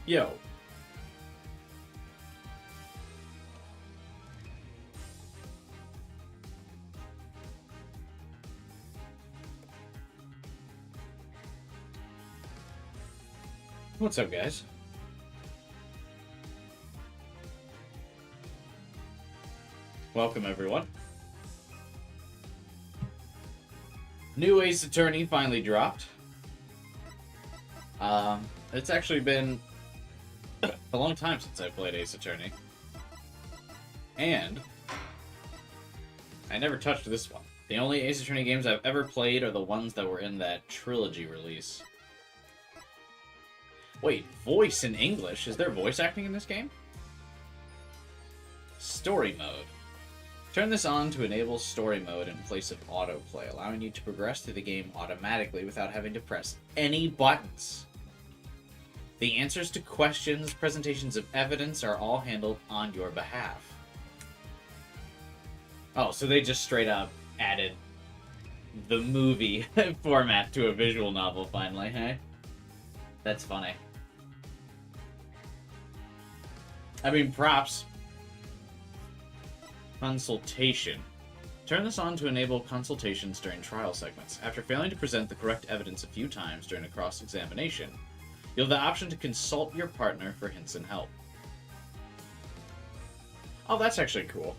Yo. What's up, guys? Welcome, everyone. New Ace Attorney finally dropped. It's actually been a long time since I played Ace Attorney. And I never touched this one. The only Ace Attorney games I've ever played are the ones that were in that trilogy release. Wait, voice in English? Is there voice acting in this game? Story mode. Turn this on to enable story mode in place of autoplay, allowing you to progress through the game automatically without having to press any buttons. The answers to questions, presentations of evidence are all handled on your behalf. Oh, so they just straight up added the movie format to a visual novel finally, hey? That's funny. I mean, props. Consultation. Turn this on to enable consultations during trial segments. After failing to present the correct evidence a few times during a cross-examination, you'll have the option to consult your partner for hints and help. Oh, that's actually cool.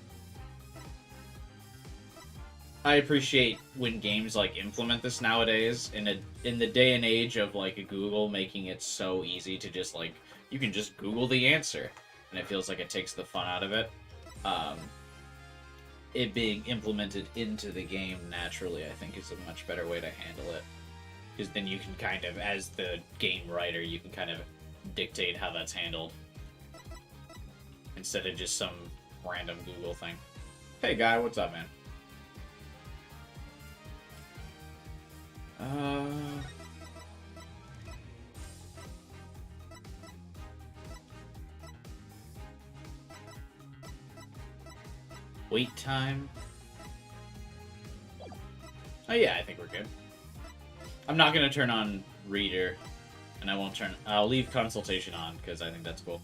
I appreciate when games like implement this nowadays in the day and age of like Google making it so easy to just like you can just Google the answer and it feels like it takes the fun out of it. It being implemented into the game naturally, I think, is a much better way to handle it. Because then you can kind of, as the game writer, you can kind of dictate how that's handled. Instead of just some random Google thing. Hey, guy, what's up, man? Wait time. Oh yeah, I think we're good. I'm not gonna turn on reader, and I'll leave consultation on because I think that's cool.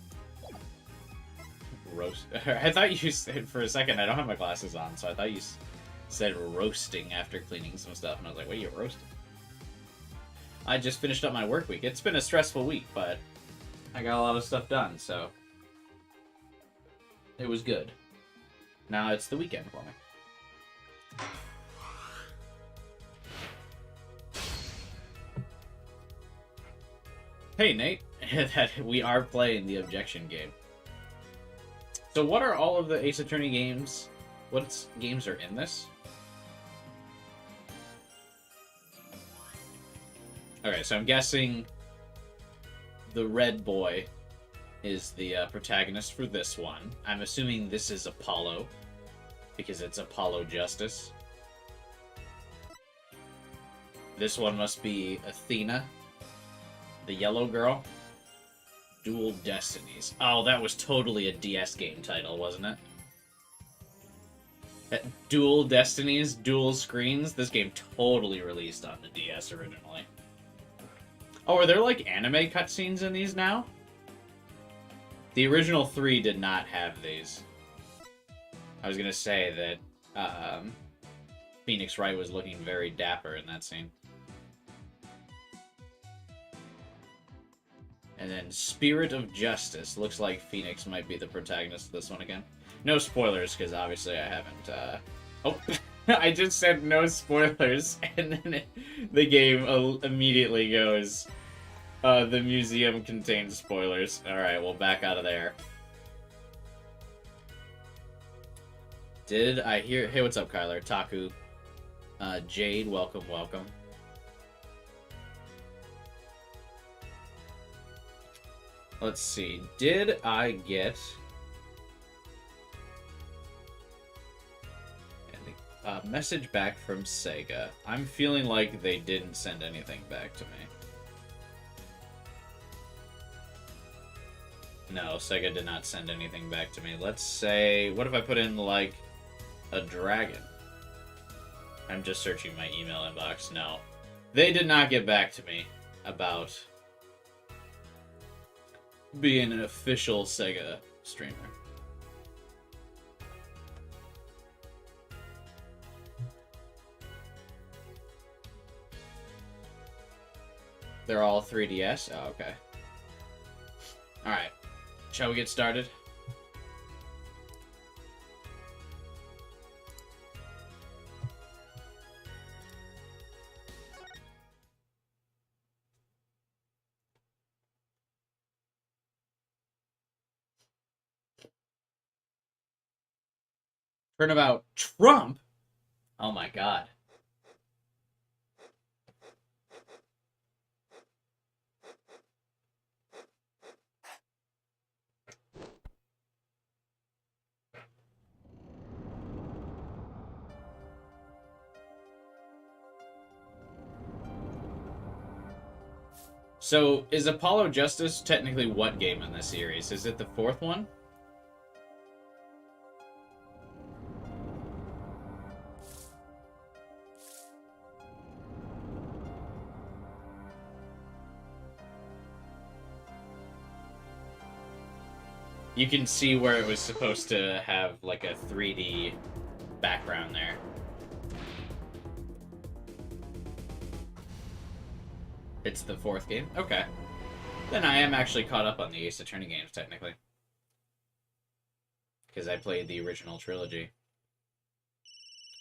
Roast. I thought you said for a second. I don't have my glasses on, so I thought you said roasting after cleaning some stuff, and I was like, "What are you roasting?" I just finished up my work week. It's been a stressful week, but I got a lot of stuff done, so it was good. Now it's the weekend for me. Hey, Nate. We are playing the Objection game. So what are all of the Ace Attorney games? What games are in this? Okay, so I'm guessing the red boy is the protagonist for this one. I'm assuming this is Apollo, because it's Apollo Justice. This one must be Athena, the yellow girl. Dual Destinies. Oh, that was totally a DS game title, wasn't it? Dual Destinies, dual screens. This game totally released on the DS originally. Oh, are there like anime cutscenes in these now? The original 3 did not have these. I was gonna say that Phoenix Wright was looking very dapper in that scene. And then Spirit of Justice. Looks like Phoenix might be the protagonist of this one again. No spoilers, because obviously I haven't... Oh, I just said no spoilers, and then the game immediately goes, the museum contains spoilers. Alright, we'll back out of there. Did I hear... Hey, what's up, Kyler? Taku. Jade, welcome, welcome. Let's see. Did I get a message back from Sega? I'm feeling like they didn't send anything back to me. No, Sega did not send anything back to me. Let's say... What if I put in, like, a dragon? I'm just searching my email inbox. No. They did not get back to me about being an official Sega streamer. They're all 3DS? Oh, okay. Alright. Shall we get started? Turnabout Trump? Oh my god. So, is Apollo Justice technically what game in this series? Is it the fourth one? You can see where it was supposed to have, like, a 3D background there. It's the fourth game? Okay. Then I am actually caught up on the Ace Attorney games, technically. Because I played the original trilogy.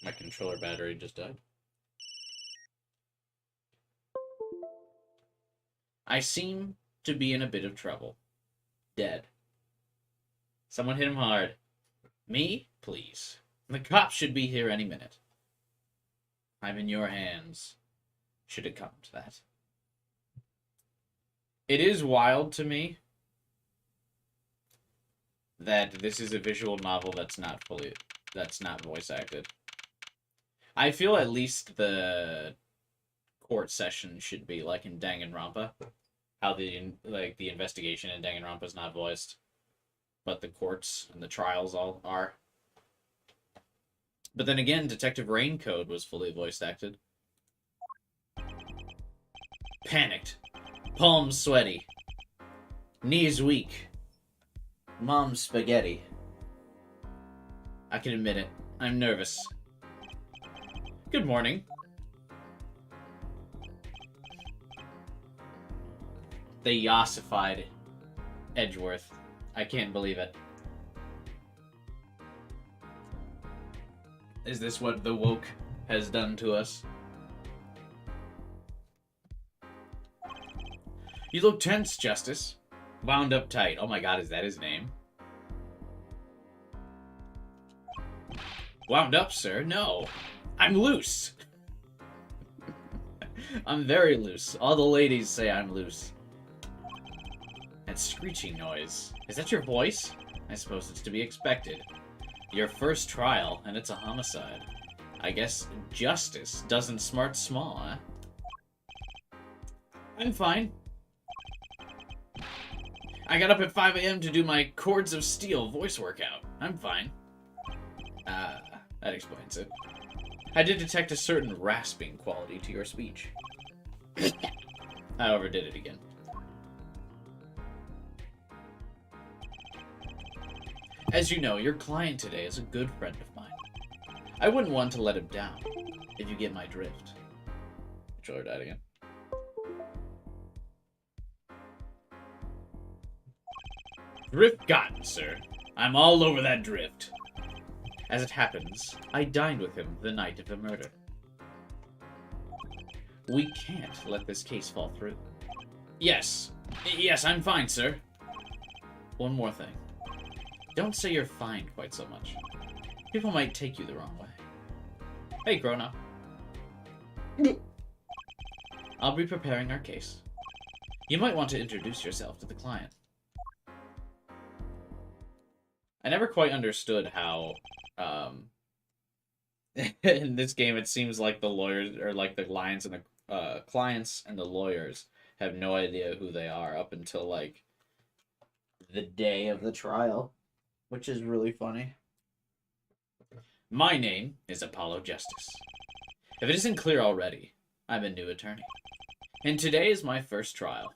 My controller battery just died. I seem to be in a bit of trouble. Dead. Someone hit him hard. Me? Please. The cops should be here any minute. I'm in your hands. Should it come to that. It is wild to me that this is a visual novel that's not voice acted. I feel at least the court session should be like in Danganronpa, how the investigation in Danganronpa is not voiced, but the courts and the trials all are. But then again, Detective Raincode was fully voice acted. Panicked. Palms sweaty. Knees weak. Mom's spaghetti. I can admit it. I'm nervous. Good morning. They yassified Edgeworth. I can't believe it. Is this what the woke has done to us? You look tense, Justice. Wound up tight. Oh my god, is that his name? Wound up, sir? No. I'm loose. I'm very loose. All the ladies say I'm loose. That screeching noise. Is that your voice? I suppose it's to be expected. Your first trial, and it's a homicide. I guess justice doesn't smart small, huh? I'm fine. I got up at 5 a.m. to do my Chords of Steel voice workout. I'm fine. That explains it. I did detect a certain rasping quality to your speech. I overdid it again. As you know, your client today is a good friend of mine. I wouldn't want to let him down, if you get my drift. Controller died again. Drift gotten, sir. I'm all over that drift. As it happens, I dined with him the night of the murder. We can't let this case fall through. Yes. Yes, I'm fine, sir. One more thing. Don't say you're fine quite so much. People might take you the wrong way. Hey, grown-up. I'll be preparing our case. You might want to introduce yourself to the client. I never quite understood how, in this game it seems like the lawyers, or like the clients and the clients and the lawyers have no idea who they are up until, like, the day of the trial, which is really funny. My name is Apollo Justice. If it isn't clear already, I'm a new attorney. And today is my first trial.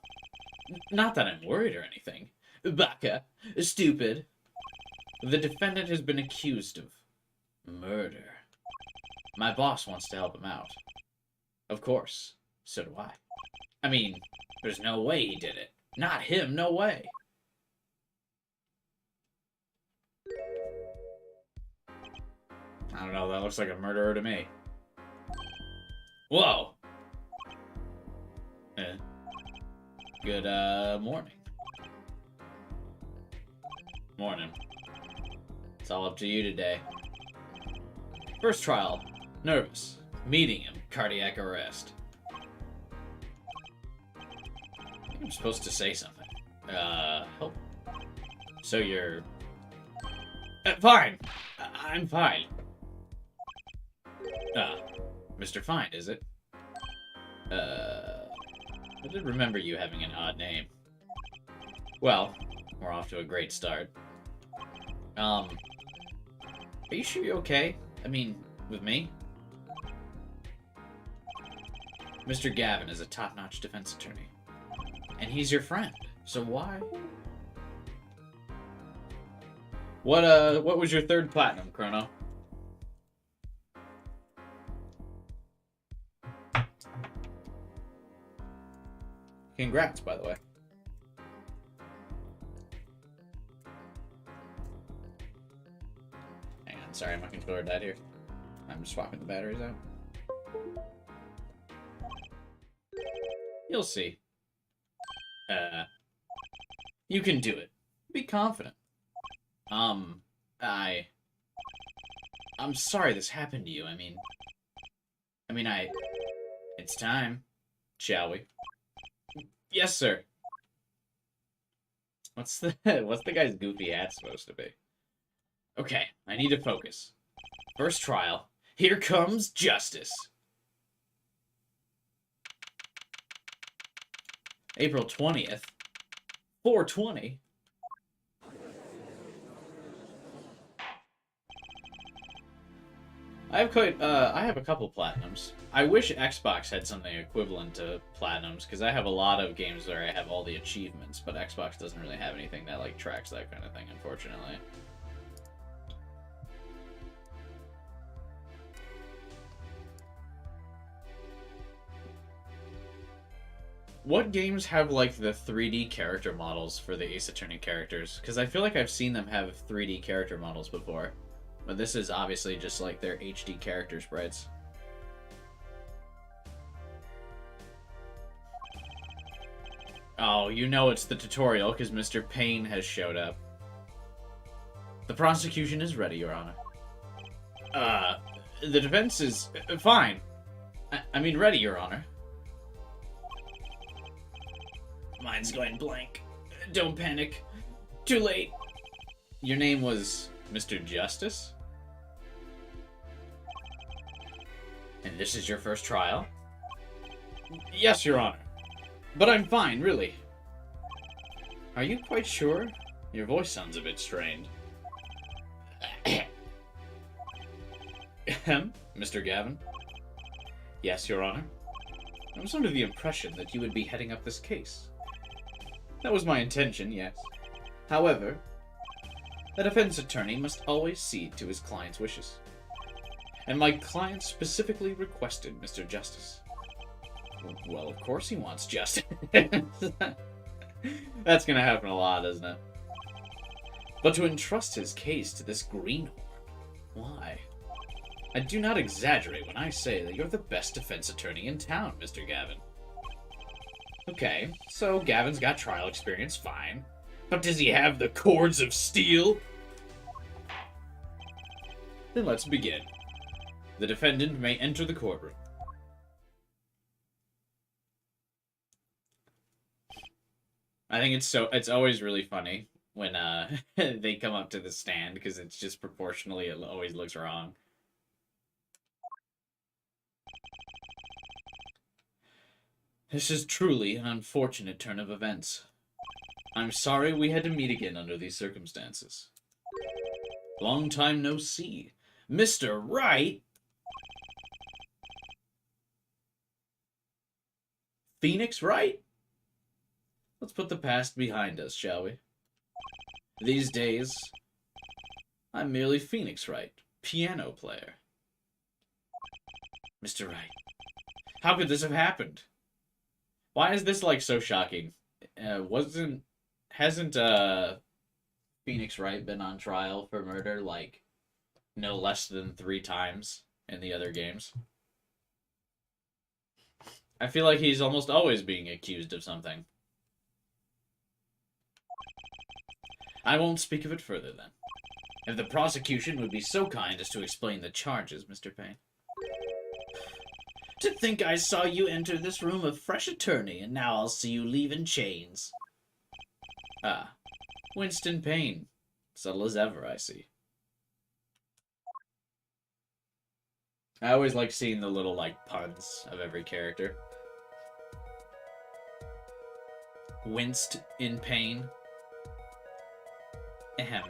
Not that I'm worried or anything. Baka. Stupid. The defendant has been accused of murder. My boss wants to help him out. Of course. So do I. I mean, there's no way he did it. Not him, no way. I don't know, that looks like a murderer to me. Whoa! Good, morning. Morning. It's all up to you today. First trial. Nervous. Meeting him. Cardiac arrest. I think I'm supposed to say something. Help. So you're... fine! I'm fine. Mr. Fine, is it? I did remember you having an odd name. Well, we're off to a great start. Are you sure you're okay? I mean, with me? Mr. Gavin is a top-notch defense attorney. And he's your friend, so why? What was your third platinum, Chrono? Congrats, by the way. Hang on, sorry, my controller died here. I'm just swapping the batteries out. You'll see. You can do it. Be confident. I'm sorry this happened to you. I mean, it's time. Shall we? Yes, sir. What's the guy's goofy hat supposed to be? Okay, I need to focus. First trial. Here comes justice. April 20th. 420. I have a couple platinums. I wish Xbox had something equivalent to platinums, because I have a lot of games where I have all the achievements, but Xbox doesn't really have anything that, like, tracks that kind of thing, unfortunately. What games have, like, the 3D character models for the Ace Attorney characters? Because I feel like I've seen them have 3D character models before. But this is obviously just, like, their HD character sprites. Oh, you know it's the tutorial, because Mr. Payne has showed up. The prosecution is ready, Your Honor. The defense is... fine. I mean ready, Your Honor. Mine's going blank. Don't panic. Too late. Your name was Mr. Justice? And this is your first trial? Yes, Your Honor. But I'm fine, really. Are you quite sure? Your voice sounds a bit strained. Mr. Gavin? Yes, Your Honor. I was under the impression that you would be heading up this case. That was my intention, yes. However, a defense attorney must always cede to his client's wishes. And my client specifically requested Mr. Justice. Well, of course he wants justice. That's gonna happen a lot, isn't it? But to entrust his case to this greenhorn, why? I do not exaggerate when I say that you're the best defense attorney in town, Mr. Gavin. Okay, so Gavin's got trial experience, fine. But does he have the cords of steel? Then let's begin. The defendant may enter the courtroom. I think it's always really funny when they come up to the stand, because it's just proportionally, it always looks wrong. This is truly an unfortunate turn of events. I'm sorry we had to meet again under these circumstances. Long time no see. Mr. Wright? Phoenix Wright? Let's put the past behind us, shall we? These days, I'm merely Phoenix Wright, piano player. Mr. Wright, how could this have happened? Why is this, like, so shocking? Hasn't, Phoenix Wright been on trial for murder, like, no less than 3 times in the other games? I feel like he's almost always being accused of something. I won't speak of it further, then. If the prosecution would be so kind as to explain the charges, Mr. Payne. To think I saw you enter this room a fresh attorney, and now I'll see you leave in chains. Ah, Winston Payne. Subtle as ever, I see. I always like seeing the little, like, puns of every character. Winced in pain. Ahem.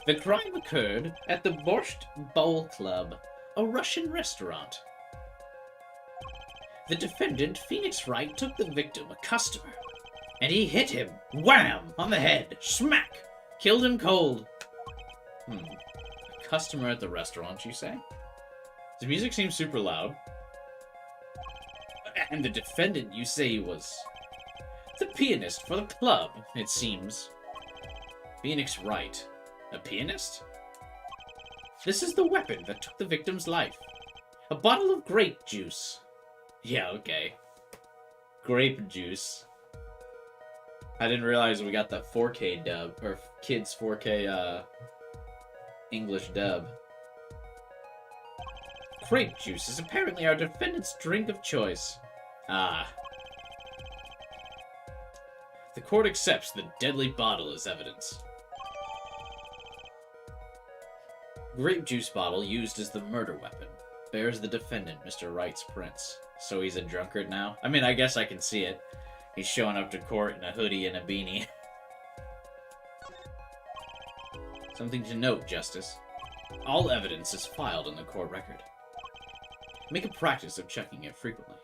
The crime occurred at the Borscht Bowl Club, a Russian restaurant. The defendant, Phoenix Wright, took the victim, a customer, and he hit him, wham, on the head, smack, killed him cold. A customer at the restaurant, you say? The music seems super loud. And the defendant, you say he was the pianist for the club, it seems. Phoenix Wright. A pianist? This is the weapon that took the victim's life. A bottle of grape juice. Yeah, okay. Grape juice. I didn't realize we got the 4K dub, or kids 4K, English dub. Grape juice is apparently our defendant's drink of choice. Ah. The court accepts the deadly bottle as evidence. Grape juice bottle used as the murder weapon. Bears the defendant, Mr. Wright's prints. So he's a drunkard now? I mean, I guess I can see it. He's showing up to court in a hoodie and a beanie. Something to note, Justice. All evidence is filed in the court record. Make a practice of checking it frequently.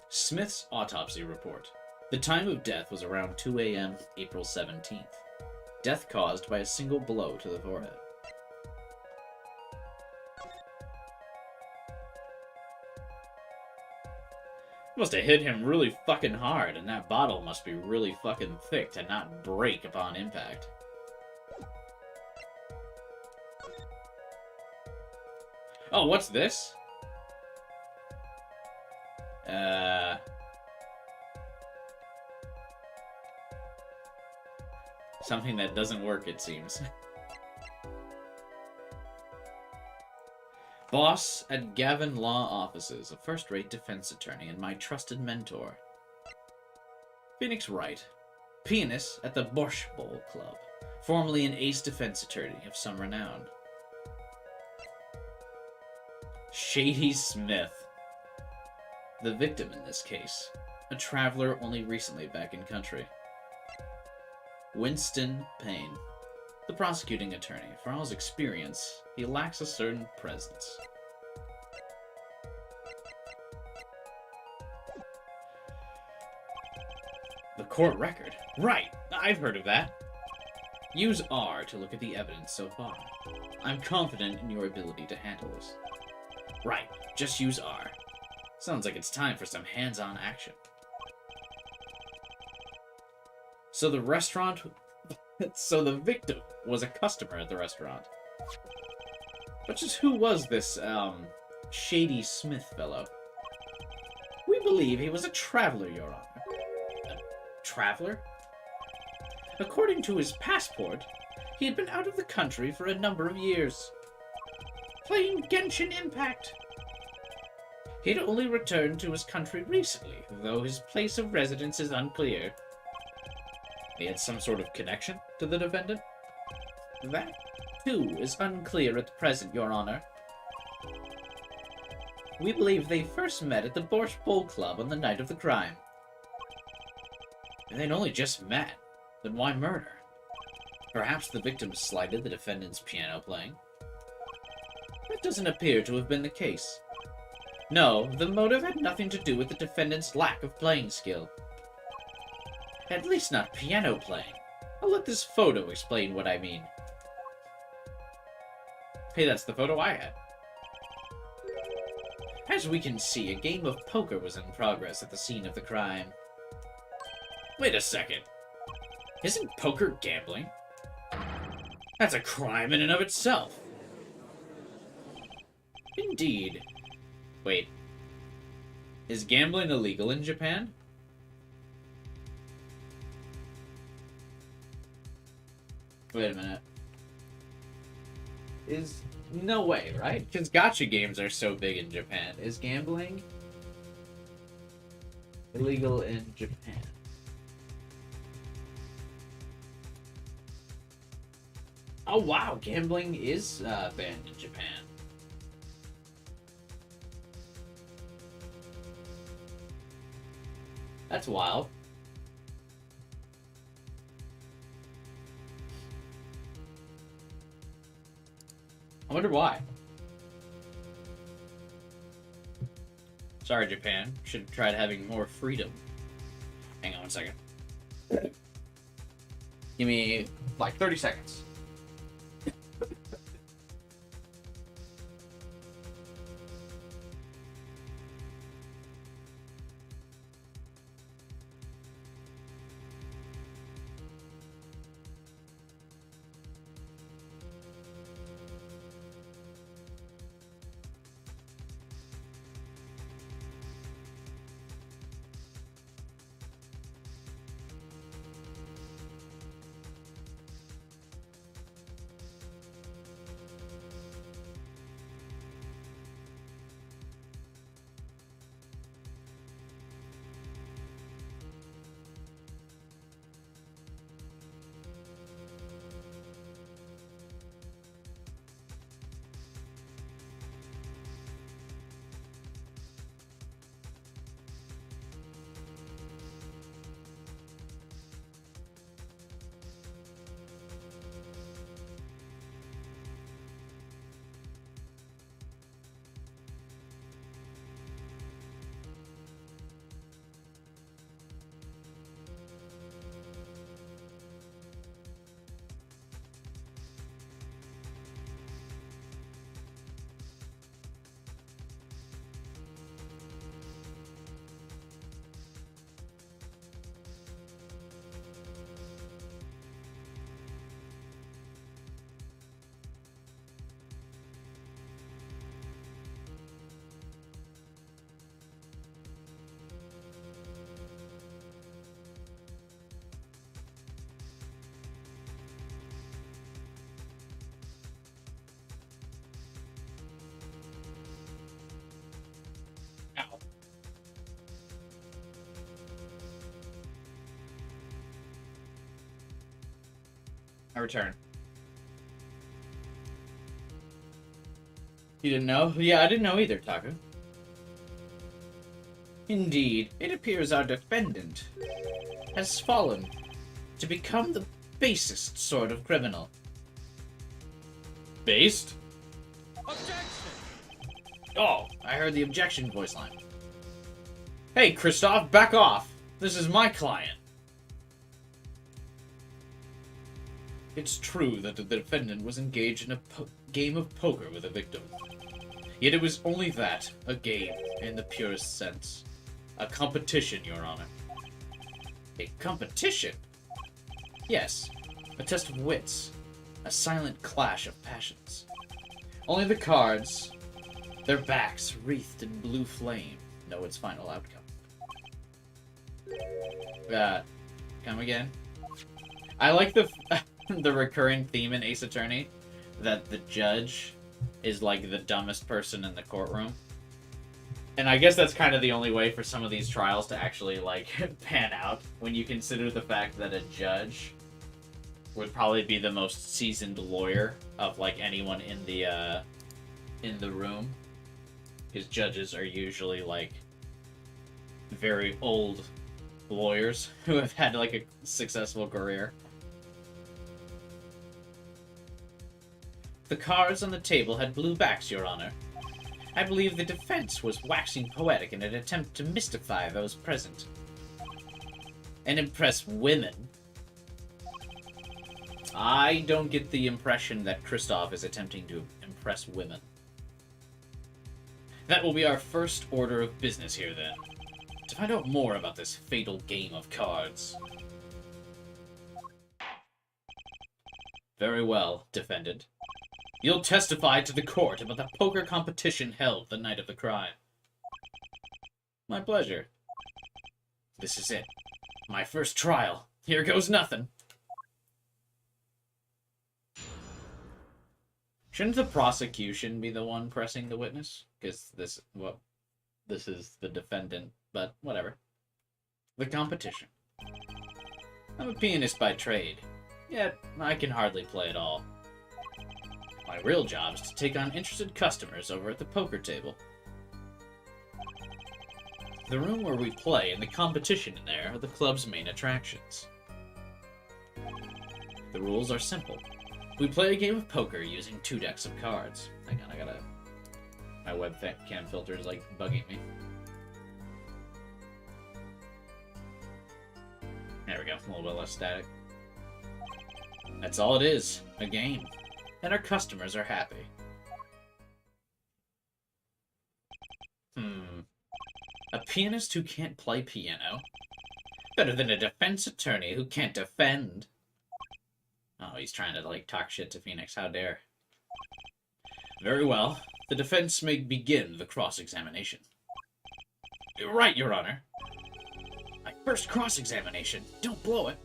Smith's autopsy report. The time of death was around 2 a.m. April 17th. Death caused by a single blow to the forehead. Must have hit him really fucking hard, and that bottle must be really fucking thick to not break upon impact. Oh, what's this? Something that doesn't work, it seems. Boss at Gavin Law Offices, a first-rate defense attorney and my trusted mentor. Phoenix Wright, pianist at the Borscht Bowl Club, formerly an ace defense attorney of some renown. Shady Smith. The victim in this case, a traveler only recently back in country. Winston Payne. The prosecuting attorney. For all his experience, he lacks a certain presence. The court record. Right, I've heard of that. Use R to look at the evidence so far. I'm confident in your ability to handle this. Right, just use R. Sounds like it's time for some hands-on action. So the victim was a customer at the restaurant. But just who was this, Shady Smith fellow? We believe he was a traveler, Your Honor. A traveler? According to his passport, he had been out of the country for a number of years, playing Genshin Impact. He'd only returned to his country recently, though his place of residence is unclear. He had some sort of connection to the defendant? That, too, is unclear at present, Your Honor. We believe they first met at the Borscht Bowl Club on the night of the crime. They'd only just met. Then why murder? Perhaps the victim slighted the defendant's piano playing? That doesn't appear to have been the case. No, the motive had nothing to do with the defendant's lack of playing skill. At least not piano playing. I'll let this photo explain what I mean. Hey, that's the photo I had. As we can see, a game of poker was in progress at the scene of the crime. Wait a second. Isn't poker gambling? That's a crime in and of itself. Indeed. Wait. Is gambling illegal in Japan? Wait a minute. No way, right? Because gacha games are so big in Japan. Is gambling illegal in Japan? Oh wow, gambling is banned in Japan. That's wild. I wonder why. Sorry, Japan. Should have tried having more freedom. Hang on one second. Give me, like, 30 seconds. Ow. I return. You didn't know? Yeah, I didn't know either, Taku. Indeed, it appears our defendant has fallen to become the basest sort of criminal. Based? Objection! Oh, I heard the objection voice line. Hey, Kristoff, back off! This is my client. It's true that the defendant was engaged in a game of poker with a victim. Yet it was only that, a game, in the purest sense. A competition, Your Honor. A competition? Yes, a test of wits. A silent clash of passions. Only the cards, their backs wreathed in blue flame, know its final outcome. Come again. I like the the recurring theme in Ace Attorney, that the judge is like the dumbest person in the courtroom. And I guess that's kind of the only way for some of these trials to actually, like, pan out, when you consider the fact that a judge would probably be the most seasoned lawyer of, like, anyone in the room. Because judges are usually, like, very old lawyers who have had, like, a successful career. The cards on the table had blue backs, Your Honor. I believe the defense was waxing poetic in an attempt to mystify those present. And impress women. I don't get the impression that Kristoff is attempting to impress women. That will be our first order of business here, then. To find out more about this fatal game of cards. Very well, defendant. You'll testify to the court about the poker competition held the night of the crime. My pleasure. This is it. My first trial. Here goes nothing. Shouldn't the prosecution be the one pressing the witness? Because this is the defendant, but whatever. The competition. I'm a pianist by trade, yet I can hardly play at all. My real job is to take on interested customers over at the poker table. The room where we play and the competition in there are the club's main attractions. The rules are simple. We play a game of poker using 2 decks of cards. Hang on, my webcam filter is like bugging me. There we go, a little bit less static. That's all it is, a game. And our customers are happy. A pianist who can't play piano? Better than a defense attorney who can't defend. Oh, he's trying to, like, talk shit to Phoenix. How dare. Very well. The defense may begin the cross-examination. Right, Your Honor. My first cross-examination. Don't blow it.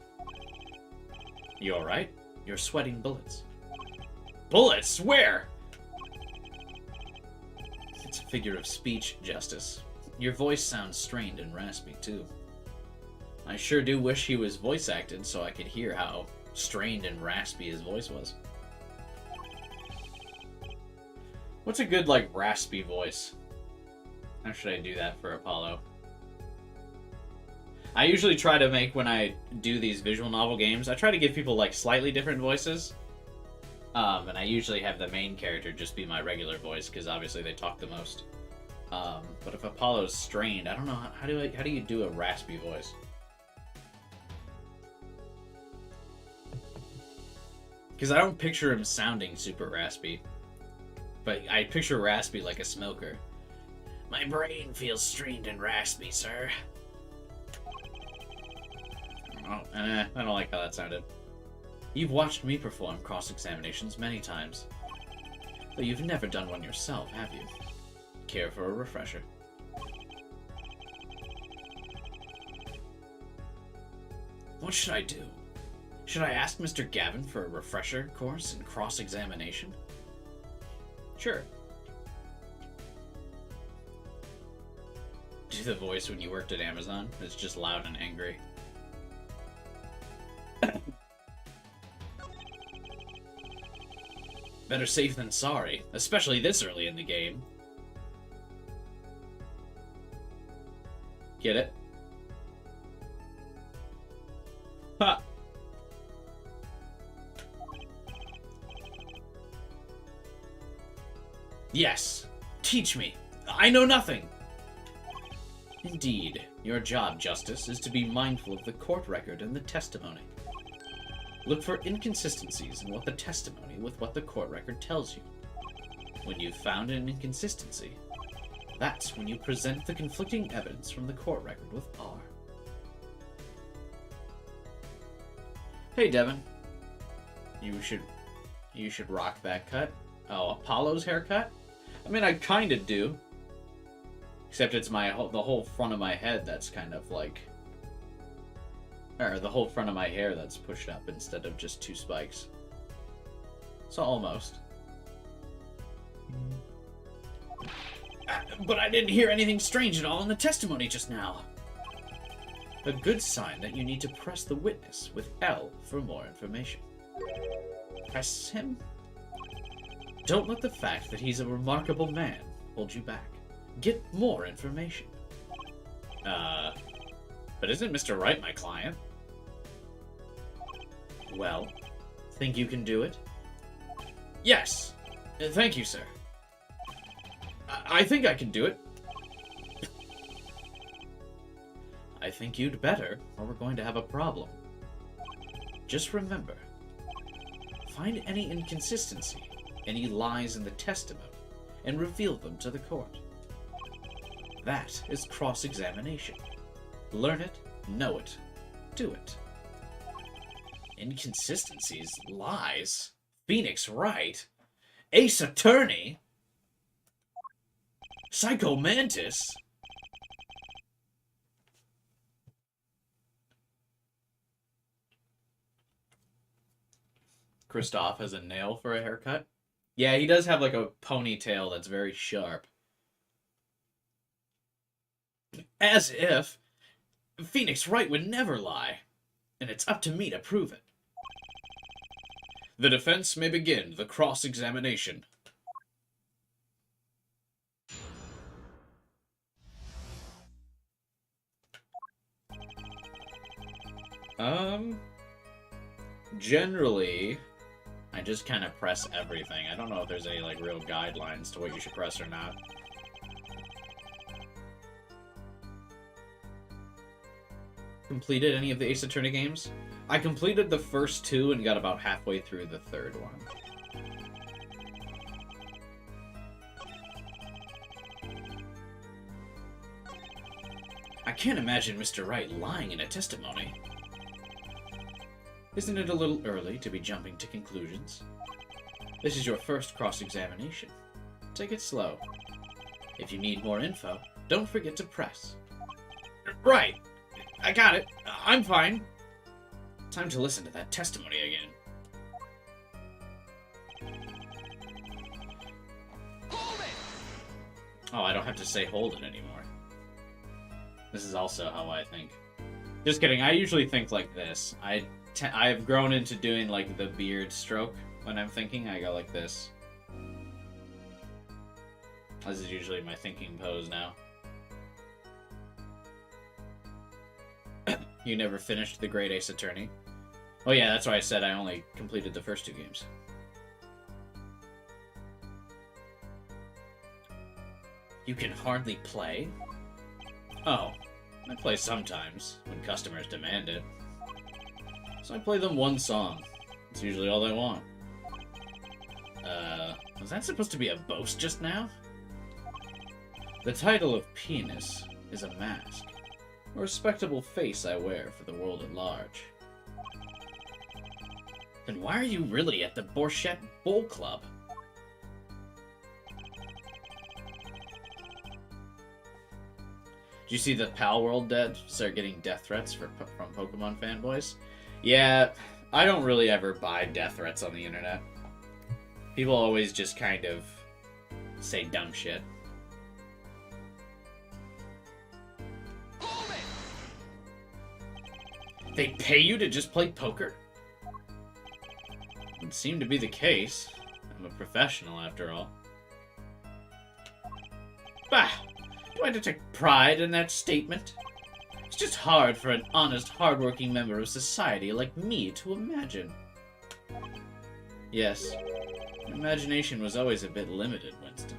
You alright? You're sweating bullets. Bullets? Where? It's a figure of speech, Justice. Your voice sounds strained and raspy, too. I sure do wish he was voice acted so I could hear how strained and raspy his voice was. What's a good, like, raspy voice? How should I do that for Apollo? I usually try to make, when I do these visual novel games, I try to give people, like, slightly different voices. And I usually have the main character just be my regular voice, because obviously they talk the most. But if Apollo's strained, I don't know, how do you do a raspy voice? Because I don't picture him sounding super raspy. But I picture raspy like a smoker. My brain feels strained and raspy, sir. Oh, I don't like how that sounded. You've watched me perform cross-examinations many times. But you've never done one yourself, have you? Care for a refresher? What should I do? Should I ask Mr. Gavin for a refresher course in cross-examination? Sure. Do the voice when you worked at Amazon? It's just loud and angry. Better safe than sorry, especially this early in the game. Get it? Ha! Yes! Teach me! I know nothing! Indeed, your job, Justice, is to be mindful of the court record and the testimony. Look for inconsistencies in what the testimony with what the court record tells you. When you've found an inconsistency, that's when you present the conflicting evidence from the court record with R. Hey, Devin. You should rock that cut. Oh, Apollo's haircut? I mean, I kind of do. Except it's the whole front of my head that's kind of like... Or the whole front of my hair that's pushed up instead of just 2 spikes. So almost. But I didn't hear anything strange at all in the testimony just now. A good sign that you need to press the witness with L for more information. Press him? Don't let the fact that he's a remarkable man hold you back. Get more information. But isn't Mr. Wright my client? Well, think you can do it? Yes! Thank you, sir. I think I can do it. I think you'd better, or we're going to have a problem. Just remember, find any inconsistency, any lies in the testimony, and reveal them to the court. That is cross-examination. Learn it, know it, do it. Inconsistencies, lies, Phoenix Wright, Ace Attorney, Psycho Mantis. Kristoff has a nail for a haircut. Yeah, he does have like a ponytail that's very sharp. As if Phoenix Wright would never lie, and it's up to me to prove it. The defense may begin the cross-examination. Generally, I just kind of press everything. I don't know if there's any, like, real guidelines to what you should press or not. Completed any of the Ace Attorney games? I completed the first two and got about halfway through the third one. I can't imagine Mr. Wright lying in a testimony. Isn't it a little early to be jumping to conclusions? This is your first cross-examination. Take it slow. If you need more info, don't forget to press. Right! I got it. I'm fine. Time to listen to that testimony again. Hold it! Oh, I don't have to say hold it anymore. This is also how I think. Just kidding, I usually think like this. I've grown into doing like the beard stroke when I'm thinking. I go like this. This is usually my thinking pose now. You never finished The Great Ace Attorney? Oh yeah, that's why I said I only completed the first two games. You can hardly play? Oh, I play sometimes, when customers demand it. So I play them one song. It's usually all they want. Was that supposed to be a boast just now? The title of penis is a mask, a respectable face I wear for the world at large. Then why are you really at the Borchette Bowl Club? Did you see the Pal World start getting death threats from Pokemon fanboys? Yeah, I don't really ever buy death threats on the internet. People always just kind of say dumb shit. They pay you to just play poker? It would seem to be the case. I'm a professional, after all. Bah! Do I detect pride in that statement? It's just hard for an honest, hard-working member of society like me to imagine. Yes, imagination was always a bit limited, Winston.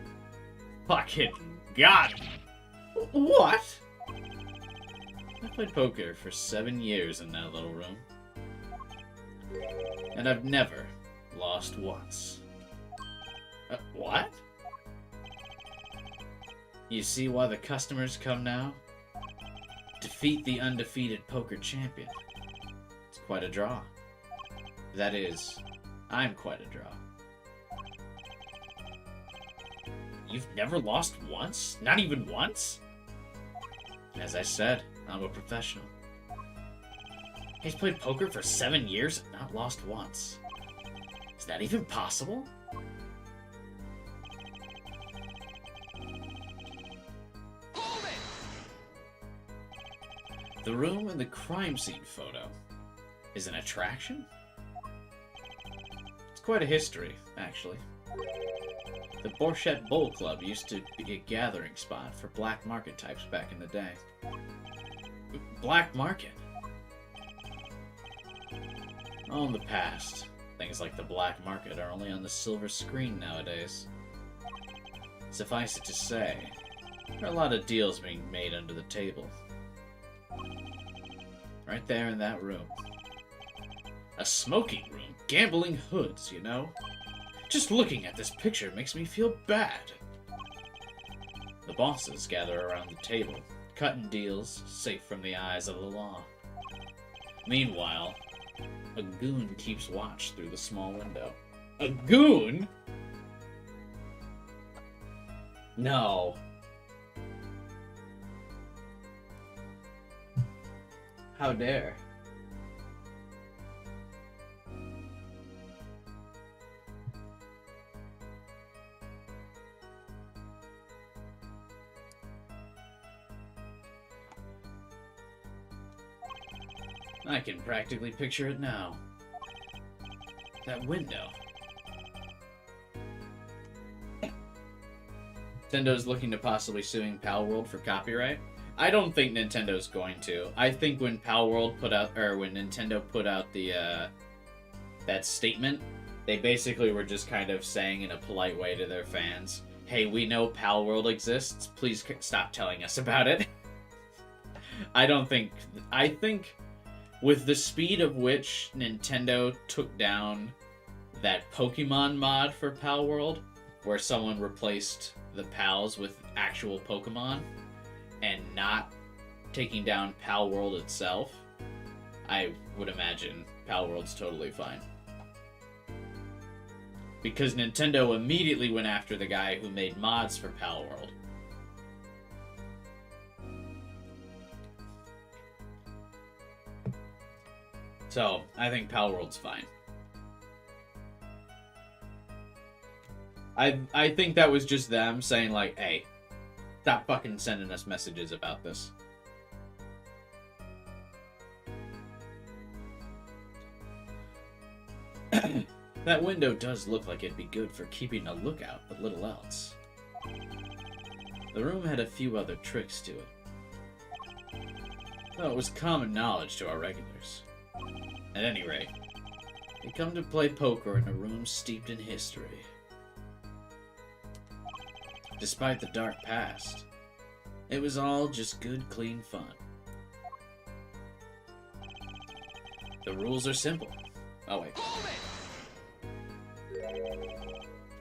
Fucking got me! What? I played poker for 7 years in that little room. And I've never lost once. What? You see why the customers come now? Defeat the undefeated poker champion. It's quite a draw. That is, I'm quite a draw. You've never lost once? Not even once? As I said, I'm a professional. He's played poker for 7 years and not lost once. Is that even possible? The room in the crime scene photo is an attraction? It's quite a history, actually. The Borchette Bowl Club used to be a gathering spot for black market types back in the day. Black market? Oh, in the past. Things like the black market are only on the silver screen nowadays. Suffice it to say, there are a lot of deals being made under the table. Right there in that room. A smoking room. Gambling hoods, you know? Just looking at this picture makes me feel bad. The bosses gather around the table, cutting deals safe from the eyes of the law. Meanwhile, a goon keeps watch through the small window. A goon? No. How dare. I can practically picture it now. That window. Nintendo's looking to possibly suing Palworld for copyright. I don't think Nintendo's going to. I think when Palworld put out, or when Nintendo put out the that statement, they basically were just kind of saying in a polite way to their fans, "Hey, we know Palworld exists. Please stop telling us about it." I think with the speed of which Nintendo took down that Pokemon mod for Palworld, where someone replaced the pals with actual Pokemon, and not taking down Palworld itself, I would imagine Palworld's totally fine. Because Nintendo immediately went after the guy who made mods for Palworld. So, I think Palworld's fine. I think that was just them saying like, hey, stop fucking sending us messages about this. That window does look like it'd be good for keeping a lookout, but little else. The room had a few other tricks to it. Though it was common knowledge to our regulars. At any rate, they come to play poker in a room steeped in history. Despite the dark past, it was all just good, clean fun. The rules are simple. Oh, wait.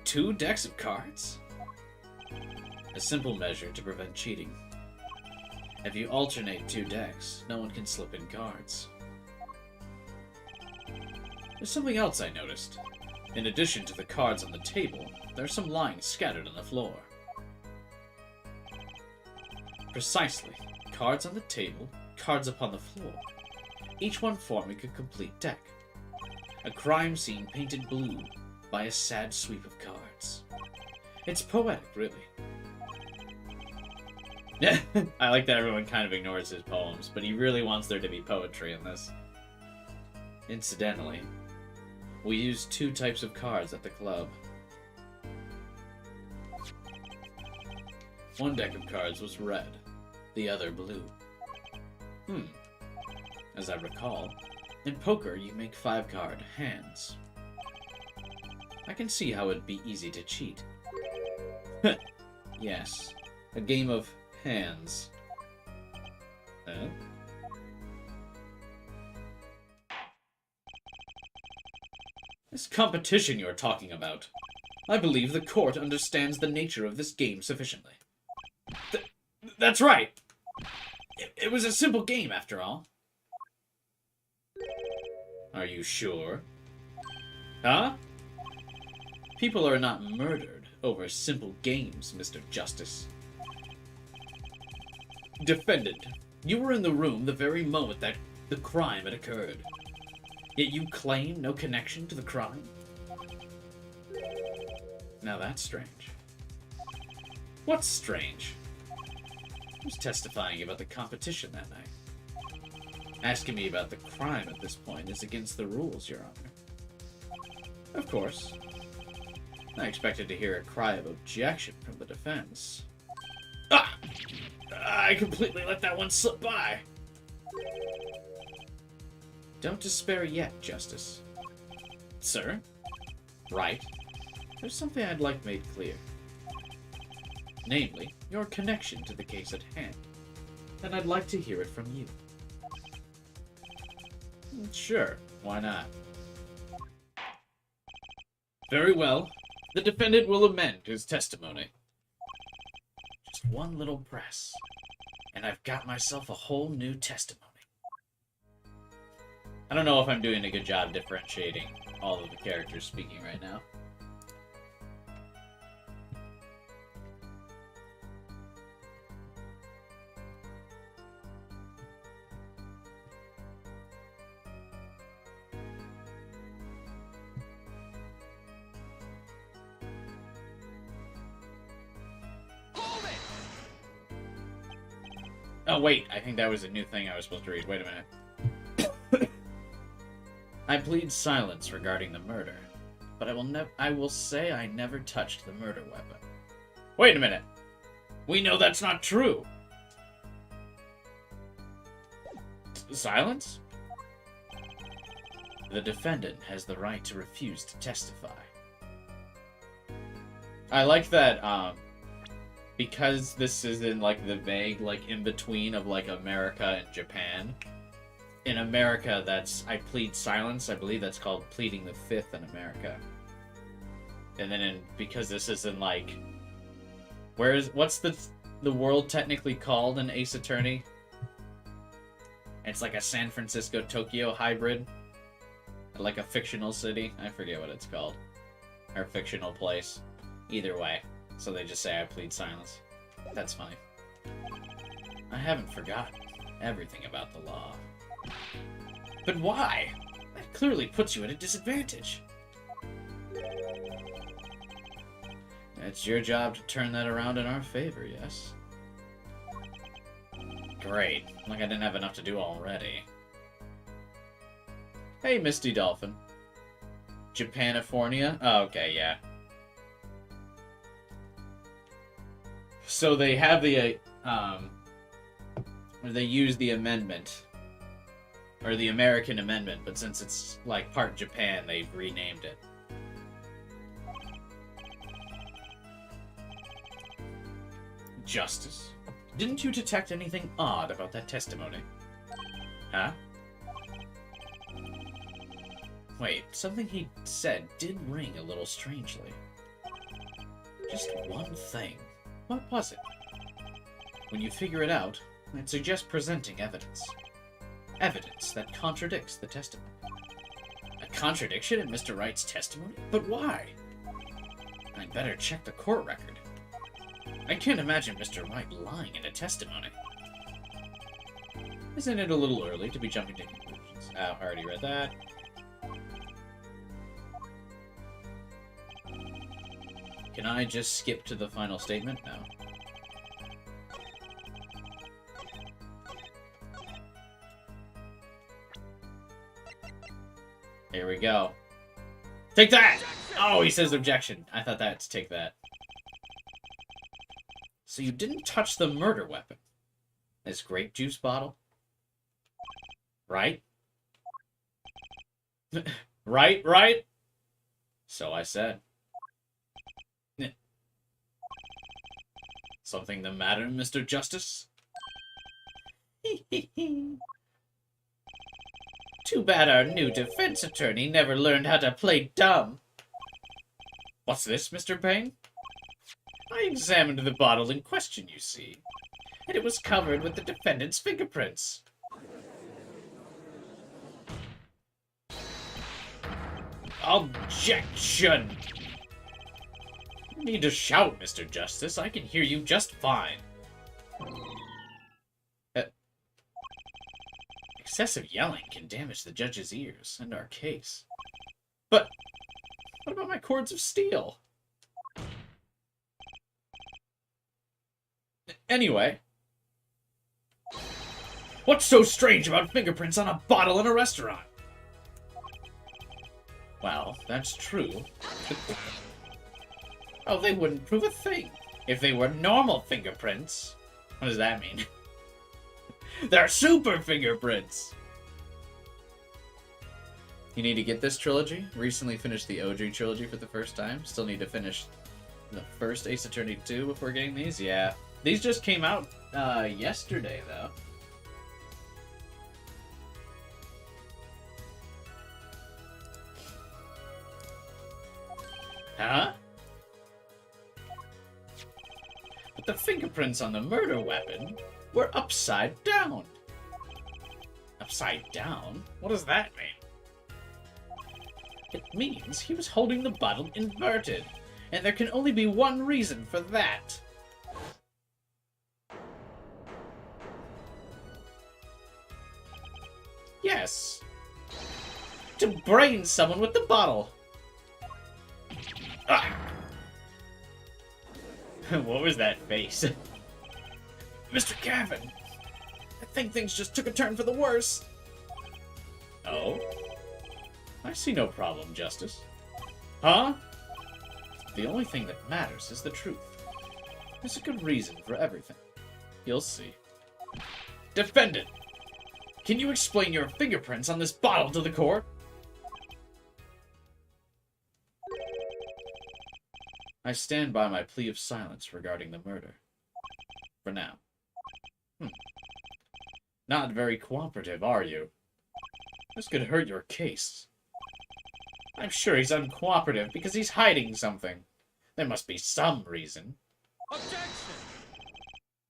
2 decks of cards? A simple measure to prevent cheating. If you alternate 2 decks, no one can slip in cards. There's something else I noticed. In addition to the cards on the table, there are some lying scattered on the floor. Precisely. Cards on the table, cards upon the floor. Each one forming a complete deck. A crime scene painted blue by a sad sweep of cards. It's poetic, really. I like that everyone kind of ignores his poems, but he really wants there to be poetry in this. Incidentally, we use 2 types of cards at the club. One deck of cards was red, the other blue. As I recall, in poker you make 5-card hands. I can see how it'd be easy to cheat. Yes, a game of hands. This competition you're talking about. I believe the court understands the nature of this game sufficiently. That's right! It was a simple game, after all. Are you sure? Huh? People are not murdered over simple games, Mr. Justice. Defendant, you were in the room the very moment that the crime had occurred. Yet you claim no connection to the crime? Now that's strange. What's strange? Who's testifying about the competition that night? Asking me about the crime at this point is against the rules, Your Honor. Of course. I expected to hear a cry of objection from the defense. Ah! I completely let that one slip by. Don't despair yet, Justice. Sir? Right. There's something I'd like made clear. Namely, your connection to the case at hand. And I'd like to hear it from you. Sure, why not? Very well. The defendant will amend his testimony. Just one little press, and I've got myself a whole new testimony. I don't know if I'm doing a good job differentiating all of the characters speaking right now. Oh, wait, I think that was a new thing I was supposed to read. Wait a minute. I plead silence regarding the murder, but I will say I never touched the murder weapon. Wait a minute. We know that's not true. Silence? The defendant has the right to refuse to testify. I like that, because this is in, like, the vague, like, in-between of, like, America and Japan. In America, that's, I plead silence. I believe that's called pleading the fifth in America. And then because this is in, like, what's the world technically called in Ace Attorney? It's like a San Francisco-Tokyo hybrid. Like a fictional city. I forget what it's called. Or fictional place. Either way. So they just say I plead silence. That's funny. I haven't forgotten everything about the law. But why? That clearly puts you at a disadvantage. It's your job to turn that around in our favor, yes? Great. Like I didn't have enough to do already. Hey, Misty Dolphin. Japanifornia? Oh, okay, yeah. So they have the, they use the amendment. Or the American amendment, but since it's, like, part Japan, they've renamed it. Justice. Didn't you detect anything odd about that testimony? Huh? Wait, something he said did ring a little strangely. Just one thing. What was it? When you figure it out, I'd suggest presenting evidence. Evidence that contradicts the testimony. A contradiction in Mr. Wright's testimony? But why? I'd better check the court record. I can't imagine Mr. Wright lying in a testimony. Isn't it a little early to be jumping to conclusions? I already read that. Can I just skip to the final statement? No. Here we go. Take that! Oh, he says objection. I thought that's take that. So you didn't touch the murder weapon. This grape juice bottle? Right? Right? So I said. Something the matter, Mr. Justice? Too bad our new defense attorney never learned how to play dumb. What's this, Mr. Payne? I examined the bottle in question, you see, and it was covered with the defendant's fingerprints. Objection! You need to shout, Mr. Justice. I can hear you just fine. Excessive yelling can damage the judge's ears and our case. But what about my cords of steel? Anyway. What's so strange about fingerprints on a bottle in a restaurant? Well, that's true. Oh, they wouldn't prove a thing if they were normal fingerprints. What does that mean? They're super fingerprints! You need to get this trilogy. Recently finished the OG trilogy for the first time. Still need to finish the first Ace Attorney 2 before getting these. Yeah. These just came out yesterday, though. Huh? But the fingerprints on the murder weapon were upside down. Upside down? What does that mean? It means he was holding the bottle inverted, and there can only be one reason for that. Yes. To brain someone with the bottle. Ah. What was that face? Mr. Gavin, I think things just took a turn for the worse. Oh? I see no problem, Justice. Huh? The only thing that matters is the truth. There's a good reason for everything. You'll see. Defendant! Can you explain your fingerprints on this bottle to the court? I stand by my plea of silence regarding the murder. For now. Not very cooperative, are you? This could hurt your case. I'm sure he's uncooperative because he's hiding something. There must be some reason. Objection!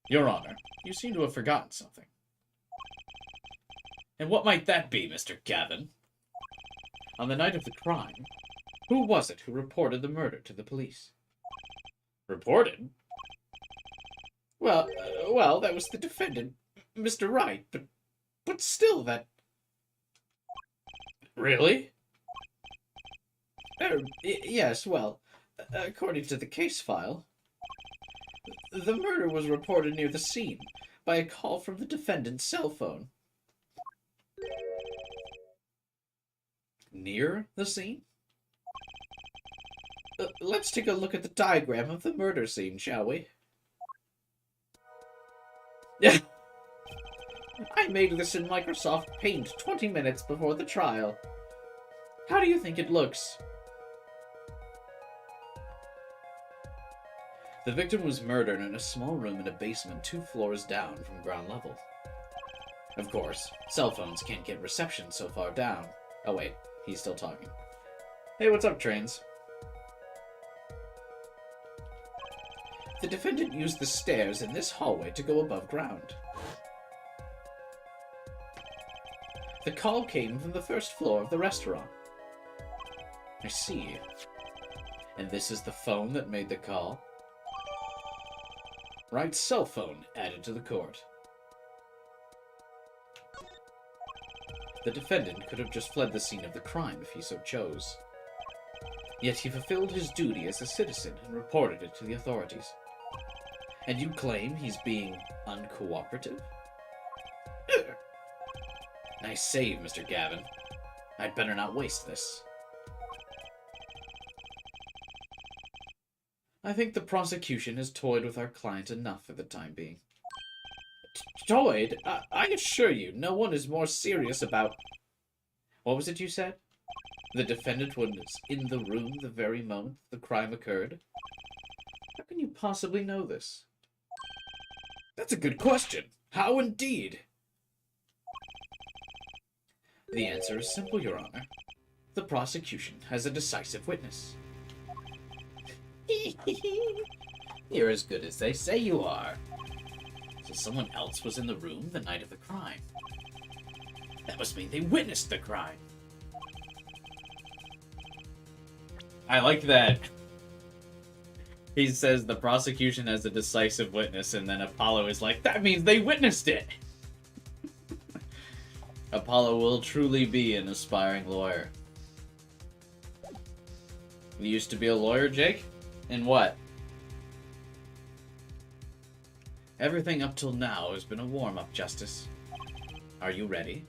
Your Honor, you seem to have forgotten something. And what might that be, Mr. Gavin? On the night of the crime, who was it who reported the murder to the police? Reported? Well, that was the defendant, Mr. Wright, but still that... Really? Yes, well, according to the case file, the murder was reported near the scene by a call from the defendant's cell phone. Near the scene? Let's take a look at the diagram of the murder scene, shall we? I made this in Microsoft Paint 20 minutes before the trial. How do you think it looks? The victim was murdered in a small room in a basement 2 floors down from ground level. Of course, cell phones can't get reception so far down. Oh wait, he's still talking. Hey, what's up, Trains? The defendant used the stairs in this hallway to go above ground. The call came from the first floor of the restaurant. I see. And this is the phone that made the call? Wright's cell phone added to the court. The defendant could have just fled the scene of the crime if he so chose. Yet he fulfilled his duty as a citizen and reported it to the authorities. And you claim he's being uncooperative? Nice save, Mr. Gavin. I'd better not waste this. I think the prosecution has toyed with our client enough for the time being. Toyed? I assure you, no one is more serious about... What was it you said? The defendant was in the room the very moment the crime occurred? How can you possibly know this? That's a good question. How indeed? The answer is simple, Your Honor. The prosecution has a decisive witness. You're as good as they say you are. So someone else was in the room the night of the crime. That must mean they witnessed the crime. I like that. He says the prosecution has a decisive witness, and then Apollo is like, that means they witnessed it! Apollo will truly be an aspiring lawyer. You used to be a lawyer, Jake? In what? Everything up till now has been a warm-up, Justice. Are you ready?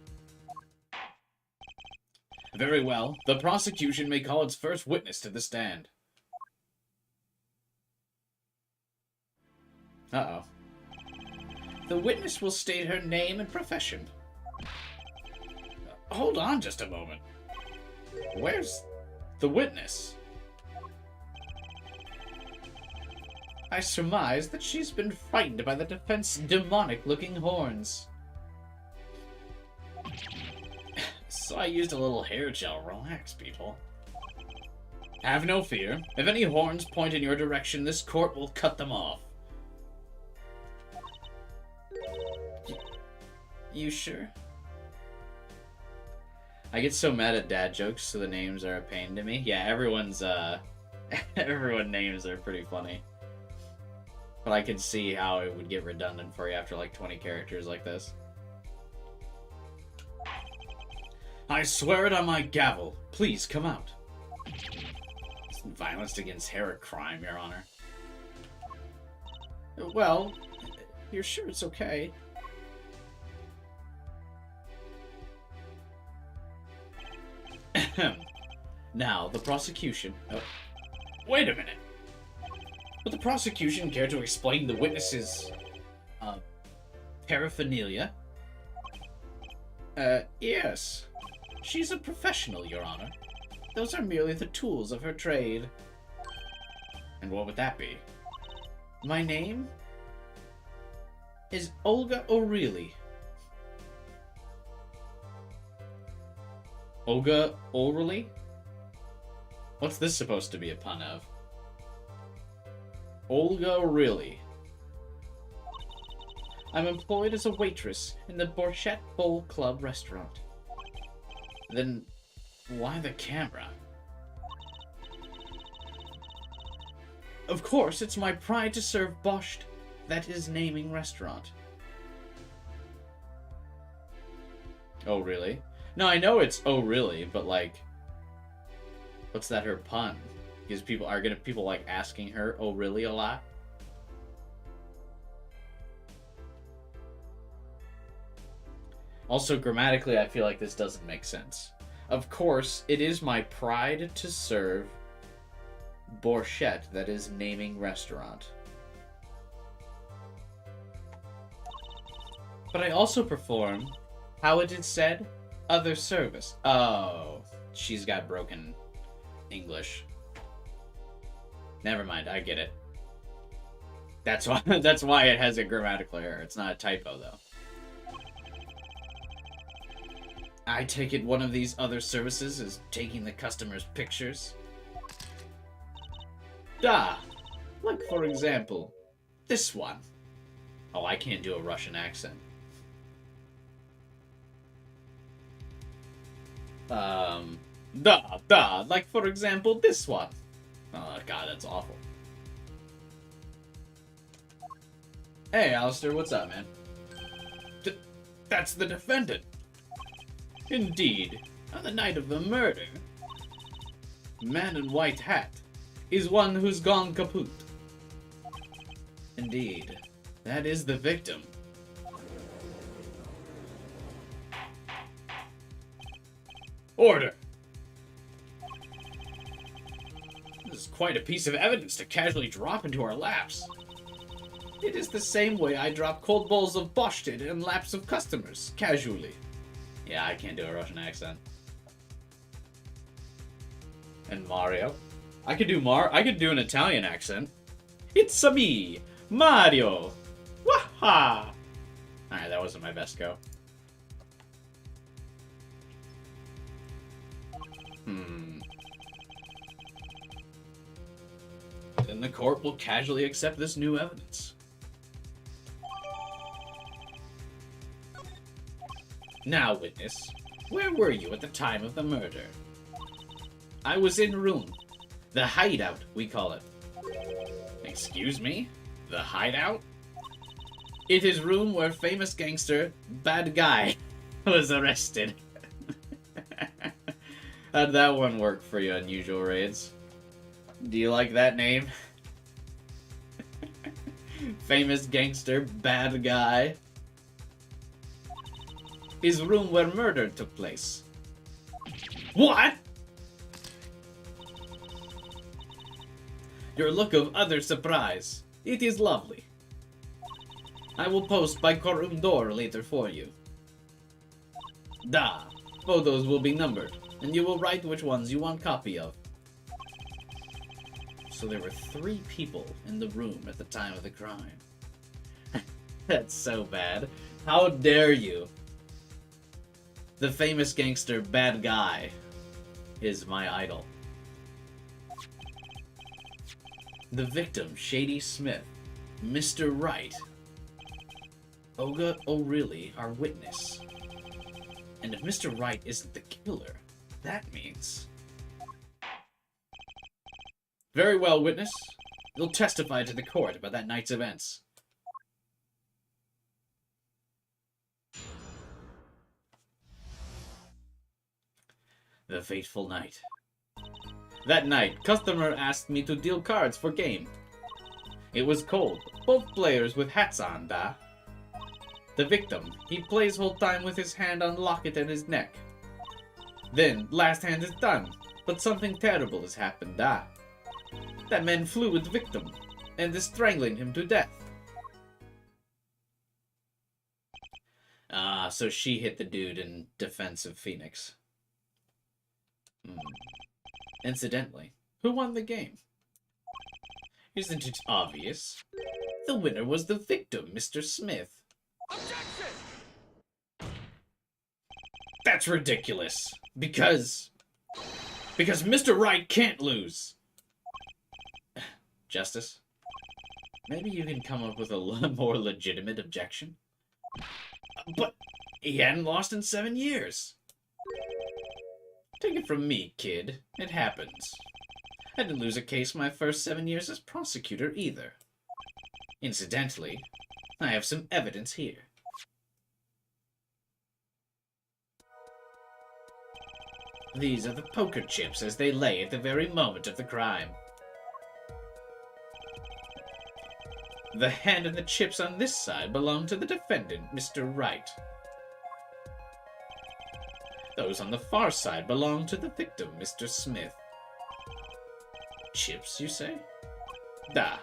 Very well. The prosecution may call its first witness to the stand. Uh-oh. The witness will state her name and profession. Hold on just a moment. Where's the witness? I surmise that she's been frightened by the defense's demonic-looking horns. So I used a little hair gel. Relax, people. Have no fear. If any horns point in your direction, this court will cut them off. You sure? I get so mad at dad jokes, so the names are a pain to me. Yeah, everyone's, everyone names are pretty funny. But I can see how it would get redundant for you after like 20 characters like this. I swear it on my gavel. Please come out. Violence against hair a crime, Your Honor. Well, you're sure it's okay? Now, the prosecution... Oh, wait a minute. Would the prosecution care to explain the witness's... paraphernalia? Yes. She's a professional, Your Honor. Those are merely the tools of her trade. And what would that be? My name is Olga O'Reilly. Olga O'Reilly? What's this supposed to be a pun of? Olga O'Reilly. I'm employed as a waitress in the Borchette Bowl Club restaurant. Then why the camera? Of course, it's my pride to serve Borscht, that is naming restaurant. Oh, really? No, I know it's oh, really, but like, what's that her pun? Because people like asking her oh, really a lot. Also, grammatically, I feel like this doesn't make sense. Of course, it is my pride to serve Borchette, that is naming restaurant. But I also perform, how it is said, other service. Oh, she's got broken English. Never mind, I get it. That's why it has a grammatical error. It's not a typo, though. I take it one of these other services is taking the customer's pictures. Like, for example, this one. Oh, I can't do a Russian accent. Like, for example, this one. Oh, God, that's awful. Hey, Alistair, what's up, man? That's the defendant. Indeed, on the night of the murder, man in white hat is one who's gone kaput. Indeed, that is the victim. Order! This is quite a piece of evidence to casually drop into our laps. It is the same way I drop cold bowls of Borscht in laps of customers, casually. Yeah, I can't do a Russian accent. And Mario? I could do an Italian accent. It's a me, Mario. Waha! Alright, that wasn't my best go. Then the court will casually accept this new evidence. Now, witness, where were you at the time of the murder? I was in room. The hideout, we call it. Excuse me? The hideout? It is room where famous gangster, bad guy, was arrested. How'd that one work for you, Unusual Raids? Do you like that name? Famous gangster, bad guy. Is room where murder took place. What? Your look of utter surprise. It is lovely. I will post by courtroom door later for you. Photos will be numbered, and you will write which ones you want copy of. So there were 3 people in the room at the time of the crime. That's so bad. How dare you? The famous gangster bad guy is my idol. The victim, Shady Smith. Mr. Wright. Olga O'Reilly, our witness. And if Mr. Wright isn't the killer, that means... Very well, witness. You'll testify to the court about that night's events. The fateful night. That night, customer asked me to deal cards for game. It was cold. Both players with hats on, da. The victim, he plays whole time with his hand on locket and his neck. Then, last hand is done, but something terrible has happened, da. That man flew with the victim, and is strangling him to death. Ah, so she hit the dude in defense of Phoenix. Incidentally, who won the game? Isn't it obvious? The winner was the victim, Mr. Smith. Objection! That's ridiculous. Because Mr. Wright can't lose. Justice? Maybe you can come up with a more legitimate objection? But he hadn't lost in 7 years. Take it from me, kid. It happens. I didn't lose a case my first 7 years as prosecutor either. Incidentally, I have some evidence here. These are the poker chips as they lay at the very moment of the crime. The hand and the chips on this side belong to the defendant, Mr. Wright. Those on the far side belong to the victim, Mr. Smith. Chips, you say? Da.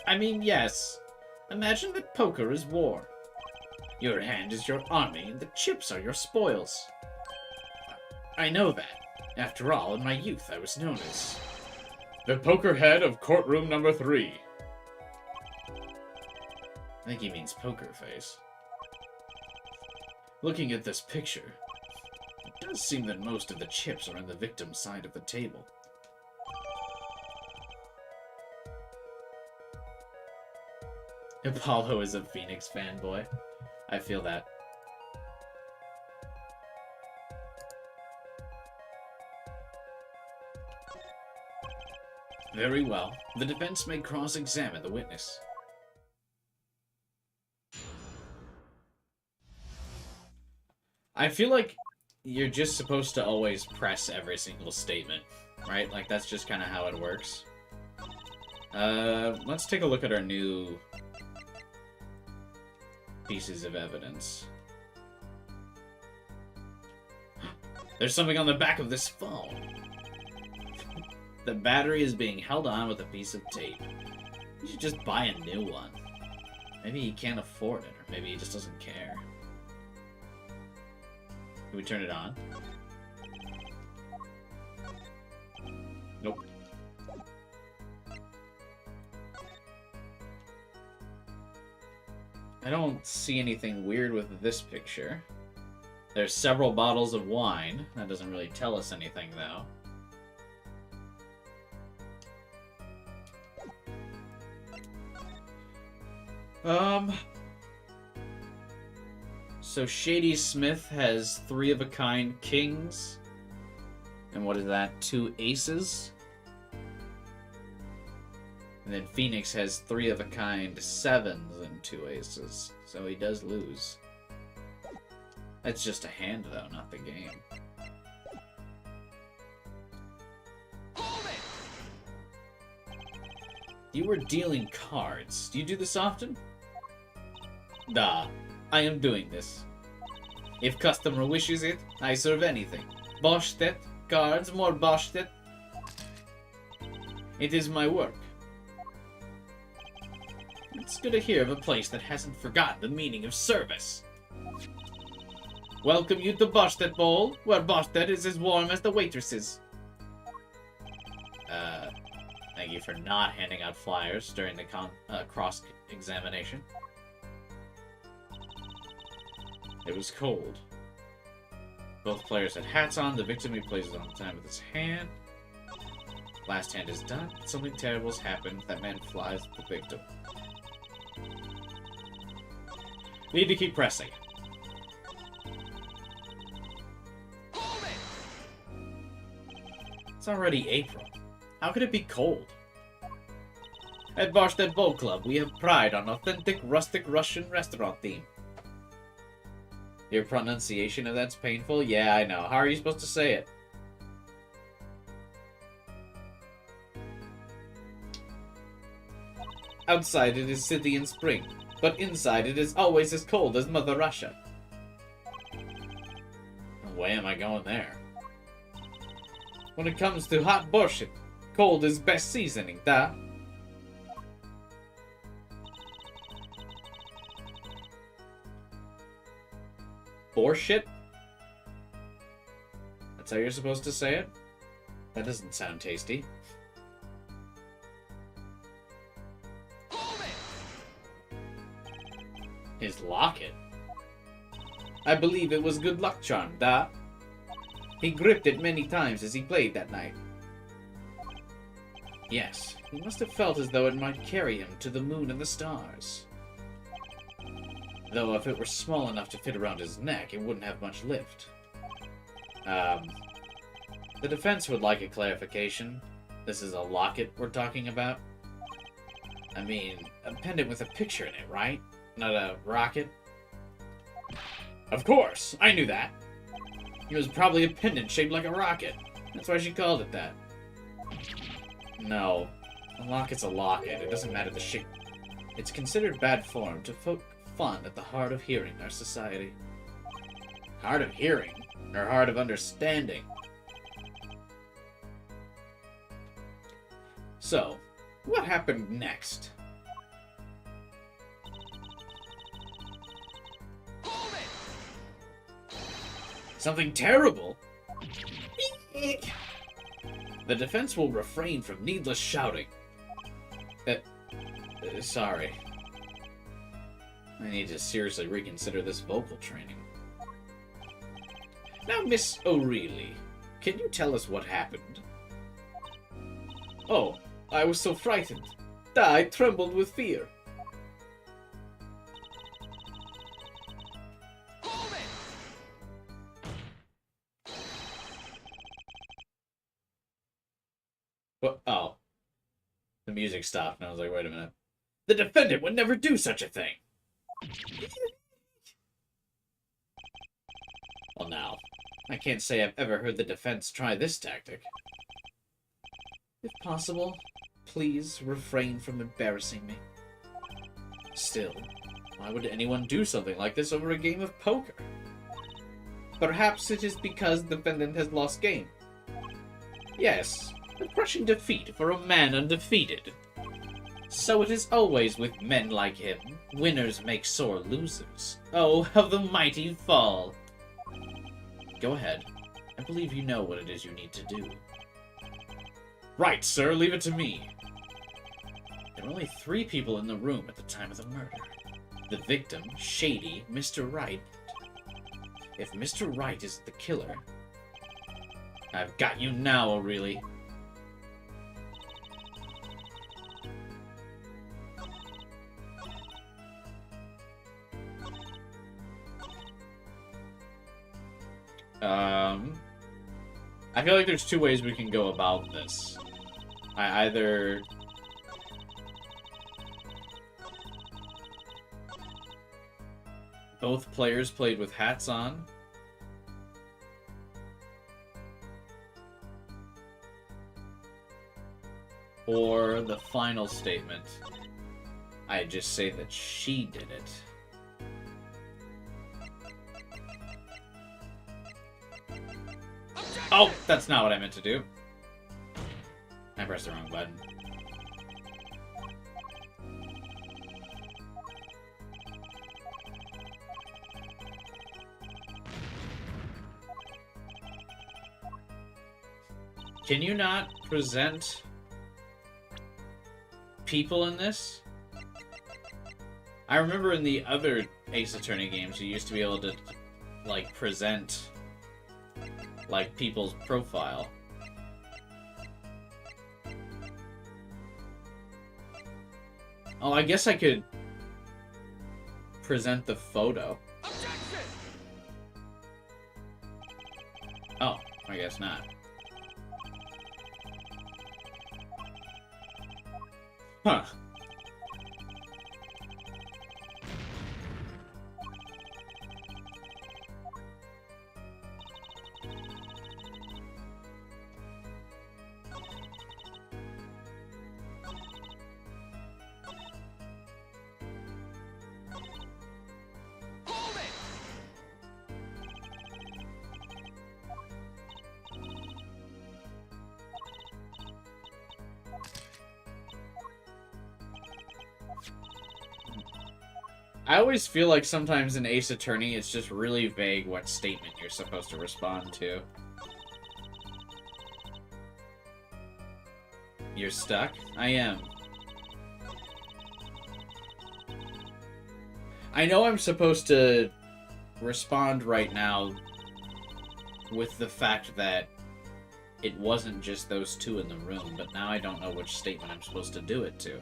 I mean, yes. Imagine that poker is war. Your hand is your army, and the chips are your spoils. I know that. After all, in my youth, I was known as... the poker head of courtroom number 3. I think he means poker face. Looking at this picture, it does seem that most of the chips are on the victim's side of the table. Apollo is a Phoenix fanboy. I feel that. Very well. The defense may cross-examine the witness. I feel like you're just supposed to always press every single statement, right? Like, that's just kind of how it works. Let's take a look at our new pieces of evidence. There's something on the back of this phone. The battery is being held on with a piece of tape. You should just buy a new one. Maybe he can't afford it, or maybe he just doesn't care. Can we turn it on? Nope. I don't see anything weird with this picture. There's several bottles of wine. That doesn't really tell us anything, though. So Shady Smith has 3-of-a-kind kings. And what is that? 2 aces? And then Phoenix has 3-of-a-kind 7s and 2 aces. So he does lose. That's just a hand, though, not the game. You were dealing cards. Do you do this often? Da. I am doing this. If customer wishes it, I serve anything. Boshtet, cards, more boshtet. It is my work. It's good to hear of a place that hasn't forgotten the meaning of service. Welcome you to Boshtet Bowl, where Boshtet is as warm as the waitresses. Thank you for not handing out flyers during the cross-examination. It was cold. Both players had hats on. The victim, he plays it on time with his hand. Last hand is done. Something terrible's happened. That man flies the victim. Need to keep pressing. It's already April. How could it be cold? At Barstead Boat Club, we have pride on authentic, rustic Russian restaurant theme. Your pronunciation of that's painful? Yeah, I know. How are you supposed to say it? Outside it is Scythian spring, but inside it is always as cold as Mother Russia. No way am I going there. When it comes to hot borscht, cold is best seasoning, da. Borscht? That's how you're supposed to say it? That doesn't sound tasty. His locket? I believe it was good luck charm, da. He gripped it many times as he played that night. Yes, he must have felt as though it might carry him to the moon and the stars. Though if it were small enough to fit around his neck, it wouldn't have much lift. The defense would like a clarification. This is a locket we're talking about. I mean, a pendant with a picture in it, right? Not a rocket? Of course! I knew that! It was probably a pendant shaped like a rocket. That's why she called it that. No. A locket's a locket. It doesn't matter the shape. It's considered bad form to poke fun at the hard of hearing in our society. Hard of hearing? Or hard of understanding? So, what happened next? Something terrible? The defense will refrain from needless shouting. Sorry. I need to seriously reconsider this vocal training. Now, Miss O'Reilly, can you tell us what happened? Oh, I was so frightened. I trembled with fear. What? Oh. The music stopped, and I was like, wait a minute. The defendant would never do such a thing! Well, now, I can't say I've ever heard the defense try this tactic. If possible, please refrain from embarrassing me. Still, why would anyone do something like this over a game of poker? Perhaps it is because the defendant has lost game. Yes, a crushing defeat for a man undefeated. So it is always with men like him. Winners make sore losers. Oh, how the mighty fall! Go ahead. I believe you know what it is you need to do. Right, sir. Leave it to me. There were only 3 people in the room at the time of the murder. The victim, Shady, Mr. Wright. If Mr. Wright is the killer... I've got you now, O'Reilly. I feel like there's 2 ways we can go about this. I either... Both players played with hats on. Or the final statement. I just say that she did it. Oh, that's not what I meant to do. I pressed the wrong button. Can you not present people in this? I remember in the other Ace Attorney games, you used to be able to, like, present... like people's profile. Oh, I guess I could present the photo. Oh, I guess not. Huh. I always feel like sometimes in Ace Attorney, it's just really vague what statement you're supposed to respond to. You're stuck? I am. I know I'm supposed to respond right now with the fact that it wasn't just those two in the room, but now I don't know which statement I'm supposed to do it to.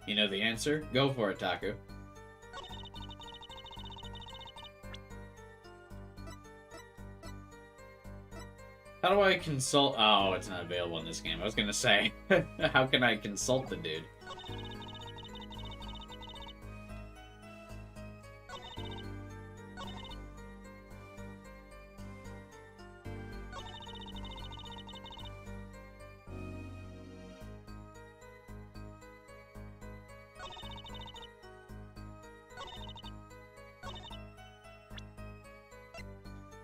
You know the answer? Go for it, Taku. How do I consult? Oh, it's not available in this game. I was gonna say, how can I consult the dude?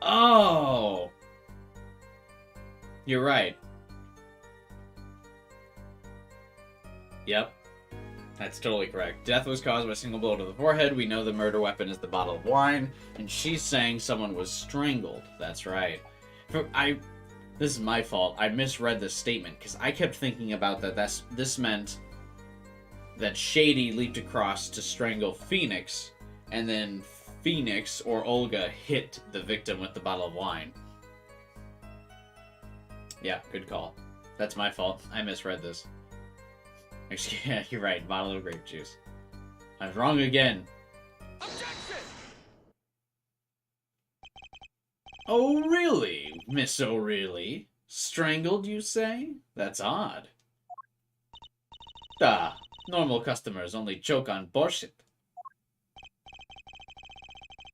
Oh! You're right. Yep. That's totally correct. Death was caused by a single blow to the forehead. We know the murder weapon is the bottle of wine. And she's saying someone was strangled. That's right. This is my fault. I misread the statement, because I kept thinking about that. This meant that Shady leaped across to strangle Phoenix, and then Phoenix or Olga hit the victim with the bottle of wine. Yeah, good call. That's my fault. I misread this. Actually, yeah, you're right. Bottle of grape juice. I was wrong again. Objection! Oh, really, Miss O'Reilly? Strangled, you say? That's odd. Ah, normal customers only choke on borscht.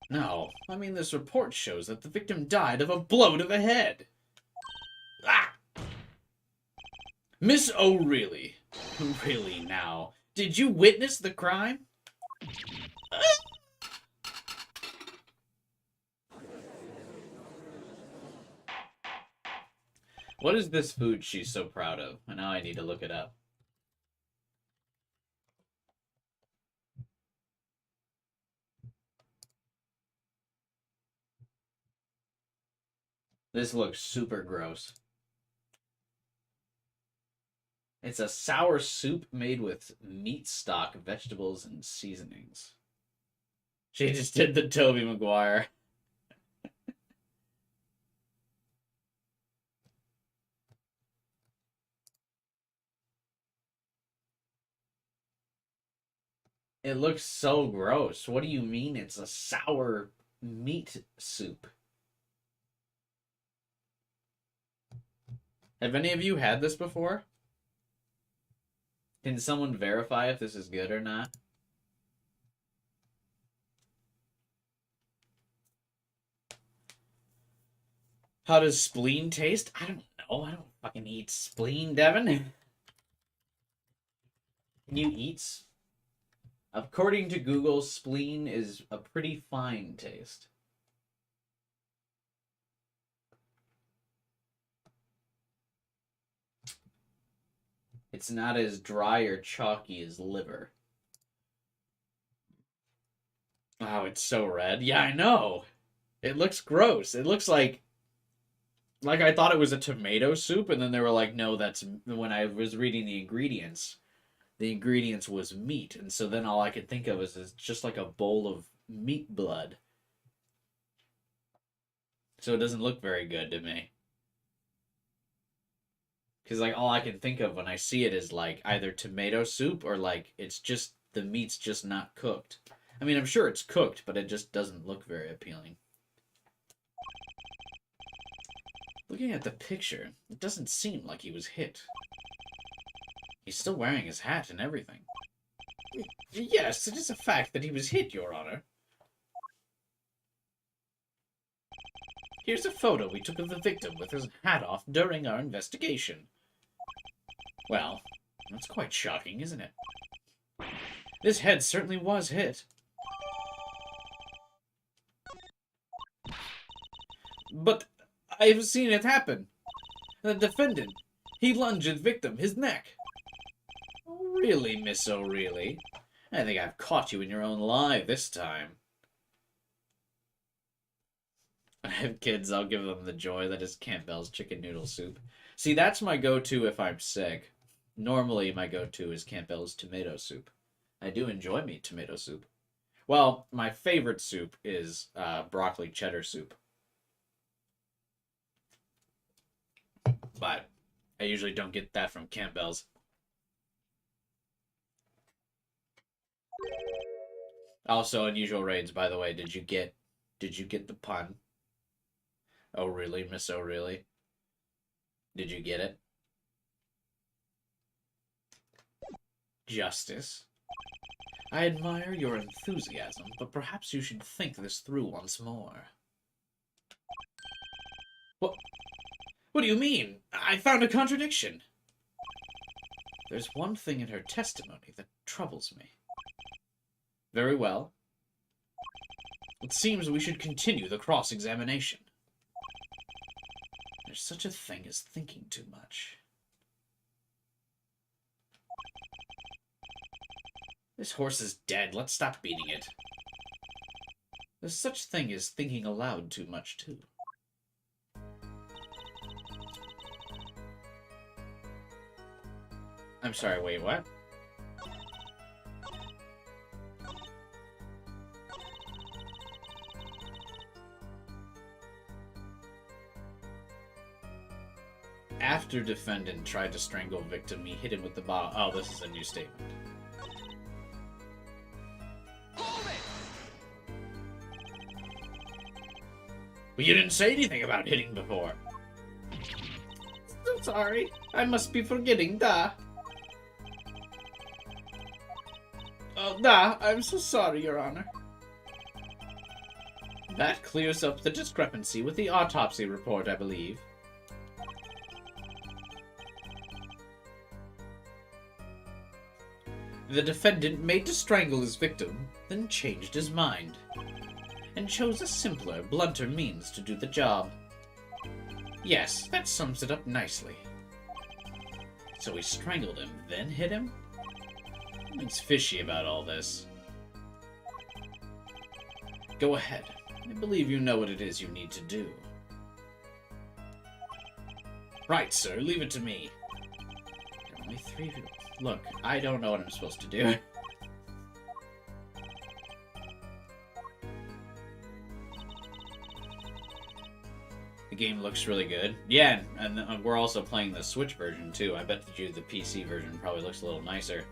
No, I mean this report shows that the victim died of a blow to the head. Ah! Miss O'Reilly. Really now? Did you witness the crime? What is this food she's so proud of? And now I need to look it up. This looks super gross. It's a sour soup made with meat stock, vegetables, and seasonings. She just did the Tobey Maguire. It looks so gross. What do you mean it's a sour meat soup? Have any of you had this before? Can someone verify if this is good or not? How does spleen taste? I don't know. I don't fucking eat spleen, Devin. Can you eat? According to Google, spleen is a pretty fine taste. It's not as dry or chalky as liver. Oh, it's so red. Yeah, I know. It looks gross. It looks like I thought it was a tomato soup, and then they were like, no, that's when I was reading the ingredients. The ingredients was meat, and so then all I could think of is just like a bowl of meat blood. So it doesn't look very good to me. Because like all I can think of when I see it is like either tomato soup or like it's just the meat's just not cooked. I mean, I'm sure it's cooked, but it just doesn't look very appealing. Looking at the picture, it doesn't seem like he was hit. He's still wearing his hat and everything. Yes, it is a fact that he was hit, Your Honor. Here's a photo we took of the victim with his hat off during our investigation. Well, that's quite shocking, isn't it? This head certainly was hit. But I've seen it happen. The defendant, he lunged at victim, his neck. Oh, really, Miss O'Reilly? I think I've caught you in your own lie this time. I have kids, I'll give them the joy that is Campbell's chicken noodle soup. See, that's my go-to if I'm sick. Normally, my go-to is Campbell's tomato soup. I do enjoy me tomato soup. Well, my favorite soup is broccoli cheddar soup. But I usually don't get that from Campbell's. Also, Unusual Raids, by the way, did you get the pun? Oh, really, Miss O'Reilly? Did you get it? Justice. I admire your enthusiasm, but perhaps you should think this through once more. What do you mean? I found a contradiction. There's one thing in her testimony that troubles me. Very well. It seems we should continue the cross-examination. There's such a thing as thinking too much. This horse is dead. Let's stop beating it. There's such a thing as thinking aloud too much, too. I'm sorry, wait, what? After defendant tried to strangle victim, he hit him with the bottle. Oh, this is a new statement. Well, you didn't say anything about hitting before. I'm sorry. I must be forgetting, duh. Oh, duh. I'm so sorry, Your Honor. That clears up the discrepancy with the autopsy report, I believe. The defendant made to strangle his victim, then changed his mind, and chose a simpler, blunter means to do the job. Yes, that sums it up nicely. So he strangled him, then hit him? It's fishy about all this. Go ahead. I believe you know what it is you need to do. Right, sir. Leave it to me. There are only 3 of you. Look, I don't know what I'm supposed to do. The game looks really good. Yeah, and we're also playing the Switch version, too. I bet the PC version probably looks a little nicer.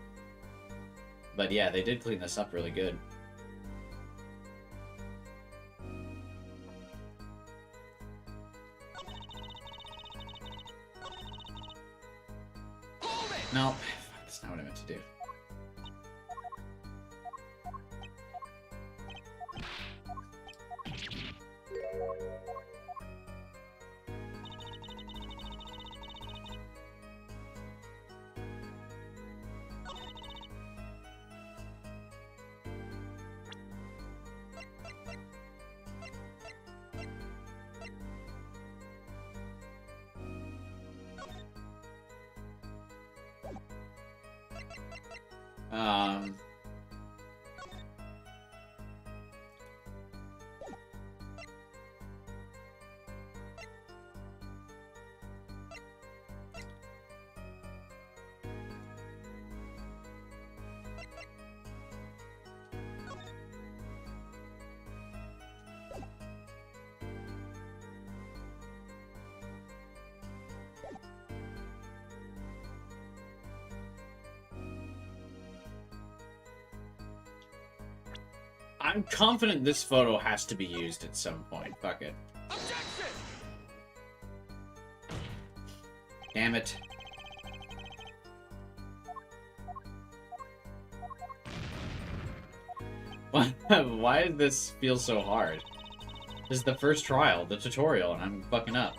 But yeah, they did clean this up really good. No, that's not what I meant to do. Um... I'm confident this photo has to be used at some point. Fuck it. Objection! Damn it. Why does this feel so hard? This is the first trial, the tutorial, and I'm fucking up.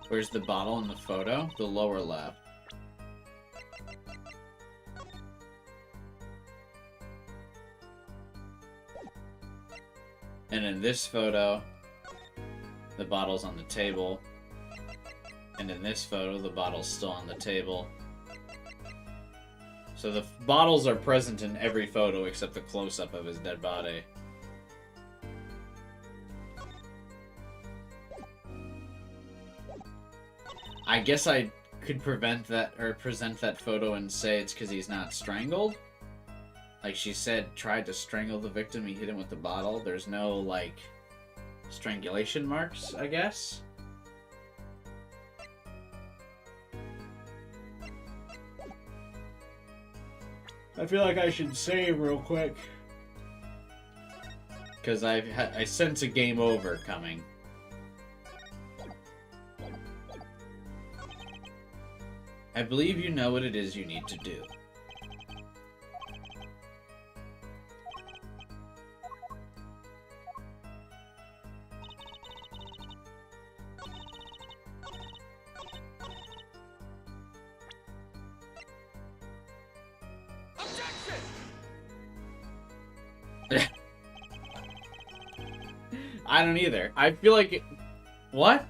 Where's the bottle in the photo? The lower left. And in this photo, the bottle's on the table. And in this photo, the bottle's still on the table. So the bottles are present in every photo except the close-up of his dead body. I guess I could prevent that, or present that photo and say it's because he's not strangled. Like she said, tried to strangle the victim, he hit him with the bottle. There's no, like, strangulation marks, I guess. I feel like I should save real quick. Because I sense a game over coming. I believe you know what it is you need to do. I don't either. I feel like it... What?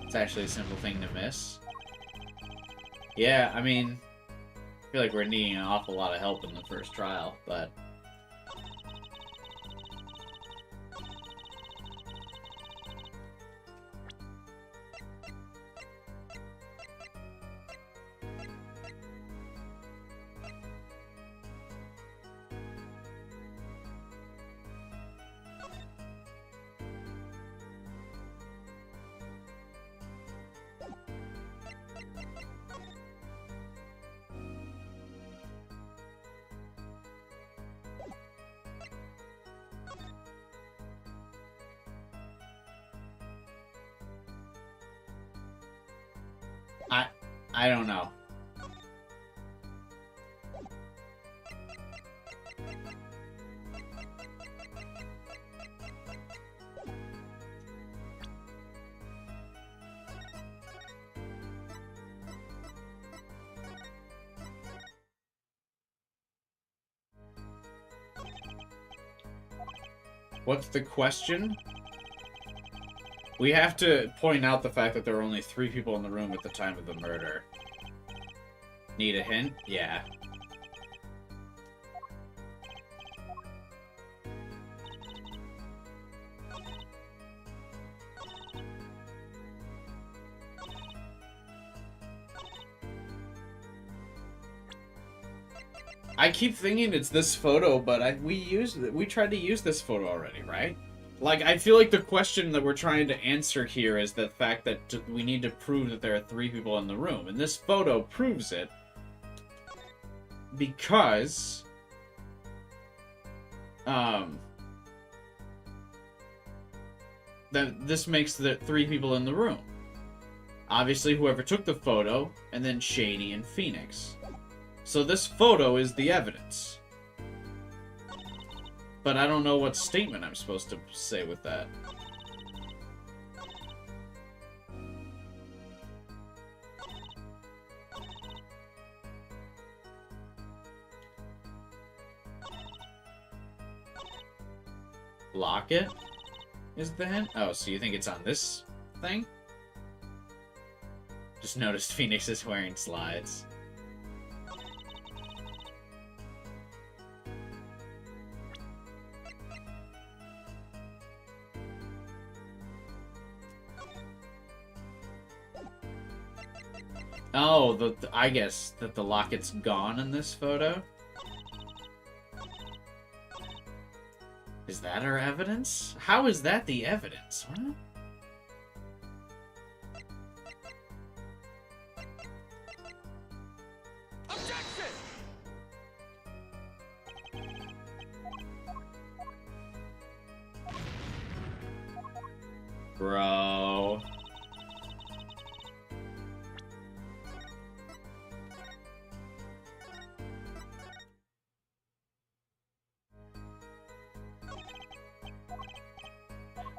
It's actually a simple thing to miss. Yeah, I mean... I feel like we're needing an awful lot of help in the first trial, but... I don't know. What's the question? We have to point out the fact that there were only 3 people in the room at the time of the murder. Need a hint? Yeah. I keep thinking it's this photo, but we tried to use this photo already, right? Like, I feel like the question that we're trying to answer here is the fact that we need to prove that there are 3 people in the room. And this photo proves it. Because... that this makes the 3 people in the room. Obviously, whoever took the photo, and then Shady and Phoenix. So this photo is the evidence. But I don't know what statement I'm supposed to say with that. Locket is the hint? Oh, so you think it's on this thing? Just noticed Phoenix is wearing slides. Oh, I guess that the locket's gone in this photo? Is that our evidence? How is that the evidence? What? Objection! Bro.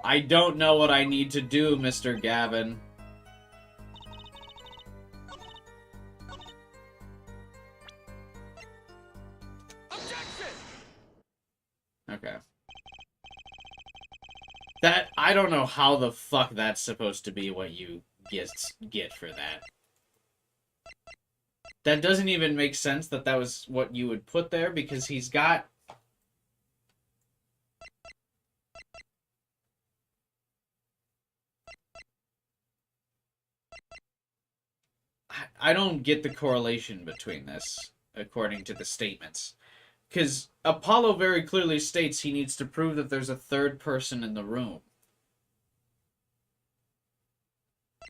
I don't know what I need to do, Mr. Gavin. Objection! Okay. I don't know how the fuck that's supposed to be what you get for that. That doesn't even make sense that that was what you would put there, because he's got... I don't get the correlation between this, according to the statements. Because Apollo very clearly states he needs to prove that there's a third person in the room.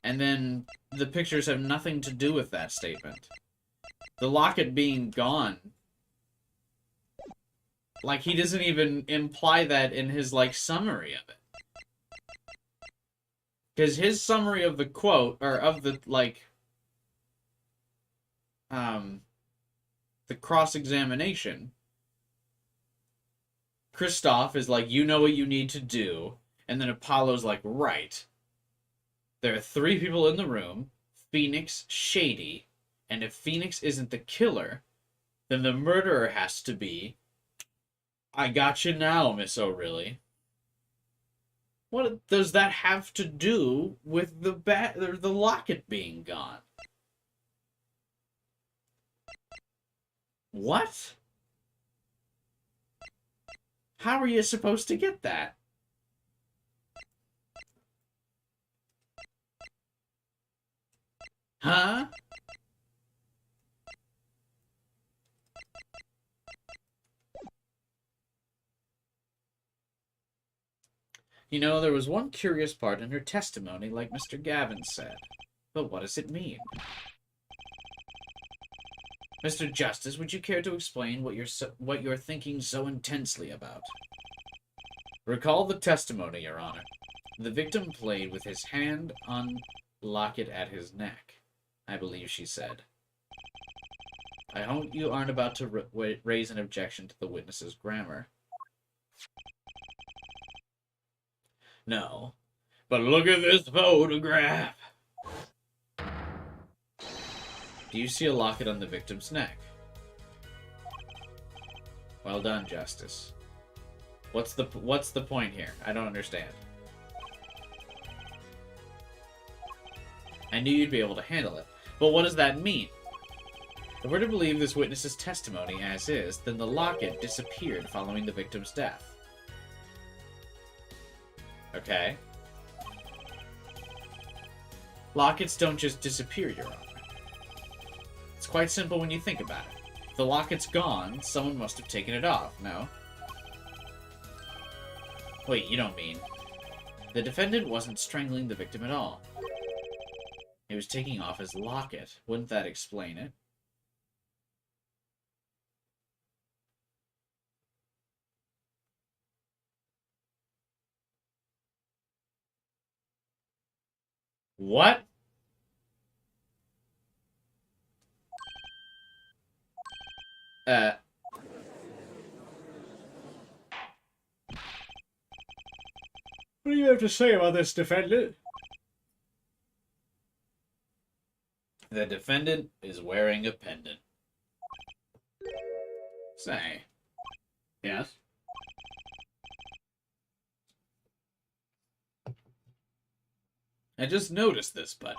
And then the pictures have nothing to do with that statement. The locket being gone. Like, he doesn't even imply that in his, like, summary of it. Because his summary of the quote, or of the, like... the cross-examination, Kristoff is like, you know what you need to do, and then Apollo's like, right. There are 3 people in the room, Phoenix, Shady, and if Phoenix isn't the killer, then the murderer has to be... I got you now, Miss O'Reilly. What does that have to do with the locket being gone? What? How are you supposed to get that? Huh? You know, there was one curious part in her testimony, like Mr. Gavin said. But what does it mean? Mr. Justice, would you care to explain what you're thinking so intensely about? Recall the testimony, Your Honor. The victim played with his hand on locket at his neck, I believe she said. I hope you aren't about to raise an objection to the witness's grammar. No. But look at this photograph! Do you see a locket on the victim's neck? Well done, Justice. What's the point here? I don't understand. I knew you'd be able to handle it. But what does that mean? If we're to believe this witness's testimony as is, then the locket disappeared following the victim's death. Okay. Lockets don't just disappear, Your Honor. It's quite simple when you think about it. If the locket's gone, someone must have taken it off, no? Wait, you don't mean... The defendant wasn't strangling the victim at all. He was taking off his locket. Wouldn't that explain it? What? What do you have to say about this, defendant? The defendant is wearing a pendant. Say. Yes? I just noticed this, but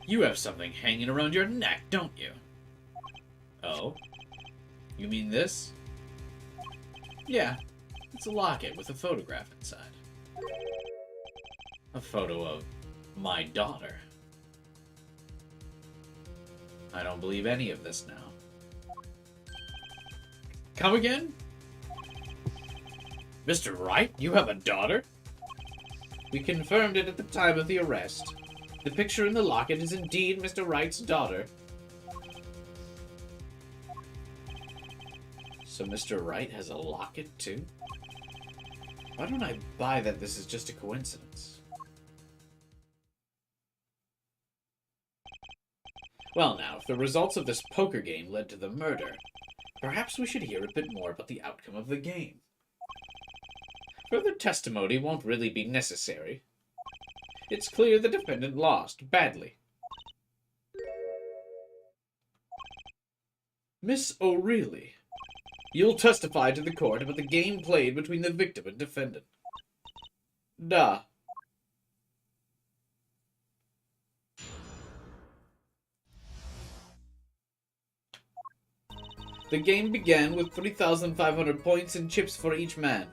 you have something hanging around your neck, don't you? Oh? You mean this? Yeah, it's a locket with a photograph inside. A photo of my daughter. I don't believe any of this now. Come again? Mr. Wright, you have a daughter? We confirmed it at the time of the arrest. The picture in the locket is indeed Mr. Wright's daughter. So Mr. Wright has a locket too? Why don't I buy that this is just a coincidence? Well now, if the results of this poker game led to the murder, perhaps we should hear a bit more about the outcome of the game. Further testimony won't really be necessary. It's clear the defendant lost, badly. Miss O'Reilly, you'll testify to the court about the game played between the victim and defendant. Da. The game began with 3,500 points and chips for each man.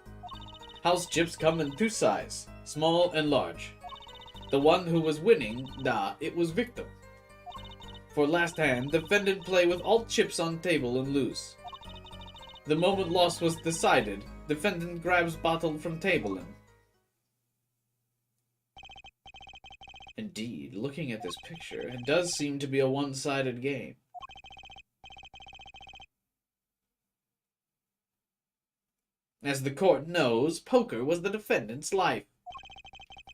House chips come in two sizes, small and large. The one who was winning, it was victim. For last hand, defendant play with all chips on table and lose. The moment loss was decided, defendant grabs bottle from table and... Indeed, looking at this picture, it does seem to be a one-sided game. As the court knows, poker was the defendant's life.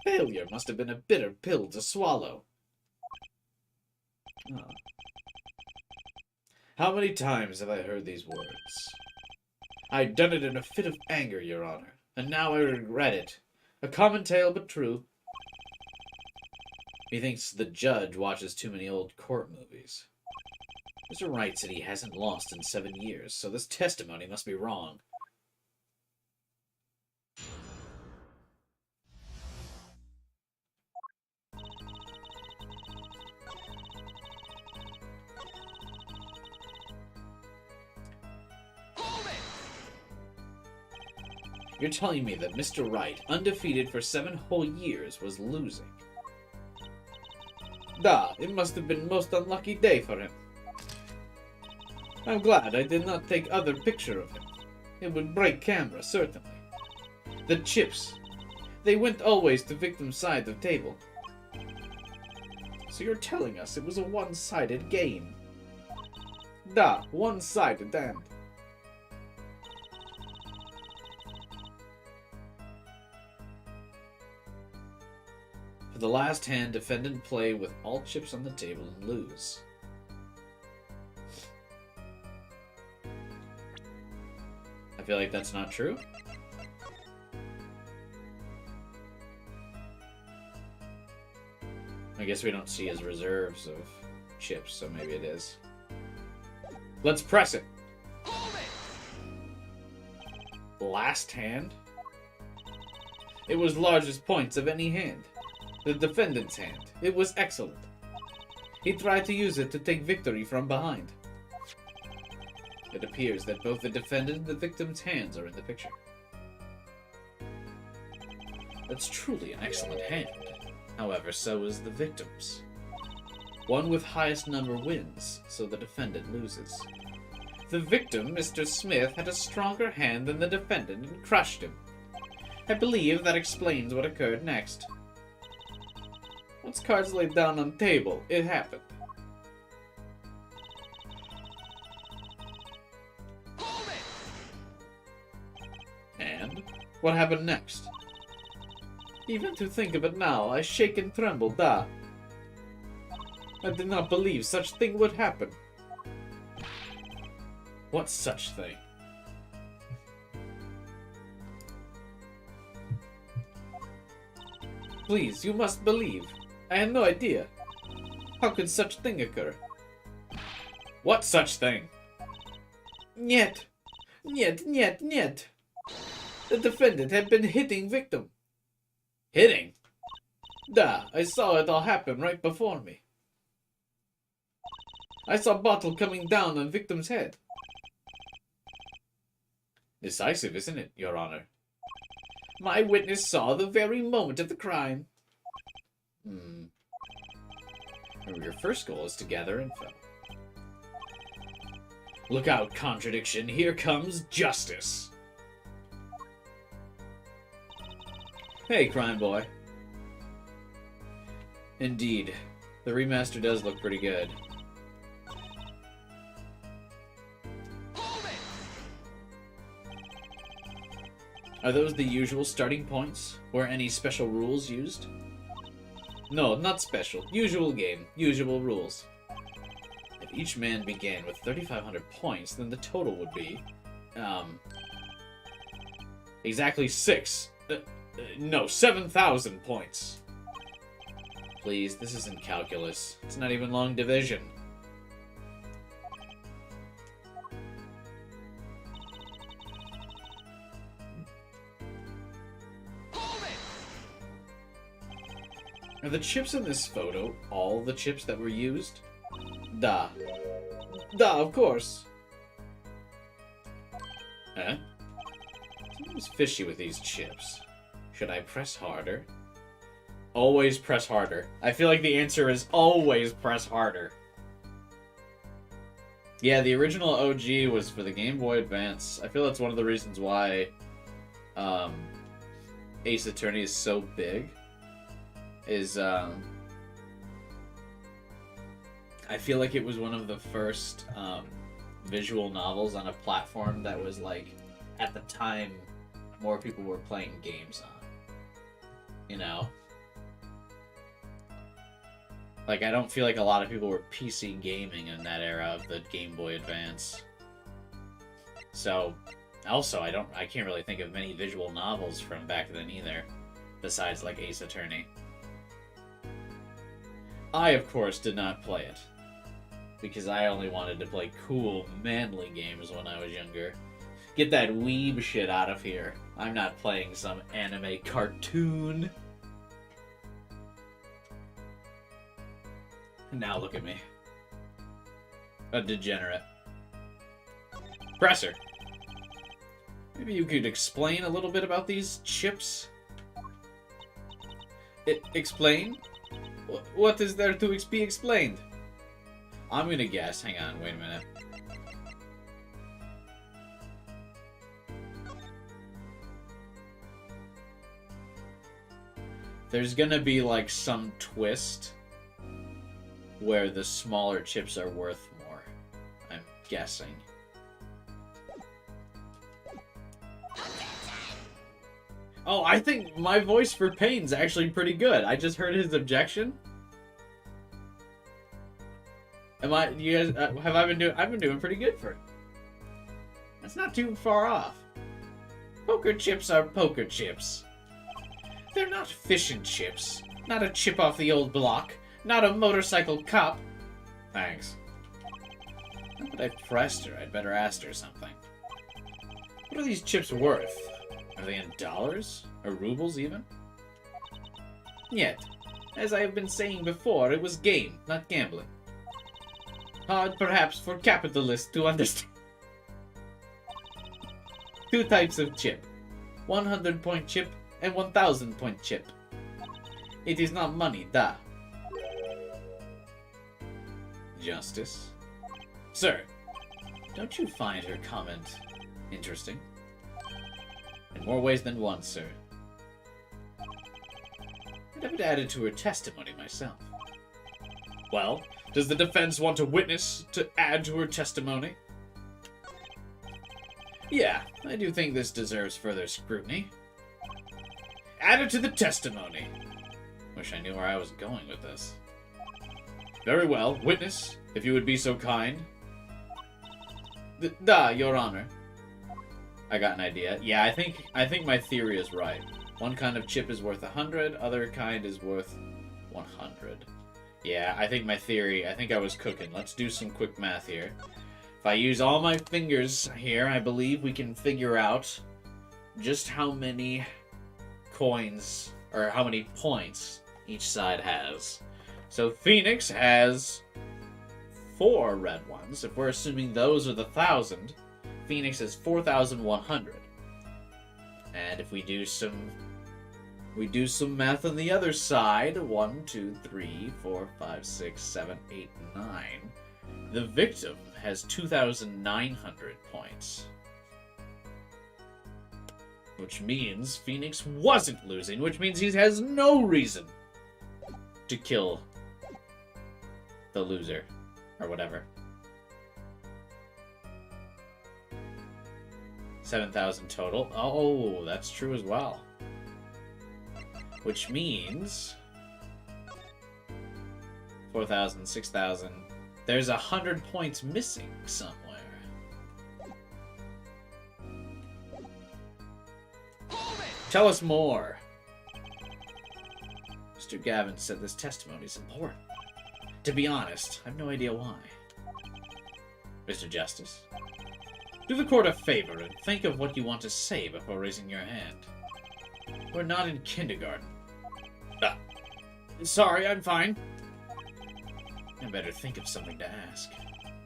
Failure must have been a bitter pill to swallow. Oh. How many times have I heard these words? I'd done it in a fit of anger, Your Honor, and now I regret it. A common tale, but true. Methinks the judge watches too many old court movies. Mr. Wright said he hasn't lost in 7 years, so this testimony must be wrong. You're telling me that Mr. Wright, undefeated for 7 whole years, was losing? It must have been most unlucky day for him. I'm glad I did not take other picture of him. It would break camera, certainly. The chips. They went always to victim's side of table. So you're telling us it was a one-sided game? One-sided, damned. For the last hand, defendant play with all chips on the table and lose. I feel like that's not true. I guess we don't see his reserves of chips, so maybe it is. Let's press it. Last hand? It was largest points of any hand. The defendant's hand. It was excellent. He tried to use it to take victory from behind. It appears that both the defendant and the victim's hands are in the picture. That's truly an excellent hand. However, so is the victim's. One with highest number wins, so the defendant loses. The victim, Mr. Smith, had a stronger hand than the defendant and crushed him. I believe that explains what occurred next. Once cards laid down on table, it happened. And what happened next? Even to think of it now, I shake and tremble, I did not believe such thing would happen. What such thing? Please, you must believe. I had no idea. How could such thing occur? What such thing? Niet. Niet. The defendant had been hitting victim. Hitting? Da, I saw it all happen right before me. I saw bottle coming down on victim's head. Decisive, isn't it, Your Honor? My witness saw the very moment of the crime. Your first goal is to gather info. Look out, contradiction. Here comes justice. Hey, crime boy. Indeed. The remaster does look pretty good. Hold it! Are those the usual starting points? Were any special rules used? No, not special. Usual game. Usual rules. If each man began with 3,500 points, then the total would be... exactly 7,000 points. Please, this isn't calculus. It's not even long division. Are the chips in this photo all the chips that were used? Da. Da, of course. Huh? Seems fishy with these chips. Should I press harder? Always press harder. I feel like the answer is always press harder. Yeah, the original OG was for the Game Boy Advance. I feel that's one of the reasons why Ace Attorney is so big. I feel like it was one of the first visual novels on a platform that was like, at the time, more people were playing games on. You know? Like, I don't feel like a lot of people were PC gaming in that era of the Game Boy Advance. So, also, I can't really think of many visual novels from back then either, besides, like, Ace Attorney. I, of course, did not play it, because I only wanted to play cool, manly games when I was younger. Get that weeb shit out of here. I'm not playing some anime cartoon. Now look at me. A degenerate. Presser! Maybe you could explain a little bit about these chips? Explain? What is there to be explained? I'm gonna guess. Hang on, wait a minute. There's gonna be like some twist where the smaller chips are worth more. I'm guessing. Oh, I think my voice for Pain's actually pretty good. I just heard his objection. You guys, I've been doing pretty good for it. That's not too far off. Poker chips are poker chips. They're not fish and chips. Not a chip off the old block. Not a motorcycle cop. Thanks. Now that I pressed her, I'd better ask her something. What are these chips worth? Are they in dollars? Or rubles, even? Yet, as I have been saying before, it was game, not gambling. Hard, perhaps, for capitalists to understand. 2 types of chip. 100-point chip and 1,000-point chip. It is not money, da. Justice? Sir, don't you find her comment interesting? In more ways than one, sir. I'd have it added to her testimony myself. Well, does the defense want a witness to add to her testimony? Yeah, I do think this deserves further scrutiny. Add it to the testimony. Wish I knew where I was going with this. Very well, witness, if you would be so kind. Da, Your Honor. I got an idea. Yeah, I think my theory is right. One kind of chip is worth 100, other kind is worth 100. Yeah, I think I was cooking. Let's do some quick math here. If I use all my fingers here, I believe we can figure out just how many coins, or how many points each side has. So Phoenix has 4 red ones. If we're assuming those are the 1,000, Phoenix has 4,100. And if we do some math on the other side, 1, 2, 3, 4, 5, 6, 7, 8, 9. The victim has 2,900 points. Which means Phoenix wasn't losing, which means he has no reason to kill the loser. Or whatever. 7,000 total. Oh, that's true as well. Which means 4,000, 6,000. There's 100 points missing somewhere. Tell us more. Mr. Gavin said this testimony is important. To be honest, I have no idea why. Mr. Justice, do the court a favor and think of what you want to say before raising your hand. We're not in kindergarten. Sorry, I'm fine. I better think of something to ask.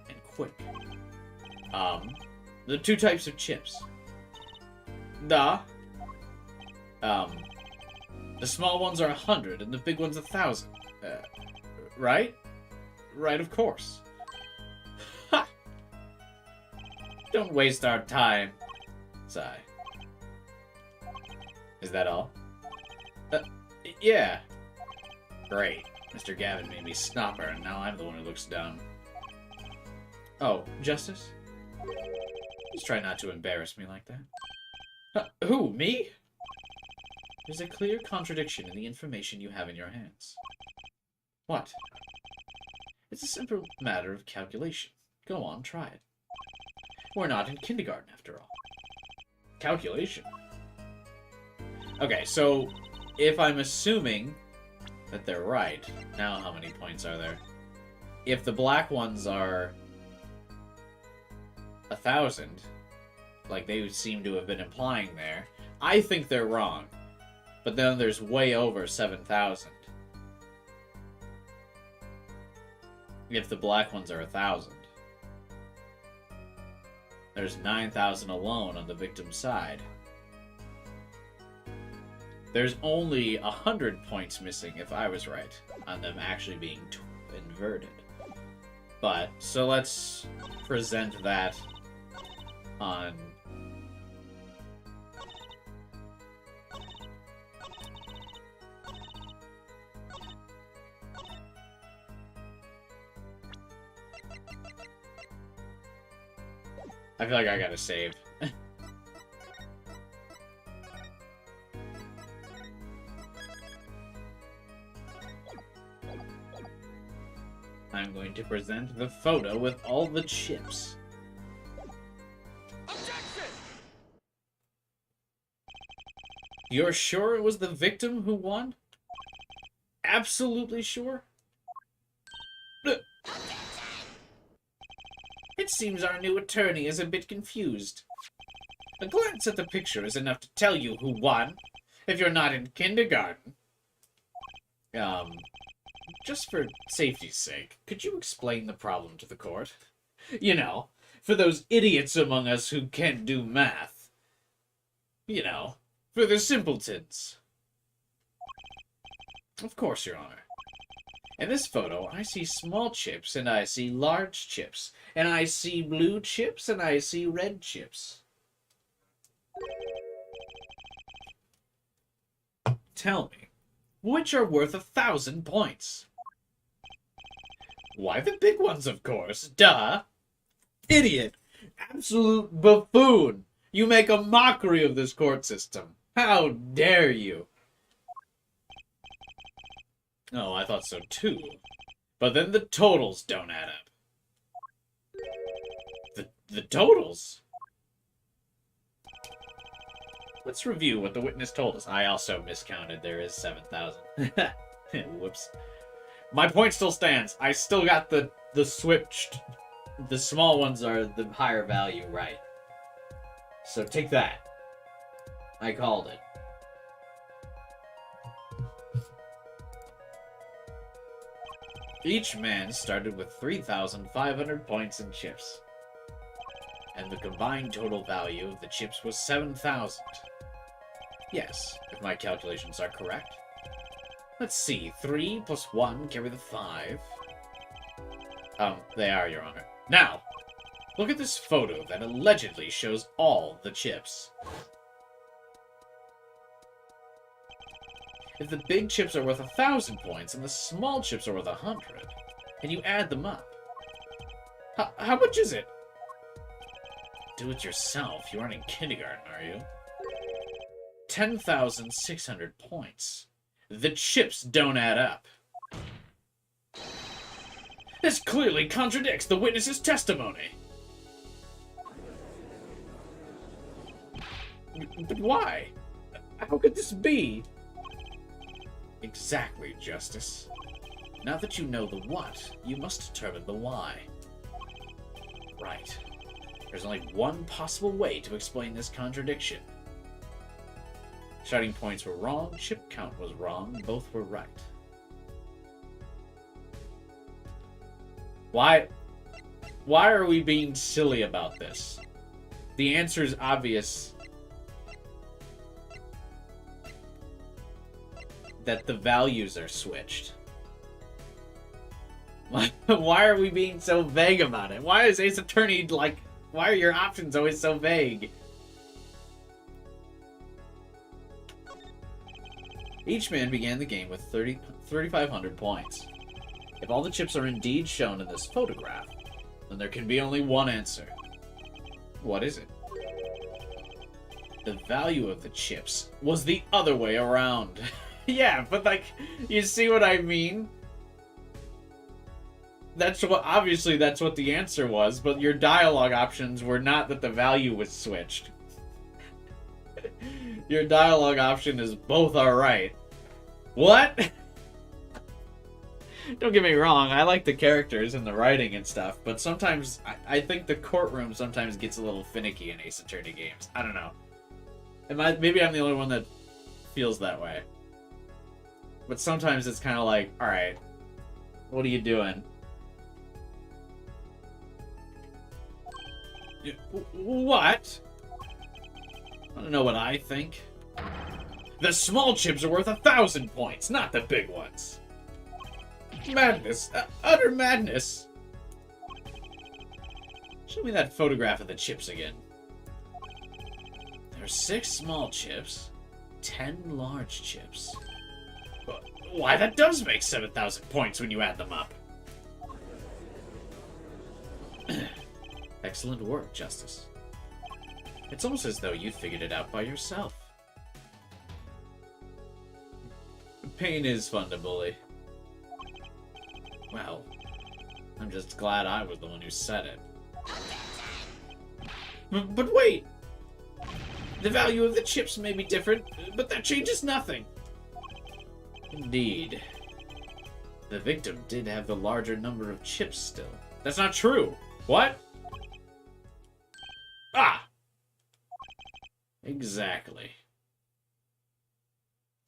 And quick. The 2 types of chips. The small ones are 100 and the big ones 1,000. Right? Right, of course. Ha! Don't waste our time. Sigh. Is that all? Yeah. Great. Mr. Gavin made me stop her, and now I'm the one who looks dumb. Oh, Justice? Just try not to embarrass me like that. Who, me? There's a clear contradiction in the information you have in your hands. What? It's a simple matter of calculation. Go on, try it. We're not in kindergarten, after all. Calculation? Okay, so if I'm assuming that they're right, now how many points are there? If the black ones are 1,000, like they seem to have been implying there, I think they're wrong. But then there's way over 7,000. If the black ones are 1,000. There's 9,000 alone on the victim's side. There's only 100 points missing, if I was right, on them actually being inverted. But, so let's present that on... I feel like I gotta save. I'm going to present the photo with all the chips. Objection! You're sure it was the victim who won? Absolutely sure? It seems our new attorney is a bit confused. A glance at the picture is enough to tell you who won, if you're not in kindergarten. Just for safety's sake, could you explain the problem to the court? You know, for those idiots among us who can't do math. You know, for the simpletons. Of course, Your Honor. In this photo, I see small chips, and I see large chips, and I see blue chips, and I see red chips. Tell me, which are worth 1,000 points? Why, the big ones, of course. Duh. Idiot. Absolute buffoon. You make a mockery of this court system. How dare you? Oh, I thought so too. But then the totals don't add up. The totals? Let's review what the witness told us. I also miscounted. There is 7,000. Whoops. My point still stands. I still got the switched. The small ones are the higher value, right? So take that. I called it. Each man started with 3,500 points in chips, and the combined total value of the chips was 7,000. Yes, if my calculations are correct. Let's see, 3 plus 1 carry the 5. They are, Your Honor. Now, look at this photo that allegedly shows all the chips. If the big chips are worth 1,000 points and the small chips are worth 100, and you add them up, how much is it? Do it yourself. You aren't in kindergarten, are you? 10,600 points. The chips don't add up. This clearly contradicts the witness's testimony. But why? How could this be? Exactly, Justice. Now that you know the what, you must determine the why. Right. There's only one possible way to explain this contradiction. Starting points were wrong, chip count was wrong, both were right. Why are we being silly about this? The answer is obvious. That the values are switched. Why are we being so vague about it? Why is Ace Attorney like... Why are your options always so vague? Each man began the game with 3,500 points. If all the chips are indeed shown in this photograph, then there can be only one answer. What is it? The value of the chips was the other way around. Yeah, but like, you see what I mean? That's what, obviously that's what the answer was, but your dialogue options were not that the value was switched. Your dialogue option is both are right. What? Don't get me wrong, I like the characters and the writing and stuff, but sometimes, I think the courtroom sometimes gets a little finicky in Ace Attorney games. I don't know. Maybe I'm the only one that feels that way. But sometimes it's kind of like, alright, what are you doing? What? I don't know what I think. The small chips are worth 1,000 points, not the big ones. Madness. Utter madness. Show me that photograph of the chips again. There are 6 small chips, 10 large chips. Why, that does make 7,000 points when you add them up. Excellent work, Justice. It's almost as though you figured it out by yourself. Pain is fun to bully. Well, I'm just glad I was the one who said it. But wait! The value of the chips may be different, but that changes nothing. Indeed. The victim did have the larger number of chips still. That's not true! What? Ah! Exactly.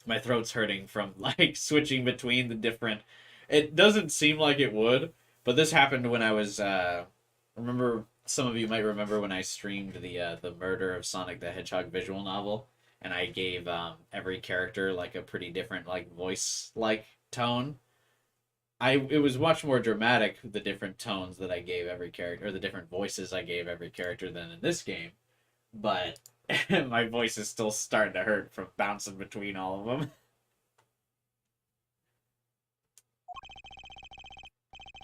My throat's hurting from, like, switching between the different... It doesn't seem like it would, but this happened when I was, remember, some of you might remember when I streamed the Murder of Sonic the Hedgehog visual novel, and I gave, every character, like, a pretty different, like, voice-like tone. It was much more dramatic, the different tones that I gave every character, or the different voices I gave every character than in this game, but my voice is still starting to hurt from bouncing between all of them.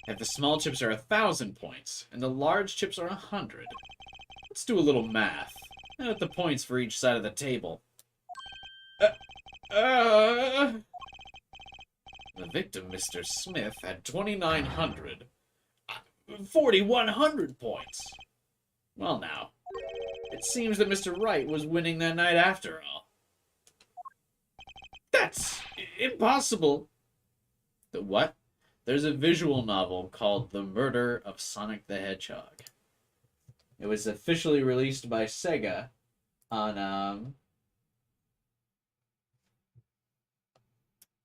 If the small chips are 1,000 points, and the large chips are 100, let's do a little math. Add the points for each side of the table. The victim, Mr. Smith, had 2,900. 4,100 points. Well now, it seems that Mr. Wright was winning that night after all. That's impossible. The what? There's a visual novel called The Murder of Sonic the Hedgehog. It was officially released by Sega on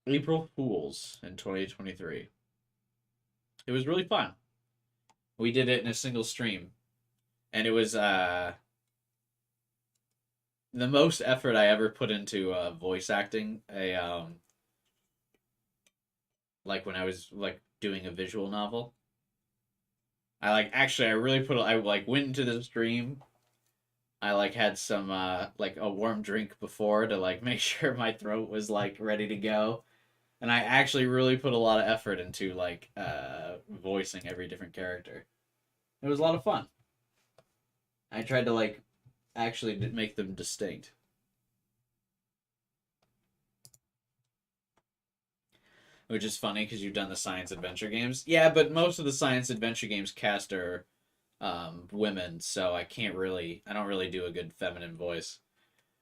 April Fools in 2023. It was really fun. We did it in a single stream, and it was the most effort I ever put into voice acting. Like when I was like doing a visual novel. I really I like went into the stream. I like had some like a warm drink before to like make sure my throat was like ready to go. And I actually really put a lot of effort into like voicing every different character. It was a lot of fun. I tried to like actually make them distinct. Which is funny because you've done the science adventure games. Yeah, but most of the science adventure games cast are women, so I don't really do a good feminine voice.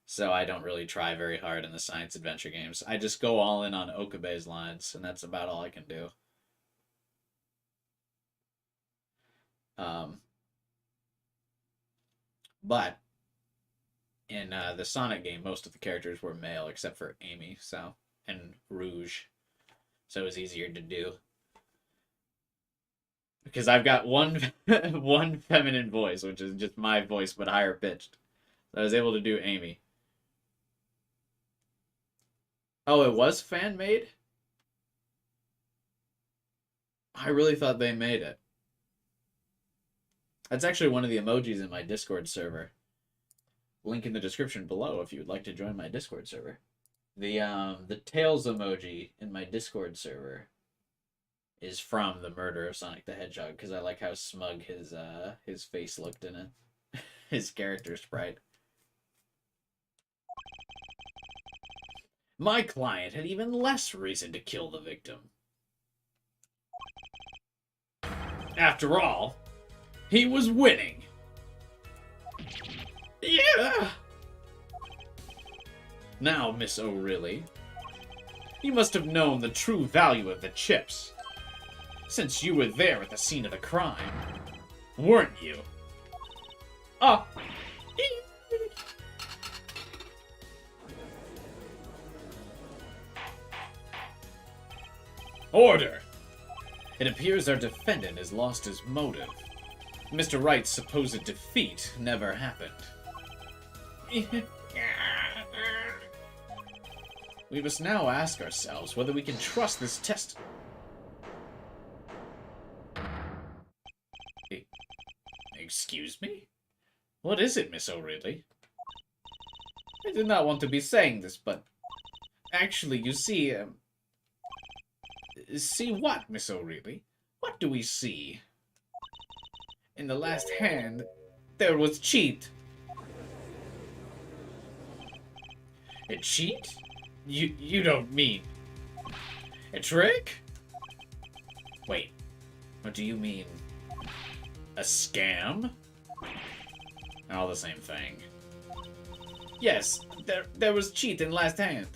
So I don't really try very hard in the science adventure games. I just go all in on Okabe's lines, and that's about all I can do. But in the Sonic game, most of the characters were male except for Amy, and Rouge. So it was easier to do. Because I've got one one feminine voice, which is just my voice but higher pitched. So I was able to do Amy. Oh, it was fan made? I really thought they made it. That's actually one of the emojis in my Discord server. Link in the description below if you would like to join my Discord server. The Tails emoji in my Discord server is from the murder of Sonic the Hedgehog because I like how smug his face looked in it. His character sprite. My client had even less reason to kill the victim. After all, he was winning. Yeah! Now, Miss O'Reilly, you must have known the true value of the chips, since you were there at the scene of the crime, weren't you? Ah! Order! It appears our defendant has lost his motive. Mr. Wright's supposed defeat never happened. We must now ask ourselves whether we can trust this test. Excuse me? What is it, Miss O'Reilly? I did not want to be saying this, but actually, you see, see what, Miss O'Reilly? What do we see? In the last hand, there was cheat. A cheat? You don't mean... a trick? Wait, what do you mean? A scam? All the same thing. Yes, there was cheat in last hand.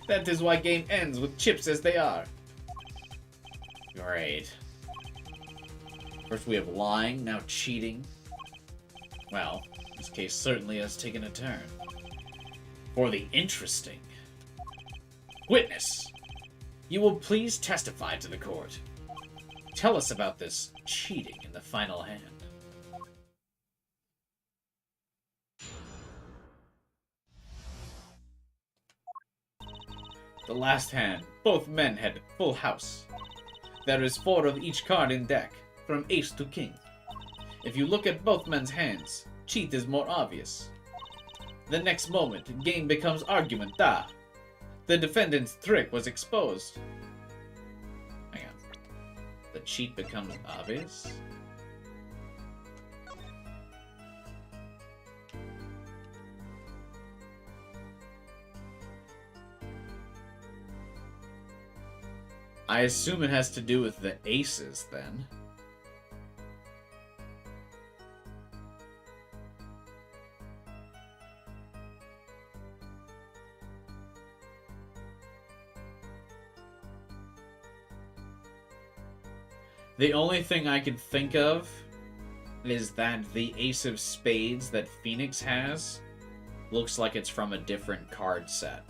That is why game ends with chips as they are. Great. First we have lying, now cheating. Well, this case certainly has taken a turn. For the interesting. Witness, you will please testify to the court. Tell us about this cheating in the final hand. The last hand, both men had full house. There is 4 of each card in deck, from ace to king. If you look at both men's hands, cheat is more obvious. The next moment, game becomes argument, The defendant's trick was exposed. Hang on. The cheat becomes obvious? I assume it has to do with the aces, then. The only thing I could think of is that the Ace of Spades that Phoenix has looks like it's from a different card set.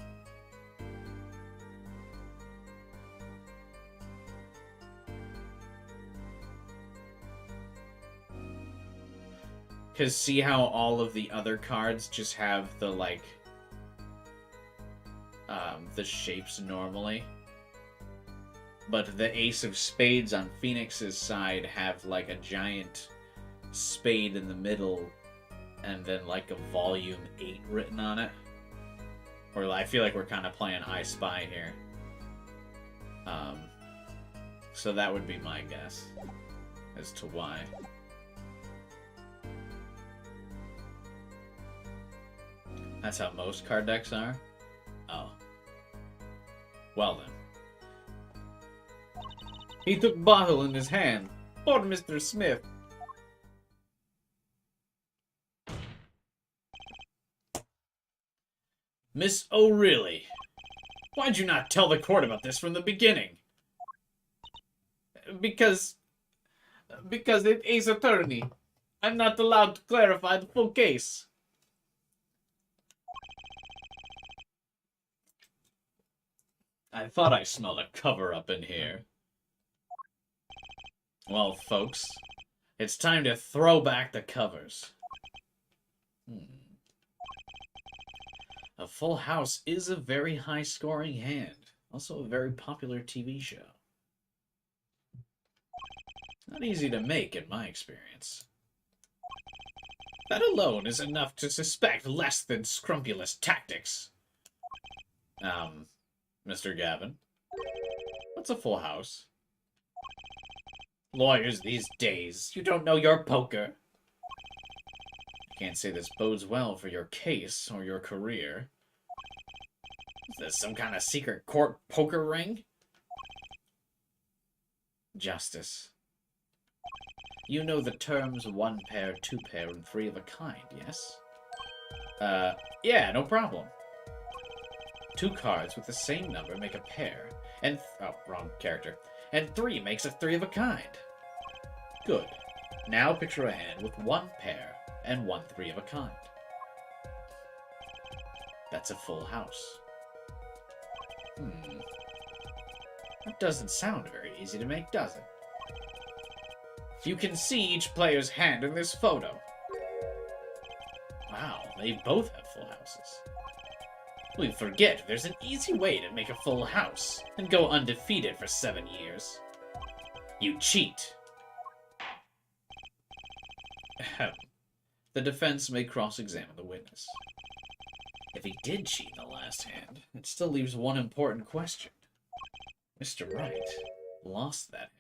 Because see how all of the other cards just have the, like, the shapes normally? But the Ace of Spades on Phoenix's side have, like, a giant spade in the middle and then, like, a volume 8 written on it. Or I feel like we're kind of playing I Spy here. So that would be my guess as to why. That's how most card decks are? Oh. Well then. He took bottle in his hand. Poor Mr. Smith. Miss O'Reilly. Why'd you not tell the court about this from the beginning? Because it is attorney. I'm not allowed to clarify the full case. I thought I smelled a cover-up in here. Well, folks, it's time to throw back the covers. A full house is a very high-scoring hand. Also a very popular TV show. Not easy to make, in my experience. That alone is enough to suspect less than scrupulous tactics. Mr. Gavin. What's a full house? Lawyers these days, you don't know your poker. Can't say this bodes well for your case or your career. Is this some kind of secret court poker ring? Justice. You know the terms one pair, two pair, and three of a kind, yes? Yeah, no problem. Two cards with the same number make a pair, and oh, wrong character. And three makes a three of a kind. Good. Now picture a hand with one pair and one three of a kind. That's a full house. That doesn't sound very easy to make, does it? You can see each player's hand in this photo. Wow, they both have full houses. We forget there's an easy way to make a full house and go undefeated for 7 years. You cheat. The defense may cross-examine the witness. If he did cheat in the last hand, it still leaves one important question. Mr. Wright lost that hand.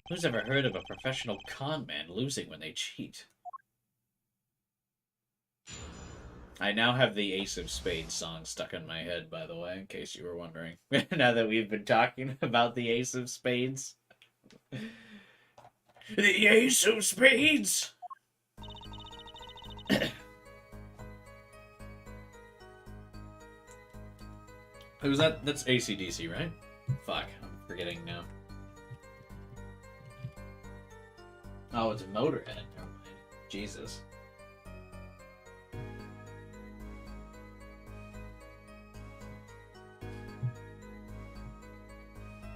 Who's ever heard of a professional con man losing when they cheat? I now have the Ace of Spades song stuck in my head, by the way, in case you were wondering. Now that we've been talking about the Ace of Spades. The Ace of Spades! Who's that? That's AC/DC, right? Fuck, I'm forgetting now. Oh, it's a Motorhead. Never mind. Jesus.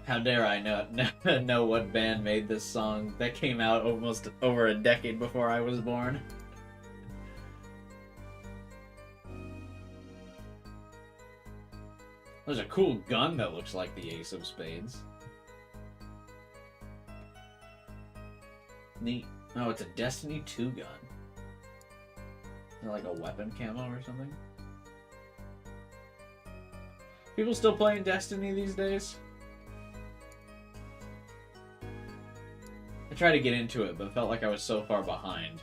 How dare I know what band made this song that came out almost over a decade before I was born? There's a cool gun that looks like the Ace of Spades. Neat. Oh, it's a Destiny 2 gun. Is it like a weapon camo or something? People still playing Destiny these days? I tried to get into it, but felt like I was so far behind.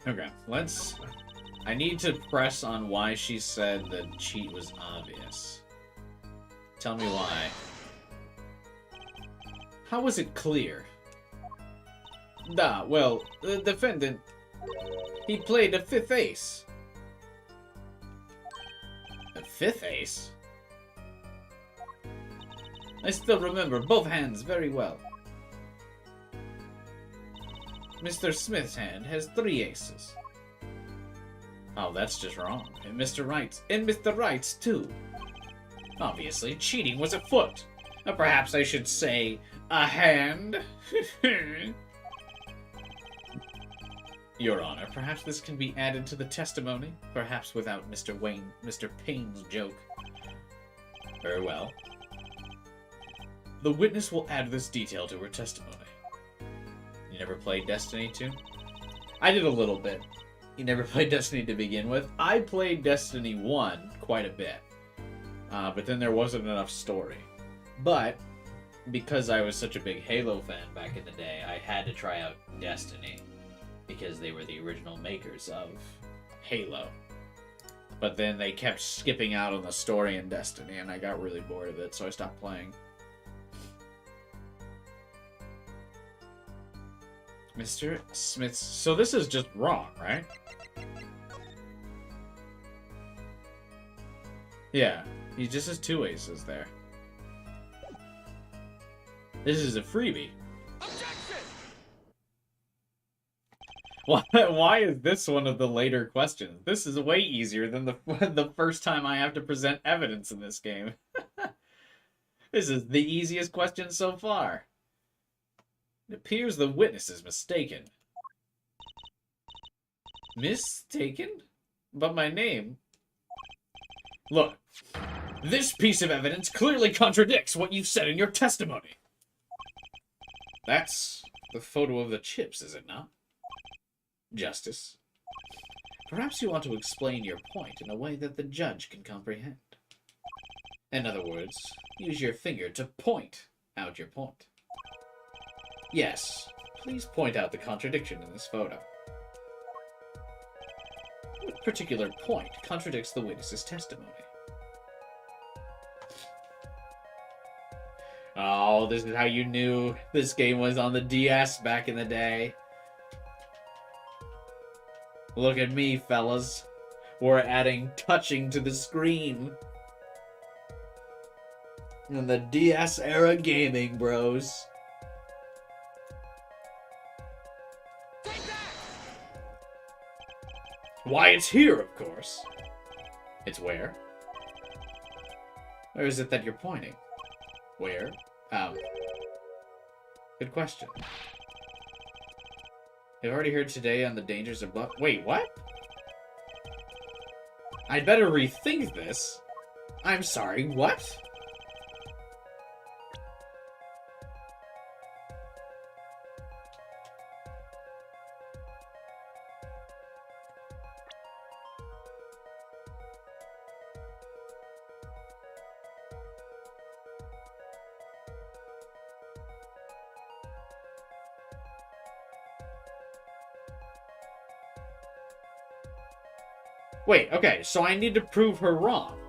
Okay, I need to press on why she said the cheat was obvious. Tell me why. How was it clear? Well, the defendant, he played a fifth ace. A fifth ace? I still remember both hands very well. Mr. Smith's hand has 3 aces. Oh, that's just wrong. And Mr. Wright's too. Obviously, cheating was afoot. Perhaps I should say, a hand? Your Honor, perhaps this can be added to the testimony? Perhaps without Mr. Payne's joke. Very well. The witness will add this detail to her testimony. You never played Destiny 2? I did a little bit. You never played Destiny to begin with? I played Destiny 1 quite a bit. But then there wasn't enough story. But, because I was such a big Halo fan back in the day, I had to try out Destiny. Because they were the original makers of Halo. But then they kept skipping out on the story in Destiny, and I got really bored of it, so I stopped playing. Mr. Smith's... So this is just wrong, right? Yeah, he just has 2 aces there. This is a freebie. Why is this one of the later questions? This is way easier than the first time I have to present evidence in this game. This is the easiest question so far. It appears the witness is mistaken. Mistaken? But my name... Look, this piece of evidence clearly contradicts what you said in your testimony. That's the photo of the chips, is it not? Justice. Perhaps you want to explain your point in a way that the judge can comprehend. In other words, use your finger to point out your point. Yes, please point out the contradiction in this photo. What particular point contradicts the witness's testimony? Oh, this is how you knew this game was on the DS back in the day. Look at me, fellas. We're adding touching to the screen. In the DS era gaming, bros. Why, it's here, of course. It's where? Or is it that you're pointing? Where? Good question. I've already heard today on the dangers of bluff. Wait, what? I'd better rethink this. I'm sorry, what? Wait, okay, so I need to prove her wrong.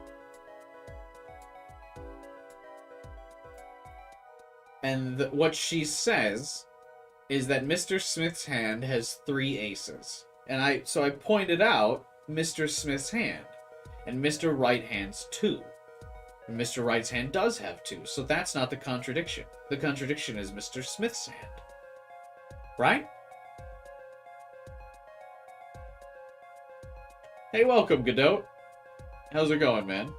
And what she says is that Mr. Smith's hand has 3 aces. And so I pointed out Mr. Smith's hand. And Mr. Right hand's 2. And Mr. Right's hand does have 2, so that's not the contradiction. The contradiction is Mr. Smith's hand. Right? Hey, welcome, Godot. How's it going, man?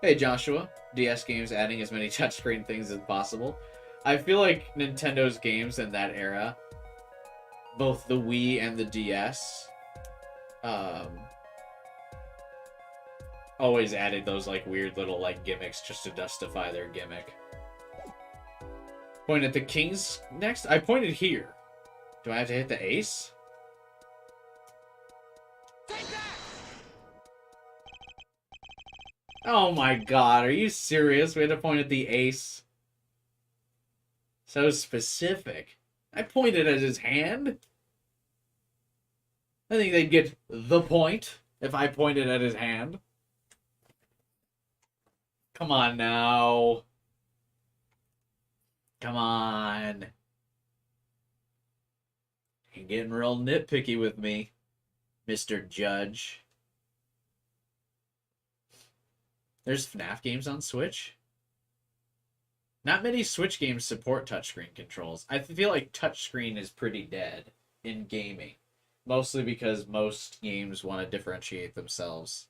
Hey, Joshua. DS games adding as many touchscreen things as possible. I feel like Nintendo's games in that era, both the Wii and the DS, always added those like weird little like gimmicks just to justify their gimmick. Point at the kings next? I pointed here. Do I have to hit the ace? Oh my god, are you serious? We had to point at the ace? So specific. I pointed at his hand? I think they'd get the point if I pointed at his hand. Come on now. Come on. You're getting real nitpicky with me, Mr. Judge. There's FNAF games on Switch? Not many Switch games support touchscreen controls. I feel like touchscreen is pretty dead in gaming. Mostly because most games want to differentiate themselves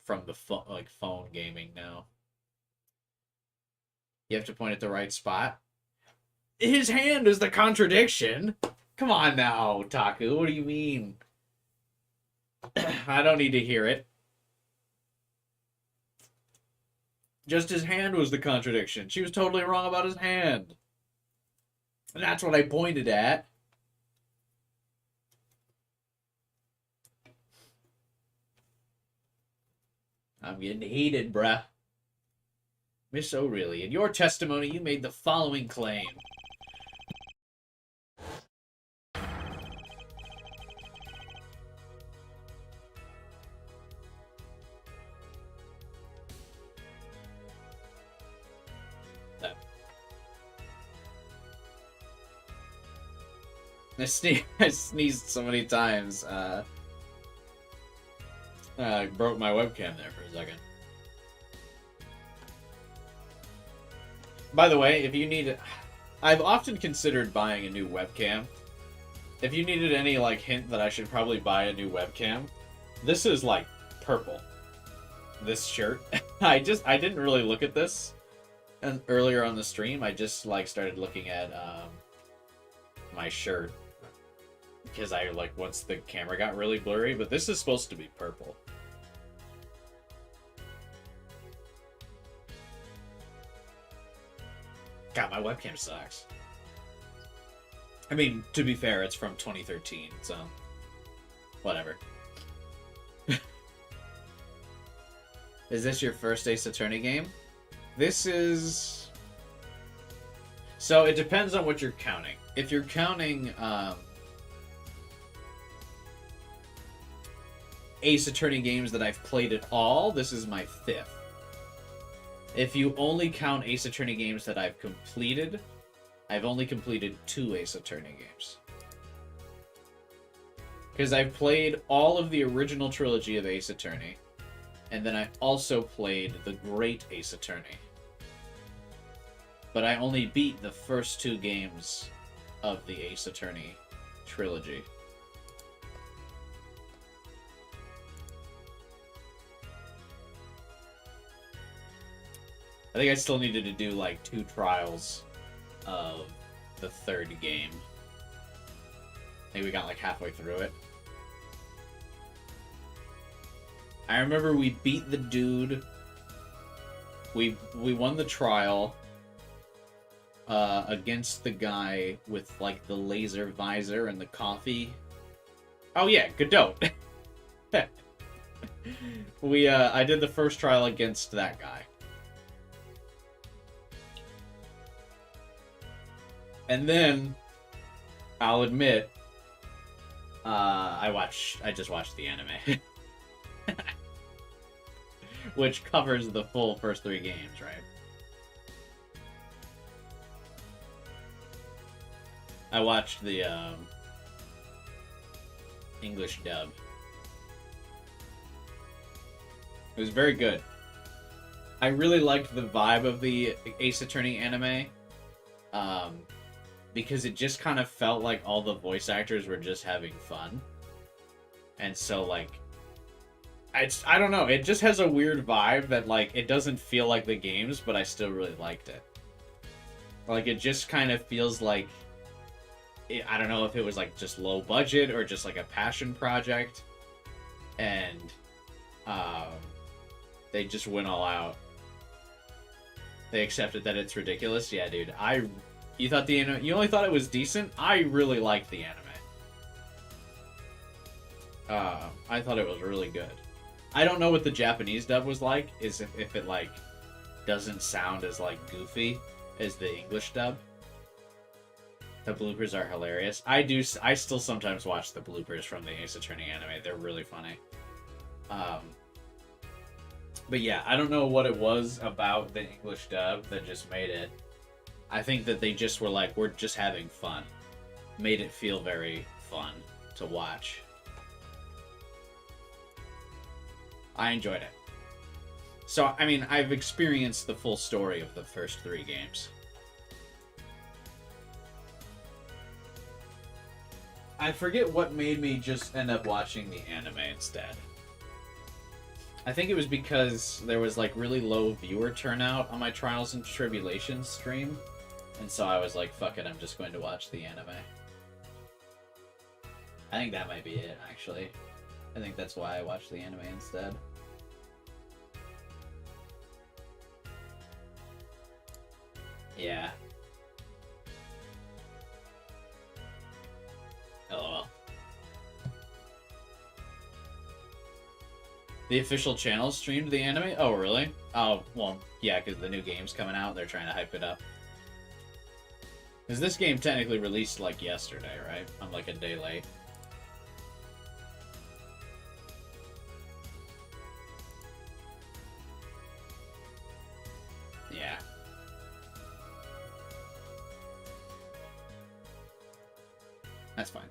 from the phone gaming now. You have to point at the right spot. His hand is the contradiction. Come on now, Taku. What do you mean? I don't need to hear it. Just his hand was the contradiction. She was totally wrong about his hand. And that's what I pointed at. I'm getting heated, bruh. Miss O'Reilly, in your testimony, you made the following claim. I sneezed so many times. I broke my webcam there for a second. By the way, if you need... I've often considered buying a new webcam. If you needed any, like, hint that I should probably buy a new webcam, this is, like, purple. This shirt. I didn't really look at this earlier on the stream. I just, like, started looking at, my shirt. Because I, like, once the camera got really blurry, but this is supposed to be purple. God, my webcam sucks. I mean, to be fair, it's from 2013, so... whatever. Is this your first Ace Attorney game? This is... So, it depends on what you're counting. If you're counting, Ace Attorney games that I've played at all, this is my 5th. If you only count Ace Attorney games that I've completed, I've only completed 2 Ace Attorney games. Because I've played all of the original trilogy of Ace Attorney, and then I also played the Great Ace Attorney. But I only beat the first 2 games of the Ace Attorney trilogy. I think I still needed to do, like, 2 trials of the 3rd game. I think we got, like, halfway through it. I remember we beat the dude. We won the trial against the guy with, like, the laser visor and the coffee. Oh, yeah, Godot. I did the first trial against that guy. And then, I'll admit, I just watched the anime. Which covers the full first 3 games, right? I watched the, English dub. It was very good. I really liked the vibe of the Ace Attorney anime. Because it just kind of felt like all the voice actors were just having fun. And so, like, I don't know, it just has a weird vibe that, like, it doesn't feel like the games, but I still really liked it. Like, it just kind of feels like, I don't know if it was, like, just low budget or just, like, a passion project. And, they just went all out. They accepted that it's ridiculous. Yeah, dude, you thought you only thought it was decent? I really liked the anime. I thought it was really good. I don't know what the Japanese dub was like, if it, like, doesn't sound as, like, goofy as the English dub. The bloopers are hilarious. I still sometimes watch the bloopers from the Ace Attorney anime. They're really funny. But yeah, I don't know what it was about the English dub that just made it. I think that they just were like, we're just having fun. Made it feel very fun to watch. I enjoyed it. So, I mean, I've experienced the full story of the first 3 games. I forget what made me just end up watching the anime instead. I think it was because there was like really low viewer turnout on my Trials and Tribulations stream. And so I was like, fuck it, I'm just going to watch the anime. I think that might be it, actually. I think that's why I watched the anime instead. Yeah. LOL. The official channel streamed the anime? Oh, really? Oh, well, yeah, because the new game's coming out. They're trying to hype it up. Because this game technically released, like, yesterday, right? I'm, like, a day late. Yeah. That's fine.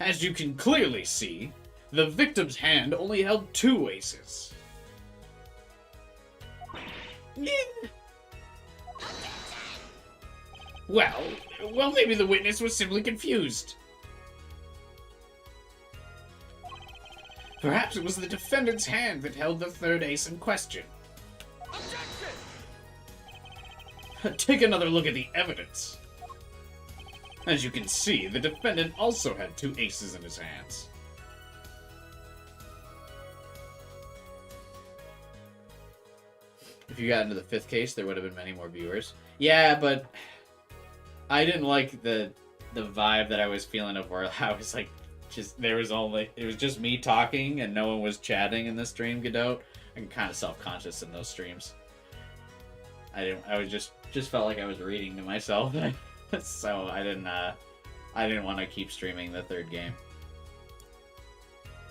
As you can clearly see, the victim's hand only held 2 aces. Well, maybe the witness was simply confused. Perhaps it was the defendant's hand that held the 3rd ace in question. Objection! Take another look at the evidence. As you can see, the defendant also had 2 aces in his hands. If you got into the 5th case, there would have been many more viewers. Yeah, but I didn't like the vibe that I was feeling of where I was like, it was just me talking and no one was chatting in the stream, Godot. I'm kind of self-conscious in those streams. I was just felt like I was reading to myself. So I didn't want to keep streaming the 3rd game.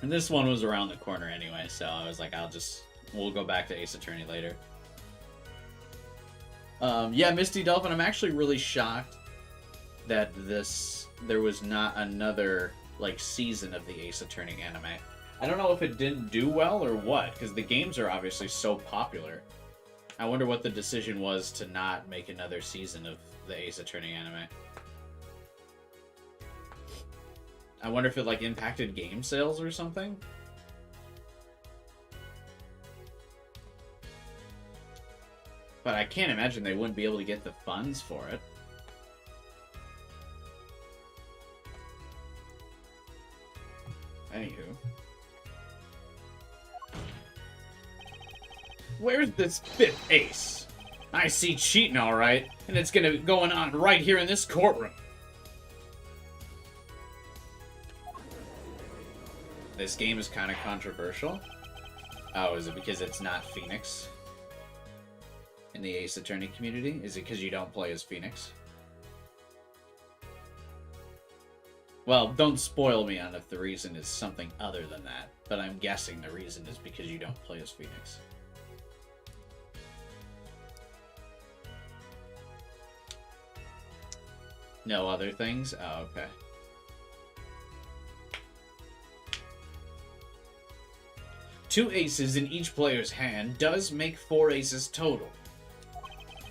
And this one was around the corner anyway, so I was like, we'll go back to Ace Attorney later. Yeah, Misty Dolphin, I'm actually really shocked that there was not another, like, season of the Ace Attorney anime. I don't know if it didn't do well or what, because the games are obviously so popular. I wonder what the decision was to not make another season of the Ace Attorney anime. I wonder if it, like, impacted game sales or something? But I can't imagine they wouldn't be able to get the funds for it. Anywho. Where's this 5th ace? I see cheating alright, and it's going on right here in this courtroom. This game is kind of controversial. Oh, is it because it's not Phoenix? In the Ace Attorney community? Is it because you don't play as Phoenix? Well, don't spoil me on if the reason is something other than that, but I'm guessing the reason is because you don't play as Phoenix. No other things? Oh, okay. Two aces in each player's hand does make 4 aces total.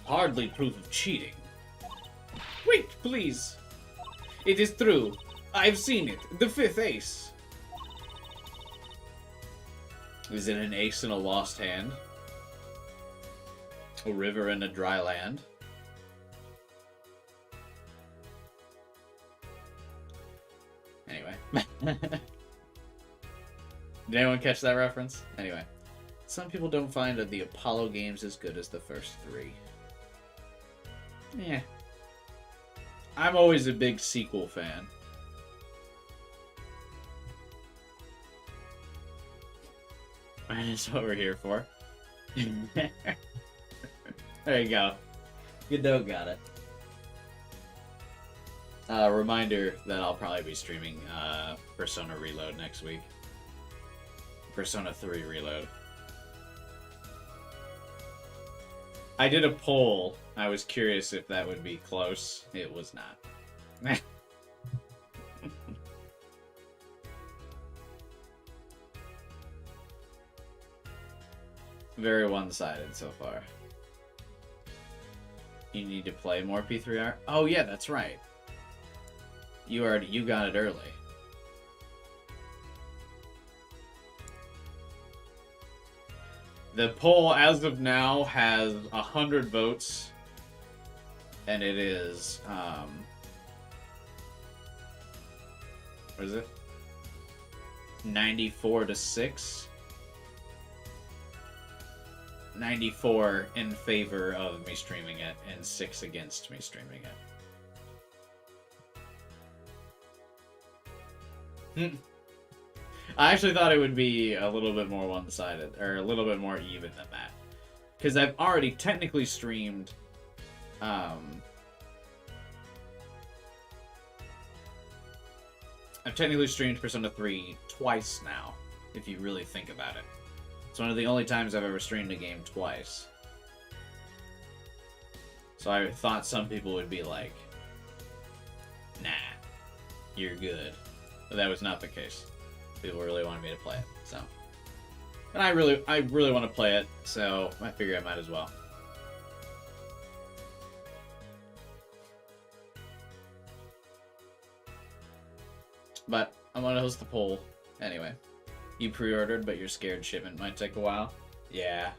Hardly proof of cheating. Wait, please. It is true. I've seen it. The 5th ace. Is it an ace in a lost hand? A river in a dry land? Anyway. Did anyone catch that reference? Anyway. Some people don't find the Apollo games as good as the first 3. Yeah. I'm always a big sequel fan. That's what we're here for. There you go. Godot got it. Reminder that I'll probably be streaming Persona Reload next week. Persona 3 Reload. I did a poll. I was curious if that would be close. It was not. Very one-sided so far. You need to play more P3R? Oh yeah, that's right. You got it early. The poll, as of now, has 100 votes. And it is, what is it? 94-6. 94 in favor of me streaming it, and 6 against me streaming it. I actually thought it would be a little bit more one-sided, or a little bit more even than that. Because I've already technically streamed, I've technically streamed Persona 3 twice now, if you really think about it. It's one of the only times I've ever streamed a game twice. So I thought some people would be like, nah, you're good. But that was not the case. People really wanted me to play it, so. And I really want to play it, so I figure I might as well. But I'm gonna host the poll anyway. You pre-ordered, but you're scared shipment might take a while? Yeah.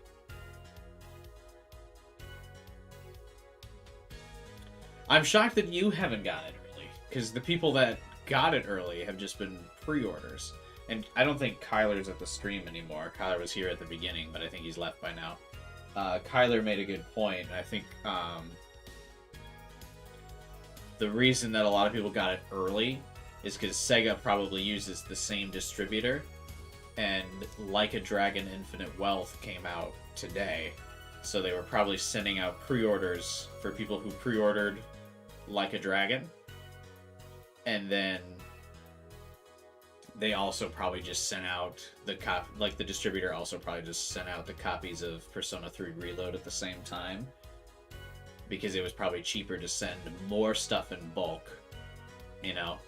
I'm shocked that you haven't got it early, because the people that got it early have just been pre-orders. And I don't think Kyler's at the stream anymore. Kyler was here at the beginning, but I think he's left by now. Kyler made a good point. I think the reason that a lot of people got it early is because Sega probably uses the same distributor, and Like a Dragon Infinite Wealth came out today, so they were probably sending out pre-orders for people who pre-ordered Like a Dragon, and then they also probably just sent out the the distributor also probably just sent out the copies of Persona 3 Reload at the same time, because it was probably cheaper to send more stuff in bulk, you know?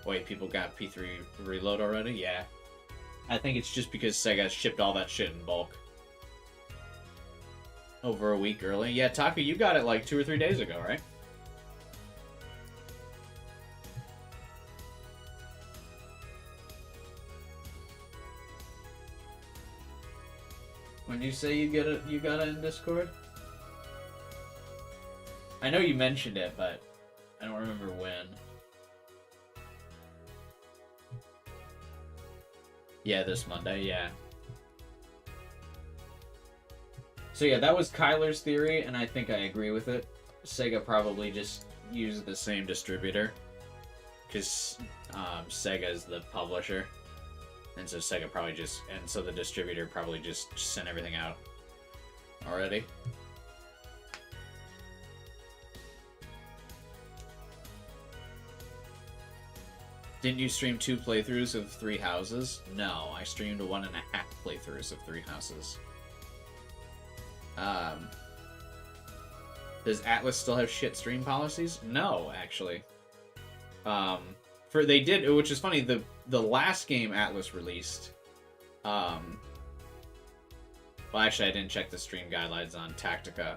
Wait, people got P3 Reload already? Yeah. I think it's just because Sega shipped all that shit in bulk. Over a week early. Yeah, Taka, you got it like 2 or 3 days ago, right? When you say you got it in Discord? I know you mentioned it, but I don't remember when. Yeah, this Monday, yeah. So yeah, that was Kyler's theory, and I think I agree with it. Sega probably just used the same distributor, because Sega is the publisher, and so Sega probably just, and so the distributor probably just sent everything out already. Didn't you stream 2 playthroughs of 3 houses? No, I streamed 1.5 playthroughs of 3 houses. Does Atlus still have shit stream policies? No, actually. They did, which is funny, the last game Atlus released, well, actually I didn't check the stream guidelines on Tactica,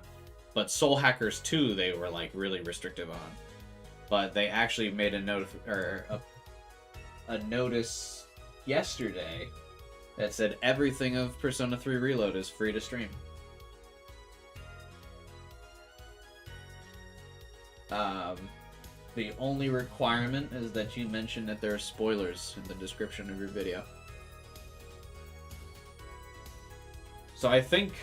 but Soul Hackers 2 they were like really restrictive on. But they actually made a notice yesterday that said everything of Persona 3 Reload is free to stream. The only requirement is that you mention that there are spoilers in the description of your video. So I think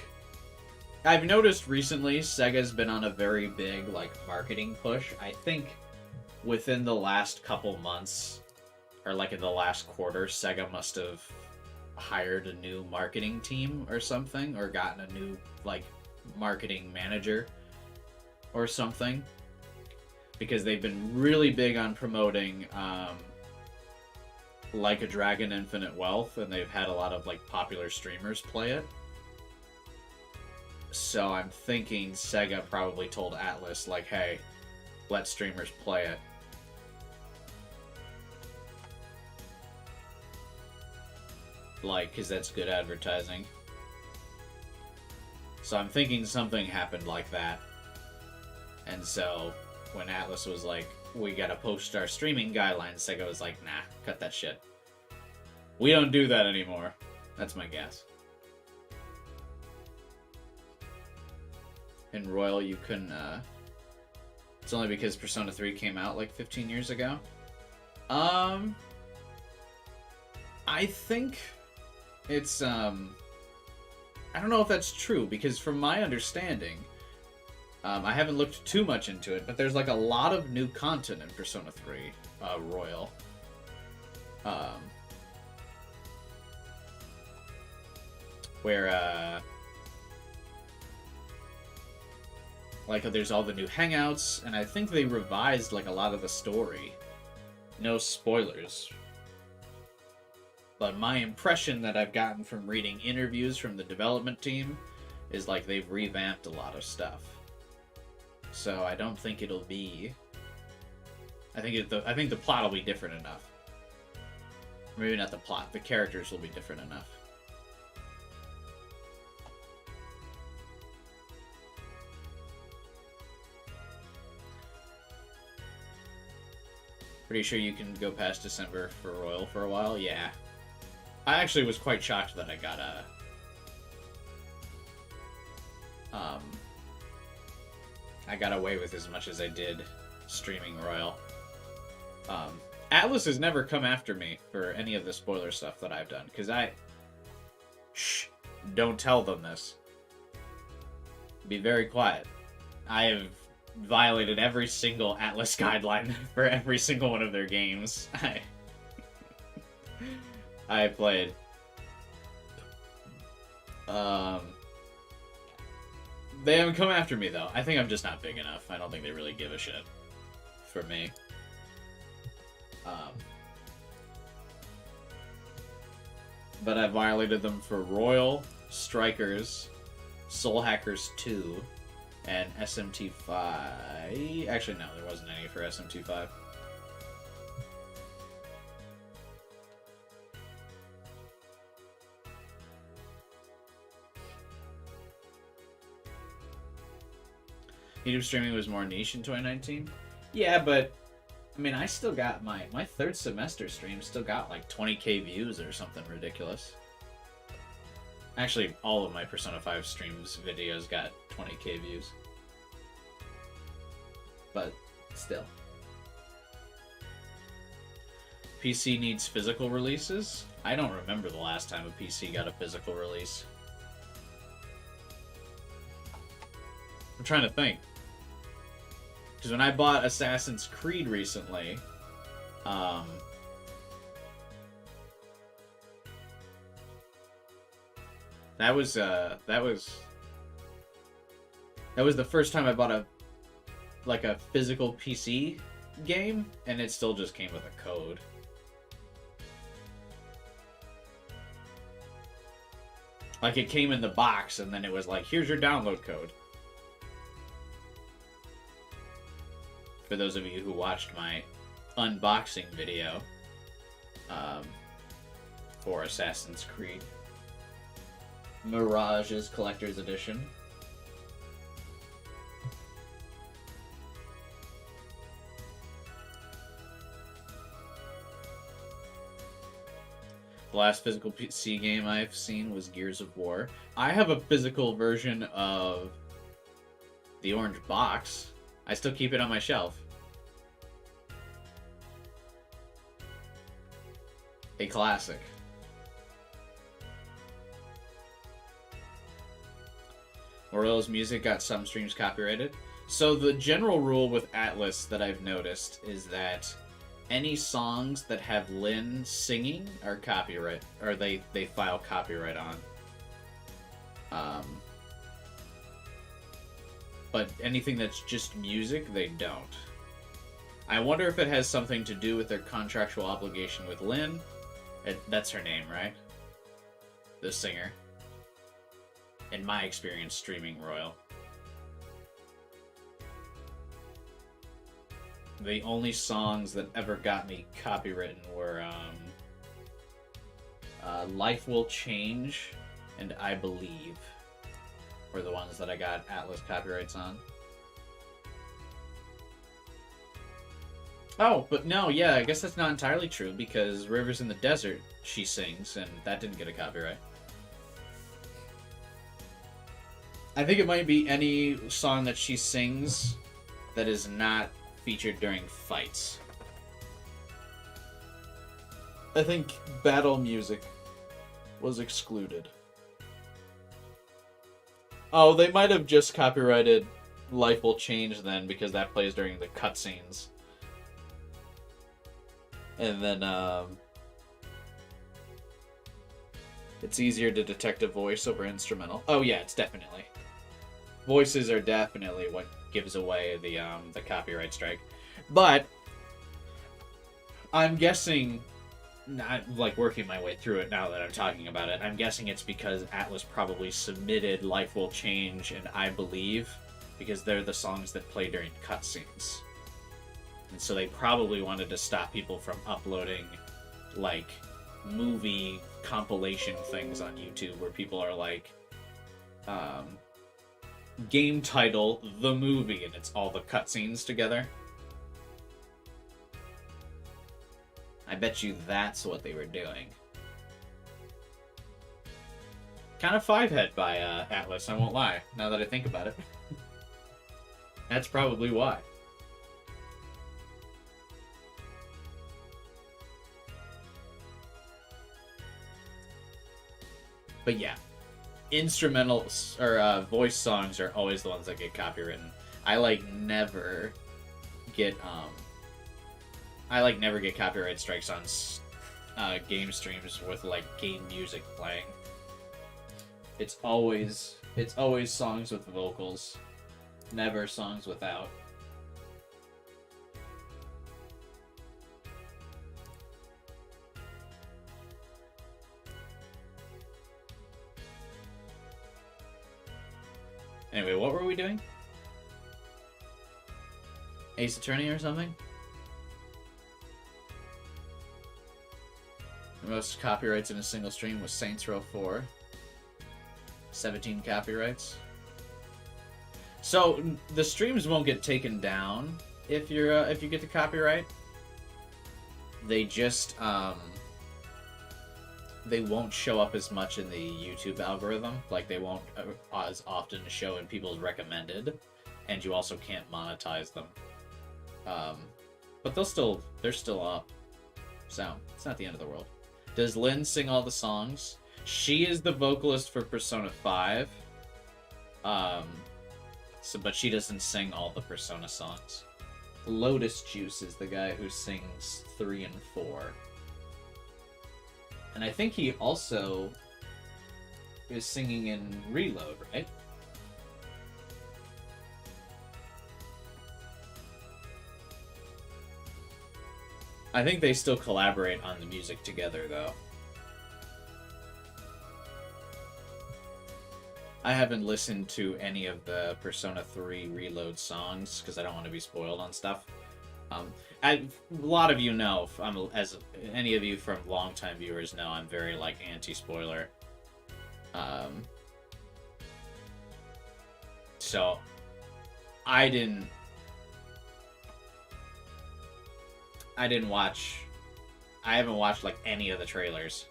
I've noticed recently Sega's been on a very big marketing push. I think within the last couple months, or in the last quarter, Sega must have hired a new marketing team or something, or gotten a new marketing manager or something, because they've been really big on promoting Like a Dragon Infinite Wealth, and they've had a lot of popular streamers play it. So I'm thinking Sega probably told Atlus hey, let streamers play it. Because that's good advertising. So I'm thinking something happened like that. And so when Atlus was we gotta post our streaming guidelines, Sega was like, nah, cut that shit. We don't do that anymore. That's my guess. In Royal, you couldn't, it's only because Persona 3 came out like 15 years ago. I think it's, I don't know if that's true, because from my understanding, I haven't looked too much into it, but there's like a lot of new content in Persona 3 Royal. Where, like, there's all the new hangouts, and I think they revised, like, a lot of the story. No spoilers. But my impression that I've gotten from reading interviews from the development team is, like, they've revamped a lot of stuff. So I don't think it'll be... I think the plot will be different enough. Maybe not the plot, the characters will be different enough. Pretty sure you can go past December for Royal for a while? Yeah. I actually was quite shocked that I got I got away with as much as I did streaming Royal. Atlas has never come after me for any of the spoiler stuff that I've done, because Shh! Don't tell them this. Be very quiet. I have violated every single Atlas guideline for every single one of their games I played. They haven't come after me, though. I think I'm just not big enough. I don't think they really give a shit for me. But I violated them for Royal, Strikers, Soul Hackers 2, and SMT5. Actually, no, there wasn't any for SMT5. YouTube streaming was more niche in 2019? Yeah, but I mean, I still got my third semester stream still got like 20k views or something ridiculous. Actually, all of my Persona 5 streams videos got 20k views. But still. PC needs physical releases? I don't remember the last time a PC got a physical release. I'm trying to think. Because when I bought Assassin's Creed recently, that was the first time I bought a physical PC game, and it still just came with a code. Like, it came in the box, and then it was like, here's your download code. For those of you who watched my unboxing video for Assassin's Creed Mirage's Collector's Edition. The last physical PC game I've seen was Gears of War. I have a physical version of the orange box. I still keep it on my shelf. A classic. Morello's music got some streams copyrighted. So the general rule with Atlas that I've noticed is that any songs that have Lyn singing are copyright, or they file copyright on. But anything that's just music, they don't. I wonder if it has something to do with their contractual obligation with Lyn. That's her name, right? The singer. In my experience streaming Royal. The only songs that ever got me copywritten were Life Will Change and I Believe were the ones that I got Atlas copyrights on. Oh, but no, yeah, I guess that's not entirely true because Rivers in the Desert she sings, and that didn't get a copyright. I think it might be any song that she sings that is not featured during fights. I think battle music was excluded. Oh, they might have just copyrighted Life Will Change then, because that plays during the cutscenes. And then, it's easier to detect a voice over instrumental. Oh yeah, it's definitely. Voices are definitely what gives away the copyright strike. But I'm guessing, not like working my way through it now that I'm talking about it, I'm guessing it's because Atlus probably submitted Life Will Change and I Believe, because they're the songs that play during cutscenes. And so they probably wanted to stop people from uploading, like, movie compilation things on YouTube where people are like, game title, the movie, and it's all the cutscenes together. I bet you that's what they were doing. Kind of five-head by Atlus, I won't lie, now that I think about it. That's probably why. But yeah, instrumentals or voice songs are always the ones that get copywritten. I never get copyright strikes on game streams with like game music playing. It's always songs with vocals, never songs without. Anyway, what were we doing? Ace Attorney or something? The most copyrights in a single stream was Saints Row 4. 17 copyrights. So the streams won't get taken down if you get the copyright. They just they won't show up as much in the YouTube algorithm. Like, they won't as often show in people's recommended, and you also can't monetize them. But they're still up. So it's not the end of the world. Does Lynn sing all the songs? She is the vocalist for Persona 5. But she doesn't sing all the Persona songs. Lotus Juice is the guy who sings 3 and 4. And I think he also is singing in Reload, right? I think they still collaborate on the music together, though. I haven't listened to any of the Persona 3 Reload songs because I don't want to be spoiled on stuff. A lot of you know, as any of you from longtime viewers know, I'm very like anti-spoiler. So I didn't watch. I haven't watched like any of the trailers.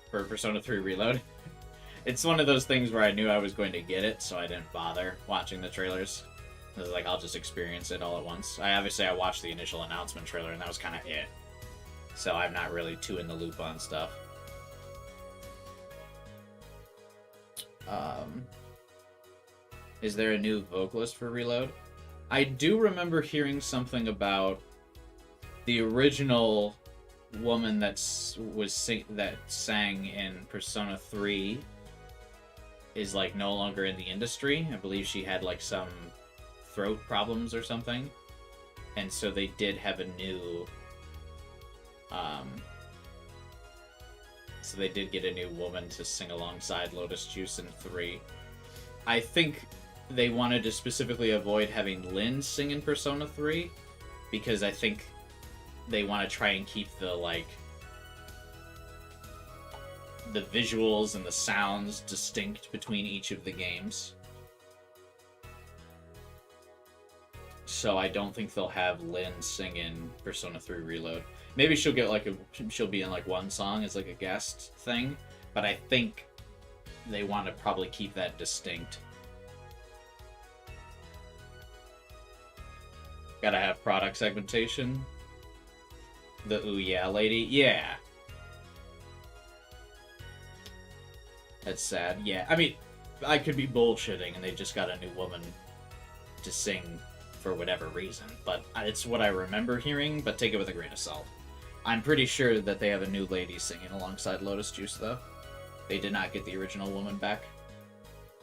For Persona 3 Reload. It's one of those things where I knew I was going to get it, so I didn't bother watching the trailers. I was like, I'll just experience it all at once. I watched the initial announcement trailer, and that was kind of it. So I'm not really too in the loop on stuff. Is there a new vocalist for Reload? I do remember hearing something about the original woman that sang in Persona 3 is like no longer in the industry. I believe she had like some throat problems or something, and so they did have a new so they did get a new woman to sing alongside Lotus Juice in 3. I think they wanted to specifically avoid having Lynn sing in Persona 3 because I think they want to try and keep the visuals and the sounds distinct between each of the games. So I don't think they'll have Lynn sing in Persona 3 Reload. Maybe she'll get like she'll be in like one song as like a guest thing, but I think they want to probably keep that distinct. Gotta have product segmentation. The ooh yeah lady, yeah. That's sad. Yeah, I mean, I could be bullshitting and they just got a new woman to sing for whatever reason, but it's what I remember hearing, but take it with a grain of salt. I'm pretty sure that they have a new lady singing alongside Lotus Juice, though. They did not get the original woman back.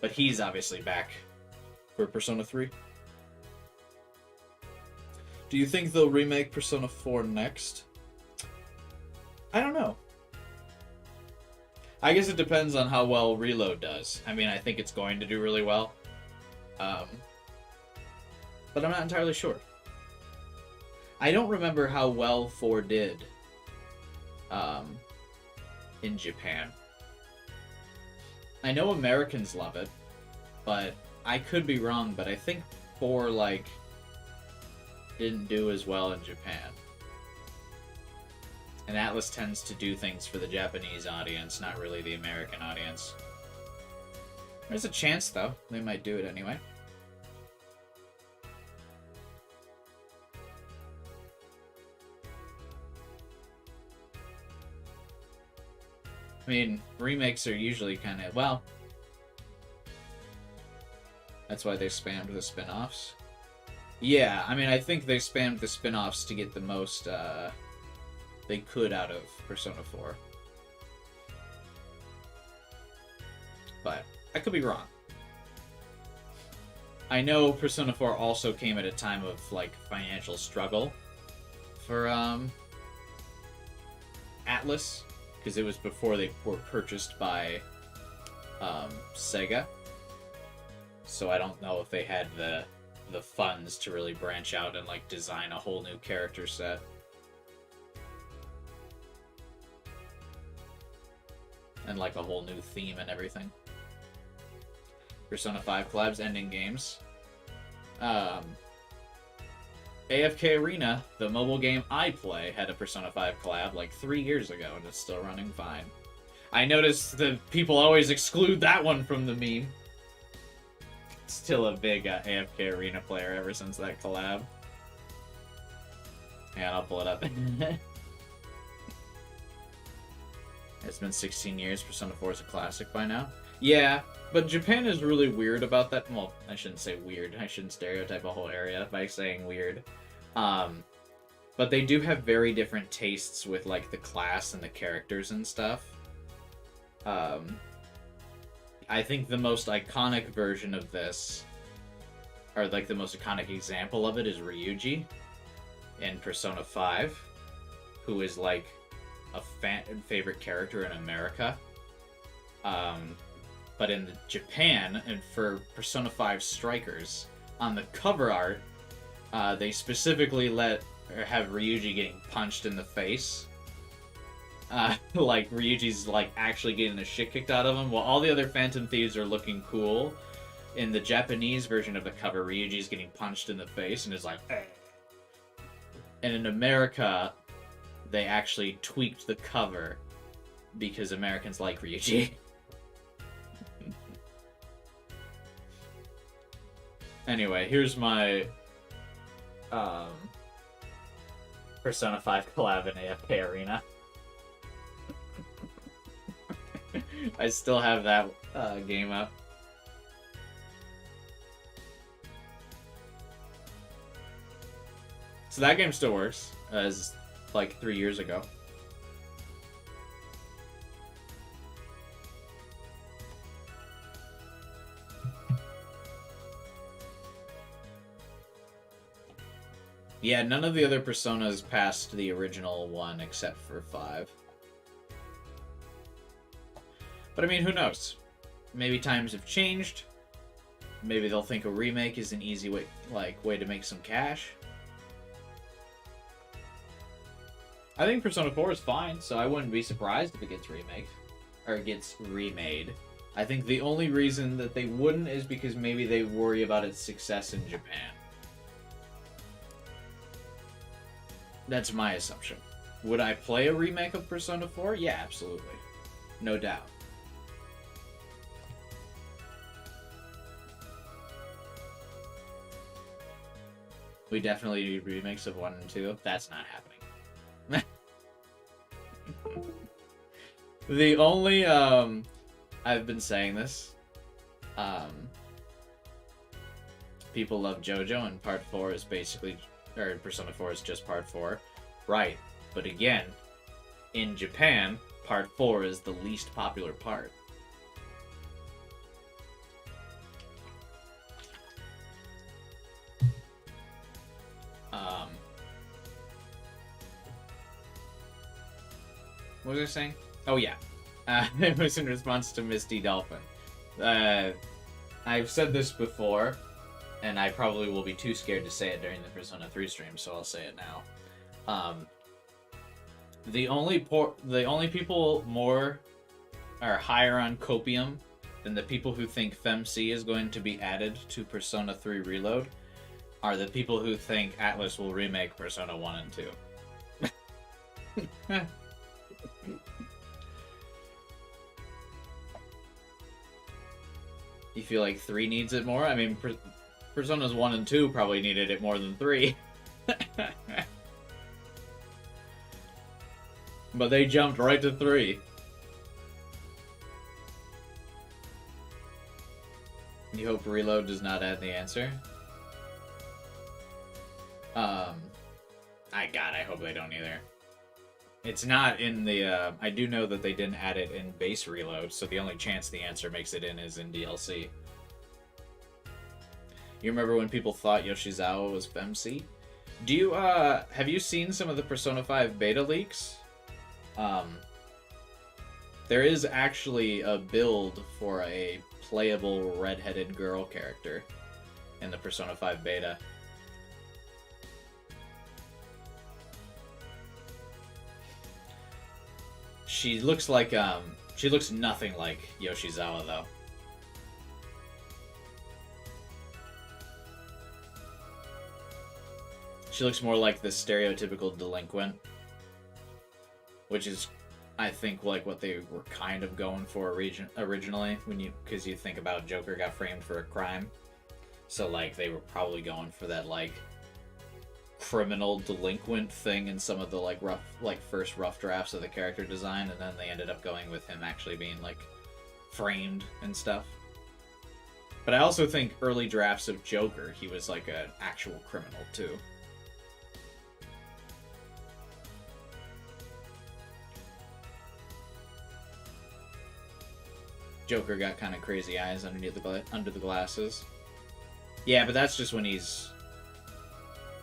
But he's obviously back for Persona 3. Do you think they'll remake Persona 4 next? I don't know. I guess it depends on how well Reload does. I mean, I think it's going to do really well. But I'm not entirely sure. I don't remember how well 4 did in Japan. I know Americans love it, but I could be wrong, but I think 4, like, didn't do as well in Japan. And Atlus tends to do things for the Japanese audience, not really the American audience. There's a chance, though. They might do it anyway. I mean, remakes are usually kind of, well, that's why they spammed the spin-offs. Yeah, I mean, I think they spammed the spin-offs to get the most they could out of Persona 4. But I could be wrong. I know Persona 4 also came at a time of, like, financial struggle for Atlus, because it was before they were purchased by Sega. So I don't know if they had the funds to really branch out and like design a whole new character set. And like a whole new theme and everything. Persona 5 collabs, ending games. AFK Arena, the mobile game I play, had a Persona 5 collab like 3 years ago, and it's still running fine. I noticed that people always exclude that one from the meme. Still a big AFK Arena player ever since that collab. Yeah, I'll pull it up. It's been 16 years. Persona 4 is a classic by now. Yeah, but Japan is really weird about that. Well, I shouldn't say weird. I shouldn't stereotype a whole area by saying weird. But they do have very different tastes with, like, the class and the characters and stuff. I think the most iconic version of this, or, like, the most iconic example of it is Ryuji in Persona 5, who is, like, a favorite character in America. But in Japan, and for Persona 5 Strikers, on the cover art, they specifically have Ryuji getting punched in the face. Like, Ryuji's, like, actually getting the shit kicked out of him, while all the other Phantom Thieves are looking cool. In the Japanese version of the cover, Ryuji's getting punched in the face and is like, eh. And in America, they actually tweaked the cover because Americans like Ryuji. Anyway, here's my Persona 5 collab in AFK Arena. I still have that game up. So that game still works, as like 3 years ago. Yeah, none of the other Personas passed the original one except for 5. But I mean, who knows? Maybe times have changed. Maybe they'll think a remake is an easy way to make some cash. I think Persona 4 is fine, so I wouldn't be surprised if it gets remade. I think the only reason that they wouldn't is because maybe they worry about its success in Japan. That's my assumption. Would I play a remake of Persona 4? Yeah, absolutely. No doubt. We definitely need remakes of 1 and 2. That's not happening. The only, I've been saying this, people love JoJo, and Part 4 is basically, or Persona 4 is just Part 4. Right, but again, in Japan, Part 4 is the least popular part. What was I saying? Oh yeah, it was in response to Misty Dolphin. I've said this before, and I probably will be too scared to say it during the Persona 3 stream, so I'll say it now. The only people more are higher on Copium than the people who think FemC is going to be added to Persona 3 Reload are the people who think Atlus will remake Persona 1 and 2. You feel like 3 needs it more? I mean, Personas 1 and 2 probably needed it more than 3. But they jumped right to 3. You hope Reload does not add the answer? I hope they don't either. It's not in the, I do know that they didn't add it in base Reload, so the only chance the answer makes it in is in DLC. You remember when people thought Yoshizawa was FemC? Do you, have you seen some of the Persona 5 beta leaks? There is actually a build for a playable redheaded girl character in the Persona 5 beta. She looks like, she looks nothing like Yoshizawa, though. She looks more like the stereotypical delinquent, which is, I think, like what they were kind of going for originally, because you think about Joker got framed for a crime, so like they were probably going for that like criminal delinquent thing in some of the first rough drafts of the character design, and then they ended up going with him actually being like framed and stuff. But I also think early drafts of Joker, he was like an actual criminal too. Joker got kind of crazy eyes underneath under the glasses. Yeah, but that's just when he's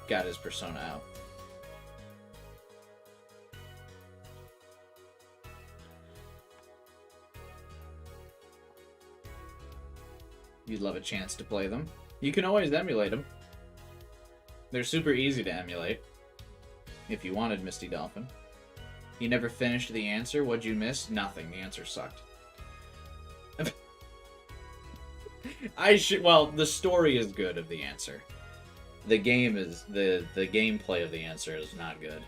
got his persona out. You'd love a chance to play them. You can always emulate them. They're super easy to emulate. If you wanted Misty Dolphin. You never finished the answer? What'd you miss? Nothing. The answer sucked. Well, the story is good of the answer. The game is the gameplay of the answer is not good.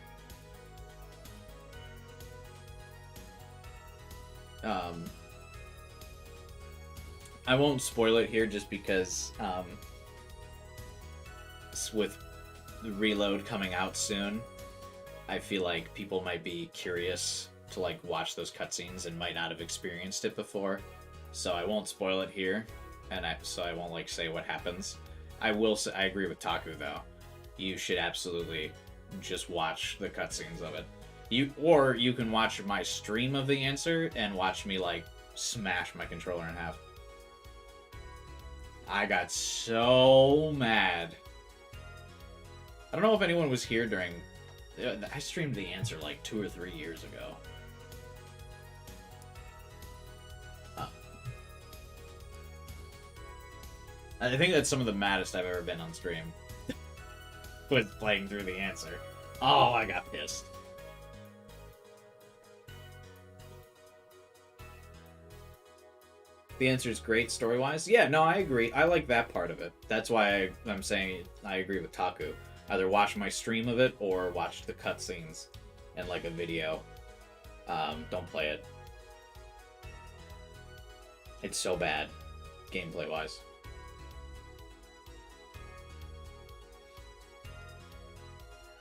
I won't spoil it here just because with the Reload coming out soon, I feel like people might be curious to like watch those cutscenes and might not have experienced it before. So I won't spoil it here, and so I won't like say what happens. I will say I agree with Taku though. You should absolutely just watch the cutscenes of it. Or you can watch my stream of the answer and watch me like smash my controller in half. I got so mad. I don't know if anyone was here during. I streamed the answer like 2 or 3 years ago. I think that's some of the maddest I've ever been on stream. Was playing through the answer. Oh, I got pissed. The answer is great story-wise. Yeah, no, I agree. I like that part of it. That's why I'm saying I agree with Taku. Either watch my stream of it or watch the cutscenes and like a video. Don't play it. It's so bad, gameplay-wise.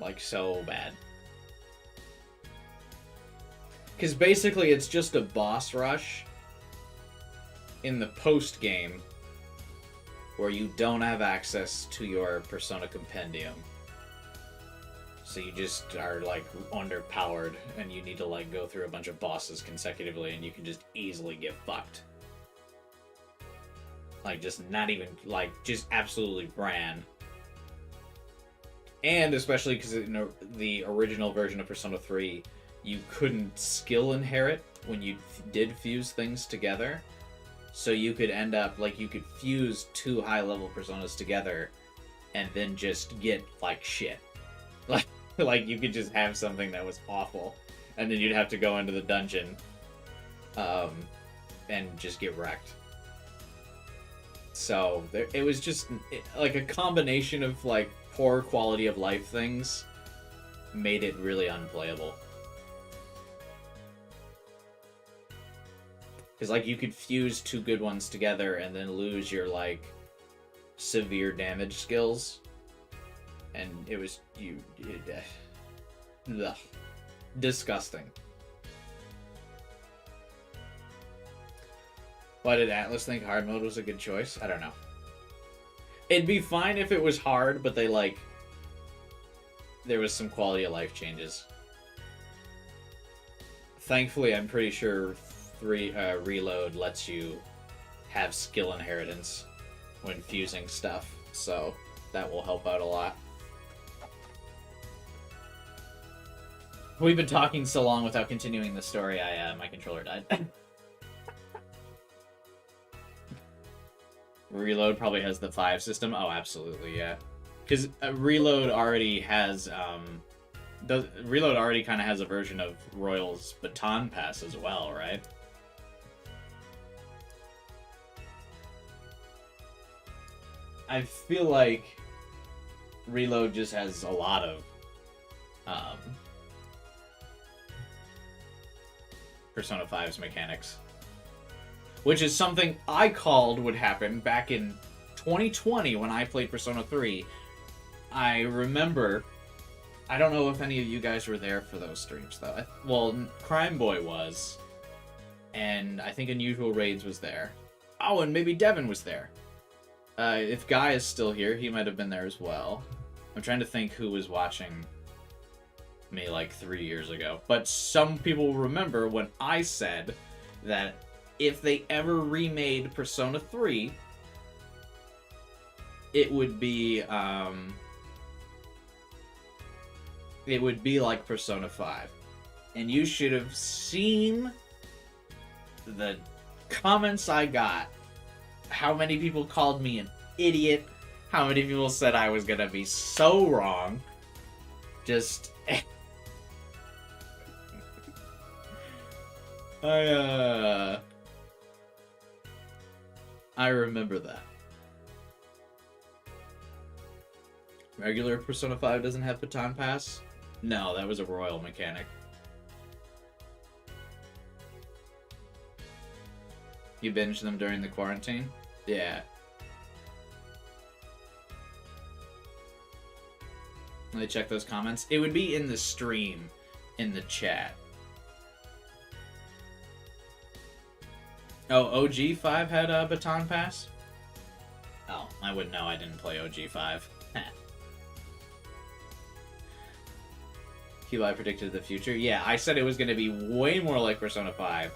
Like, so bad. Because basically it's just a boss rush in the post-game where you don't have access to your Persona Compendium. So you just are, like, underpowered, and you need to, like, go through a bunch of bosses consecutively, and you can just easily get fucked. Like, just not even, like, just absolutely bran. And especially because in the original version of Persona 3, you couldn't skill inherit when you did fuse things together. So you could end up, like, you could fuse 2 high-level Personas together and then just get, like, shit. Like, you could just have something that was awful, and then you'd have to go into the dungeon, and just get wrecked. So, it was just, like, a combination of, like, poor quality of life things made it really unplayable. Because, like, you could fuse 2 good ones together and then lose your, like, severe damage skills. And it was, ugh. Disgusting. Why did Atlas think hard mode was a good choice? I don't know. It'd be fine if it was hard, but they, like, there was some quality of life changes. Thankfully, I'm pretty sure Reload lets you have skill inheritance when fusing stuff, so that will help out a lot. We've been talking so long without continuing the story, my controller died. Reload probably has the 5 system. Oh, absolutely, yeah. Because Reload already has, Reload already kind of has a version of Royal's Baton Pass as well, right? I feel like Reload just has a lot of, Persona 5's mechanics. Which is something I called would happen back in 2020 when I played Persona 3. I remember... I don't know if any of you guys were there for those streams, though. Well, Crime Boy was. And I think Unusual Raids was there. Oh, and maybe Devin was there. If Guy is still here, he might have been there as well. I'm trying to think who was watching me like 3 years ago. But some people remember when I said that if they ever remade Persona 3, it would be like Persona 5. And you should have seen the comments I got. How many people called me an idiot. How many people said I was gonna be so wrong. Just... I remember that. Regular Persona 5 doesn't have Baton Pass? No, that was a Royal mechanic. You binged them during the quarantine? Yeah. Let me check those comments. It would be in the stream, in the chat. Oh, OG5 had a Baton Pass? Oh, I wouldn't know. I didn't play OG5. QI predicted the future. Yeah, I said it was going to be way more like Persona 5.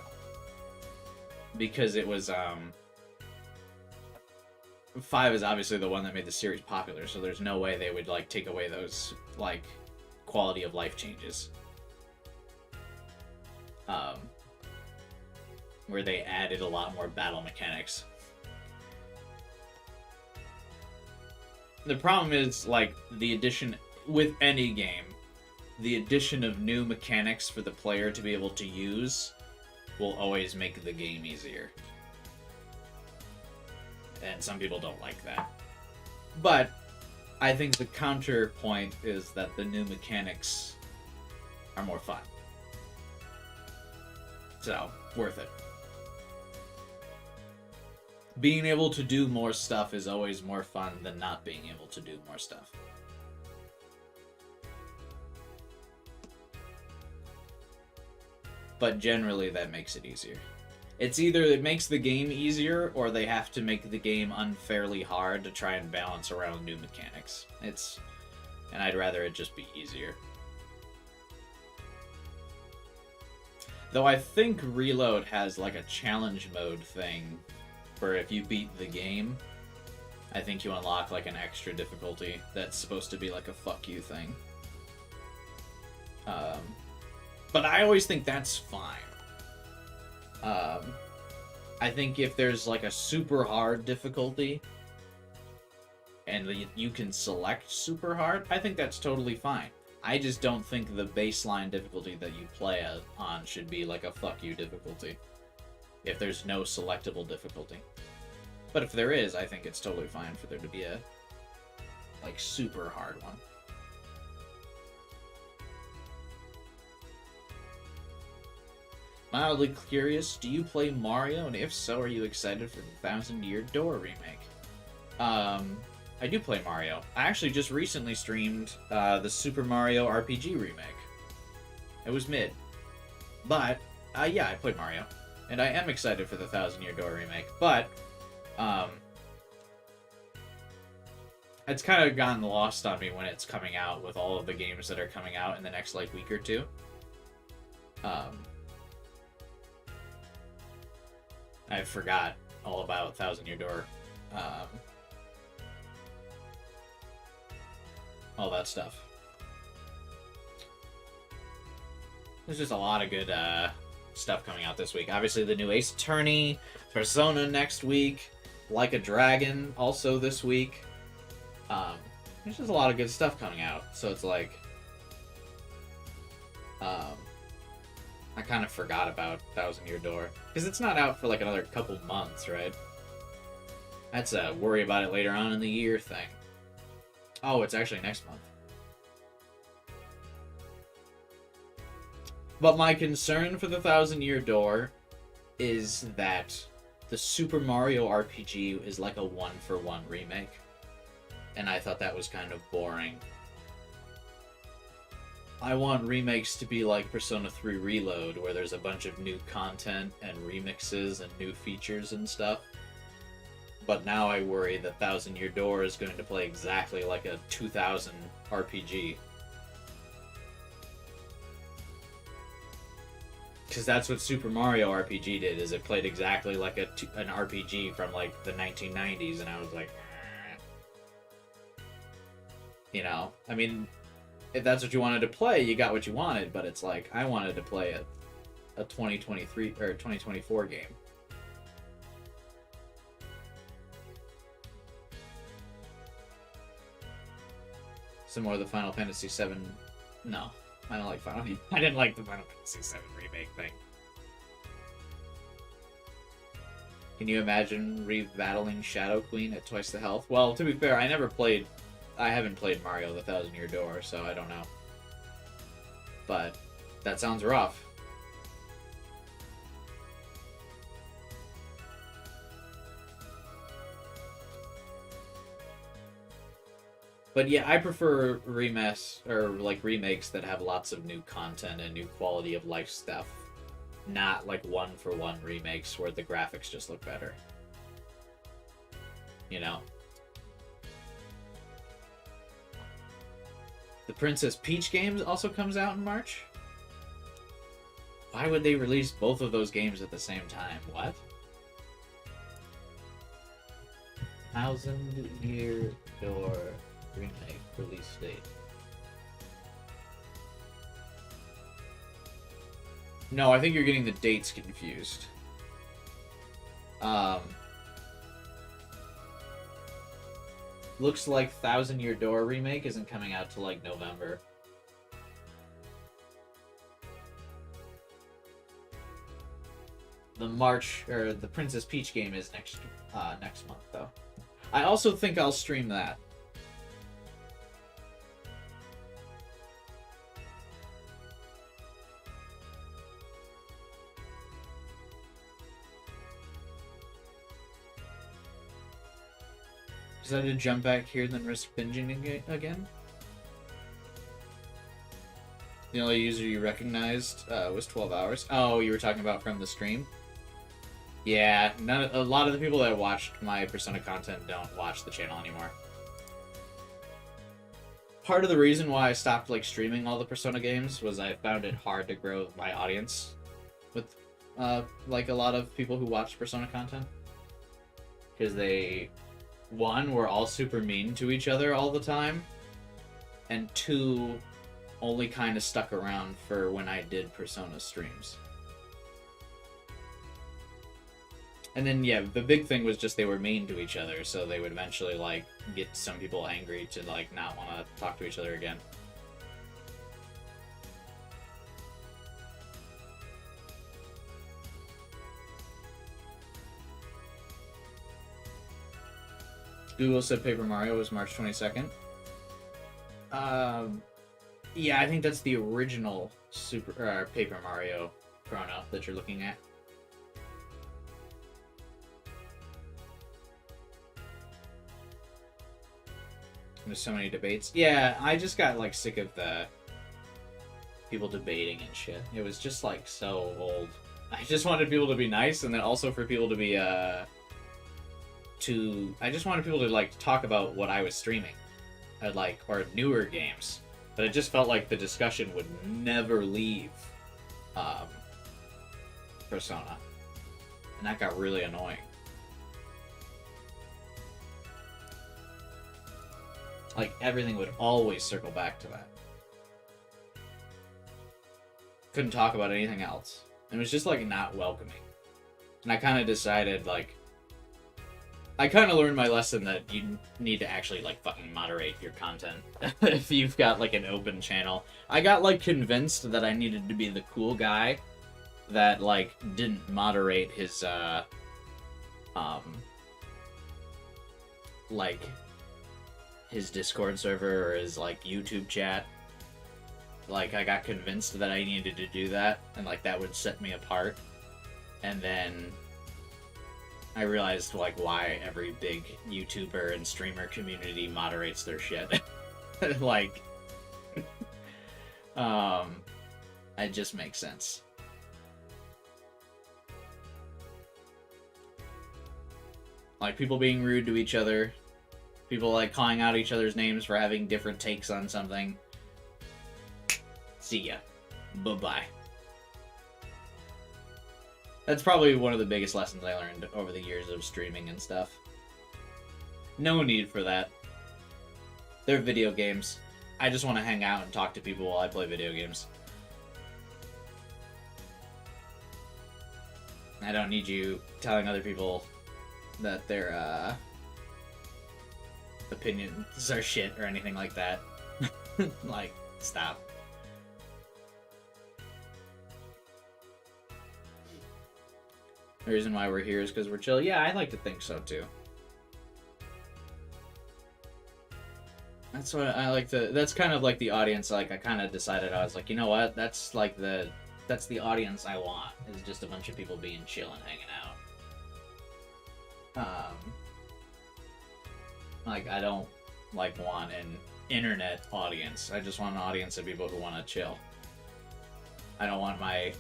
Because it was, 5 is obviously the one that made the series popular, so there's no way they would, like, take away those, like, quality of life changes. Where they added a lot more battle mechanics. The problem is, like, the addition, with any game, the addition of new mechanics for the player to be able to use will always make the game easier. And some people don't like that. But I think the counterpoint is that the new mechanics are more fun. So, worth it. Being able to do more stuff is always more fun than not being able to do more stuff. But generally, that makes it easier. It's either it makes the game easier, or they have to make the game unfairly hard to try and balance around new mechanics. And I'd rather it just be easier. Though I think Reload has like a challenge mode thing, where if you beat the game, I think you unlock like an extra difficulty that's supposed to be like a fuck you thing. But I always think that's fine. I think if there's like a super hard difficulty and you can select super hard, I think that's totally fine. I just don't think the baseline difficulty that you play on should be like a fuck you difficulty if there's no selectable difficulty. But if there is, I think it's totally fine for there to be a like super hard one. Mildly curious, do you play Mario, and if so, are you excited for the Thousand Year Door remake? I do play Mario. I actually just recently streamed the Super Mario RPG remake. It was mid. But, yeah, I played Mario. And I am excited for the Thousand Year Door remake. But, it's kind of gotten lost on me when it's coming out with all of the games that are coming out in the next, like, week or two. I forgot all about Thousand Year Door. All that stuff. There's just a lot of good stuff coming out this week. Obviously, the new Ace Attorney, Persona next week, Like a Dragon also this week. There's just a lot of good stuff coming out. So it's like, I kind of forgot about Thousand Year Door because it's not out for like another couple months, right? That's a worry about it later on in the year thing. Oh, it's actually next month. But my concern for the Thousand Year Door is that the Super Mario RPG is like a one-for-one remake. And I thought that was kind of boring. I want remakes to be like Persona 3 Reload, where there's a bunch of new content and remixes and new features and stuff. But now I worry that Thousand Year Door is going to play exactly like a 2000 RPG. Because that's what Super Mario RPG did, is it played exactly like an RPG from like the 1990s, and I was like, you know, I mean, if that's what you wanted to play, you got what you wanted, but it's like, I wanted to play a 2023 or 2024 game. Some more of the Final Fantasy VII. No, I don't like I didn't like the Final Fantasy VII remake thing. Can you imagine re-battling Shadow Queen at twice the health? Well, to be fair, I haven't played Mario the Thousand Year Door, so I don't know. But that sounds rough. But yeah, I prefer remakes that have lots of new content and new quality of life stuff. Not like one-for-one remakes where the graphics just look better. You know? The Princess Peach games also comes out in March? Why would they release both of those games at the same time? What? Thousand Year Door remake release date. No, I think you're getting the dates confused. Looks like Thousand Year Door remake isn't coming out till like November. The Princess Peach game is next month though. I also think I'll stream that. Decided to jump back here, then risk binging again. The only user you recognized was 12 hours. Oh, you were talking about from the stream? Yeah, a lot of the people that watched my Persona content don't watch the channel anymore. Part of the reason why I stopped like streaming all the Persona games was I found it hard to grow my audience with like a lot of people who watch Persona content, because they, one, were all super mean to each other all the time, and two, only kind of stuck around for when I did Persona streams. And then, yeah, the big thing was just they were mean to each other, so they would eventually, like, get some people angry to, like, not want to talk to each other again. Google said Paper Mario was March 22nd. Yeah, I think that's the original Paper Mario Chrono that you're looking at. There's so many debates. Yeah, I just got like sick of the people debating and shit. It was just like so old. I just wanted people to be nice, and then also for people to be I just wanted people to like talk about what I was streaming, or newer games. But it just felt like the discussion would never leave Persona, and that got really annoying. Like, everything would always circle back to that. Couldn't talk about anything else. It was just, like, not welcoming. And I kind of decided, like... I kind of learned my lesson that you need to actually, like, fucking moderate your content. If you've got, like, an open channel. I got, like, convinced that I needed to be the cool guy that, like, didn't moderate his, like... his Discord server or his like YouTube chat. Like, I got convinced that I needed to do that, and like that would set me apart. And then I realized like why every big YouTuber and streamer community moderates their shit. Like it just makes sense. Like, people being rude to each other, people like calling out each other's names for having different takes on something. See ya. Bye-bye. That's probably one of the biggest lessons I learned over the years of streaming and stuff. No need for that. They're video games. I just want to hang out and talk to people while I play video games. I don't need you telling other people that their opinions are shit or anything like that. Like, stop. The reason why we're here is because we're chill. Yeah, I like to think so too. That's what I like to. That's kind of like the audience. Like, I kind of decided, I was like, you know what? That's like that's the audience I want. Is just a bunch of people being chill and hanging out. Like, I don't like want an internet audience. I just want an audience of people who want to chill. I don't want my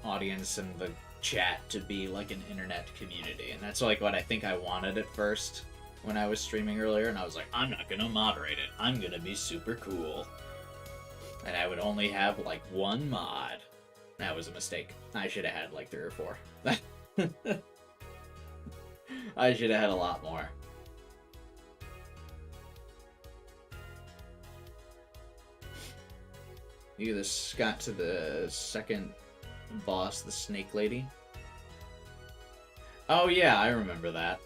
audience in the chat to be like an internet community, and that's like what I think I wanted at first when I was streaming earlier, and I was like, I'm not gonna moderate it, I'm gonna be super cool, and I would only have like one mod. That was a mistake. I should have had like 3 or 4. I should have had a lot more. You just got to the second boss, the snake lady. Oh yeah, I remember that.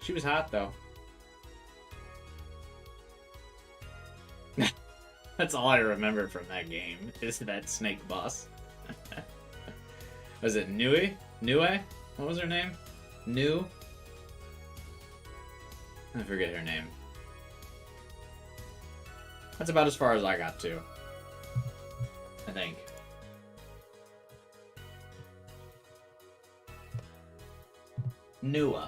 She was hot though. That's all I remember from that game, is that snake boss. Was it Nue? Nue? What was her name? Nu? I forget her name. That's about as far as I got to, I think. Nua.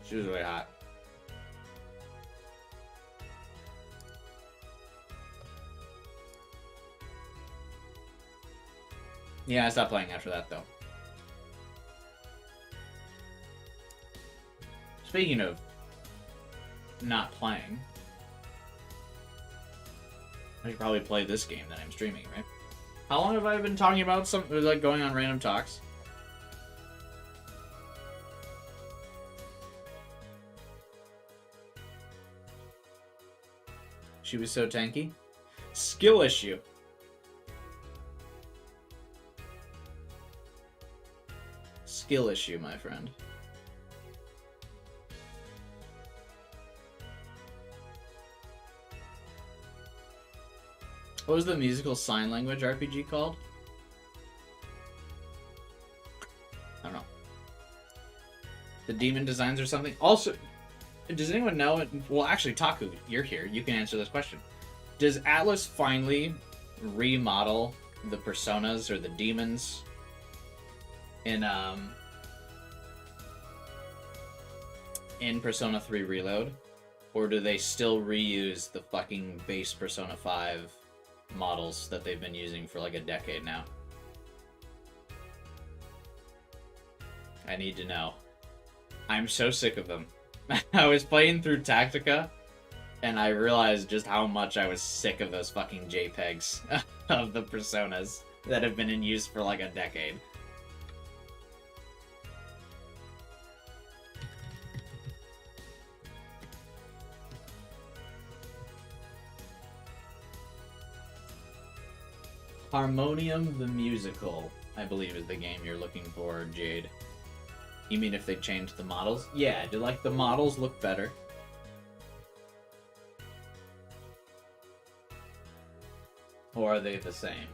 She was really hot. Yeah, I stopped playing after that, though. Speaking of not playing, I should probably play this game that I'm streaming, right? How long have I been talking about something, like, going on random talks? She was so tanky. Skill issue. Skill issue, my friend. What was the musical sign language RPG called? I don't know. The demon designs or something? Also, does anyone know? Well, actually, Taku, you're here. You can answer this question. Does Atlas finally remodel the personas or the demons in Persona 3 Reload? Or do they still reuse the fucking base Persona 5 models that they've been using for like a decade now? I need to know. I'm so sick of them. I was playing through Tactica, and I realized just how much I was sick of those fucking JPEGs of the personas that have been in use for like a decade. Harmonium the Musical, I believe, is the game you're looking for, Jade. You mean if they changed the models? Yeah, do like the models look better? Or are they the same?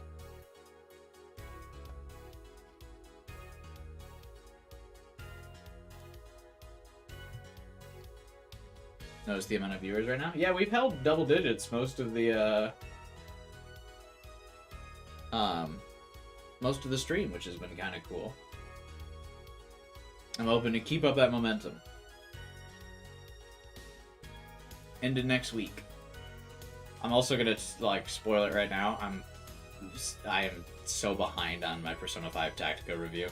Notice the amount of viewers right now? Yeah, we've held double digits most of the stream, which has been kind of cool. I'm hoping to keep up that momentum into next week. I'm also gonna like spoil it right now. I am so behind on my Persona 5 Tactica review.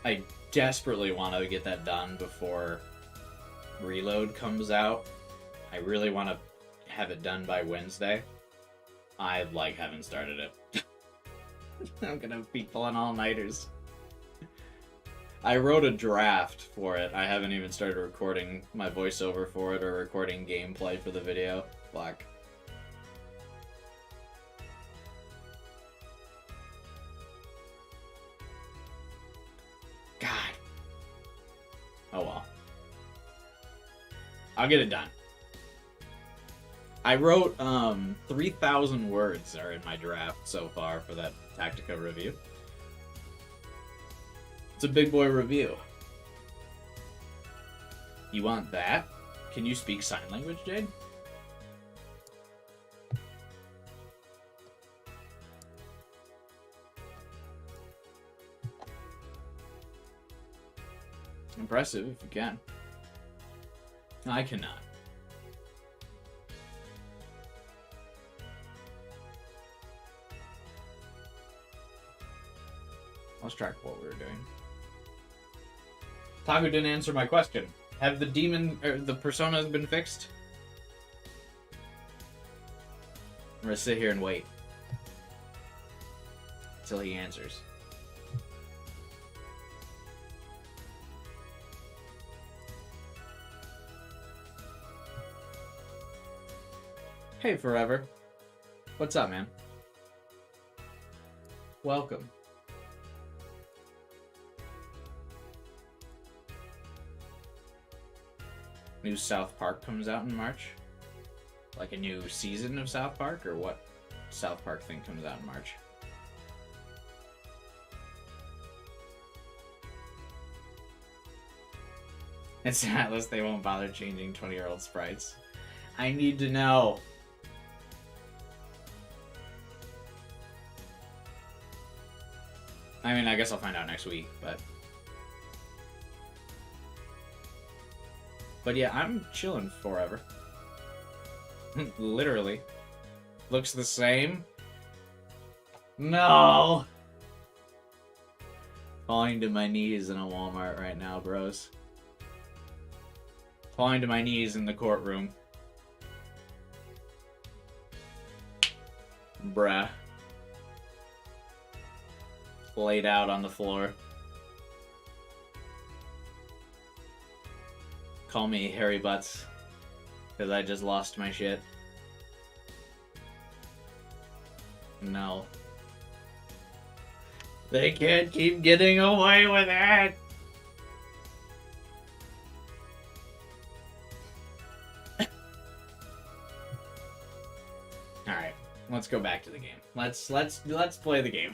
I desperately want to get that done before Reload comes out. I really want to have it done by Wednesday. I like haven't started it. I'm gonna be pulling all-nighters. I wrote a draft for it. I haven't even started recording my voiceover for it or recording gameplay for the video. Fuck. God. Oh well. I'll get it done. I wrote 3,000 words are in my draft so far for that Tactica review. It's a big boy review. You want that? Can you speak sign language, Jade? Impressive if you can. I cannot. Let's track what we were doing. Taku didn't answer my question. Have the the personas been fixed? I'm gonna sit here and wait until he answers. Hey, Forever. What's up, man? Welcome. New South Park comes out in March? Like a new season of South Park, or what South Park thing comes out in March? It's Atlas, they won't bother changing 20-year-old sprites. I need to know. I mean, I guess I'll find out next week, but... But yeah, I'm chilling forever. Literally. Looks the same. No! Falling to my knees in a Walmart right now, bros. Falling to my knees in the courtroom. Bruh. Laid out on the floor. Call me Harry Butts. Because I just lost my shit. No. They can't keep getting away with it! Alright, let's go back to the game. Let's play the game.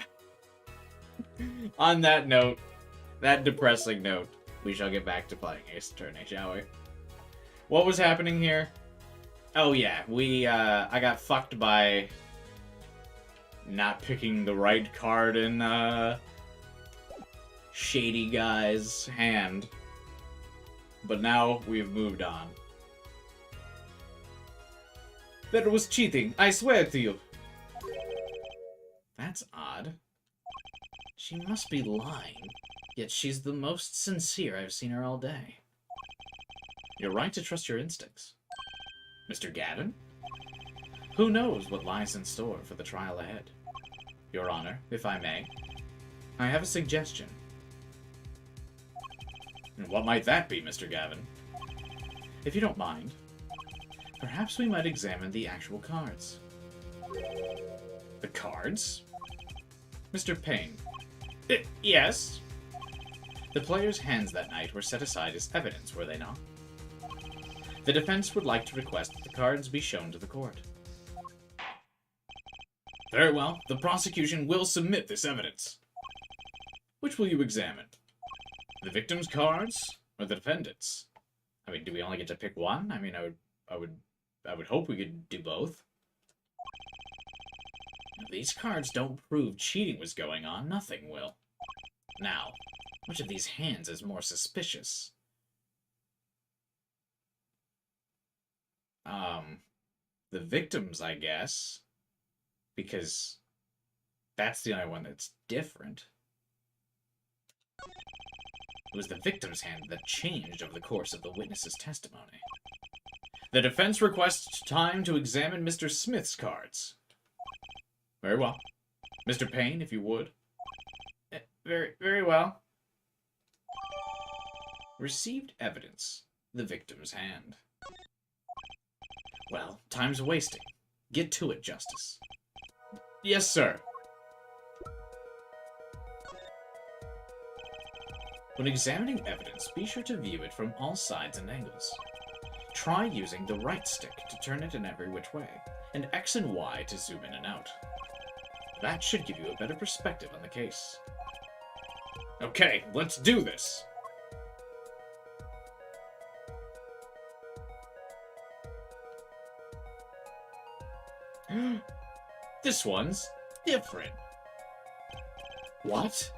On that note, that depressing note, we shall get back to playing Ace Attorney, shall we? What was happening here? Oh yeah, I got fucked by not picking the right card in, Shady Guy's hand. But now we've moved on. That was cheating, I swear to you. That's odd. She must be lying. Yet she's the most sincere I've seen her all day. You're right to trust your instincts. Mr. Gavin? Who knows what lies in store for the trial ahead? Your Honor, if I may, I have a suggestion. And what might that be, Mr. Gavin? If you don't mind, perhaps we might examine the actual cards. The cards? Mr. Payne. Yes? The players' hands that night were set aside as evidence, were they not? The defense would like to request that the cards be shown to the court. Very well. The prosecution will submit this evidence. Which will you examine? The victim's cards or the defendant's? I mean, do we only get to pick one? I mean, I would hope we could do both. If these cards don't prove cheating was going on, nothing will. Now, which of these hands is more suspicious? The victim's, I guess. Because that's the only one that's different. It was the victim's hand that changed over the course of the witness's testimony. The defense requests time to examine Mr. Smith's cards. Very well. Mr. Payne, if you would. Very well. Received evidence. The victim's hand. Well, time's wasting. Get to it, Justice. Yes, sir. When examining evidence, be sure to view it from all sides and angles. Try using the right stick to turn it in every which way, and X and Y to zoom in and out. That should give you a better perspective on the case. Okay, let's do this! This one's different. What?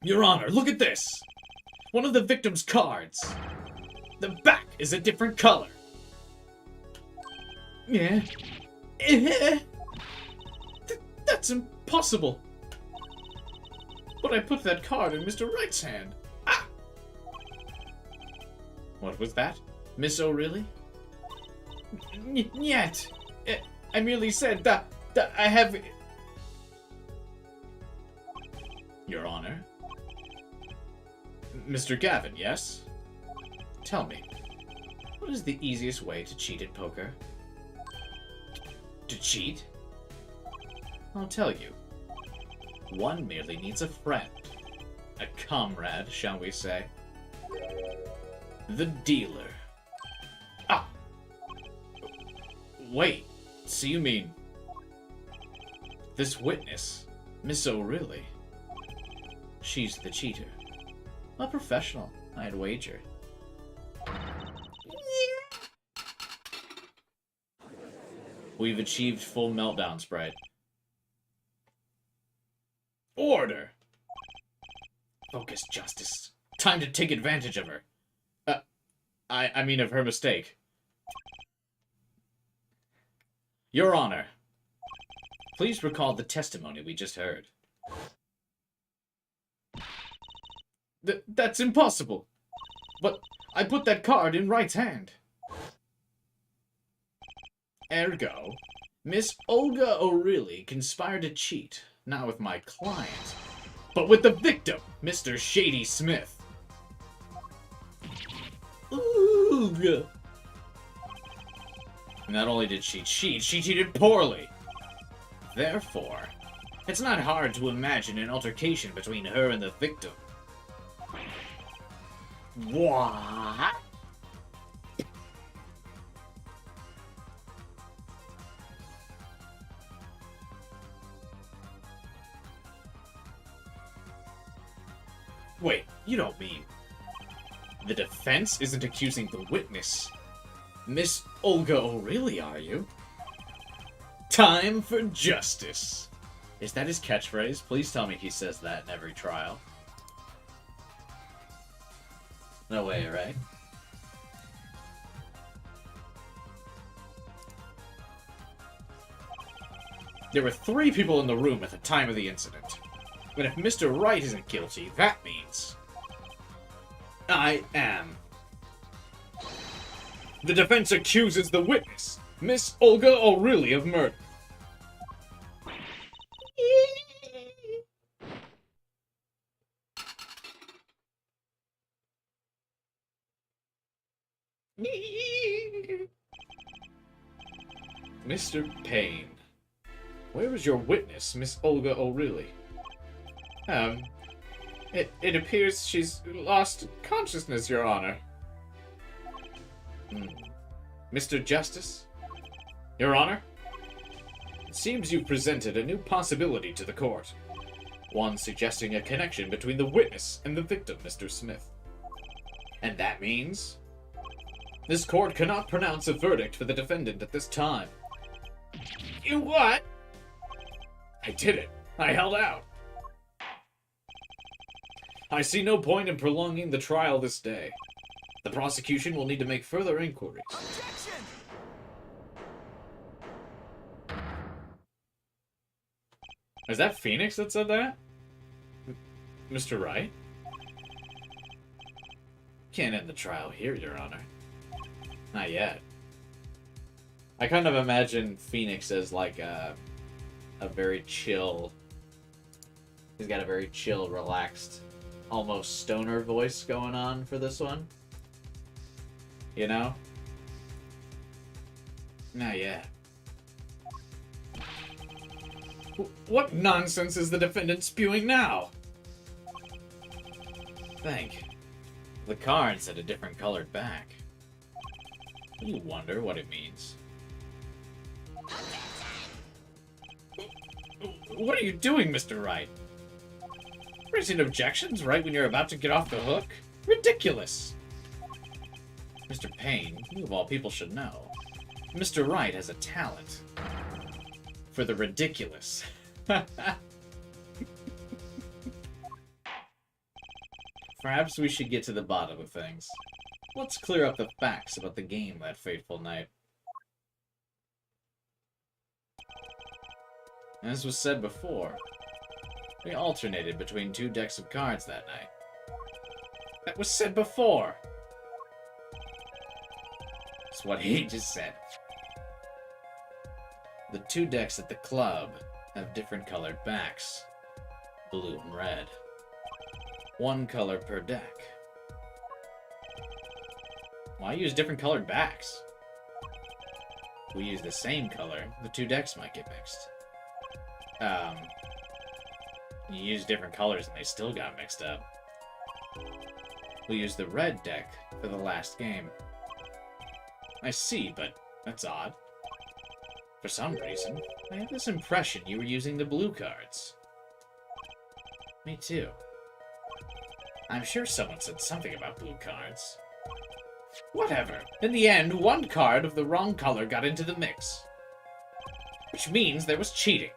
Your Honor, look at this! One of the victim's cards. The back is a different color. Yeah. That's impossible. But I put that card in Mr. Wright's hand. Ah! What was that? Miss O'Reilly? Yet. I merely said that I have... Your Honor? Mr. Gavin, yes? Tell me, what is the easiest way to cheat at poker? To cheat? I'll tell you. One merely needs a friend. A comrade, shall we say. The dealer. Ah! Wait, so you mean... This witness, Miss O'Reilly. She's the cheater. A professional, I'd wager. We've achieved full meltdown sprite. Order! Focus, Justice. Time to take advantage of her. I mean of her mistake. Your Honor, please recall the testimony we just heard. That's impossible. But I put that card in Wright's hand. Ergo, Miss Olga O'Reilly conspired to cheat, not with my client, but with the victim, Mr. Shady Smith. Ooh. Not only did she cheat, she cheated poorly. Therefore, it's not hard to imagine an altercation between her and the victim. What? Wait, you don't mean the defense isn't accusing the witness, Miss Olga O'Reilly, are you? Time for justice. Is that his catchphrase? Please tell me he says that in every trial. No way, right? There were 3 people in the room at the time of the incident. But if Mr. Wright isn't guilty, that means I am. The defense accuses the witness, Miss Olga O'Reilly, of murder. Mr. Payne, where is your witness, Miss Olga O'Reilly? It appears she's lost consciousness, Your Honor. Mr. Justice? Your Honor? It seems you've presented a new possibility to the court. One suggesting a connection between the witness and the victim, Mr. Smith. And that means this court cannot pronounce a verdict for the defendant at this time. You what? I did it. I held out. I see no point in prolonging the trial this day. The prosecution will need to make further inquiries. Objection! Is that Phoenix that said that? Mr. Wright? Can't end the trial here, Your Honor. Not yet. I kind of imagine Phoenix as like a very chill... He's got a very chill, relaxed, almost stoner voice going on for this one. You know? Not yet. What nonsense is the defendant spewing now? Think. The cards had a different colored back. You wonder what it means. What are you doing, Mr. Wright? Raising objections right when you're about to get off the hook? Ridiculous! Mr. Payne, you of all people should know. Mr. Wright has a talent for the ridiculous. Perhaps we should get to the bottom of things. Let's clear up the facts about the game that fateful night. As was said before, we alternated between 2 decks of cards that night. That was said before! That's what he just said. The 2 decks at the club have different colored backs. Blue and red. 1 color per deck. Why use different colored backs? If we use the same color, the 2 decks might get mixed. You use different colors and they still got mixed up. We used the red deck for the last game. I see, but that's odd. For some reason, I have this impression you were using the blue cards. Me too. I'm sure someone said something about blue cards. Whatever. In the end, 1 card of the wrong color got into the mix. Which means there was cheating.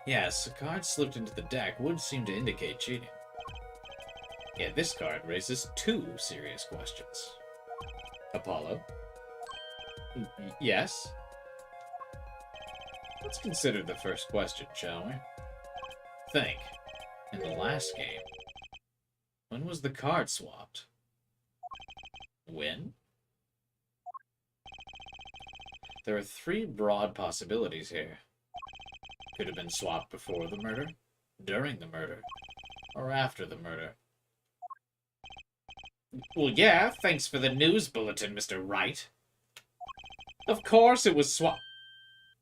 Yes, a card slipped into the deck would seem to indicate cheating. Yet this card raises two serious questions. Apollo? Yes? Let's consider the first question, shall we? Think. In the last game, when was the card swapped? When? There are three broad possibilities here. Could have been swapped before the murder, during the murder, or after the murder. Well, yeah, thanks for the news bulletin, Mr. Wright. Of course it was swapped.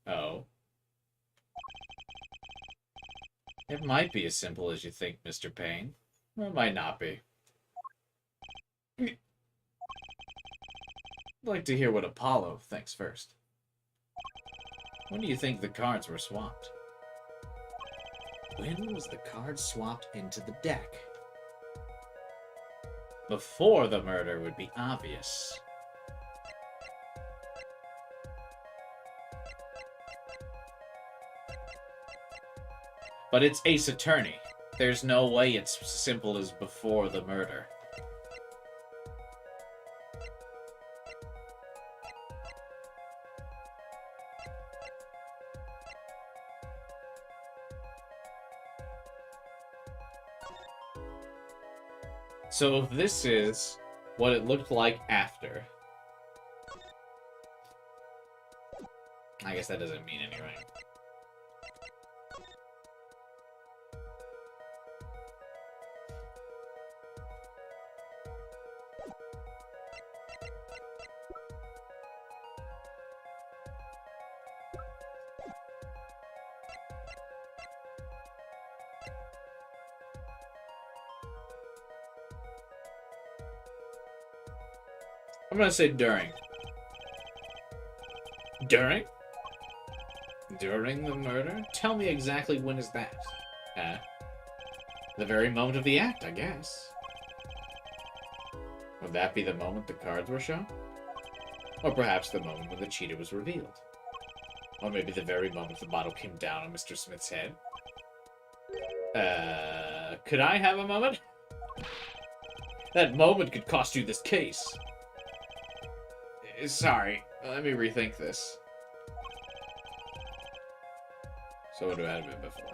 Oh. It might be as simple as you think, Mr. Payne. Or it might not be. I'd like to hear what Apollo thinks first. When do you think the cards were swapped? When was the card swapped into the deck? Before the murder would be obvious. But it's Ace Attorney. There's no way it's simple as before the murder. So this is what it looked like after. I guess that doesn't mean anything. I'm gonna say during. During? During the murder? Tell me exactly when is that? The very moment of the act, I guess. Would that be the moment the cards were shown? Or perhaps the moment when the cheater was revealed? Or maybe the very moment the bottle came down on Mr. Smith's head? Could I have a moment? That moment could cost you this case. Sorry, let me rethink this. So what would have been before?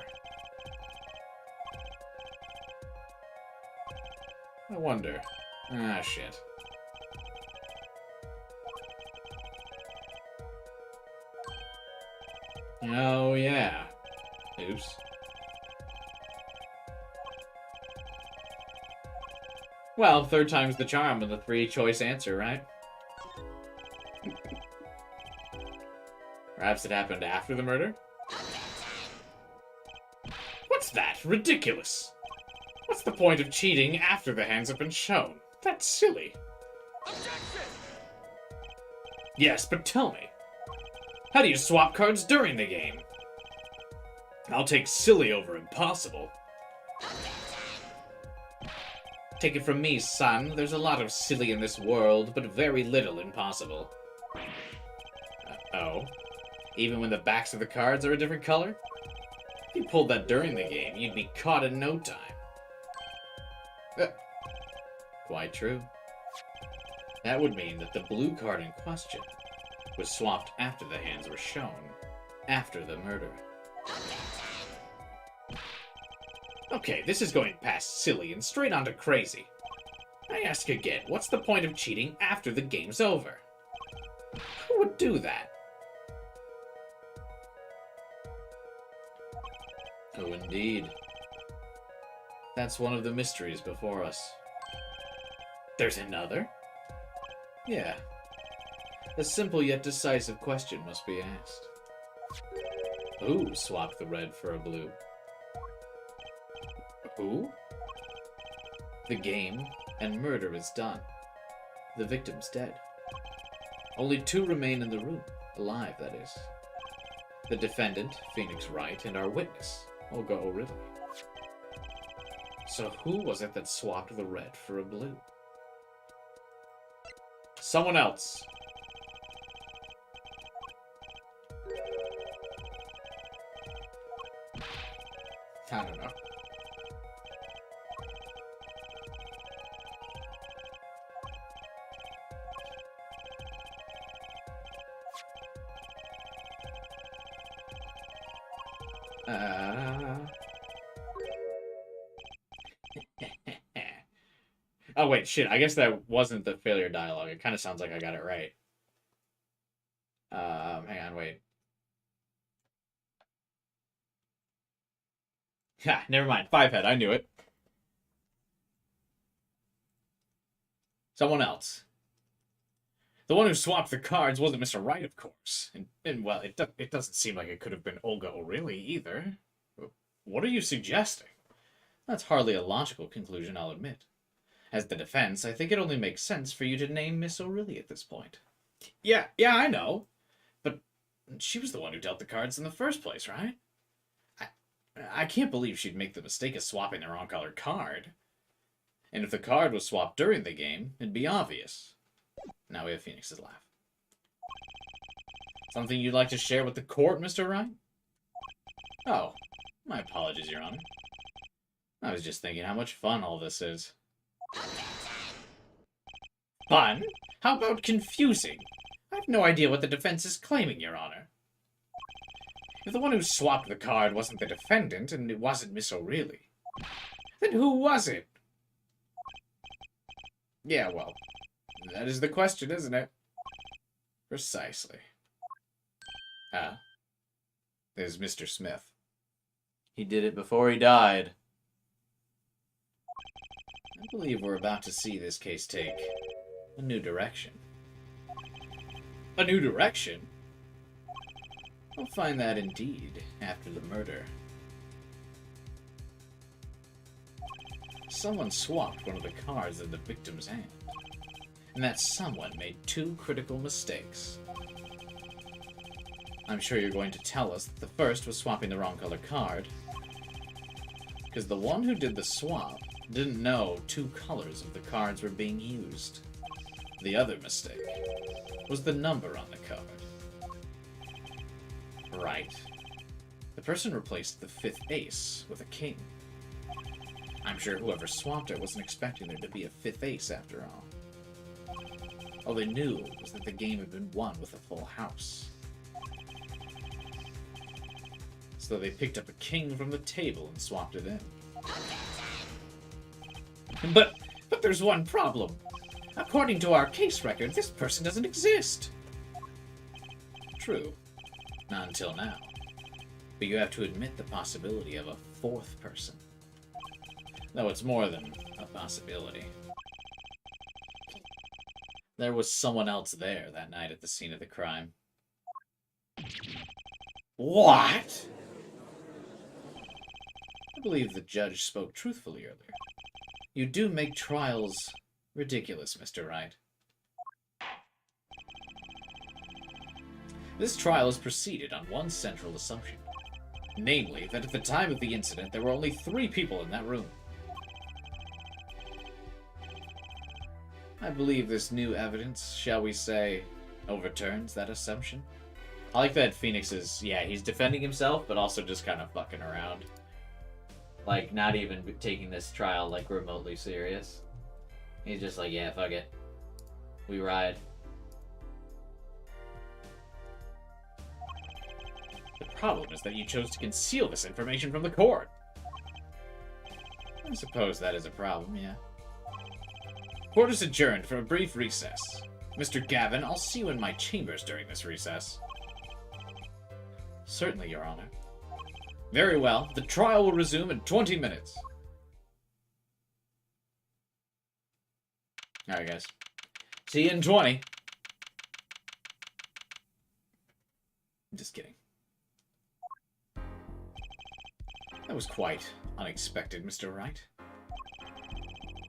I wonder. Ah, shit. Oh, yeah. Oops. Well, third time's the charm with a three-choice answer, right? Perhaps it happened after the murder? What's that? Ridiculous! What's the point of cheating after the hands have been shown? That's silly. Objection! Yes, but tell me. How do you swap cards during the game? I'll take silly over impossible. Take it from me, son. There's a lot of silly in this world, but very little impossible. Oh? Even when the backs of the cards are a different color? If you pulled that during the game, you'd be caught in no time. Quite true. That would mean that the blue card in question was swapped after the hands were shown, after the murder. Okay, this is going past silly and straight on to crazy. I ask again, what's the point of cheating after the game's over? Who would do that? Oh, indeed. That's one of the mysteries before us. There's another? Yeah. A simple yet decisive question must be asked. Who swapped the red for a blue? Who? The game and murder is done. The victim's dead. Only two remain in the room, alive, that is. The defendant, Phoenix Wright, and our witness, Olga O'Reilly. So who was it that swapped the red for a blue? Someone else. I don't know. Oh, wait, shit. I guess that wasn't the failure dialogue. It kind of sounds like I got it right. Hang on, wait. Ha, never mind. Fivehead, I knew it. Someone else. The one who swapped the cards wasn't Mr. Wright, of course. And well, it doesn't seem like it could have been Olga O'Reilly either. What are you suggesting? That's hardly a logical conclusion, I'll admit. As the defense, I think it only makes sense for you to name Miss O'Reilly at this point. Yeah, I know. But she was the one who dealt the cards in the first place, right? I can't believe she'd make the mistake of swapping the wrong colored card. And if the card was swapped during the game, it'd be obvious. Now we have Phoenix's laugh. Something you'd like to share with the court, Mr. Wright? Oh, my apologies, Your Honor. I was just thinking how much fun all this is. Fun? How about confusing? I have no idea what the defense is claiming, Your Honor. If the one who swapped the card wasn't the defendant, and it wasn't Miss O'Reilly, then who was it? Yeah, well, that is the question, isn't it? Precisely. Ah. There's Mr. Smith. He did it before he died. I believe we're about to see this case take a new direction. A new direction? We'll find that indeed after the murder. Someone swapped one of the cards in the victim's hand. And that someone made two critical mistakes. I'm sure you're going to tell us that the first was swapping the wrong color card. Because the one who did the swap didn't know two colors of the cards were being used. The other mistake was the number on the card. Right. The person replaced the fifth ace with a king. I'm sure whoever swapped it wasn't expecting there to be a fifth ace after all. All they knew was that the game had been won with a full house. So they picked up a king from the table and swapped it in. But there's one problem. According to our case record, this person doesn't exist. True. Not until now. But you have to admit the possibility of a fourth person. Though it's more than a possibility. There was someone else there that night at the scene of the crime. What? I believe the judge spoke truthfully earlier. You do make trials ridiculous, Mr. Wright. This trial is proceeded on one central assumption. Namely, that at the time of the incident, there were only 3 people in that room. I believe this new evidence, shall we say, overturns that assumption. I like that Phoenix is, yeah, he's defending himself, but also just kind of fucking around. Like, not even taking this trial, like, remotely serious. He's just like, yeah, fuck it. We ride. The problem is that you chose to conceal this information from the court. I suppose that is a problem, yeah. Court is adjourned for a brief recess. Mr. Gavin, I'll see you in my chambers during this recess. Certainly, Your Honor. Very well. The trial will resume in 20 minutes. Alright, guys. See you in 20. I'm just kidding. That was quite unexpected, Mr. Wright.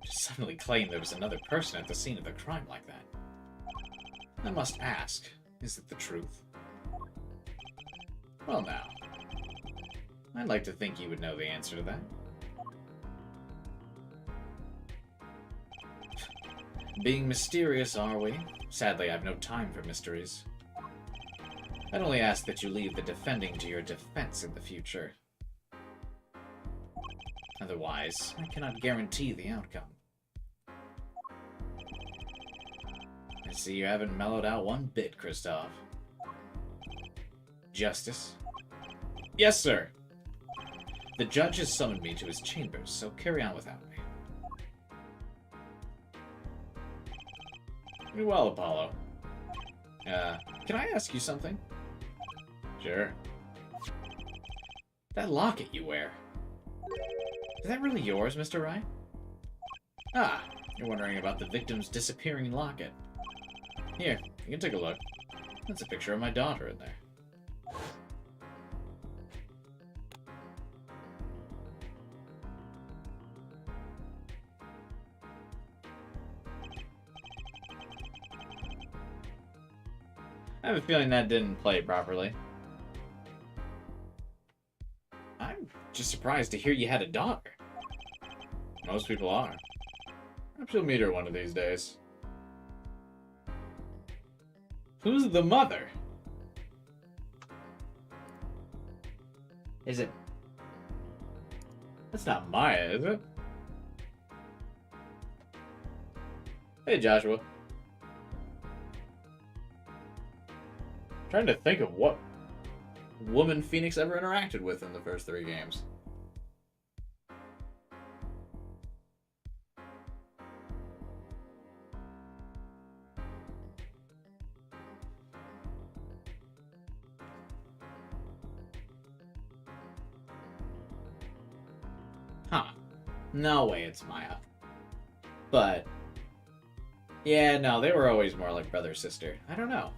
To suddenly claim there was another person at the scene of the crime like that. I must ask, is it the truth? Well now, I'd like to think you would know the answer to that. Being mysterious, are we? Sadly, I have no time for mysteries. I'd only ask that you leave the defending to your defense in the future. Otherwise, I cannot guarantee the outcome. I see you haven't mellowed out one bit, Kristoff. Justice? Yes, sir. The judge has summoned me to his chambers, so carry on without me. Very well, Apollo. Can I ask you something? Sure. That locket you wear. Is that really yours, Mr. Wright? Ah, you're wondering about the victim's disappearing locket. Here, you can take a look. That's a picture of my daughter in there. I have a feeling that didn't play properly. I'm just surprised to hear you had a daughter. Most people are. Perhaps you'll meet her one of these days. Who's the mother? Is it... That's not Maya, is it? Hey, Joshua. Trying to think of what woman Phoenix ever interacted with in the first 3 games. Huh. No way it's Maya. But... yeah, no, they were always more like brother-sister. I don't know.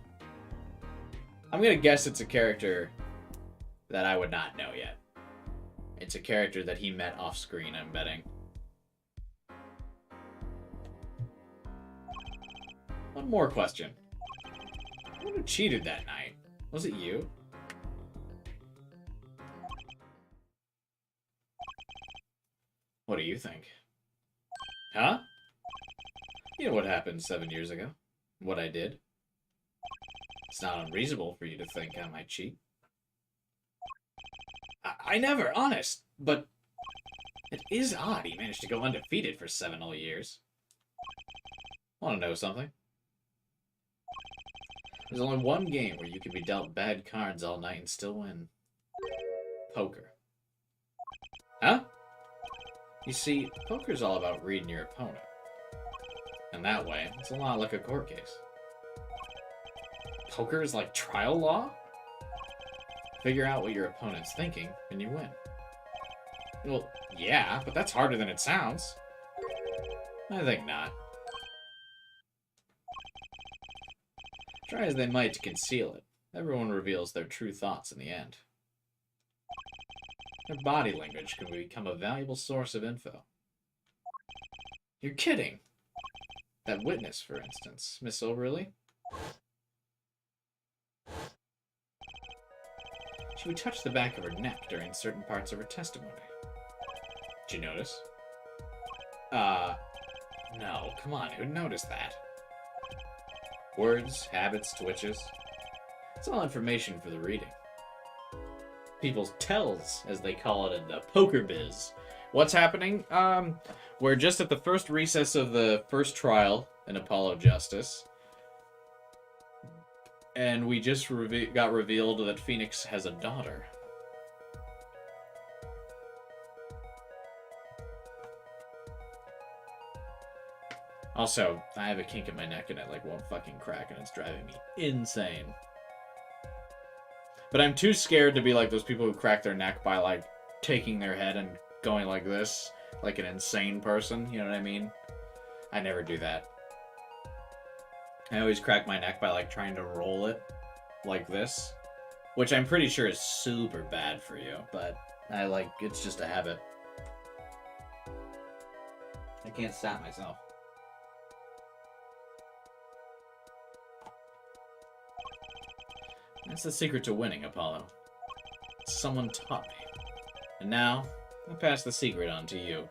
I'm gonna guess it's a character that I would not know yet. It's a character that he met off-screen, I'm betting. One more question. Who cheated that night? Was it you? What do you think? Huh? You know what happened 7 years ago? What I did? It's not unreasonable for you to think I might cheat. I never, honest, but it is odd he managed to go undefeated for 7 whole years. Want to know something? There's only one game where you can be dealt bad cards all night and still win. Poker. Huh? You see, poker's all about reading your opponent. And that way, it's a lot like a court case. Poker is like trial law? Figure out what your opponent's thinking, and you win. Well, yeah, but that's harder than it sounds. I think not. Try as they might to conceal it, everyone reveals their true thoughts in the end. Their body language can become a valuable source of info. You're kidding! That witness, for instance, Miss Oberly? She would touch the back of her neck during certain parts of her testimony. Did you notice? No, come on, who'd notice that? Words, habits, twitches. It's all information for the reading. People's tells, as they call it in the poker biz. What's happening? We're just at the first recess of the first trial in Apollo Justice. And we just got revealed that Phoenix has a daughter. Also, I have a kink in my neck and it like won't fucking crack and it's driving me insane. But I'm too scared to be like those people who crack their neck by like taking their head and going like this, like an insane person, you know what I mean? I never do that. I always crack my neck by like trying to roll it like this, which I'm pretty sure is super bad for you, but I like, it's just a habit. I can't stop myself. That's the secret to winning, Apollo. Someone taught me. And now, I pass the secret on to you.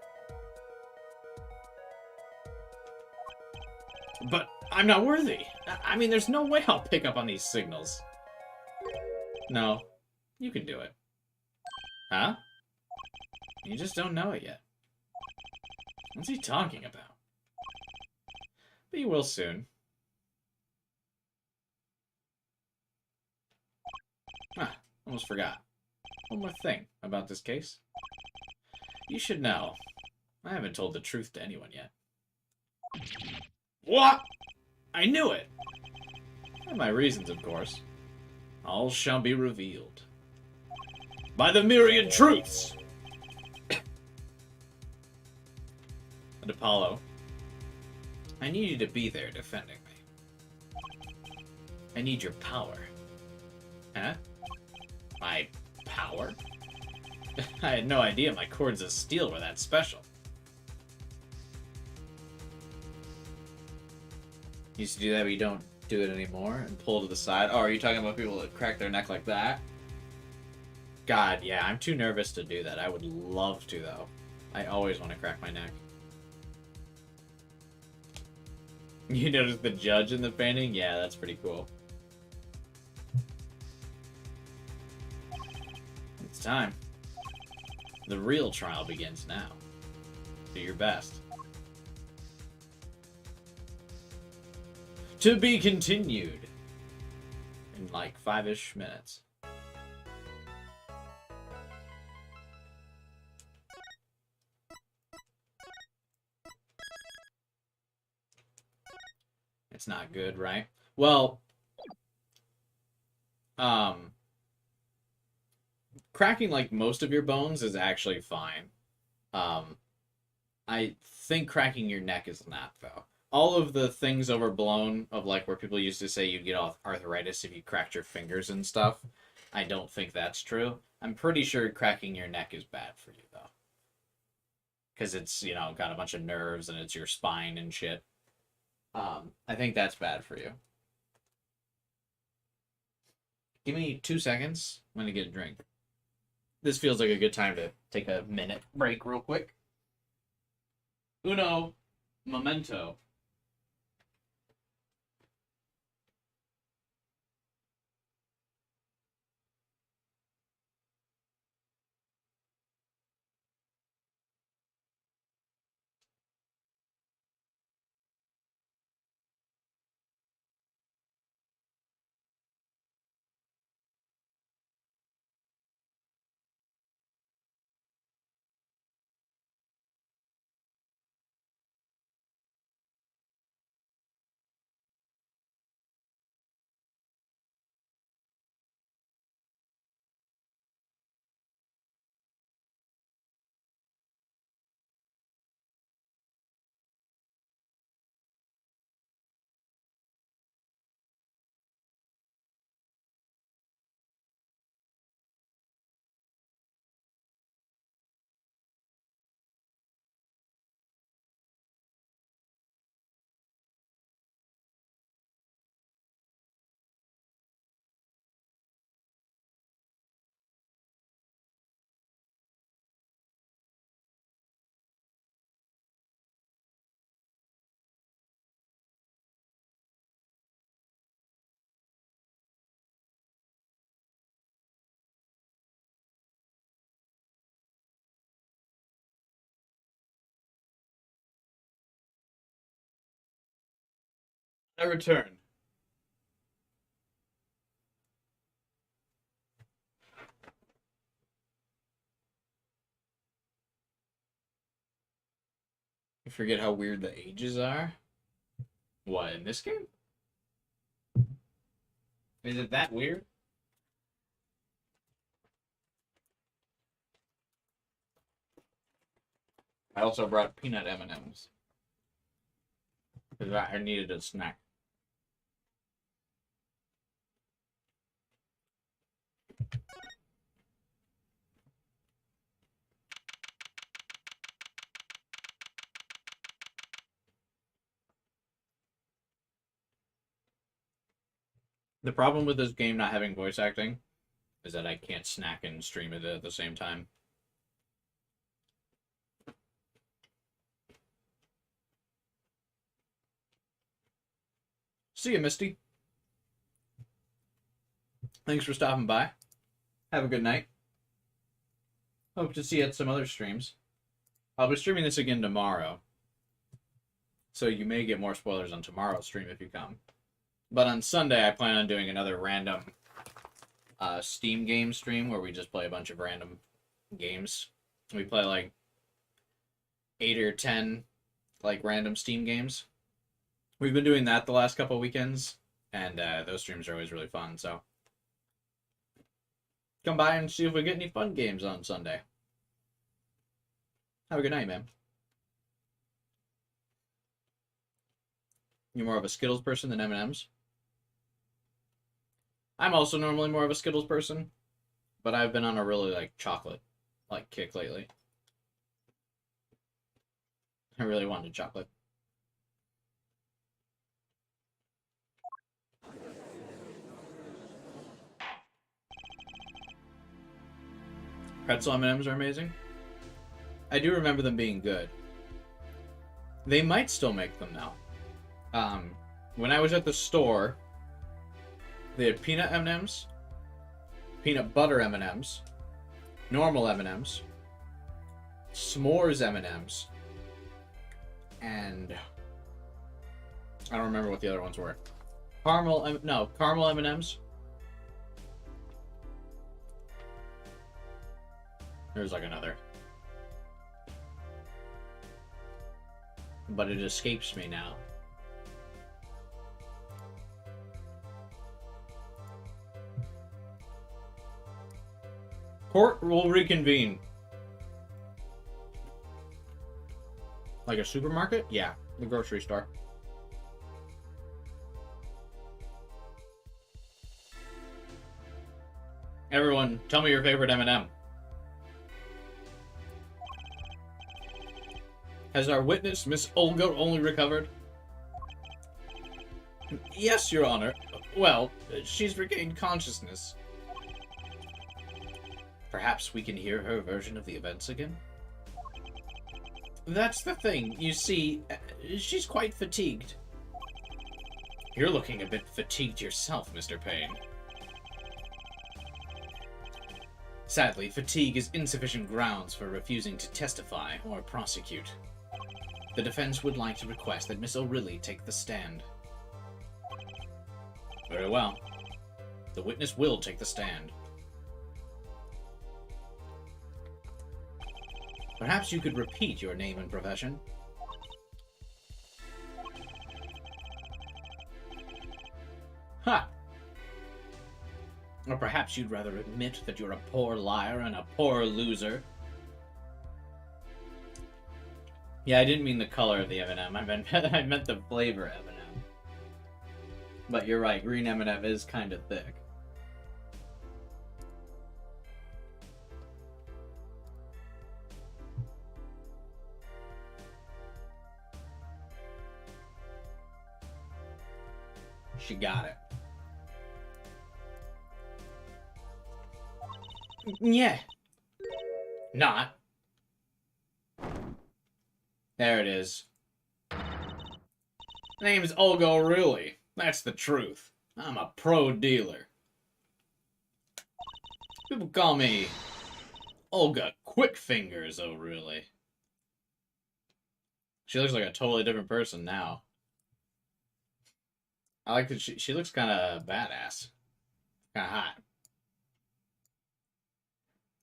But I'm not worthy. I mean, there's no way I'll pick up on these signals. No, you can do it. Huh? You just don't know it yet. What's he talking about? But you will soon. Ah, almost forgot. One more thing about this case. You should know, I haven't told the truth to anyone yet. What? I knew it! And my reasons, of course. All shall be revealed. By the myriad truths! And Apollo, I need you to be there defending me. I need your power. Huh? My power? I had no idea my cords of steel were that special. Used to do that, but you don't do it anymore and pull to the side. Oh, are you talking about people that crack their neck like that? God, yeah, I'm too nervous to do that. I would love to, though. I always want to crack my neck. You notice the judge in the painting? Yeah, that's pretty cool. It's time. The real trial begins now. Do your best. To be continued in like 5-ish minutes. It's not good, right? Well, cracking like most of your bones is actually fine. I think cracking your neck is not, though. All of the things overblown of like where people used to say you'd get arthritis if you cracked your fingers and stuff, I don't think that's true. I'm pretty sure cracking your neck is bad for you, though. Because it's, you know, got a bunch of nerves and it's your spine and shit. I think that's bad for you. Give me 2 seconds. I'm gonna get a drink. This feels like a good time to take a minute break real quick. Uno momento. I return. I forget how weird the ages are. What, in this game? Is it that weird? I also brought peanut M&Ms. Because I needed a snack. The problem with this game not having voice acting is that I can't snack and stream it at the same time. See you, Misty. Thanks for stopping by. Have a good night. Hope to see you at some other streams. I'll be streaming this again tomorrow. So you may get more spoilers on tomorrow's stream if you come. But on Sunday, I plan on doing another random Steam game stream where we just play a bunch of random games. We play like 8 or 10 like random Steam games. We've been doing that the last couple weekends, and those streams are always really fun. So come by and see if we get any fun games on Sunday. Have a good night, man. You're more of a Skittles person than M&M's? I'm also normally more of a Skittles person, but I've been on a really like chocolate like kick lately. I really wanted chocolate. Pretzel M&Ms are amazing. I do remember them being good. They might still make them now. When I was at the store, they had peanut M&Ms, peanut butter M&Ms, normal M&Ms, s'mores M&Ms, and I don't remember what the other ones were. Caramel M&Ms. There's like another. But it escapes me now. Court will reconvene. Like a supermarket? Yeah, the grocery store. Everyone, tell me your favorite M&M. Has our witness, Miss Olga, only recovered? Yes, Your Honor. Well, she's regained consciousness. Perhaps we can hear her version of the events again? That's the thing. You see, she's quite fatigued. You're looking a bit fatigued yourself, Mr. Payne. Sadly, fatigue is insufficient grounds for refusing to testify or prosecute. The defense would like to request that Miss O'Reilly take the stand. Very well. The witness will take the stand. Perhaps you could repeat your name and profession. Ha! Or perhaps you'd rather admit that you're a poor liar and a poor loser. Yeah, I didn't mean the color of the M&M. I meant the flavor M&M. But you're right, green M&M is kind of thick. She got it. Yeah. Not. There it is. Name is Olga O'Reilly. That's the truth. I'm a pro dealer. People call me Olga Quickfingers O'Reilly. She looks like a totally different person now. I like that she looks kind of badass. Kind of hot.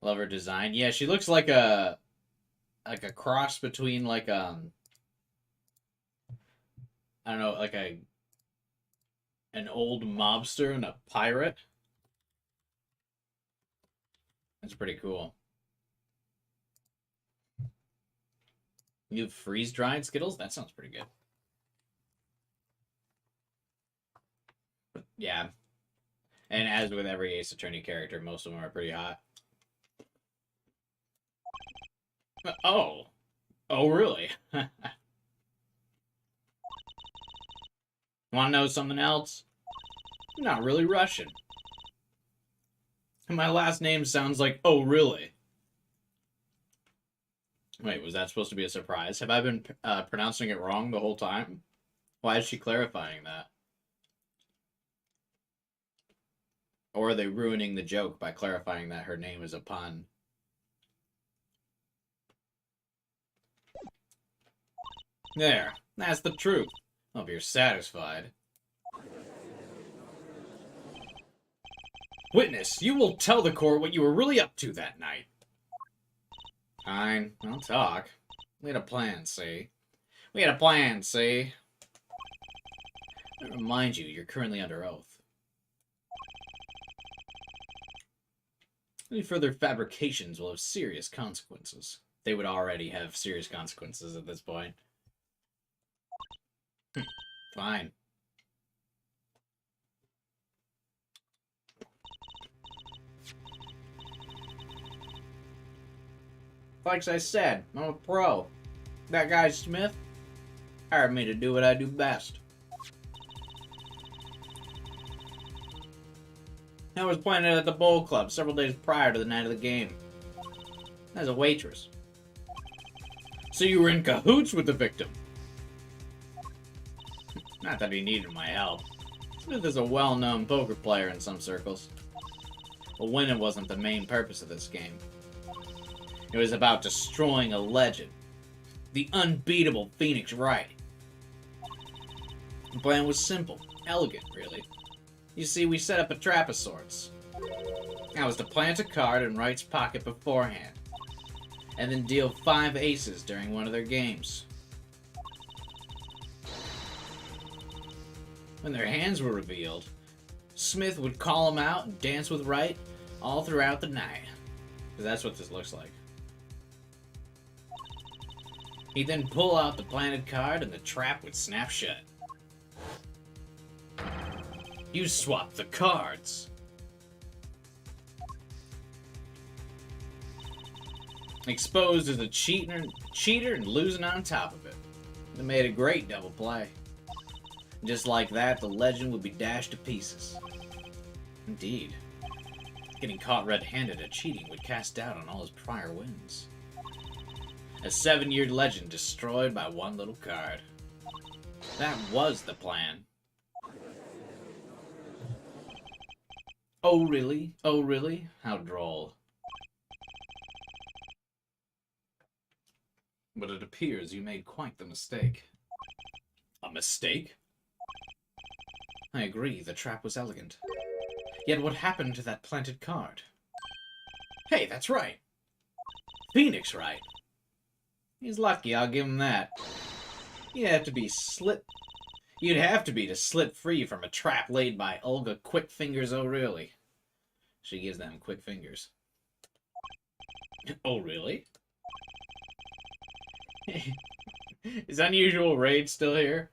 Love her design. Yeah, she looks like a cross between like I don't know, like an old mobster and a pirate. That's pretty cool. You have freeze-dried Skittles? That sounds pretty good. But, yeah. And as with every Ace Attorney character, most of them are pretty hot. Oh. Oh, really? Want to know something else? I'm not really Russian. My last name sounds like, oh, really? Wait, was that supposed to be a surprise? Have I been pronouncing it wrong the whole time? Why is she clarifying that? Or are they ruining the joke by clarifying that her name is a pun? There, that's the truth. Hope you're satisfied. Witness, you will tell the court what you were really up to that night. Fine, I'll talk. We had a plan, see? We had a plan, see? I remind you, you're currently under oath. Any further fabrications will have serious consequences. They would already have serious consequences at this point. Fine. Like I said, I'm a pro. That guy Smith hired me to do what I do best. I was planted at the Bowl Club several days prior to the night of the game. As a waitress. So you were in cahoots with the victim? Not that he needed my help. Smith is a well-known poker player in some circles. But winning wasn't the main purpose of this game. It was about destroying a legend. The unbeatable Phoenix Wright. The plan was simple. Elegant, really. You see, we set up a trap of sorts. I was to plant a card in Wright's pocket beforehand, and then deal 5 aces during one of their games. When their hands were revealed, Smith would call them out and dance with Wright all throughout the night. Because that's what this looks like. He'd then pull out the planted card and the trap would snap shut. You swap the cards. Exposed as a cheater and losing on top of it. It made a great double play. Just like that, the legend would be dashed to pieces. Indeed. Getting caught red-handed at cheating would cast doubt on all his prior wins. A 7-year legend destroyed by one little card. That was the plan. Oh really? Oh really? How droll. But it appears you made quite the mistake. A mistake? I agree, the trap was elegant. Yet what happened to that planted card? Hey, that's right. Phoenix Wright. He's lucky, I'll give him that. You'd have to be to slip free from a trap laid by Olga Quick Fingers O'Reilly. She gives them quick fingers. Oh, really? Is Unusual Raid still here?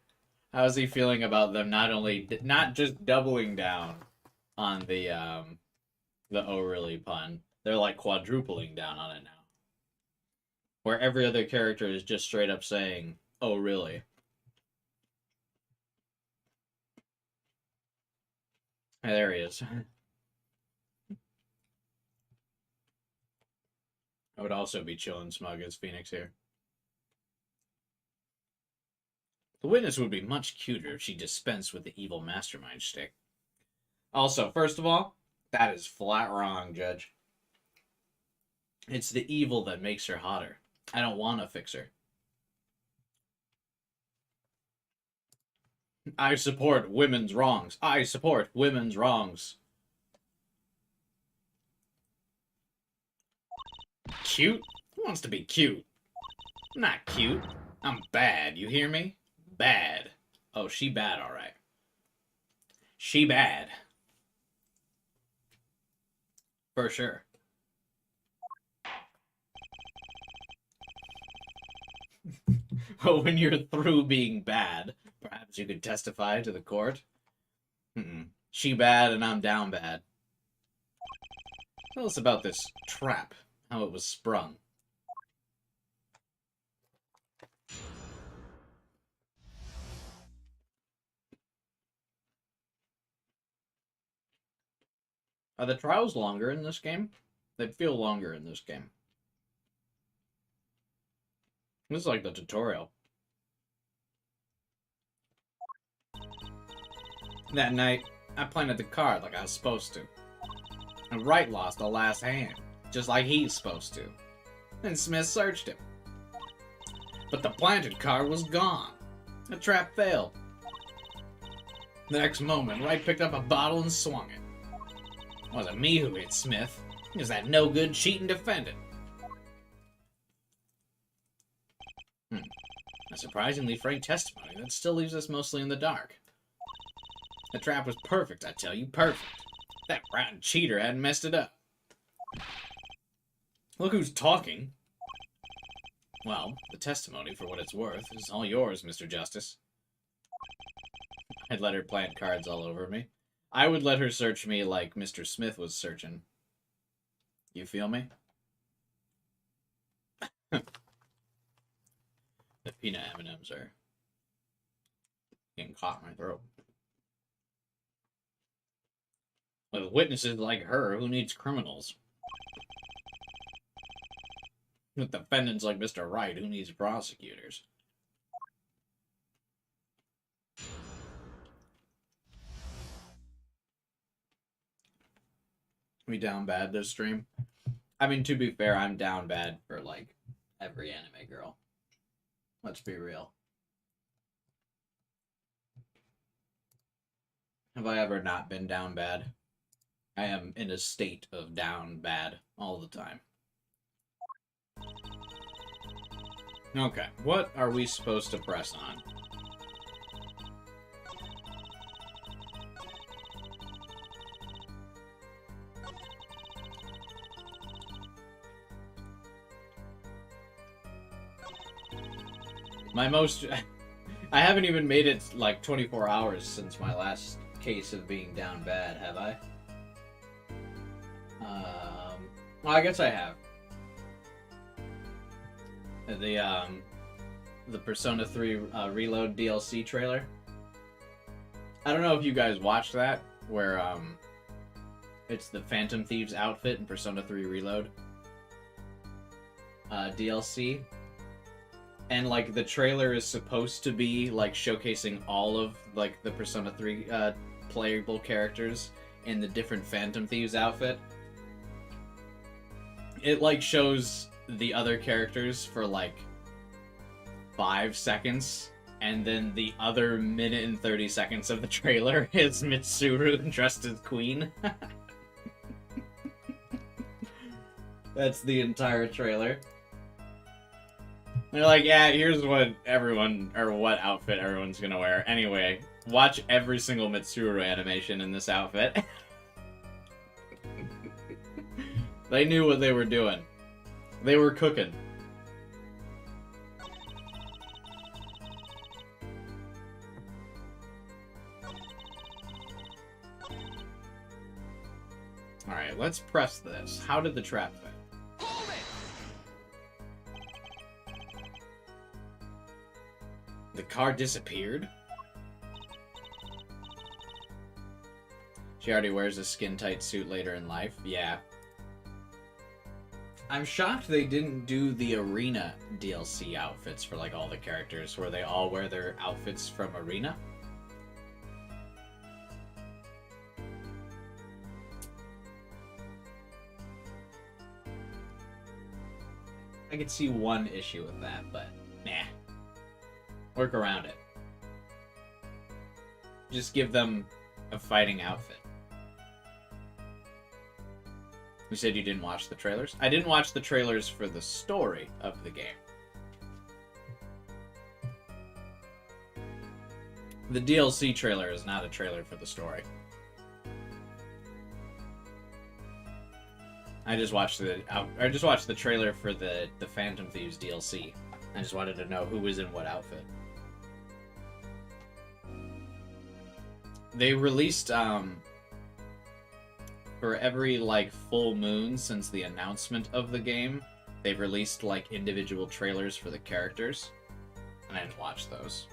How's he feeling about them not just doubling down on the oh really pun? They're like quadrupling down on it now. Where every other character is just straight up saying, oh really? There he is. I would also be chilling smug as Phoenix here. The witness would be much cuter if she dispensed with the evil mastermind shtick. Also, first of all, that is flat wrong, Judge. It's the evil that makes her hotter. I don't want to fix her. I support women's wrongs. I support women's wrongs. Cute? Who wants to be cute? I'm not cute. I'm bad, you hear me? Bad. Oh, she bad, alright. She bad. For sure. Oh, when you're through being bad, perhaps you could testify to the court? She bad and I'm down bad. Tell us about this trap, how it was sprung. Are the trials longer in this game? They feel longer in this game. This is like the tutorial. That night, I planted the card like I was supposed to. And Wright lost the last hand, just like he's supposed to. And Smith searched him. but the planted card was gone. The trap failed. The next moment, Wright picked up a bottle and swung it. It wasn't me who hit Smith. It was that no-good cheating defendant. A surprisingly frank testimony that still leaves us mostly in the dark. The trap was perfect, I tell you, perfect. That rotten cheater hadn't messed it up. Look who's talking. Well, the testimony, for what it's worth, is all yours, Mr. Justice. I'd let her plant cards all over me. I would let her search me like Mr. Smith was searching. You feel me? The peanut M&Ms are getting caught in my throat. With witnesses like her, who needs criminals? With defendants like Mr. Wright, who needs prosecutors? We down bad this stream? I mean, to be fair, I'm down bad for, like, every anime girl. Let's be real. Have I ever not been down bad? I am in a state of down bad all the time. Okay, what are we supposed to press on? My most... I haven't even made it, like, 24 hours since my last case of being down bad, have I? Well, I guess I have. The Persona 3 Reload DLC trailer. I don't know if you guys watched that, where, it's the Phantom Thieves outfit in Persona 3 Reload DLC. And, like, the trailer is supposed to be, like, showcasing all of, like, the Persona 3 playable characters in the different Phantom Thieves outfit. It, like, shows the other characters for, like, 5 seconds, and then the other minute and 30 seconds of the trailer is Mitsuru dressed as Queen. That's the entire trailer. They're like, yeah, here's what everyone, or what outfit everyone's gonna wear. Anyway, watch every single Mitsuru animation in this outfit. They knew what they were doing. They were cooking. Alright, let's press this. How did the trap fit? Hold it! The car disappeared? She already wears a skin-tight suit later in life. Yeah. I'm shocked they didn't do the Arena DLC outfits for, like, all the characters, where they all wear their outfits from Arena. I could see one issue with that, but nah. Work around it. Just give them a fighting outfit. You said you didn't watch the trailers? I didn't watch the trailers for the story of the game. The DLC trailer is not a trailer for the story. I just watched the trailer for the Phantom Thieves DLC. I just wanted to know who was in what outfit. They released for every, like, full moon since the announcement of the game, they've released, like, individual trailers for the characters. And I didn't watch those.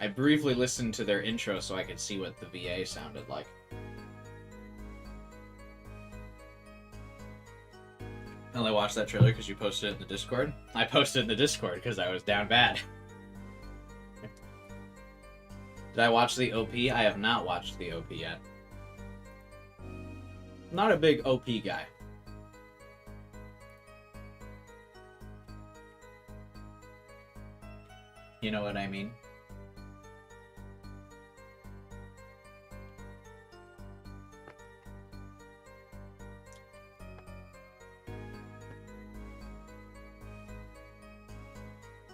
I briefly listened to their intro so I could see what the VA sounded like. I only watched that trailer because you posted it in the Discord. I posted it in the Discord because I was down bad. Did I watch the OP? I have not watched the OP yet. Not a big OP guy. You know what I mean?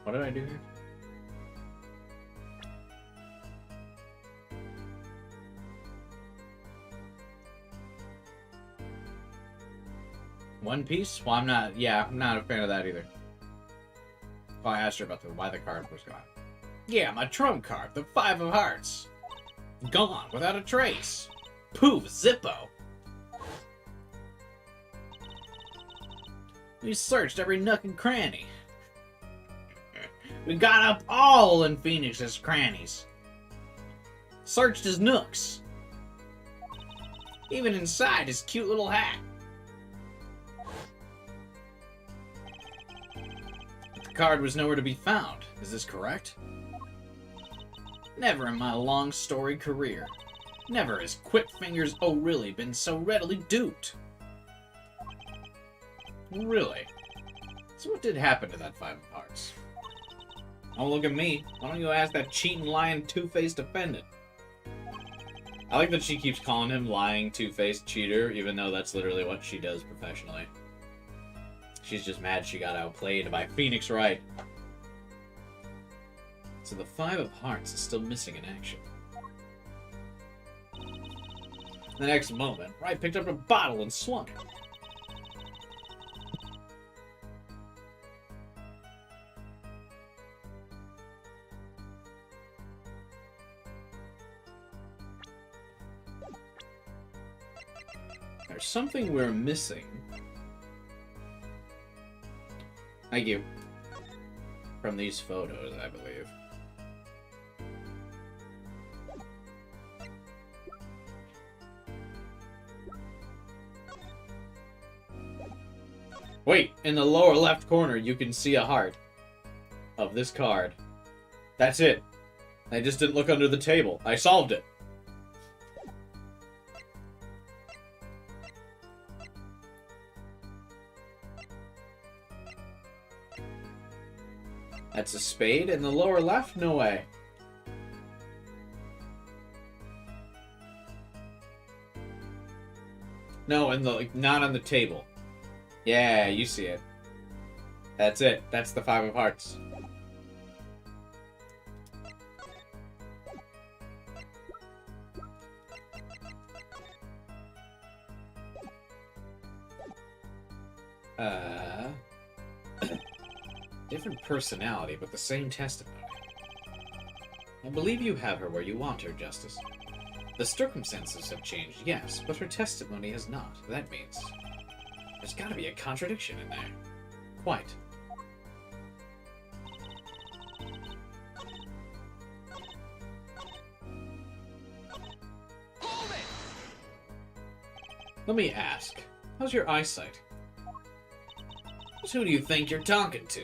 What did I do here? One Piece? Well, I'm not a fan of that either. Well, I asked her about why the card was gone. Yeah, my trump card, the 5 of Hearts. Gone, without a trace. Poof, Zippo. We searched every nook and cranny. We got up all in Phoenix's crannies. Searched his nooks. Even inside his cute little hat. The card was nowhere to be found. Is this correct? Never in my long storied career. Never has Quick Fingers O'Reilly been so readily duped. Really? So what did happen to that 5 of Hearts? Oh, look at me. Why don't you ask that cheating, lying, two-faced defendant? I like that she keeps calling him lying, two-faced cheater, even though that's literally what she does professionally. She's just mad she got outplayed by Phoenix Wright. So the 5 of Hearts is still missing in action. The next moment, Wright picked up a bottle and swung it. There's something we're missing. Thank you. From these photos, I believe. Wait, in the lower left corner, you can see a heart of this card. That's it. I just didn't look under the table. I solved it. That's a spade in the lower left? No way. No, in the not on the table. Yeah, you see it. That's it. That's the 5 of Hearts. Different personality, but the same testimony. I believe you have her where you want her, Justice. The circumstances have changed, yes, but her testimony has not. That means there's gotta be a contradiction in there. Quite. Let me ask, how's your eyesight? Who do you think you're talking to?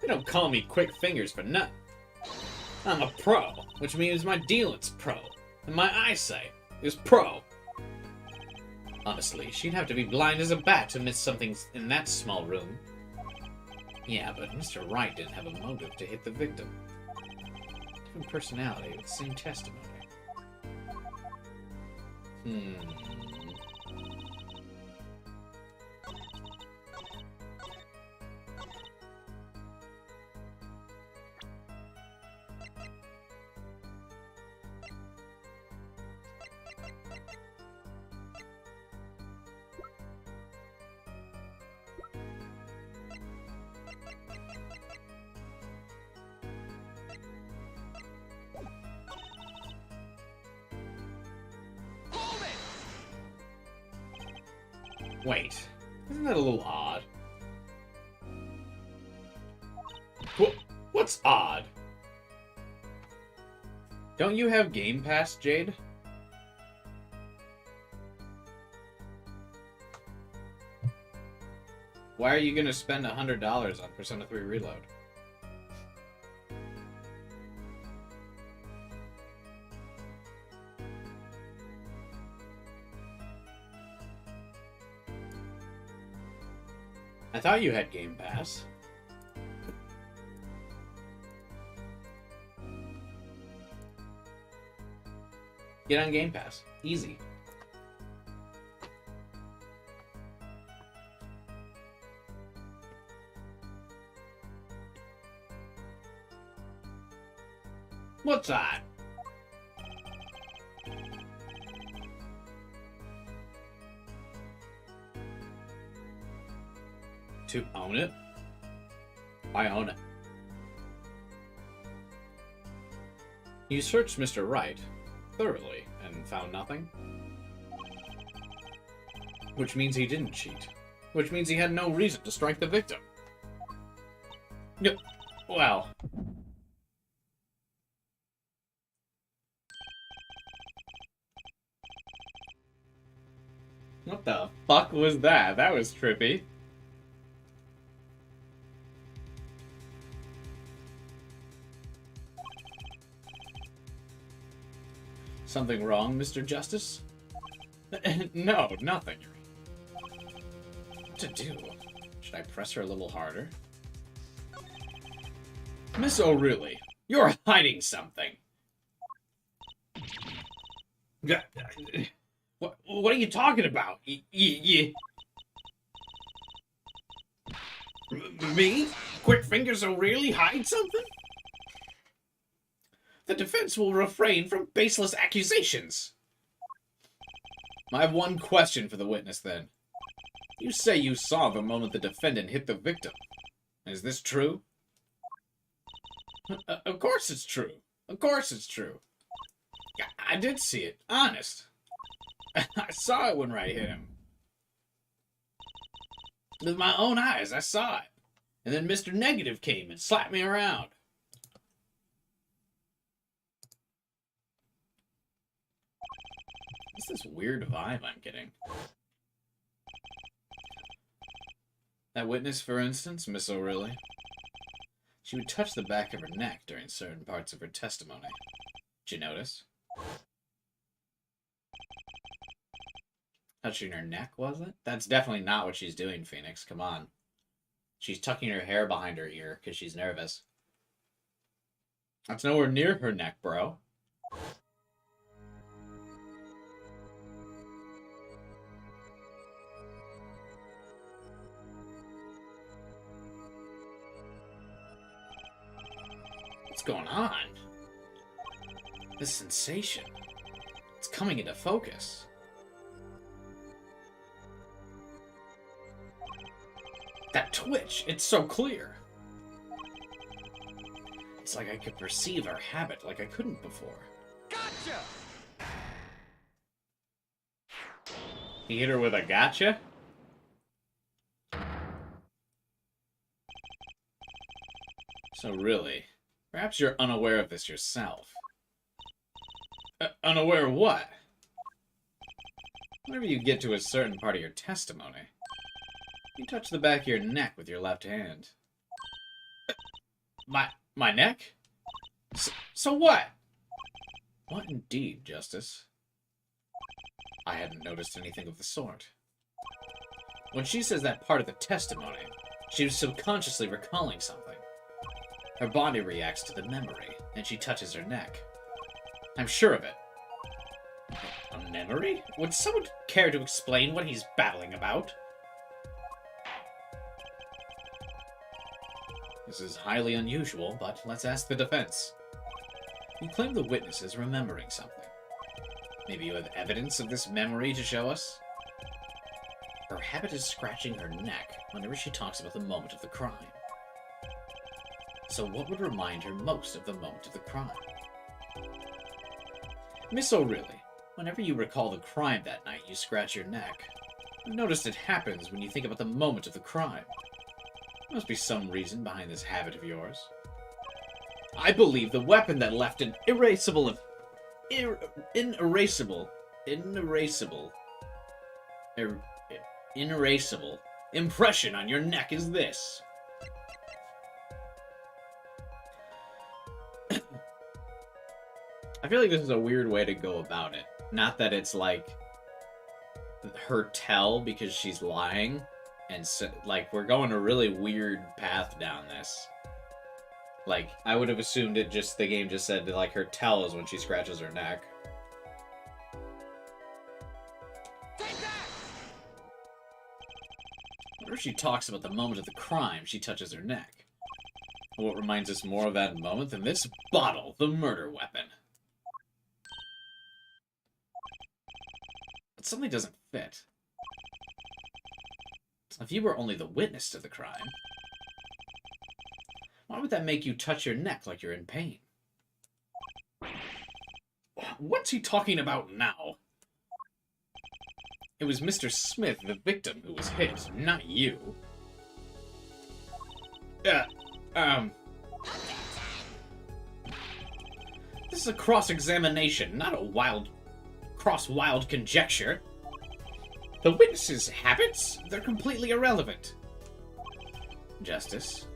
They don't call me Quick Fingers for nothing. I'm a pro, which means my dealing's pro, and my eyesight is pro. Honestly, she'd have to be blind as a bat to miss something in that small room. Yeah, but Mr. Wright didn't have a motive to hit the victim. Different personality with the same testimony. Wait, isn't that a little odd? What's odd? Don't you have Game Pass, Jade? Why are you gonna spend $100 on Persona 3 Reload? I thought you had Game Pass. Get on Game Pass. Easy. What's that? To own it? I own it. You searched Mr. Wright thoroughly and found nothing? Which means he didn't cheat. Which means he had no reason to strike the victim. Well... What the fuck was that? That was trippy. Something wrong, Mr. Justice? No, nothing. What to do? Should I press her a little harder? Miss O'Reilly, you're hiding something. What are you talking about? Me? Quick Fingers O'Reilly hide something? The defense will refrain from baseless accusations. I have one question for the witness, then. You say you saw the moment the defendant hit the victim. Is this true? Of course it's true. Of course it's true. I did see it. Honest. I saw it when Wright hit him. With my own eyes, I saw it. And then Mr. Negative came and slapped me around. What's this weird vibe I'm getting? That witness, for instance, Miss O'Reilly. She would touch the back of her neck during certain parts of her testimony. Did you notice? Touching her neck, was it? That's definitely not what she's doing, Phoenix. Come on. She's tucking her hair behind her ear because she's nervous. That's nowhere near her neck, bro. What's going on? This sensation. It's coming into focus. That twitch, it's so clear. It's like I could perceive her habit like I couldn't before. Gotcha! He hit her with a gotcha? So really, perhaps you're unaware of this yourself. Unaware of what? Whenever you get to a certain part of your testimony, you touch the back of your neck with your left hand. My neck? So what? What indeed, Justice? I hadn't noticed anything of the sort. When she says that part of the testimony, she was subconsciously recalling something. Her body reacts to the memory, and she touches her neck. I'm sure of it. A memory? Would someone care to explain what he's babbling about? This is highly unusual, but let's ask the defense. You claim the witness is remembering something. Maybe you have evidence of this memory to show us? Her habit is scratching her neck whenever she talks about the moment of the crime. So what would remind her most of the moment of the crime? Miss O'Reilly, whenever you recall the crime that night, you scratch your neck. I've noticed it happens when you think about the moment of the crime. There must be some reason behind this habit of yours. I believe the weapon that left an inerasable impression on your neck is this. I feel like this is a weird way to go about it. Not that it's like her tell because she's lying, and so, like, we're going a really weird path down this. Like, I would have assumed the game just said that, like, her tell is when she scratches her neck. Whenever she talks about the moment of the crime, she touches her neck. What reminds us more of that moment than this bottle, the murder weapon? But something doesn't fit. If you were only the witness to the crime, why would that make you touch your neck like you're in pain? What's he talking about now? It was Mr. Smith, the victim, who was hit, not you. This is a cross-examination, not a wild conjecture. The witness's habits? They're completely irrelevant. Justice,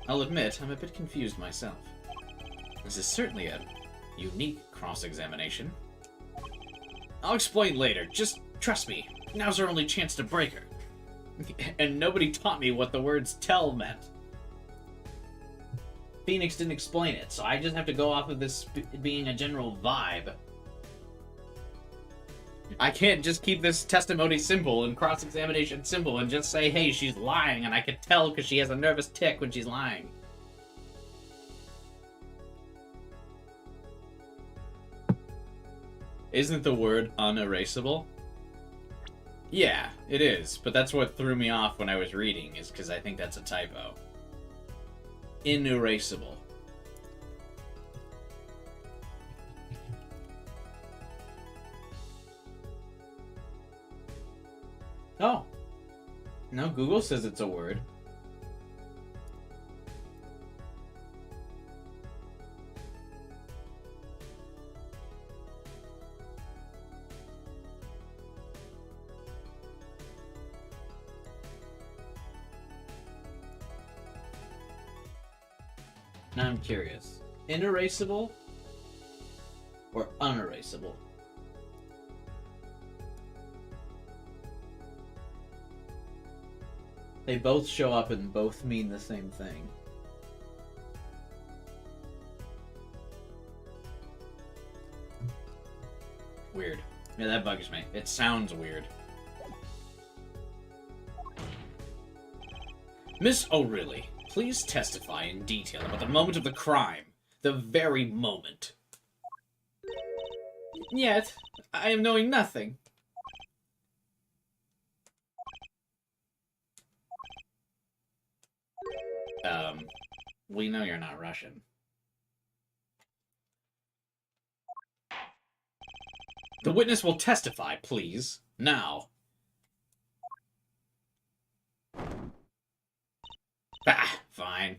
I'll admit I'm a bit confused myself. This is certainly a unique cross-examination. I'll explain later. Just trust me. Now's our only chance to break her. And nobody taught me what the words tell meant. Phoenix didn't explain it, so I just have to go off of this being a general vibe. I can't just keep this testimony simple and cross-examination simple and just say, hey, she's lying, and I can tell because she has a nervous tick when she's lying. Isn't the word unerasable? Yeah, it is, but that's what threw me off when I was reading, is because I think that's a typo. Inerasable. Oh. No, Google says it's a word. Now I'm curious. Inerasable or unerasable? They both show up and both mean the same thing. Weird. Yeah, that bugs me. It sounds weird. Miss O'Reilly, please testify in detail about the moment of the crime. The very moment. Yet, I am knowing nothing. We know you're not Russian. The witness will testify, please. Now. Ah, fine.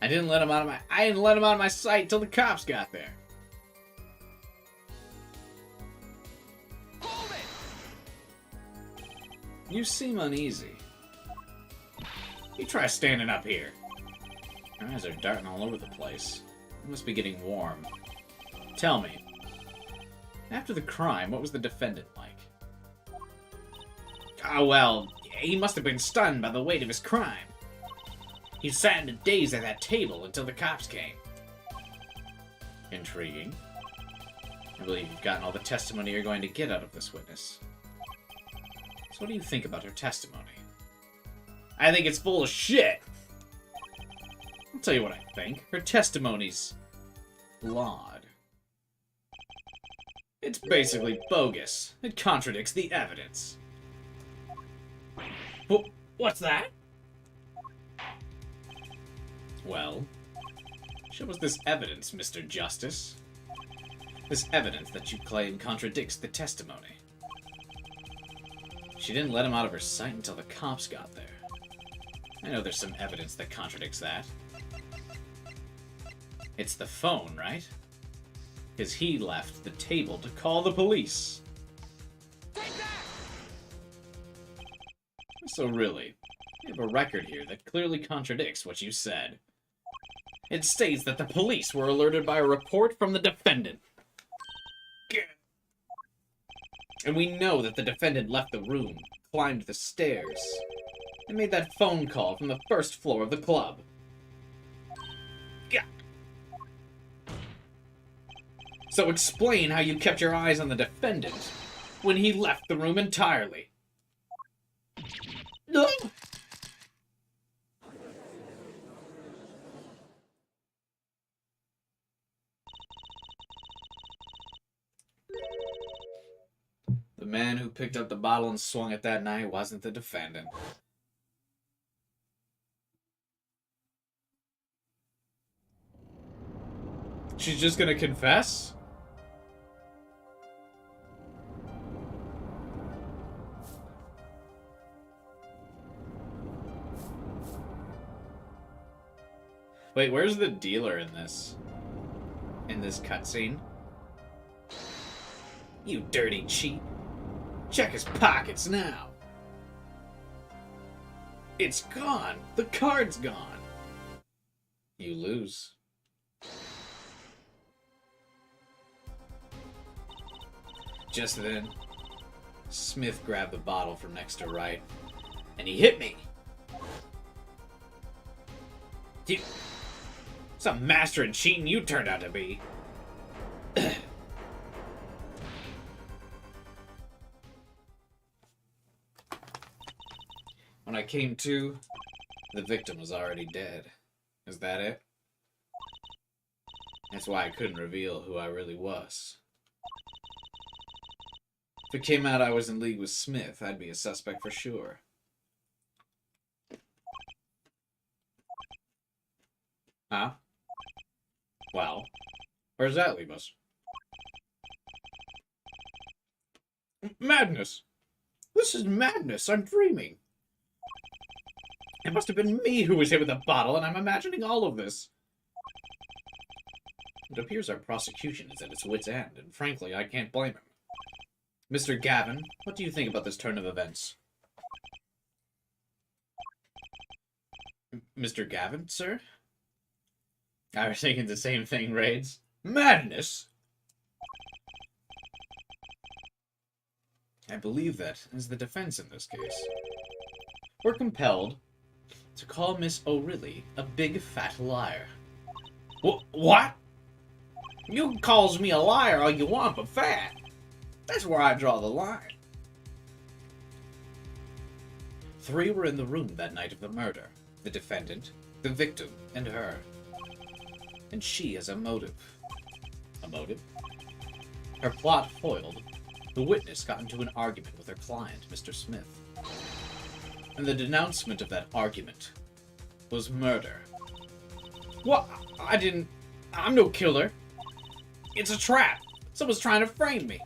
I didn't let him out of my sight till the cops got there. Hold it! You seem uneasy. You try standing up here. Your eyes are darting all over the place. You must be getting warm. Tell me, after the crime, what was the defendant like? Ah, well, he must have been stunned by the weight of his crime. He sat in a daze at that table until the cops came. Intriguing. I believe you've gotten all the testimony you're going to get out of this witness. So what do you think about her testimony? I think it's full of shit! I'll tell you what I think. Her testimony's flawed. It's basically bogus. It contradicts the evidence. What's that? Well, show us this evidence, Mr. Justice. This evidence that you claim contradicts the testimony. She didn't let him out of her sight until the cops got there. I know there's some evidence that contradicts that. It's the phone, right? Because he left the table to call the police. Take that! So really, we have a record here that clearly contradicts what you said. It states that the police were alerted by a report from the defendant. And we know that the defendant left the room, climbed the stairs, and made that phone call from the first floor of the club. So explain how you kept your eyes on the defendant when he left the room entirely. Ugh. The man who picked up the bottle and swung it that night wasn't the defendant. She's just gonna confess? Wait, where's the dealer in this? In this cutscene? You dirty cheat. Check his pockets now. It's gone. The card's gone. You lose. Just then, Smith grabbed the bottle from next to Wright, and he hit me. Some master in cheating you turned out to be. When I came to, the victim was already dead. Is that it? That's why I couldn't reveal who I really was. If it came out I was in league with Smith, I'd be a suspect for sure. Huh? Well, where does that leave us? Madness! This is madness! I'm dreaming! It must have been me who was hit with a bottle, and I'm imagining all of this. It appears our prosecution is at its wit's end, and frankly, I can't blame him. Mr. Gavin, what do you think about this turn of events? Mr. Gavin, sir? I was thinking the same thing, Raids. Madness! I believe that is the defense in this case. We're compelled to call Miss O'Reilly a big fat liar. What? You calls me a liar all you want, but fat. That's where I draw the line. 3 were in the room that night of the murder. The defendant, the victim, and her. And she has a motive. A motive? Her plot foiled. The witness got into an argument with her client, Mr. Smith. And the denouncement of that argument was murder. What? I'm no killer. It's a trap. Someone's trying to frame me.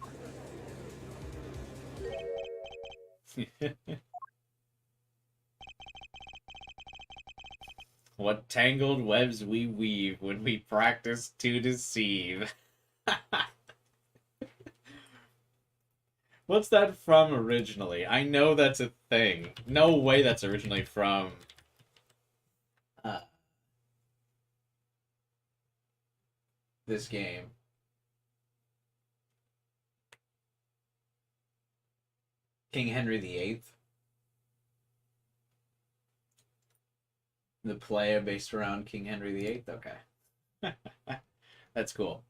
What tangled webs we weave when we practice to deceive. What's that from originally? I know that's a thing. No way that's originally from... this game. King Henry VIII. The play based around King Henry VIII? Okay. That's cool.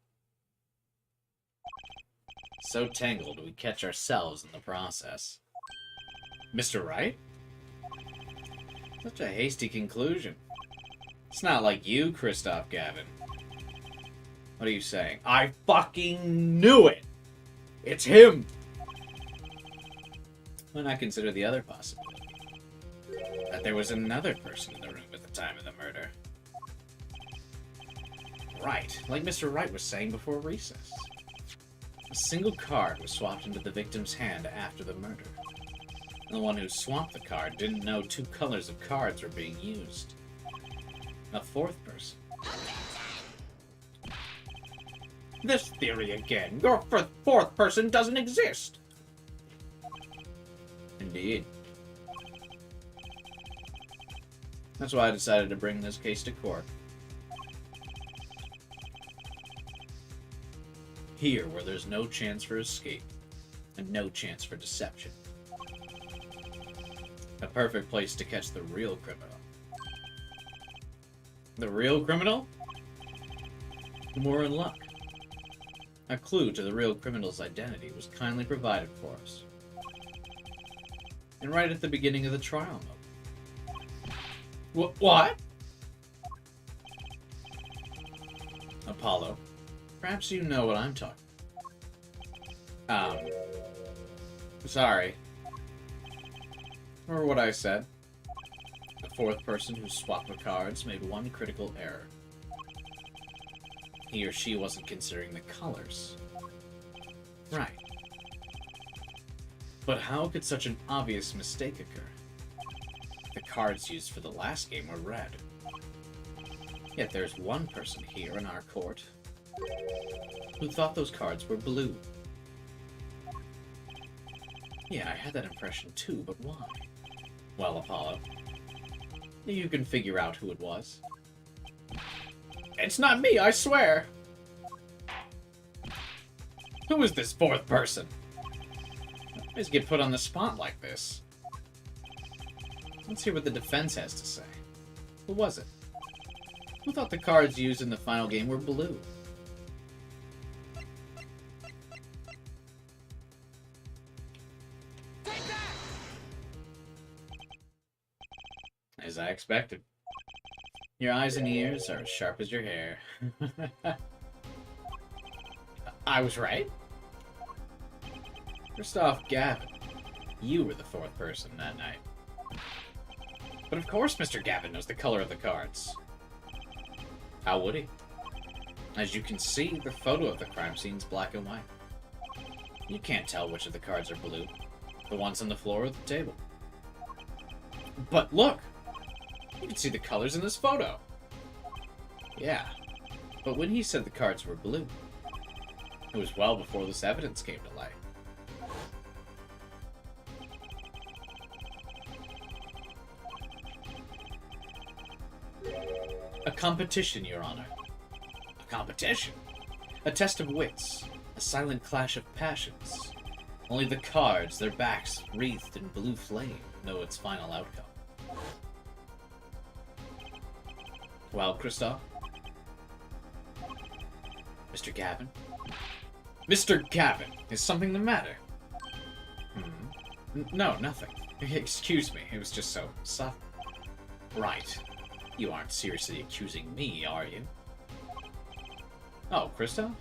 So tangled, we catch ourselves in the process. Mr. Wright? Such a hasty conclusion. It's not like you, Christoph Gavin. What are you saying? I fucking knew it! It's him! When I consider the other possibility. That there was another person in the room at the time of the murder. Right, like Mr. Wright was saying before recess. A single card was swapped into the victim's hand after the murder. And the one who swapped the card didn't know 2 colors of cards were being used. A 4th person. This theory again. Your 4th person doesn't exist. Indeed. That's why I decided to bring this case to court. Here, where there's no chance for escape, and no chance for deception. A perfect place to catch the real criminal. The real criminal? More in luck. A clue to the real criminal's identity was kindly provided for us. And right at the beginning of the trial mode. What? Apollo, perhaps you know what I'm talking about. Sorry. Remember what I said? The fourth person who swapped the cards made one critical error. He or she wasn't considering the colors. Right. But how could such an obvious mistake occur? The cards used for the last game were red. Yet there's one person here in our court who thought those cards were blue. Yeah, I had that impression too, but why? Well, Apollo, you can figure out who it was. It's not me, I swear! Who is this fourth person? Always get put on the spot like this. Let's hear what the defense has to say. Who was it? Who thought the cards used in the final game were blue? Take that! As I expected. Your eyes and ears are as sharp as your hair. I was right. Christoph Gavin, you were the fourth person that night. But of course Mr. Gavin knows the color of the cards. How would he? As you can see, the photo of the crime scene's black and white. You can't tell which of the cards are blue. The ones on the floor or the table. But look! You can see the colors in this photo. Yeah, but when he said the cards were blue, it was well before this evidence came to light. A competition, Your Honor. A competition? A test of wits. A silent clash of passions. Only the cards, their backs wreathed in blue flame, know its final outcome. Well, Christoph? Mr. Gavin? Mr. Gavin, is something the matter? No, nothing. Excuse me, it was just so subtle. Right. You aren't seriously accusing me, are you? Oh, Christoph?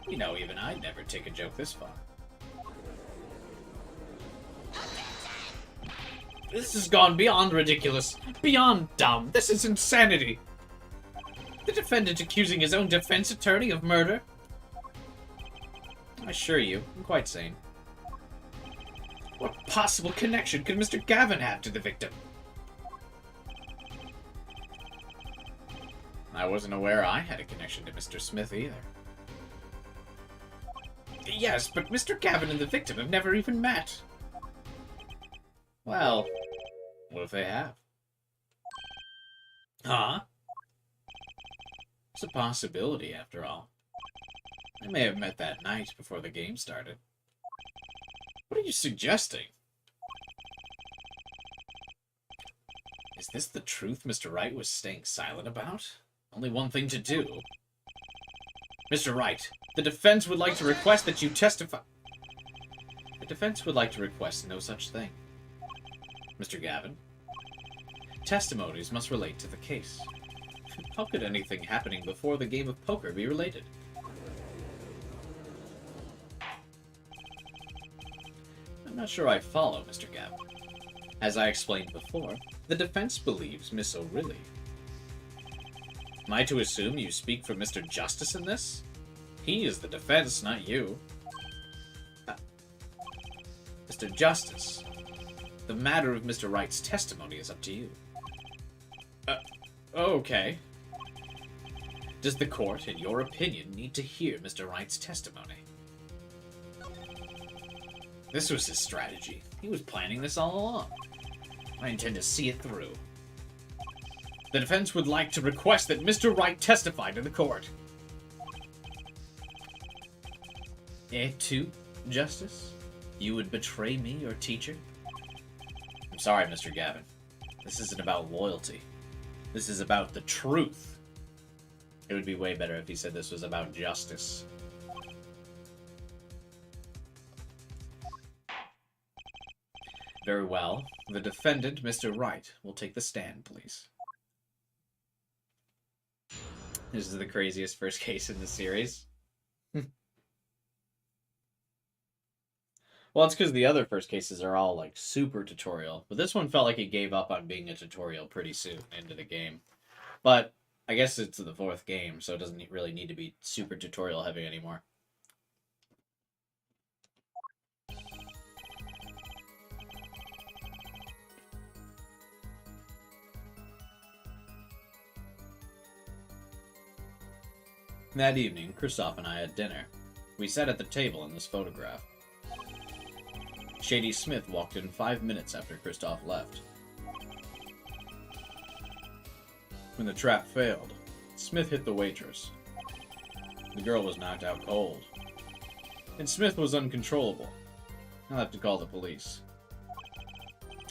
You know, even I'd never take a joke this far. This has gone beyond ridiculous, beyond dumb. This is insanity. The defendant accusing his own defense attorney of murder? I assure you, I'm quite sane. What possible connection could Mr. Gavin have to the victim? I wasn't aware I had a connection to Mr. Smith either. Yes, but Mr. Gavin and the victim have never even met. Well, what if they have? Huh? It's a possibility, after all. They may have met that night before the game started. What are you suggesting? Is this the truth Mr. Wright was staying silent about? Only one thing to do. Mr. Wright, the defense would like to request that you testify. The defense would like to request no such thing. Mr. Gavin, testimonies must relate to the case. How could anything happening before the game of poker be related? I'm not sure I follow, Mr. Gavin. As I explained before, the defense believes Miss O'Reilly. Am I to assume you speak for Mr. Justice in this? He is the defense, not you. Mr. Justice, the matter of Mr. Wright's testimony is up to you. Okay. Does the court, in your opinion, need to hear Mr. Wright's testimony? This was his strategy. He was planning this all along. I intend to see it through. The defense would like to request that Mr. Wright testify to the court. Et tu, Justice? You would betray me, your teacher? I'm sorry, Mr. Gavin. This isn't about loyalty. This is about the truth. It would be way better if he said this was about justice. Very well. The defendant, Mr. Wright, will take the stand, please. This is the craziest first case in the series. Well, it's because the other first cases are all, like, super tutorial. But this one felt like it gave up on being a tutorial pretty soon into the game. But I guess it's the 4th game, so it doesn't really need to be super tutorial heavy anymore. That evening, Kristoff and I had dinner. We sat at the table in this photograph. Shady Smith walked in 5 minutes after Kristoff left. When the trap failed, Smith hit the waitress. The girl was knocked out cold. And Smith was uncontrollable. I'll have to call the police.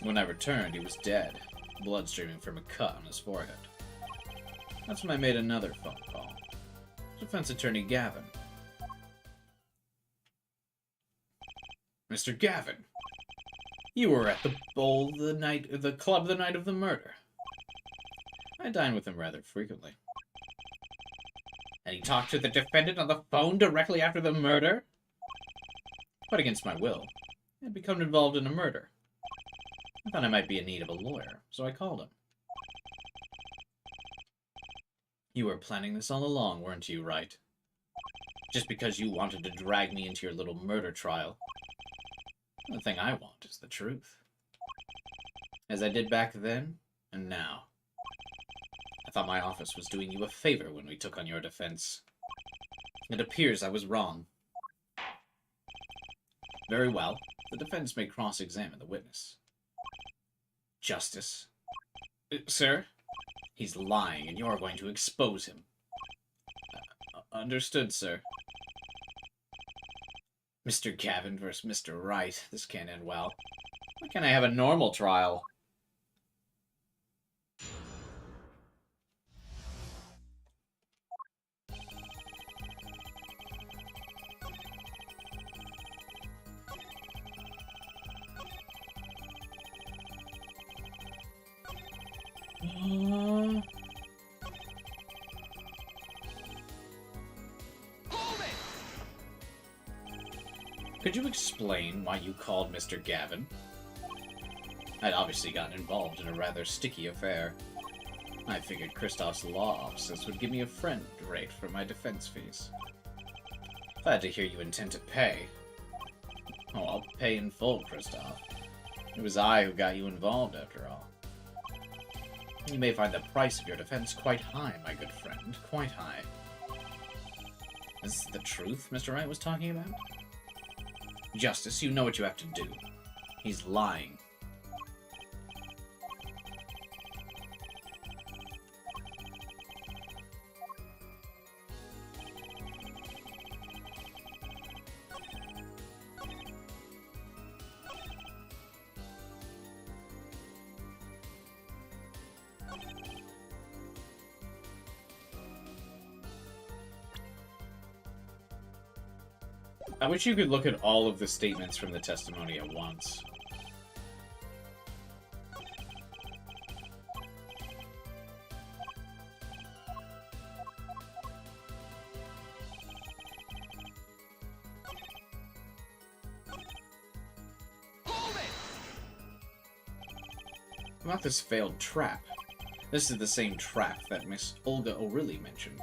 When I returned, he was dead, blood streaming from a cut on his forehead. That's when I made another phone call. Defense Attorney Gavin. Mr. Gavin, you were at the club the night of the murder. I dine with him rather frequently. And he talked to the defendant on the phone directly after the murder? Quite against my will. I had become involved in a murder. I thought I might be in need of a lawyer, so I called him. You were planning this all along, weren't you, Wright? Just because you wanted to drag me into your little murder trial. The thing I want is the truth. As I did back then, and now. I thought my office was doing you a favor when we took on your defense. It appears I was wrong. Very well. The defense may cross-examine the witness. Justice. Sir? He's lying, and you're going to expose him. Understood, sir. Mr. Gavin versus Mr. Wright. This can't end well. Why can't I have a normal trial? Hold it! Could you explain why you called Mr. Gavin? I'd obviously gotten involved in a rather sticky affair. I figured Kristoff's law offices would give me a friend rate for my defense fees. Glad to hear you intend to pay. Oh, I'll pay in full, Kristoff. It was I who got you involved, after all. You may find the price of your defense quite high, my good friend. Quite high. Is this the truth Mr. Wright was talking about? Justice, you know what you have to do. He's lying. I wish you could look at all of the statements from the testimony at once. Hold it! About this failed trap. This is the same trap that Miss Olga O'Reilly mentioned.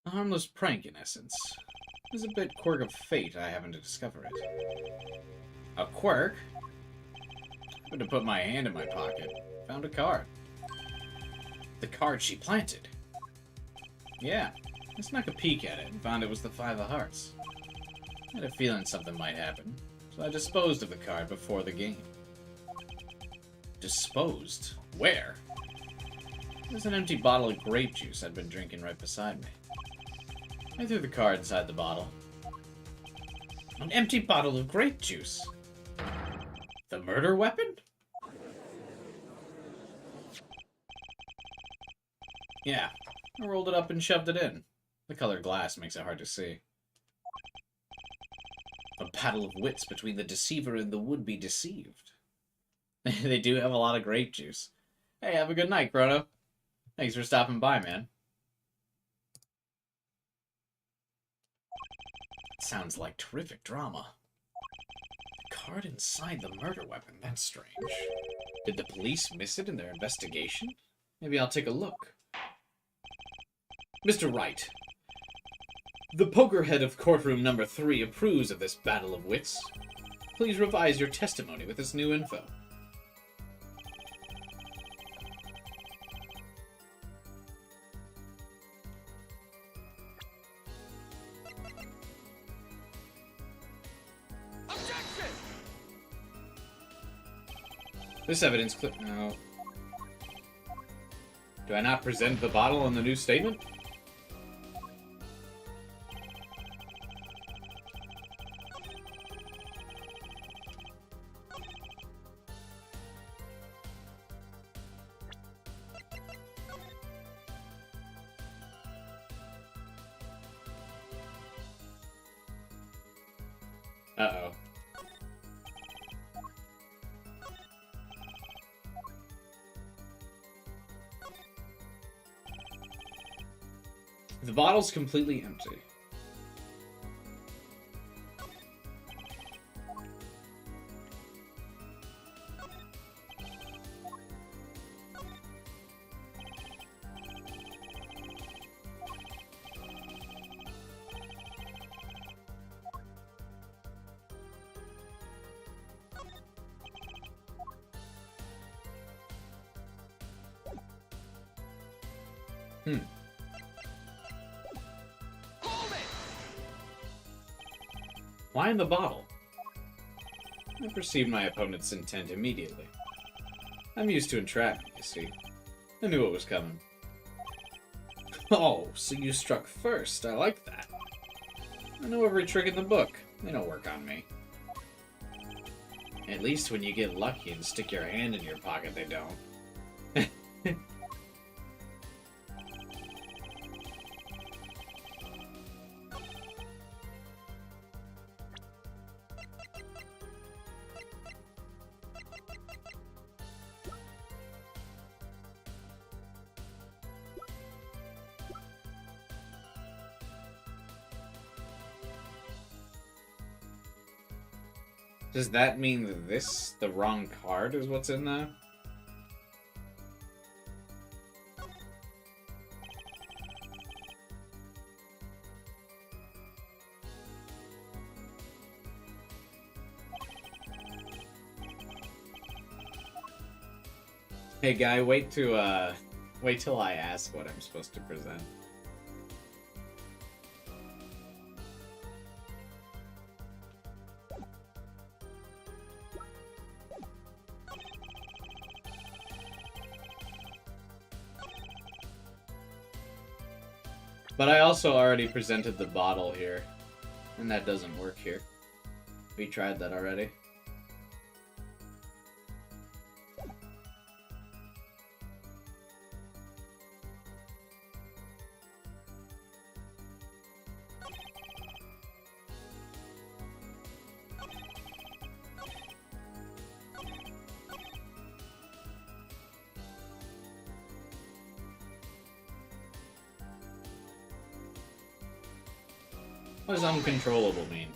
A harmless prank, in essence. There's a bit quirk of fate I haven't to discover it. A quirk? I had to put my hand in my pocket. Found a card. The card she planted. Yeah, I snuck a peek at it and found it was the 5 of Hearts. I had a feeling something might happen, so I disposed of the card before the game. disposed. Where? There's an empty bottle of grape juice I'd been drinking right beside me. I threw the card inside the bottle. An empty bottle of grape juice. The murder weapon? Yeah, I rolled it up and shoved it in. The colored glass makes it hard to see. A battle of wits between the deceiver and the would-be deceived. They do have a lot of grape juice. Hey, have a good night, Chrono. Thanks for stopping by, man. Sounds like terrific drama. The card inside the murder weapon, that's strange. Did the police miss it in their investigation? Maybe I'll take a look. Mr. Wright, the poker head of courtroom number 3 approves of this battle of wits. Please revise your testimony with this new info. Objection! This evidence clip now. Do I not present the bottle in the new statement? Uh-oh. The bottle's completely empty. Hold it! Why in the bottle? I perceived my opponent's intent immediately. I'm used to entrapment, you see. I knew what was coming. Oh, so you struck first. I like that. I know every trick in the book. They don't work on me. At least when you get lucky and stick your hand in your pocket, they don't. Does that mean that this, the wrong card, is what's in there? Hey guy, wait till I ask what I'm supposed to present. But I also already presented the bottle here, and that doesn't work here. We tried that already. What does uncontrollable mean?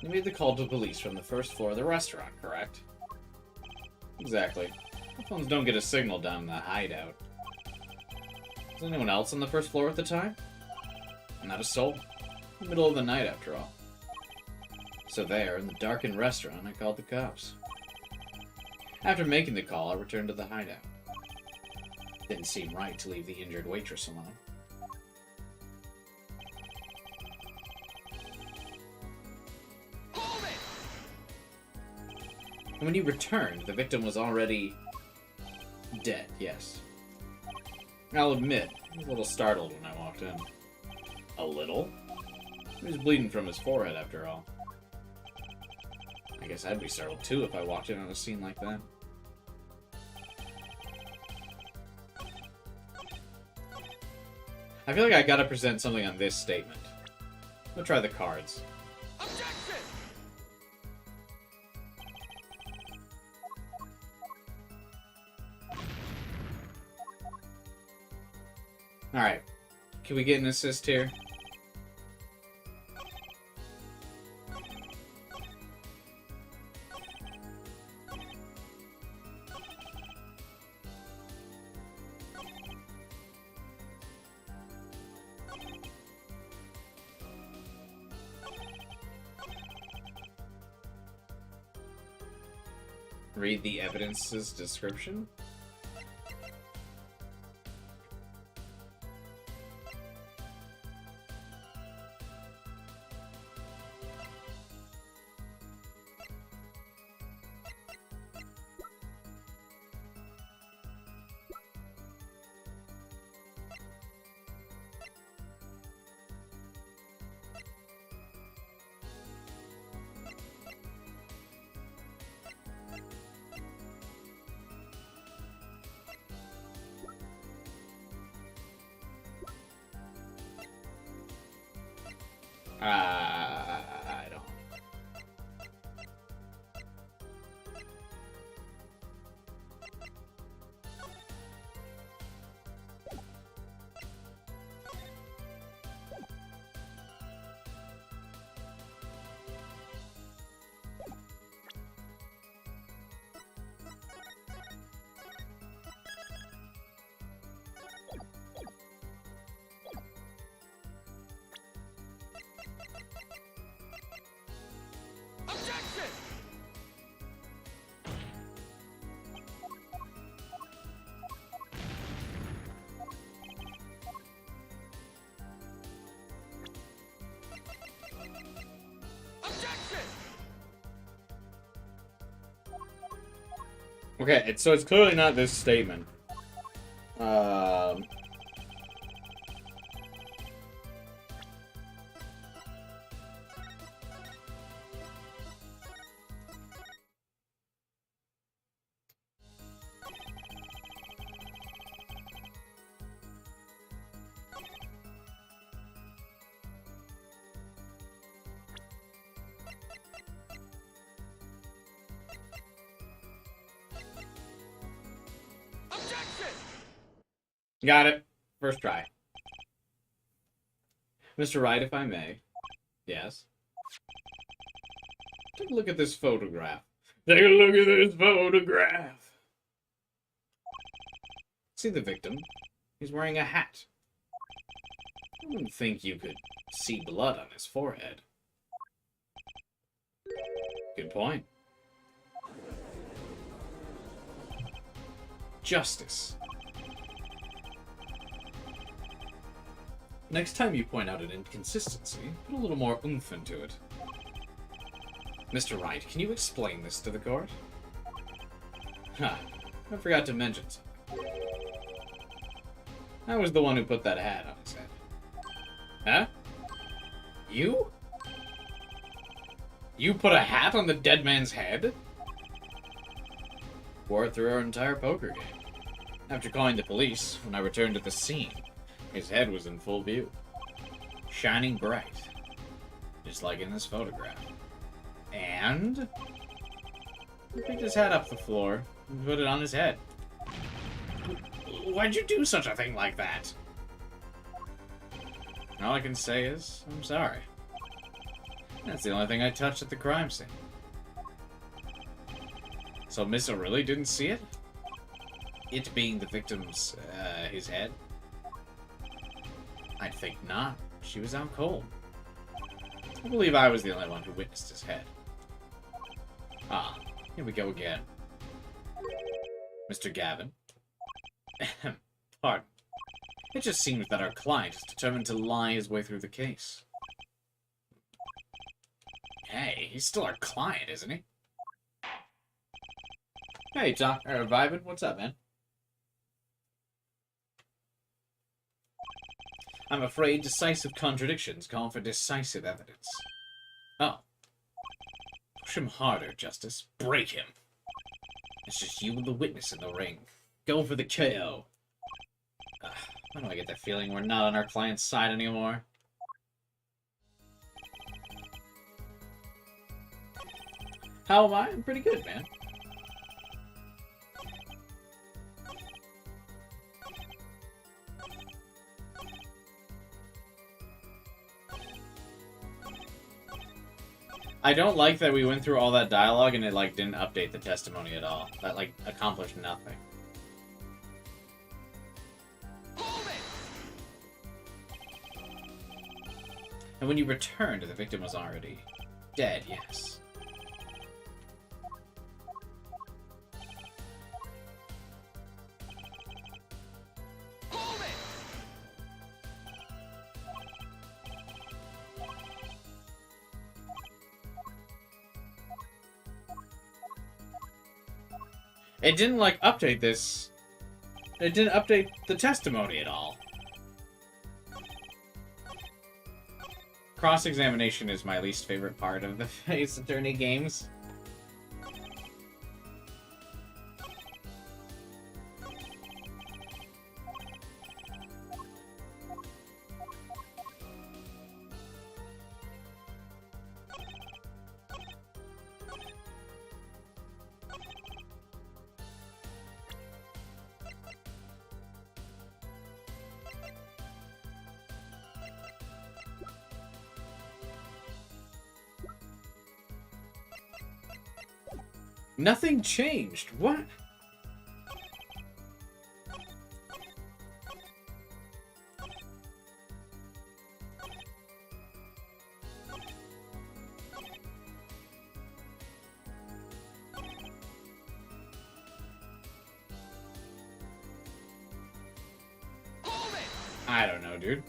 You made the call to police from the first floor of the restaurant, correct? Exactly. The phones don't get a signal down in the hideout. Was anyone else on the first floor at the time? Not a soul. Middle of the night, after all. So there, in the darkened restaurant, I called the cops. After making the call, I returned to the hideout. Didn't seem right to leave the injured waitress alone. When he returned, the victim was already dead, yes. I'll admit, I was a little startled when I walked in. A little? He was bleeding from his forehead, after all. I guess I'd be startled too if I walked in on a scene like that. I feel like I gotta present something on this statement. We'll try the cards. Objection! Alright. Can we get an assist here? Read the evidence's description? I don't. Objection! Objection! Okay, so it's clearly not this statement. Objection! Got it. First try. Mr. Wright, if I may. Yes. Take a look at this photograph. Take a look at this photograph. See the victim? He's wearing a hat. I wouldn't think you could see blood on his forehead. Good point. Justice. Next time you point out an inconsistency, put a little more oomph into it. Mr. Wright, can you explain this to the court? Huh, I forgot to mention something. I was the one who put that hat on his head. Huh? You? You put a hat on the dead man's head? Wore it through our entire poker game. After calling the police, when I returned to the scene, his head was in full view. Shining bright. Just like in this photograph. And he picked his hat up the floor and put it on his head. Why'd you do such a thing like that? All I can say is, I'm sorry. That's the only thing I touched at the crime scene. So Missa really didn't see it? It being the victim's, his head? I'd think not. She was out cold. I believe I was the only one who witnessed his head. Ah, here we go again. Mr. Gavin. Pardon. It just seems that our client is determined to lie his way through the case. Hey, he's still our client, isn't he? Hey, Vibin, what's up, man? I'm afraid decisive contradictions call for decisive evidence. Oh. Push him harder, Justice. Break him. It's just you and the witness in the ring. Go for the KO. Why do I get that feeling we're not on our client's side anymore? How am I? I'm pretty good, man. I don't like that we went through all that dialogue and it, like, didn't update the testimony at all. That, like, accomplished nothing. Hold it! And when you returned, the victim was already dead, yes. Hold it! It didn't, like, update this. It didn't update the testimony at all. Cross-examination is my least favorite part of the Ace Attorney games. Nothing changed. What? Hold it! I don't know, dude.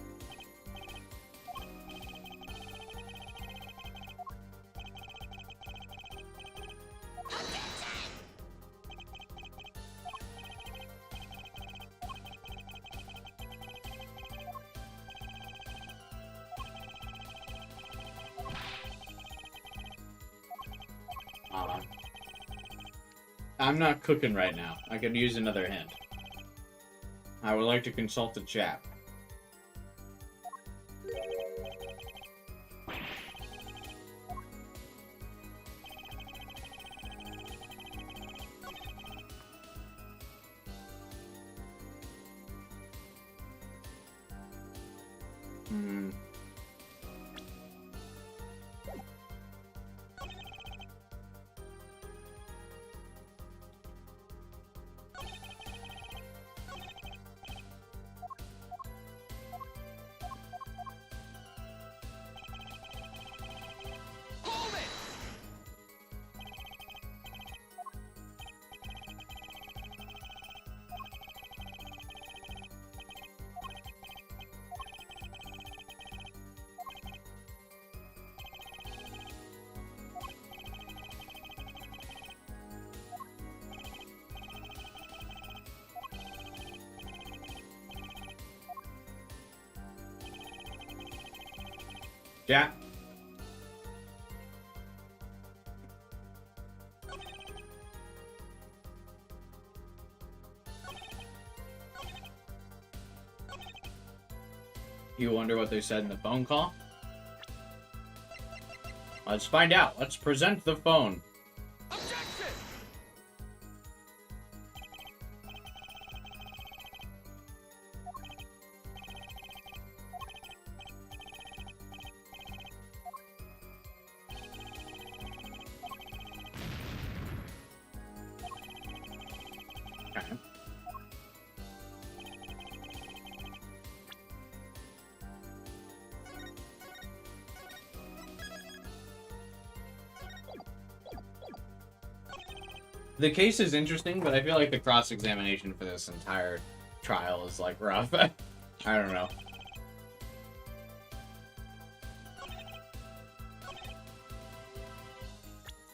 I'm not cooking right now. I could use another hint. I would like to consult the chat. Hold it! Yeah. You wonder what they said in the phone call? Let's find out. Let's present the phone. Objection! Okay. The case is interesting, but I feel like the cross-examination for this entire trial is, like, rough. I don't know.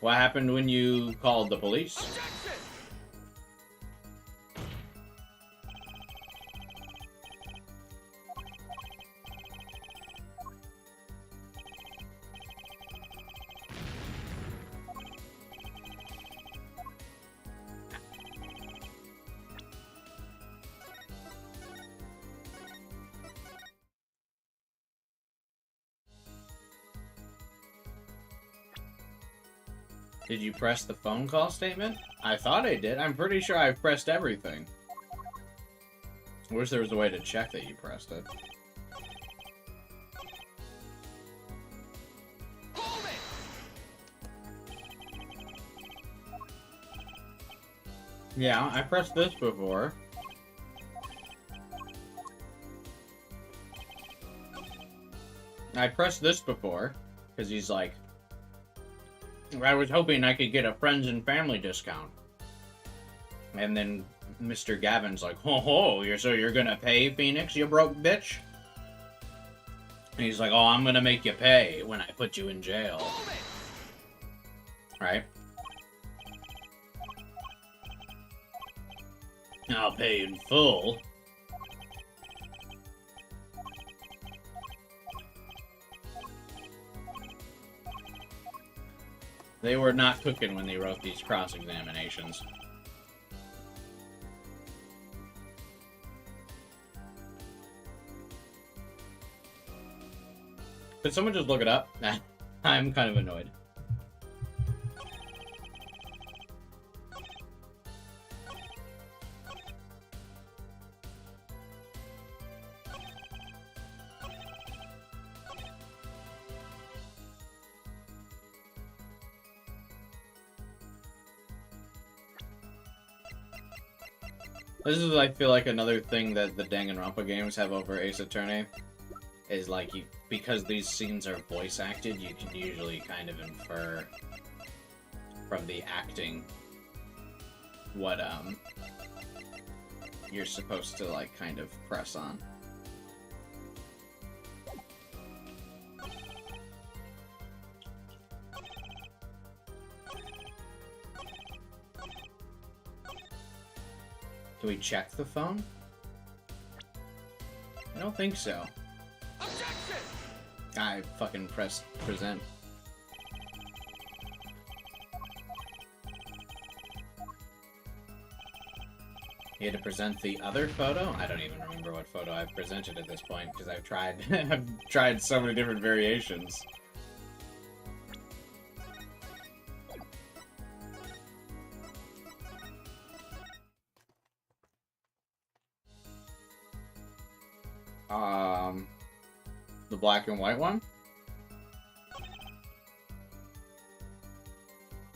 What happened when you called the police? Objection! Did you press the phone call statement? I thought I did. I'm pretty sure I've pressed everything. I wish there was a way to check that you pressed it. Hold it! Yeah, I pressed this before. I pressed this before, because he's like, I was hoping I could get a friends and family discount. And then Mr. Gavin's like, ho ho, you're gonna pay, Phoenix, you broke bitch? And he's like, oh, I'm gonna make you pay when I put you in jail. Hold it! Right? I'll pay in full. They were not cooking when they wrote these cross-examinations. Could someone just look it up? I'm kind of annoyed. This is, I feel like, another thing that the Danganronpa games have over Ace Attorney. Is, like, because these scenes are voice acted, you can usually kind of infer from the acting what, you're supposed to, like, kind of press on. Do we check the phone? I don't think so. Objection! I fucking pressed present. You had to present the other photo? I don't even remember what photo I've presented at this point, because I've tried I've tried so many different variations. The black and white one?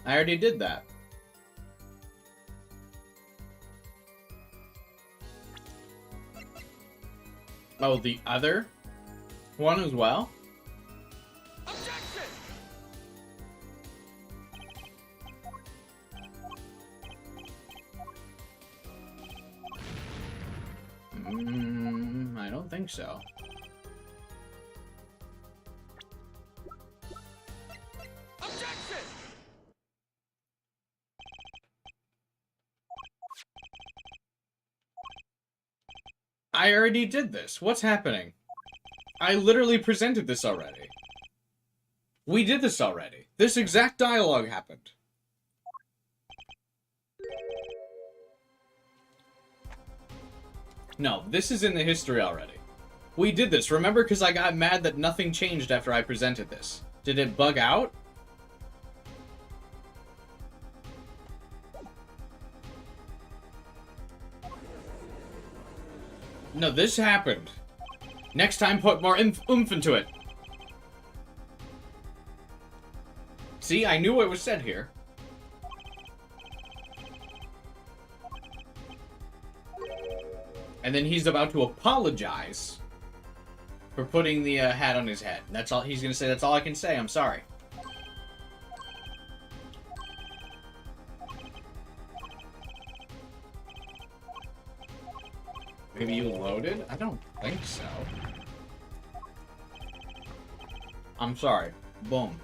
I already did that. Oh, the other one as well? Objection! I don't think so. Objection! I already did this. What's happening? I literally presented this already. We did this already. This exact dialogue happened. No, this is in the history already. We did this, remember? Because I got mad that nothing changed after I presented this. Did it bug out? No, this happened. Next time, put more oomph into it. See, I knew what was said here. And then he's about to apologize for putting the hat on his head. That's all he's gonna say. That's all I can say. I'm sorry. Maybe you loaded? I don't think so. I'm sorry. Boom.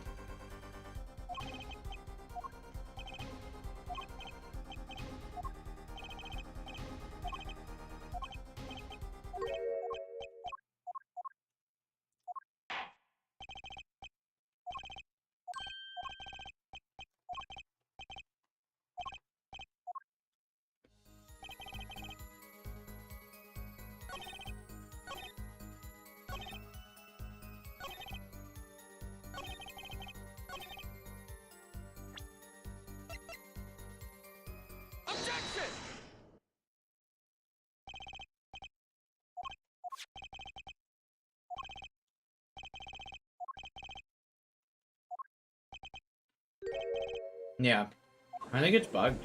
Yeah. I think it's bugged.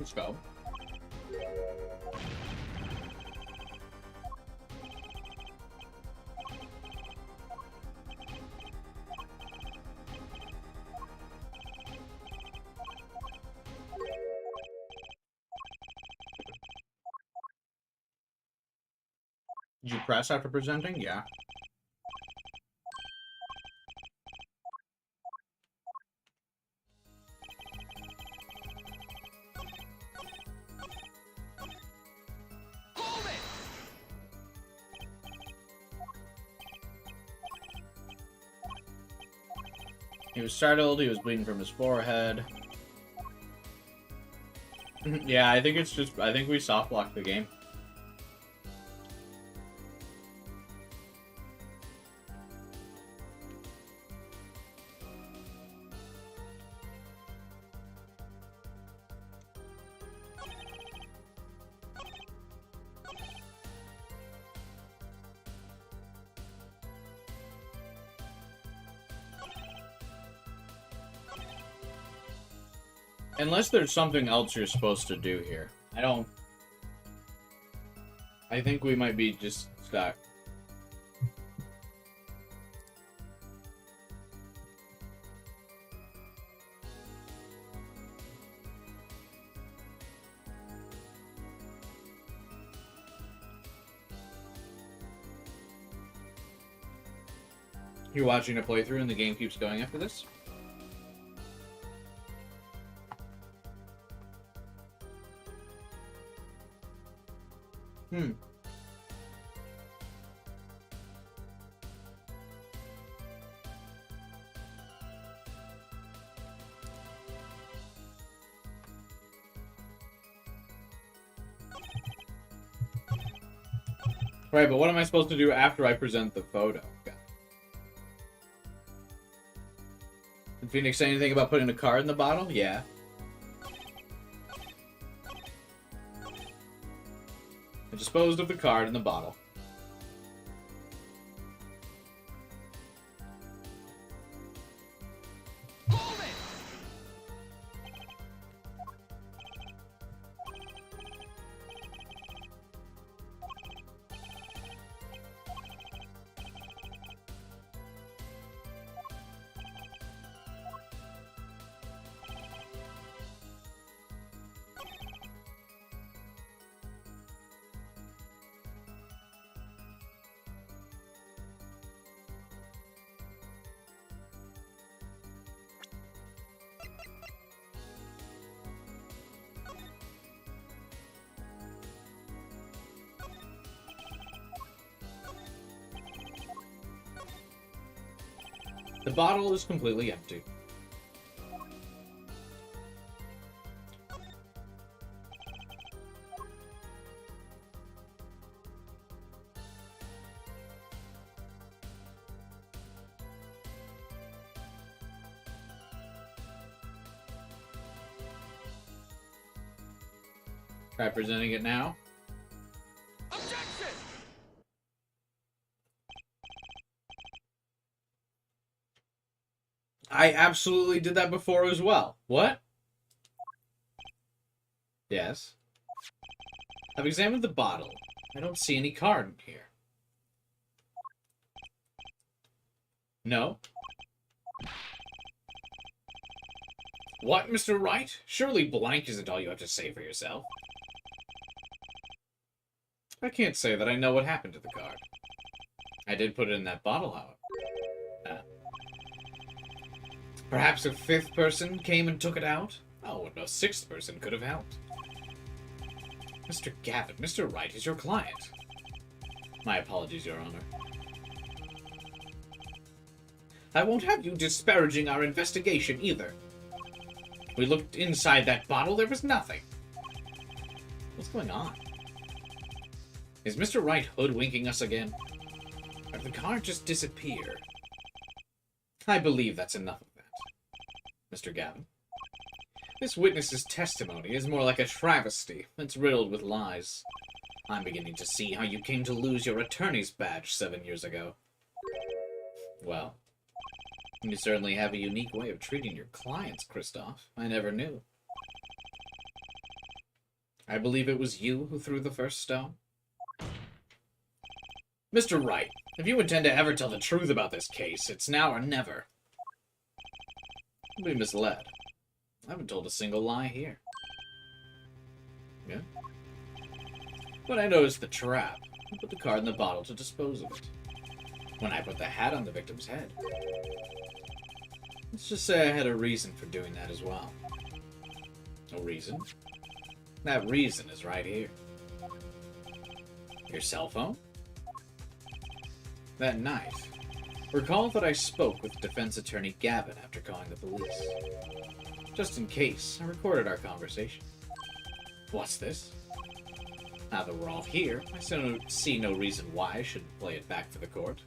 Let's go. Did you press after presenting? Yeah. Hold it! He was startled, he was bleeding from his forehead. Yeah, I think it's just, I think we soft blocked the game. Unless there's something else you're supposed to do here. I think we might be just stuck. You're watching a playthrough and the game keeps going after this? Hmm. Right, but what am I supposed to do after I present the photo? Okay. Did Phoenix say anything about putting a card in the bottle? Yeah. I disposed of the card in the bottle. Hold it! The bottle is completely empty. Try presenting it now. Objection! I absolutely did that before as well. What? Yes. I've examined the bottle. I don't see any card in here. No. What, Mr. Wright? Surely blank isn't all you have to say for yourself. I can't say that I know what happened to the card. I did put it in that bottle, however. Perhaps a fifth person came and took it out? Oh, and no sixth person could have helped. Mr. Gavin, Mr. Wright is your client. My apologies, Your Honor. I won't have you disparaging our investigation, either. We looked inside that bottle, there was nothing. What's going on? Is Mr. Wright hoodwinking us again? Or did the card just disappear? I believe that's enough of that. Mr. Gavin. This witness's testimony is more like a travesty. It's riddled with lies. I'm beginning to see how you came to lose your attorney's badge 7 years ago. Well, you certainly have a unique way of treating your clients, Kristoff. I never knew. I believe it was you who threw the first stone. Mr. Wright, if you intend to ever tell the truth about this case, it's now or never. Don't be misled. I haven't told a single lie here. Yeah? When I noticed the trap, I put the card in the bottle to dispose of it. When I put the hat on the victim's head. Let's just say I had a reason for doing that as well. A reason? That reason is right here. Your cell phone? That knife. Recall that I spoke with defense attorney Gavin after calling the police. Just in case, I recorded our conversation. What's this? Now that we're all here, I see no reason why I shouldn't play it back for the court.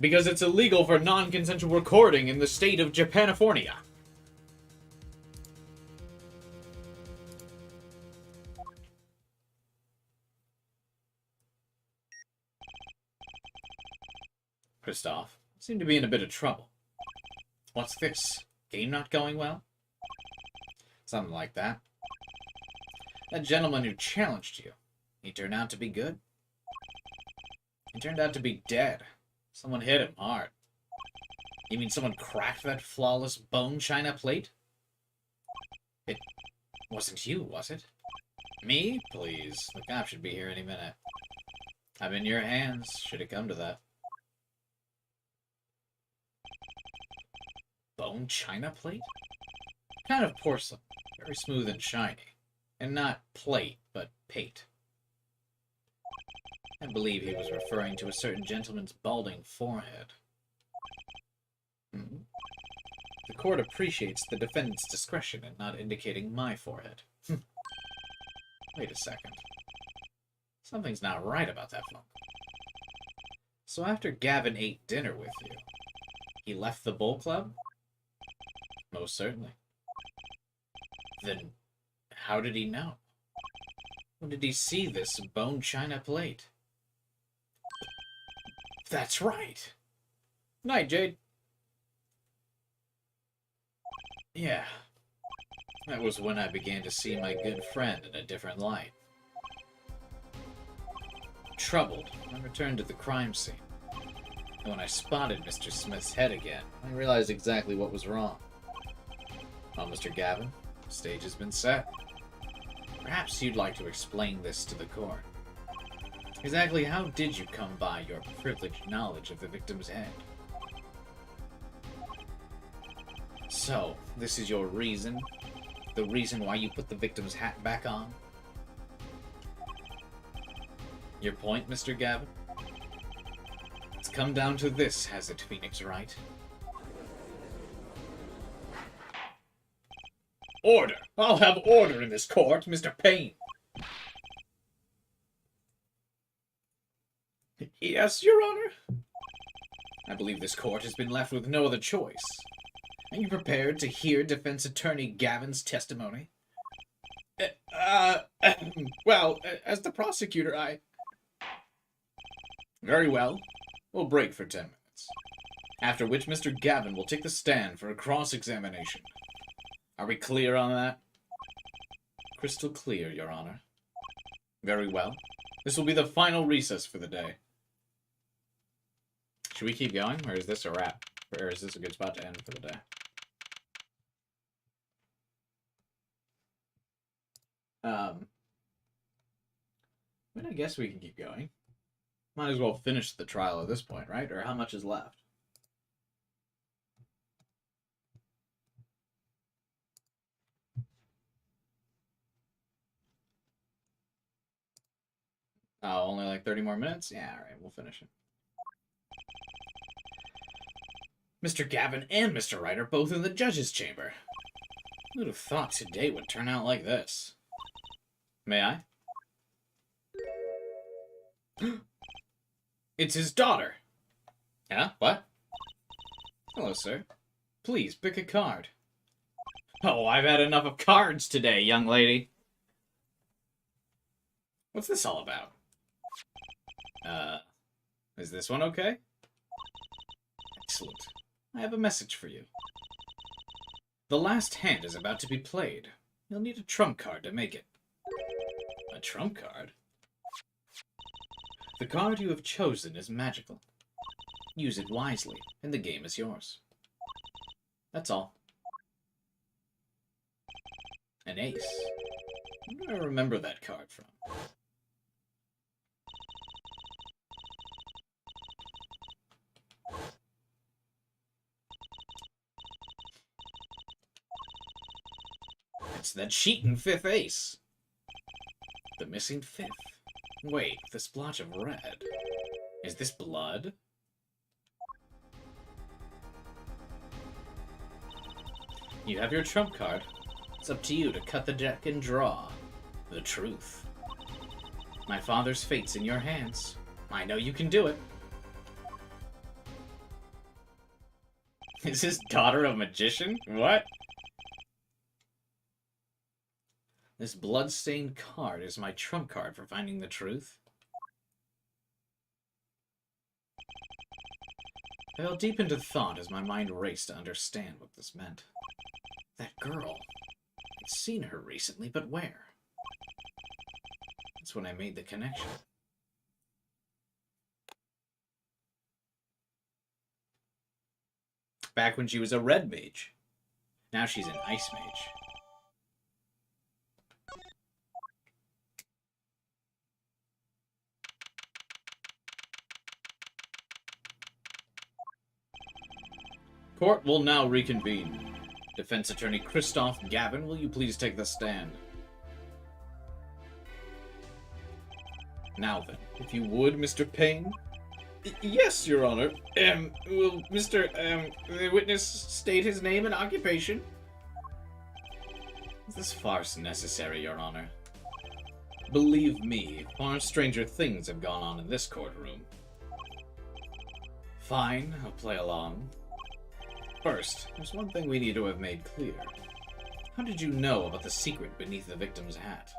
Because it's illegal for non-consensual recording in the state of Japanifornia. Kristoff seemed to be in a bit of trouble. What's this? Game not going well? Something like that. That gentleman who challenged you, he turned out to be good. He turned out to be dead. Someone hit him hard. You mean someone cracked that flawless bone china plate? It wasn't you, was it? Me? Please. The cop should be here any minute. I'm in your hands, should it come to that. Bone china plate? Kind of porcelain. Very smooth and shiny. And not plate, but pate. I believe he was referring to a certain gentleman's balding forehead. The court appreciates the defendant's discretion in not indicating my forehead. Wait a second. Something's not right about that phone. So after Gavin ate dinner with you, he left the Bull Club? Most certainly. Then, how did he know? When did he see this bone china plate? That's right! Night, Jade. Yeah. That was when I began to see my good friend in a different light. Troubled, I returned to the crime scene. And when I spotted Mr. Smith's head again, I realized exactly what was wrong. Well, Mr. Gavin, the stage has been set. Perhaps you'd like to explain this to the court. Exactly how did you come by your privileged knowledge of the victim's head? So, this is your reason? The reason why you put the victim's hat back on? Your point, Mr. Gavin? It's come down to this, has it, Phoenix Wright? Order! I'll have order in this court, Mr. Payne! Yes, Your Honor? I believe this court has been left with no other choice. Are you prepared to hear Defense Attorney Gavin's testimony? Well, as the prosecutor, Very well. We'll break for 10 minutes. After which Mr. Gavin will take the stand for a cross-examination. Are we clear on that? Crystal clear, Your Honor. Very well. This will be the final recess for the day. Should we keep going, or is this a wrap? Or is this a good spot to end for the day? I mean, I guess we can keep going. Might as well finish the trial at this point, right? Or how much is left? Oh, only like 30 more minutes? Yeah, alright, we'll finish it. Mr. Gavin and Mr. Wright are both in the judge's chamber. Who'd have thought today would turn out like this? May I? It's his daughter! Yeah, what? Hello, sir. Please, pick a card. Oh, I've had enough of cards today, young lady. What's this all about? Is this one okay? Excellent. I have a message for you. The last hand is about to be played. You'll need a trump card to make it. A trump card? The card you have chosen is magical. Use it wisely, and the game is yours. That's all. An ace. Where do I remember that card from? It's that cheatin' fifth ace. The missing fifth. Wait, this splotch of red. Is this blood? You have your trump card. It's up to you to cut the deck and draw the truth. My father's fate's in your hands. I know you can do it. Is his daughter a magician? What? This blood-stained card is my trump card for finding the truth. I fell deep into thought as my mind raced to understand what this meant. That girl. I'd seen her recently, but where? That's when I made the connection. Back when she was a red mage. Now she's an ice mage. Court will now reconvene. Defense Attorney Christoph Gavin, will you please take the stand? Now then, if you would, Mr. Payne? Yes, Your Honor. Will the witness state his name and occupation? Is this farce necessary, Your Honor? Believe me, far stranger things have gone on in this courtroom. Fine, I'll play along. First, there's one thing we need to have made clear. How did you know about the secret beneath the victim's hat?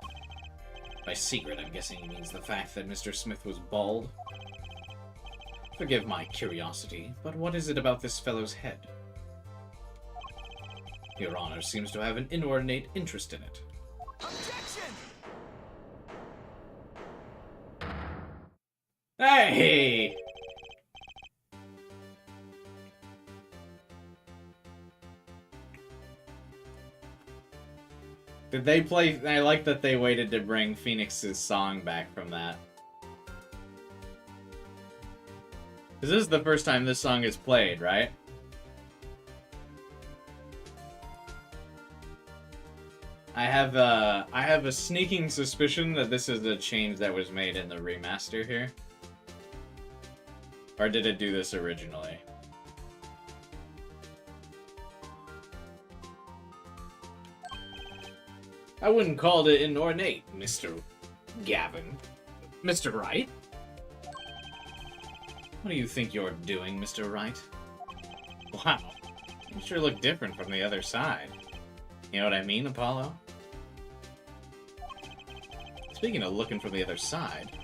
By secret, I'm guessing he means the fact that Mr. Smith was bald. Forgive my curiosity, but what is it about this fellow's head? Your Honor seems to have an inordinate interest in it. Objection! Hey! Did they play... I like that they waited to bring Phoenix's song back from that. This is the first time this song is played, right? I have a sneaking suspicion that this is a change that was made in the remaster here. Or did it do this originally? I wouldn't call it inornate, Mr. Gavin. Mr. Wright? What do you think you're doing, Mr. Wright? Wow, you sure look different from the other side. You know what I mean, Apollo? Speaking of looking from the other side,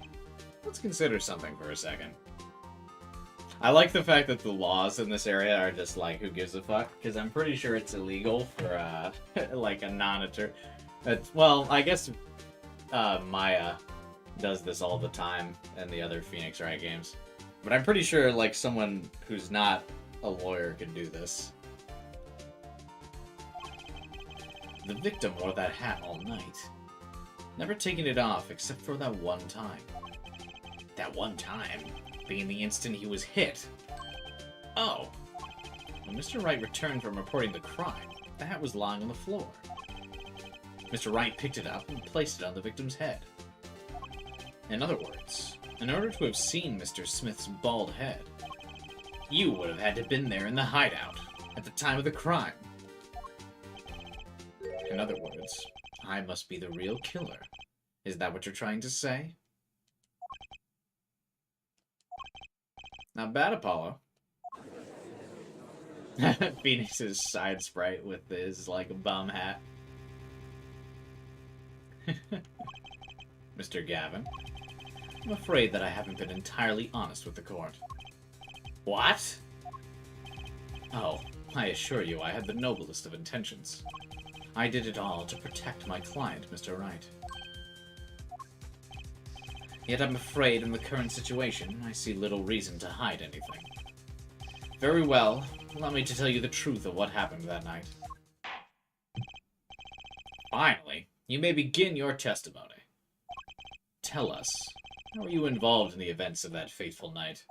let's consider something for a second. I like the fact that the laws in this area are just like, who gives a fuck? Because I'm pretty sure it's illegal for, like, a non-attorney... Well, I guess Maya does this all the time in the other Phoenix Wright games. But I'm pretty sure, like, someone who's not a lawyer can do this. The victim wore that hat all night. Never taking it off except for that one time. That one time being the instant he was hit. Oh. When Mr. Wright returned from reporting the crime, the hat was lying on the floor. Mr. Wright picked it up and placed it on the victim's head. In other words, in order to have seen Mr. Smith's bald head, you would have had to have been there in the hideout at the time of the crime. In other words, I must be the real killer. Is that what you're trying to say? Not bad, Apollo. Phoenix's side sprite with his, like, bum hat. Mr. Gavin, I'm afraid that I haven't been entirely honest with the court. What? Oh, I assure you I had the noblest of intentions. I did it all to protect my client, Mr. Wright. Yet I'm afraid in the current situation, I see little reason to hide anything. Very well, allow me to tell you the truth of what happened that night. Finally, you may begin your testimony. Tell us, how were you involved in the events of that fateful night?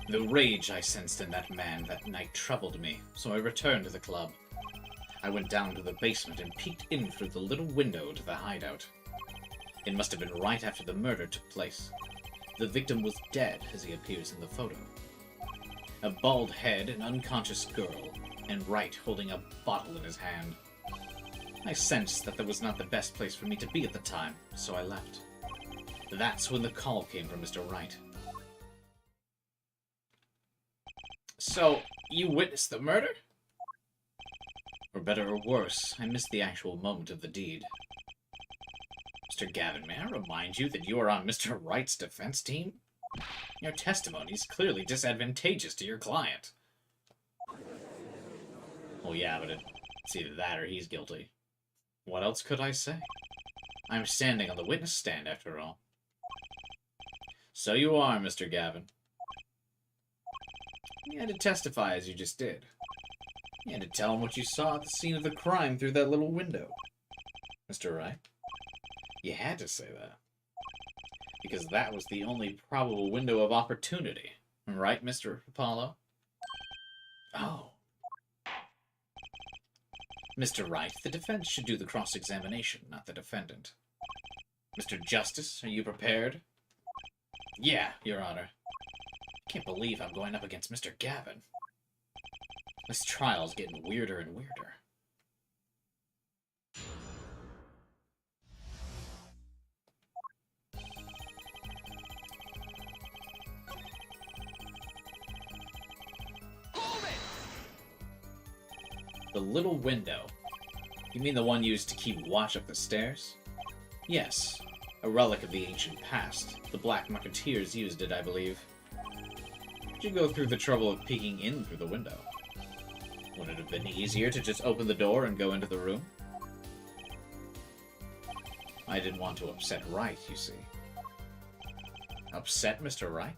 The rage I sensed in that man that night troubled me, so I returned to the club. I went down to the basement and peeked in through the little window to the hideout. It must have been right after the murder took place. The victim was dead, as he appears in the photo. A bald head, an unconscious girl, and Wright holding a bottle in his hand. I sensed that that was not the best place for me to be at the time, so I left. That's when the call came from Mr. Wright. So, you witnessed the murder? Or better or worse, I missed the actual moment of the deed. Mr. Gavin, may I remind you that you are on Mr. Wright's defense team? Your testimony is clearly disadvantageous to your client. Well, yeah, but it's either that or he's guilty. What else could I say? I'm standing on the witness stand, after all. So you are, Mr. Gavin. You had to testify as you just did. You had to tell him what you saw at the scene of the crime through that little window. Mr. Wright, you had to say that. Because that was the only probable window of opportunity. Right, Mr. Apollo? Oh. Mr. Wright, the defense should do the cross-examination, not the defendant. Mr. Justice, are you prepared? Yeah, Your Honor. I can't believe I'm going up against Mr. Gavin. This trial's getting weirder and weirder. Hold it! The little window. You mean the one used to keep watch up the stairs? Yes, a relic of the ancient past. The Black Musketeers used it, I believe. Did you go through the trouble of peeking in through the window? Would it have been easier to just open the door and go into the room? I didn't want to upset Wright, you see. Upset Mr. Wright?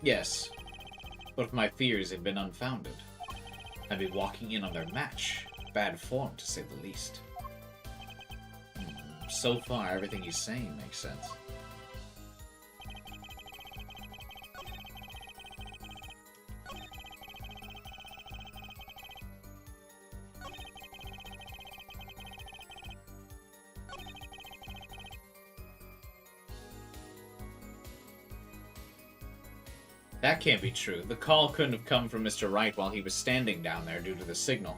Yes. But if my fears had been unfounded, I'd be walking in on their match. Bad form, to say the least. So far, everything he's saying makes sense. That can't be true. The call couldn't have come from Mr. Wright while he was standing down there due to the signal.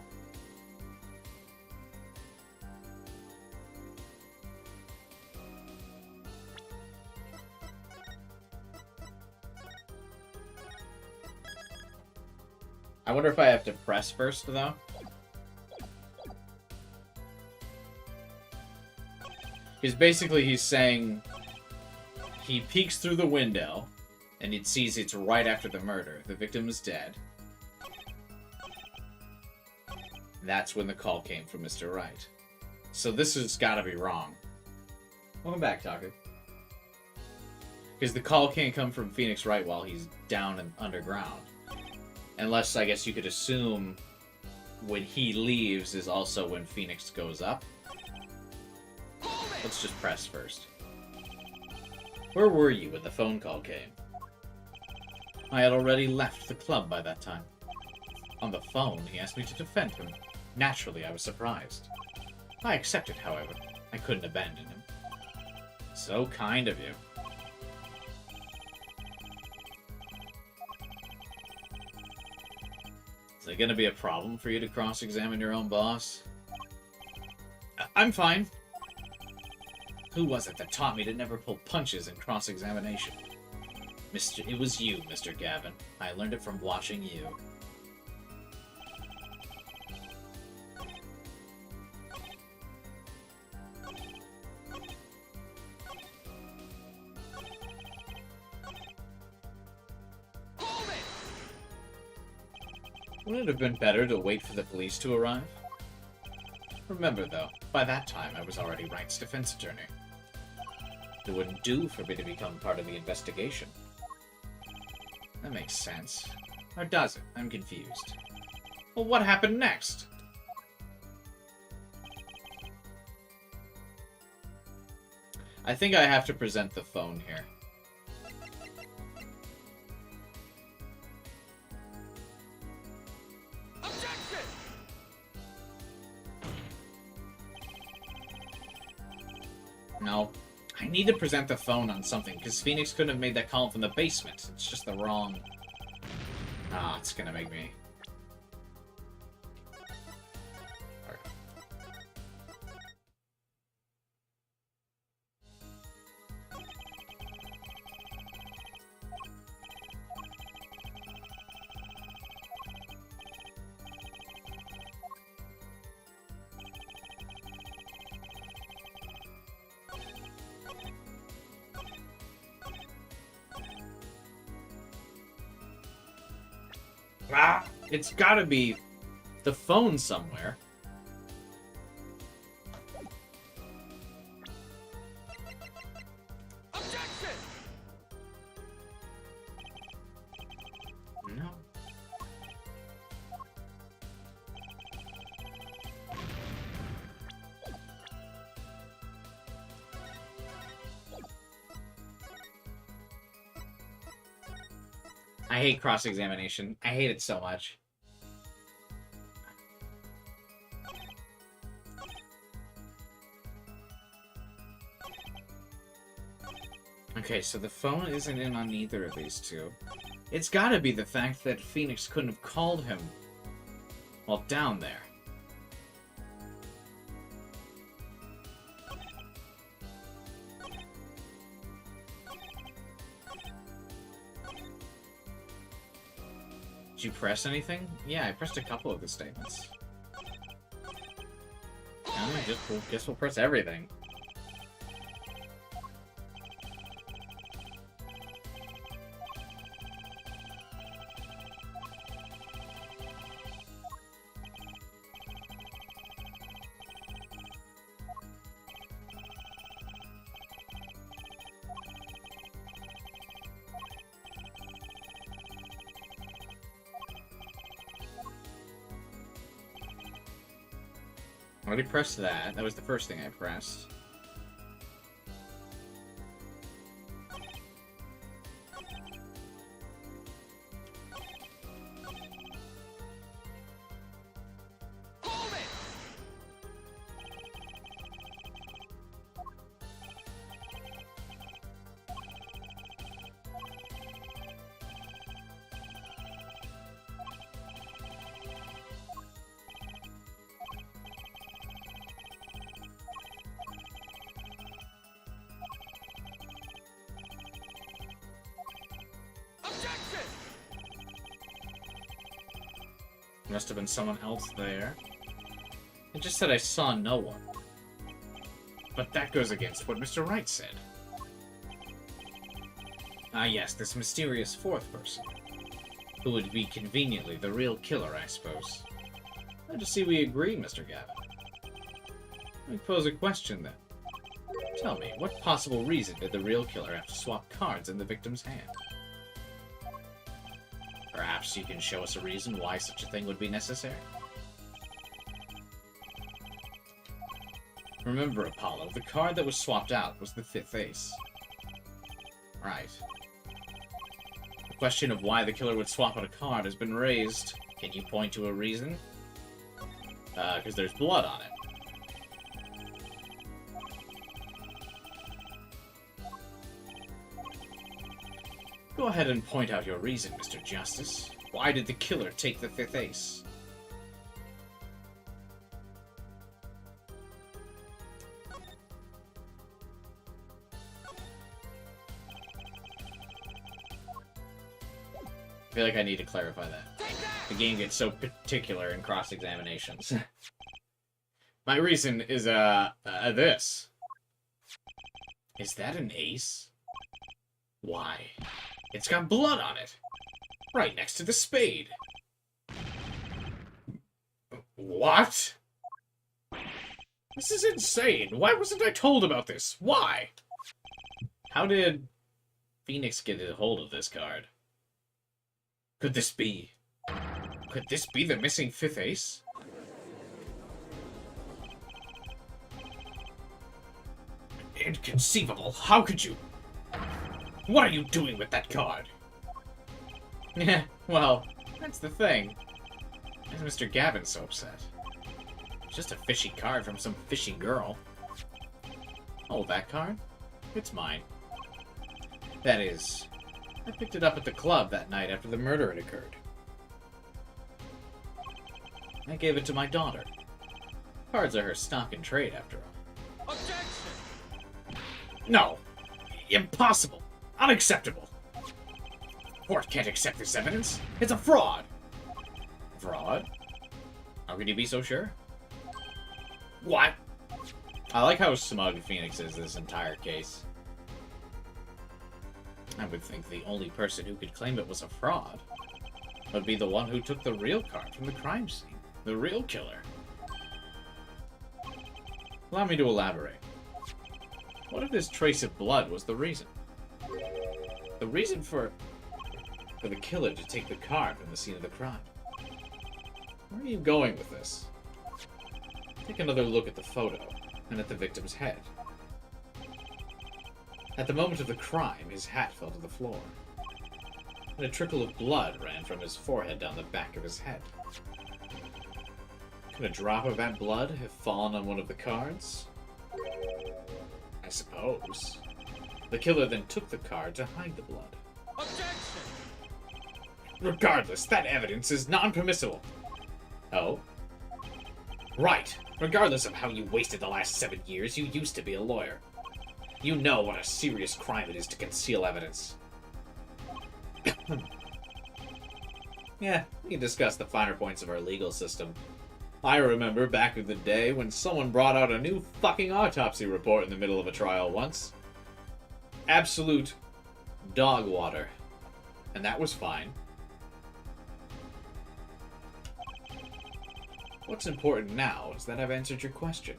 I wonder if I have to press first, though. Because basically he's saying he peeks through the window, and it sees it's right after the murder. The victim is dead. That's when the call came from Mr. Wright. So this has got to be wrong. Welcome back, Taku. Because the call can't come from Phoenix Wright while he's down and underground. Unless, I guess you could assume when he leaves is also when Phoenix goes up. Let's just press first. Where were you when the phone call came? I had already left the club by that time. On the phone, he asked me to defend him. Naturally, I was surprised. I accepted, however. I couldn't abandon him. So kind of you. Is it gonna be a problem for you to cross-examine your own boss? I'm fine. Who was it that taught me to never pull punches in cross-examination? It was you, Mr. Gavin. I learned it from watching you. Hold it! Wouldn't it have been better to wait for the police to arrive? Remember, though, by that time I was already Wright's defense attorney. It wouldn't do for me to become part of the investigation. That makes sense. Or does it? I'm confused. Well, what happened next? I think I have to present the phone here. Objection! No. I need to present the phone on something, because Phoenix couldn't have made that call from the basement. It's just the wrong... Ah, it's gonna make me... Okay. Ah, it's gotta be the phone somewhere. Objection! No. I hate cross-examination. I hate it so much. Okay, so the phone isn't in on either of these two. It's gotta be the fact that Phoenix couldn't have called him while down there. Did you press anything? Yeah, I pressed a couple of the statements. Guess we'll press everything. Already pressed that. That was the first thing I pressed. Hold it! Objection! Must have been someone else there. It just said I saw no one. But that goes against what Mr. Wright said. Ah yes, this mysterious fourth person. Who would be conveniently the real killer, I suppose. I just see we agree, Mr. Gavin. Let me pose a question then. Tell me, what possible reason did the real killer have to swap cards in the victim's hand? Perhaps you can show us a reason why such a thing would be necessary? Remember, Apollo, the card that was swapped out was the fifth ace. Right. The question of why the killer would swap out a card has been raised. Can you point to a reason? Because there's blood on it. Go ahead and point out your reason, Mr. Justice. Why did the killer take the fifth ace? I feel like I need to clarify that. Take that! The game gets so particular in cross-examinations. My reason is, this. Is that an ace? Why? It's got blood on it. Right next to the spade. What? This is insane. Why wasn't I told about this? Why? How did Phoenix get a hold of this card? Could this be... Could this be the missing fifth ace? Inconceivable. How could you? What are you doing with that card? Yeah, well, that's the thing. Why is Mr. Gavin so upset? It's just a fishy card from some fishy girl. Oh, that card? It's mine. That is, I picked it up at the club that night after the murder had occurred. I gave it to my daughter. Cards are her stock in trade, after all. Objection! No! Impossible! Unacceptable! Court can't accept this evidence. It's a fraud! Fraud? How could you be so sure? What? I like how smug Phoenix is this entire case. I would think the only person who could claim it was a fraud would be the one who took the real card from the crime scene. The real killer. Allow me to elaborate. What if this trace of blood was the reason? The reason for the killer to take the card from the scene of the crime. Where are you going with this? Take another look at the photo, and at the victim's head. At the moment of the crime, his hat fell to the floor, and a trickle of blood ran from his forehead down the back of his head. Could a drop of that blood have fallen on one of the cards? I suppose. The killer then took the card to hide the blood. Objection! Regardless, that evidence is non-permissible. Oh? Right. Regardless of how you wasted the last 7 years, you used to be a lawyer. You know what a serious crime it is to conceal evidence. Yeah, we can discuss the finer points of our legal system. I remember back in the day when someone brought out a new fucking autopsy report in the middle of a trial once. Absolute dog water. And that was fine. What's important now is that I've answered your question.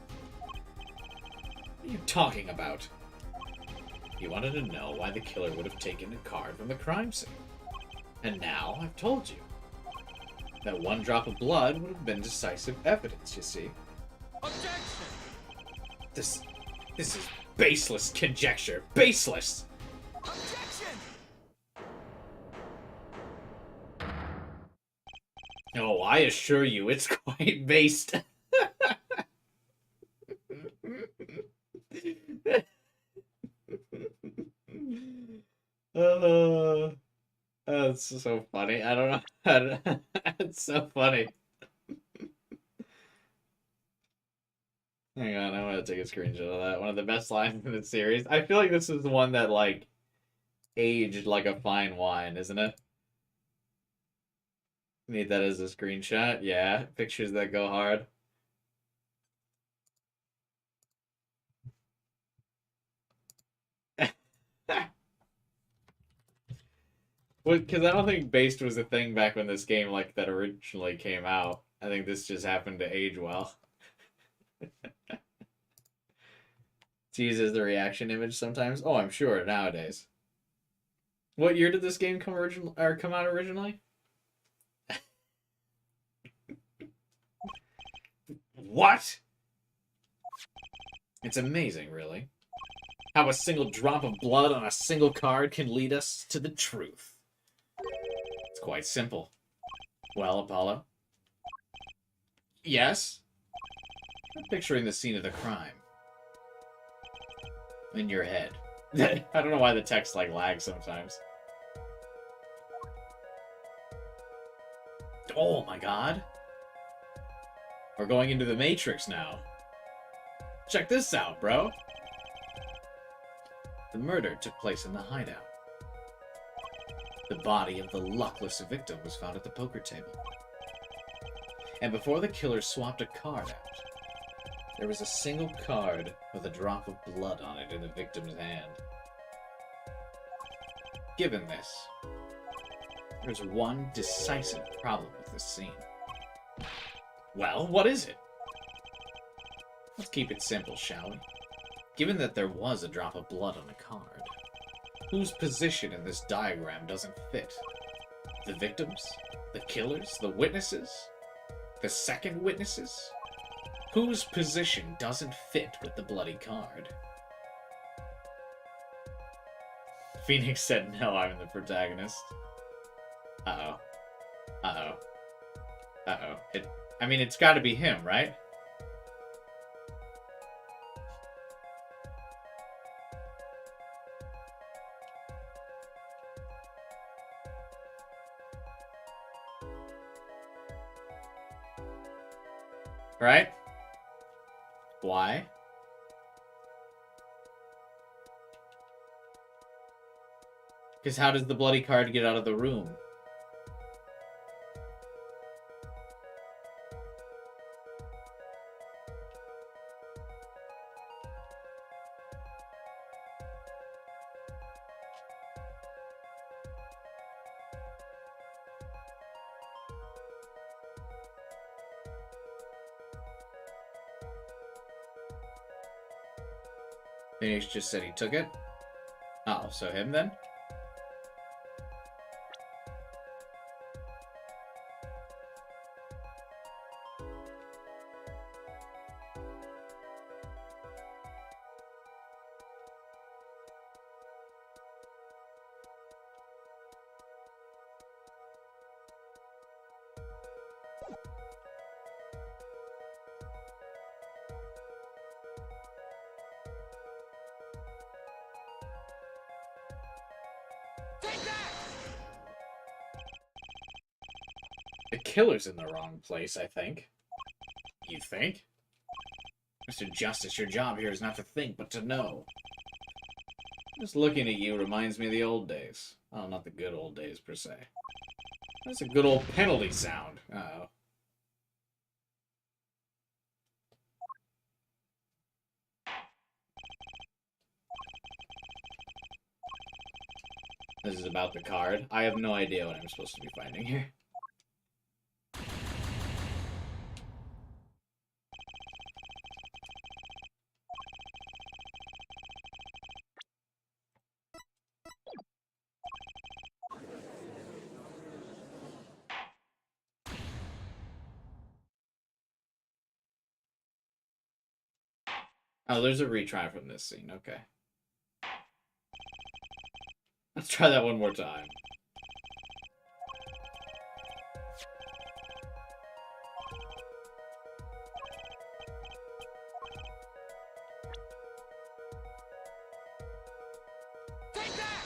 What are you talking about? You wanted to know why the killer would have taken a card from the crime scene. And now I've told you. That one drop of blood would have been decisive evidence, you see. Objection! This is baseless conjecture. Baseless! Objection! Oh, I assure you, it's quite based. That's so funny. I don't know how to... It's so funny. Hang on, I'm gonna take a screenshot of that. One of the best lines in the series. I feel like this is the one that, like, aged like a fine wine, isn't it? Need that as a screenshot? Yeah, pictures that go hard. Well, because I don't think based was a thing back when this game like that originally came out. I think this just happened to age well. It's used as the reaction image sometimes. Oh, I'm sure nowadays. What year did this game come out originally? What? It's amazing, really. How a single drop of blood on a single card can lead us to the truth. It's quite simple. Well, Apollo? Yes? I'm picturing the scene of the crime. In your head. I don't know why the text, like, lags sometimes. Oh my god. We're going into the Matrix now. Check this out, bro. The murder took place in the hideout. The body of the luckless victim was found at the poker table. And before the killer swapped a card out, there was a single card with a drop of blood on it in the victim's hand. Given this, there's one decisive problem with this scene. Well, what is it? Let's keep it simple, shall we? Given that there was a drop of blood on a card, whose position in this diagram doesn't fit? The victims? The killers? The witnesses? The second witnesses? Whose position doesn't fit with the bloody card? Phoenix said, no, I'm the protagonist. Uh-oh. Uh-oh. Uh-oh. I mean, it's gotta be him, right? Right? Why? Because how does the bloody card get out of the room? Phoenix just said he took it? Oh, so him then? The killer's in the wrong place, I think. You think? Mr. Justice, your job here is not to think, but to know. Just looking at you reminds me of the old days. Oh, not the good old days, per se. That's a good old penalty sound. Uh-oh. This is about the card. I have no idea what I'm supposed to be finding here. Oh, there's a retry from this scene. Okay. Let's try that one more time. Take that!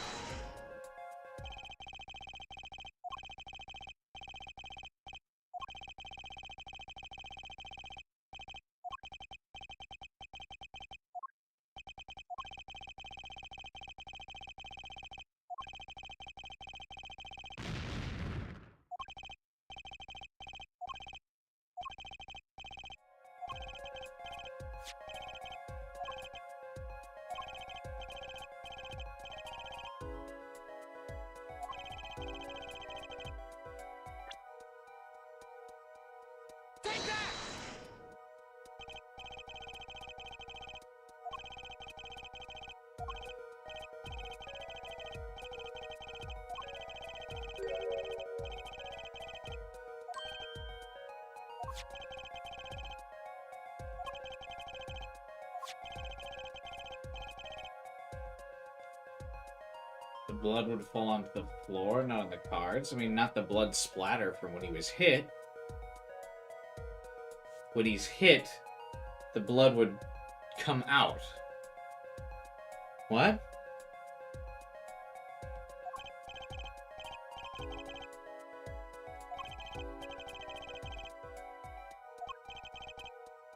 Take that! The blood would fall onto the floor, not on the cards. I mean, not the blood splatter from when he was hit. When he's hit, the blood would come out. What?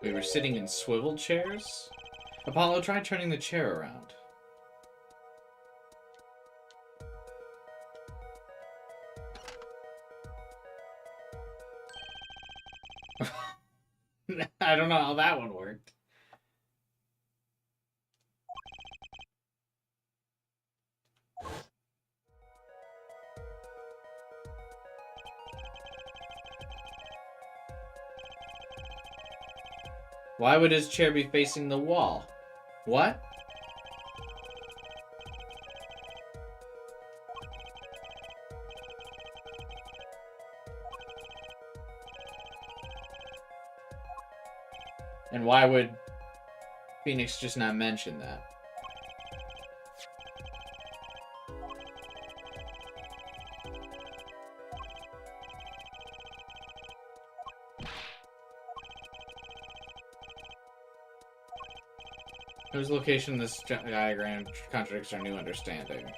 We were sitting in swivel chairs? Apollo, try turning the chair around. I don't know how that one worked. Why would his chair be facing the wall? What? And why would Phoenix just not mention that? Whose location this diagram contradicts our new understanding?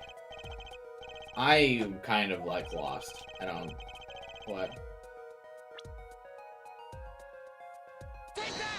I'm kind of like lost. I don't. What? Take that!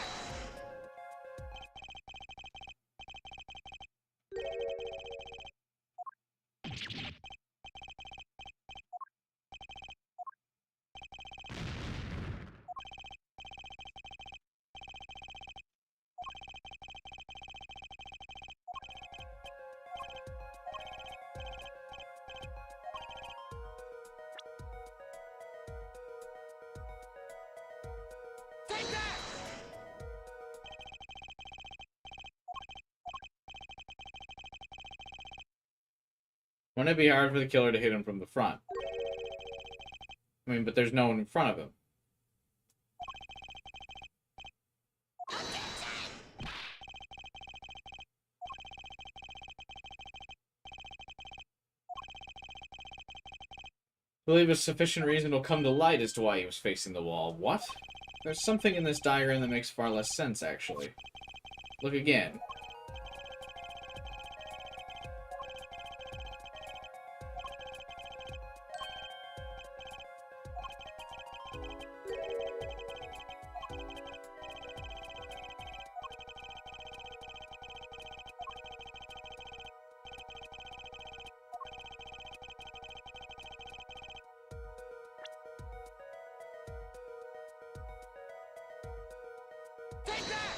Take that! Wouldn't it be hard for the killer to hit him from the front? I mean, but there's no one in front of him. I believe a sufficient reason will come to light as to why he was facing the wall. What? There's something in this diagram that makes far less sense, actually. Look again. Take that!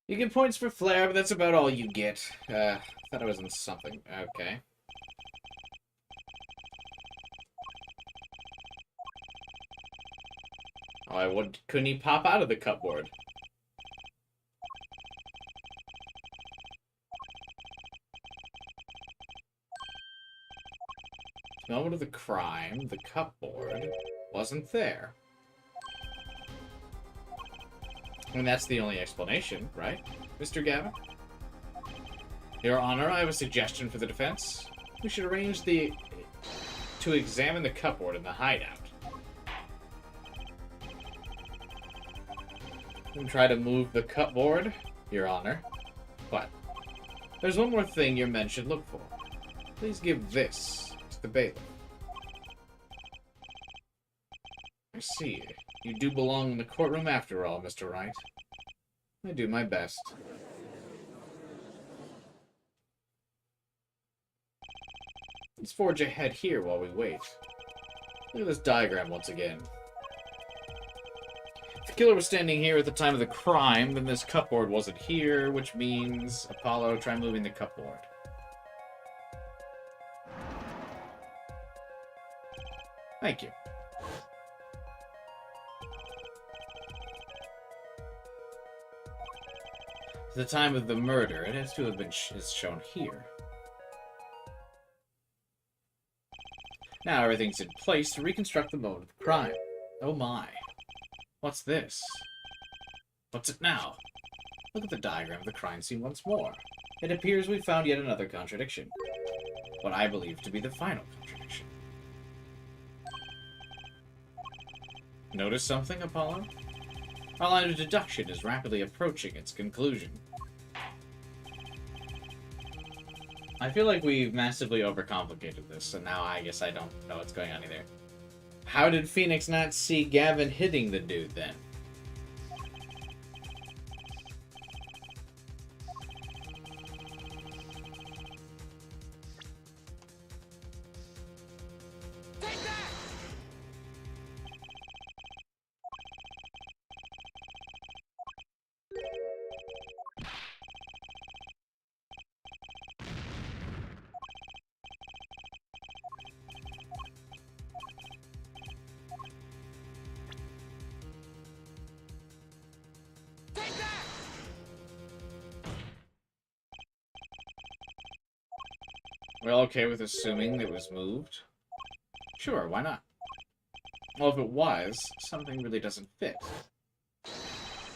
You get points for flair, but that's about all you get. Thought I was in something. Okay. Oh, couldn't he pop out of the cupboard? Moment of the crime, the cupboard wasn't there. I mean, that's the only explanation, right, Mr. Gavin? Your Honor, I have a suggestion for the defense. We should arrange to examine the cupboard in the hideout. And try to move the cupboard, Your Honor. But there's one more thing your men should look for. Please give this to the bailiff. I see. You do belong in the courtroom after all, Mr. Wright. I do my best. Let's forge ahead here while we wait. Look at this diagram once again. If the killer was standing here at the time of the crime, then this cupboard wasn't here, which means... Apollo, try moving the cupboard. Thank you. At the time of the murder, it has to have been is shown here. Now everything's in place to reconstruct the moment of the crime. Oh my. What's this? What's it now? Look at the diagram of the crime scene once more. It appears we found yet another contradiction. What I believe to be the final contradiction. Notice something, Apollo? Our line of deduction is rapidly approaching its conclusion. I feel like we've massively overcomplicated this, and now I guess I don't know what's going on either. How did Phoenix not see Gavin hitting the dude, then? We're all okay with assuming it was moved? Sure, why not? Well, if it was, something really doesn't fit.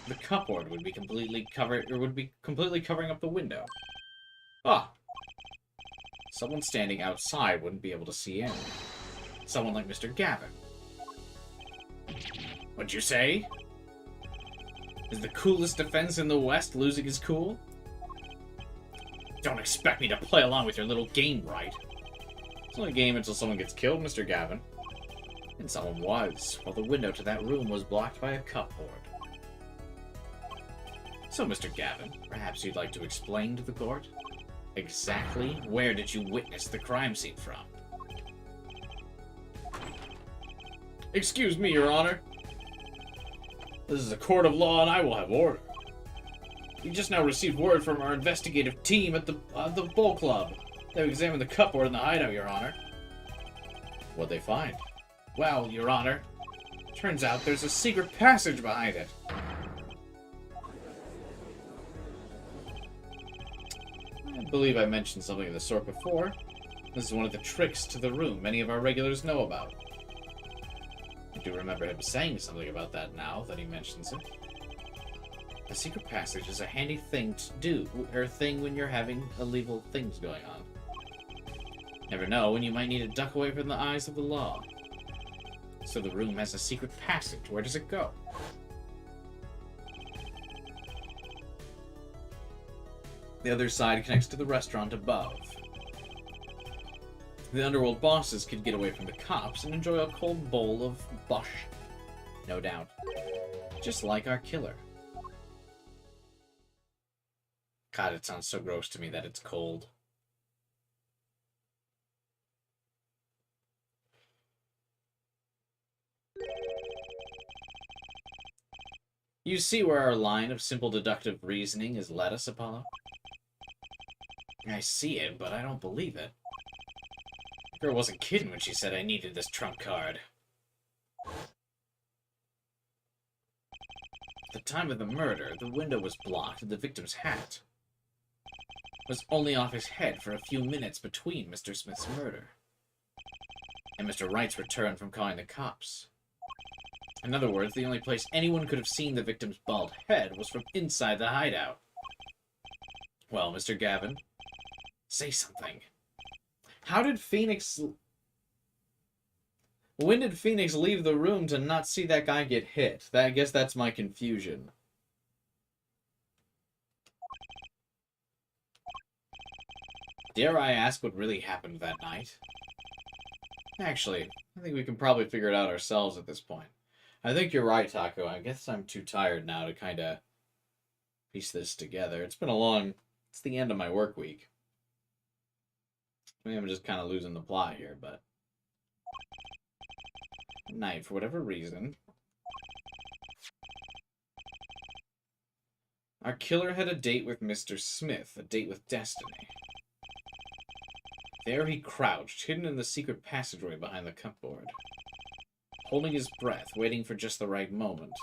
The cupboard would be completely covering up the window. Ah! Someone standing outside wouldn't be able to see in. Someone like Mr. Gavin. What'd you say? Is the coolest defense in the West losing his cool? Don't expect me to play along with your little game, right? It's only a game until someone gets killed, Mr. Gavin. And someone was, while the window to that room was blocked by a cupboard. So, Mr. Gavin, perhaps you'd like to explain to the court? Exactly where did you witness the crime scene from? Excuse me, Your Honor. This is a court of law and I will have order. We just now received word from our investigative team at the Bull Club. They've examined the cupboard in the hideout, Your Honor. What'd they find? Well, Your Honor, turns out there's a secret passage behind it. I believe I mentioned something of the sort before. This is one of the tricks to the room many of our regulars know about. I do remember him saying something about that now that he mentions it. A secret passage is a handy thing to do, or thing when you're having illegal things going on. Never know when you might need to duck away from the eyes of the law. So the room has a secret passage. Where does it go? The other side connects to the restaurant above. The underworld bosses could get away from the cops and enjoy a cold bowl of bush. No doubt. Just like our killer. God, it sounds so gross to me that it's cold. You see where our line of simple deductive reasoning has led us, Apollo? I see it, but I don't believe it. The girl wasn't kidding when she said I needed this trump card. At the time of the murder, the window was blocked and the victim's hat was only off his head for a few minutes between Mr. Smith's murder and Mr. Wright's return from calling the cops. In other words, the only place anyone could have seen the victim's bald head was from inside the hideout. Well, Mr. Gavin, say something. How did Phoenix... When did Phoenix leave the room to not see that guy get hit? I guess that's my confusion. Dare I ask what really happened that night? Actually, I think we can probably figure it out ourselves at this point. I think you're right, Taco. I guess I'm too tired now to kind of piece this together. It's been a long... It's the end of my work week. Maybe I'm just kind of losing the plot here, but... At night, for whatever reason, our killer had a date with Mr. Smith, a date with destiny. There he crouched, hidden in the secret passageway behind the cupboard, holding his breath, waiting for just the right moment.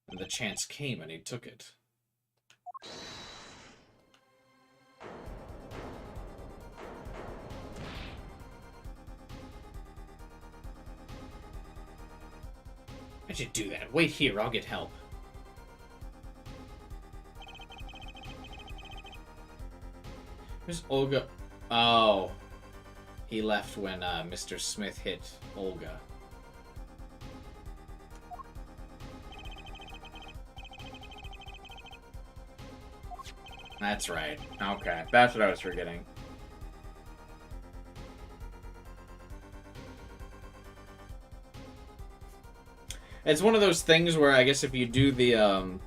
And the chance came and he took it. I should do that. Wait here, I'll get help. Where's Olga? Oh. He left when Mr. Smith hit Olga. That's right. Okay, that's what I was forgetting. It's one of those things where I guess if you do the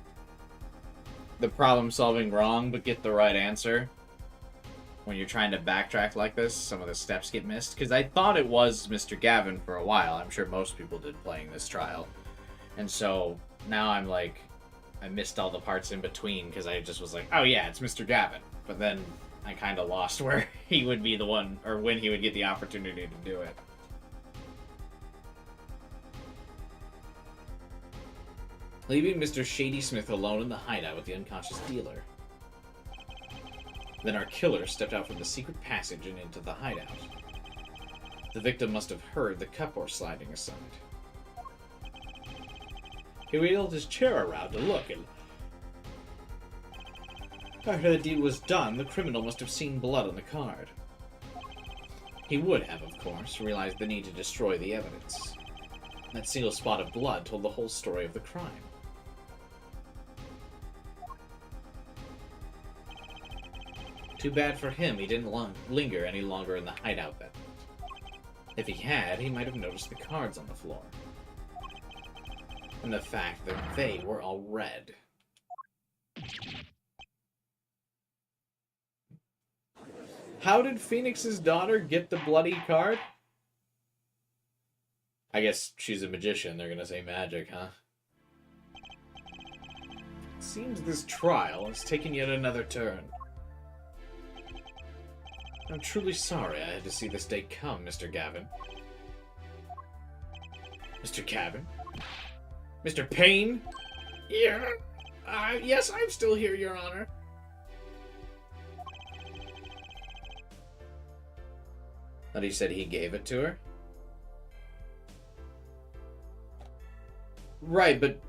problem solving wrong but get the right answer, when you're trying to backtrack like this, some of the steps get missed. Because I thought it was Mr. Gavin for a while. I'm sure most people did playing this trial. And so now I'm like, I missed all the parts in between because I just was like, oh yeah, it's Mr. Gavin. But then I kind of lost where he would be the one, or when he would get the opportunity to do it. Leaving Mr. Shady Smith alone in the hideout with the unconscious dealer. Then our killer stepped out from the secret passage and into the hideout. The victim must have heard the cupboard sliding aside. He wheeled his chair around to look, and after the deed was done, the criminal must have seen blood on the card. He would have, of course, realized the need to destroy the evidence. That single spot of blood told the whole story of the crime. Too bad for him he didn't linger any longer in the hideout that night. If he had, he might have noticed the cards on the floor. And the fact that they were all red. How did Phoenix's daughter get the bloody card? I guess she's a magician. They're gonna say magic, huh? It seems this trial has taken yet another turn. I'm truly sorry I had to see this day come, Mr. Gavin. Mr. Gavin? Mr. Payne? Yeah. Yes, I'm still here, Your Honor. But he said he gave it to her? Right, but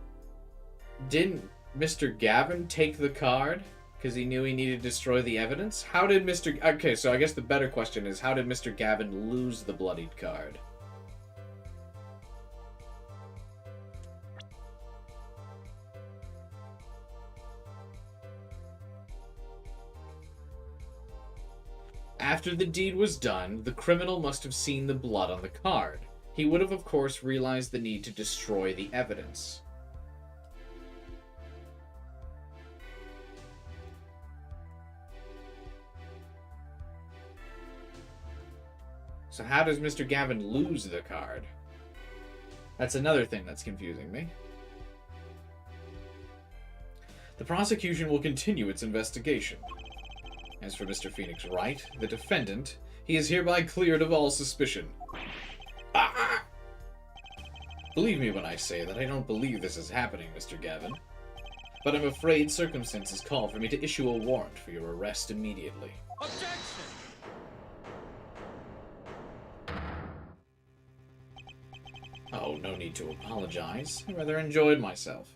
didn't Mr. Gavin take the card because he knew he needed to destroy the evidence? How did Mr. Okay, so I guess the better question is, how did Mr. Gavin lose the bloodied card? After the deed was done, the criminal must have seen the blood on the card. He would have, of course, realized the need to destroy the evidence. So how does Mr. Gavin lose the card? That's another thing that's confusing me. The prosecution will continue its investigation. As for Mr. Phoenix Wright, the defendant, he is hereby cleared of all suspicion. Ah! Believe me when I say that I don't believe this is happening, Mr. Gavin. But I'm afraid circumstances call for me to issue a warrant for your arrest immediately. Objection! Oh, no need to apologize. I rather enjoyed myself.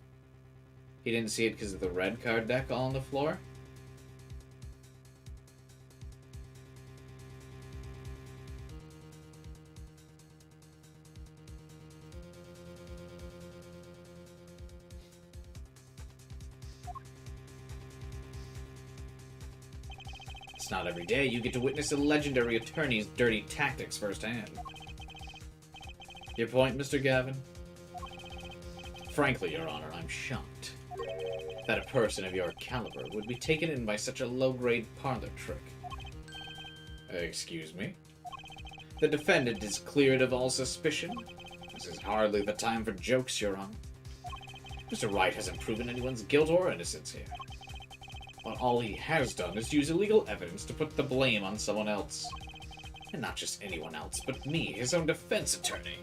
He didn't see it because of the red card deck all on the floor? It's not every day you get to witness a legendary attorney's dirty tactics firsthand. Your point, Mr. Gavin? Frankly, Your Honor, I'm shocked that a person of your caliber would be taken in by such a low-grade parlor trick. Excuse me? The defendant is cleared of all suspicion? This is hardly the time for jokes, Your Honor. Mr. Wright hasn't proven anyone's guilt or innocence here. But all he has done is use illegal evidence to put the blame on someone else. And not just anyone else, but me, his own defense attorney.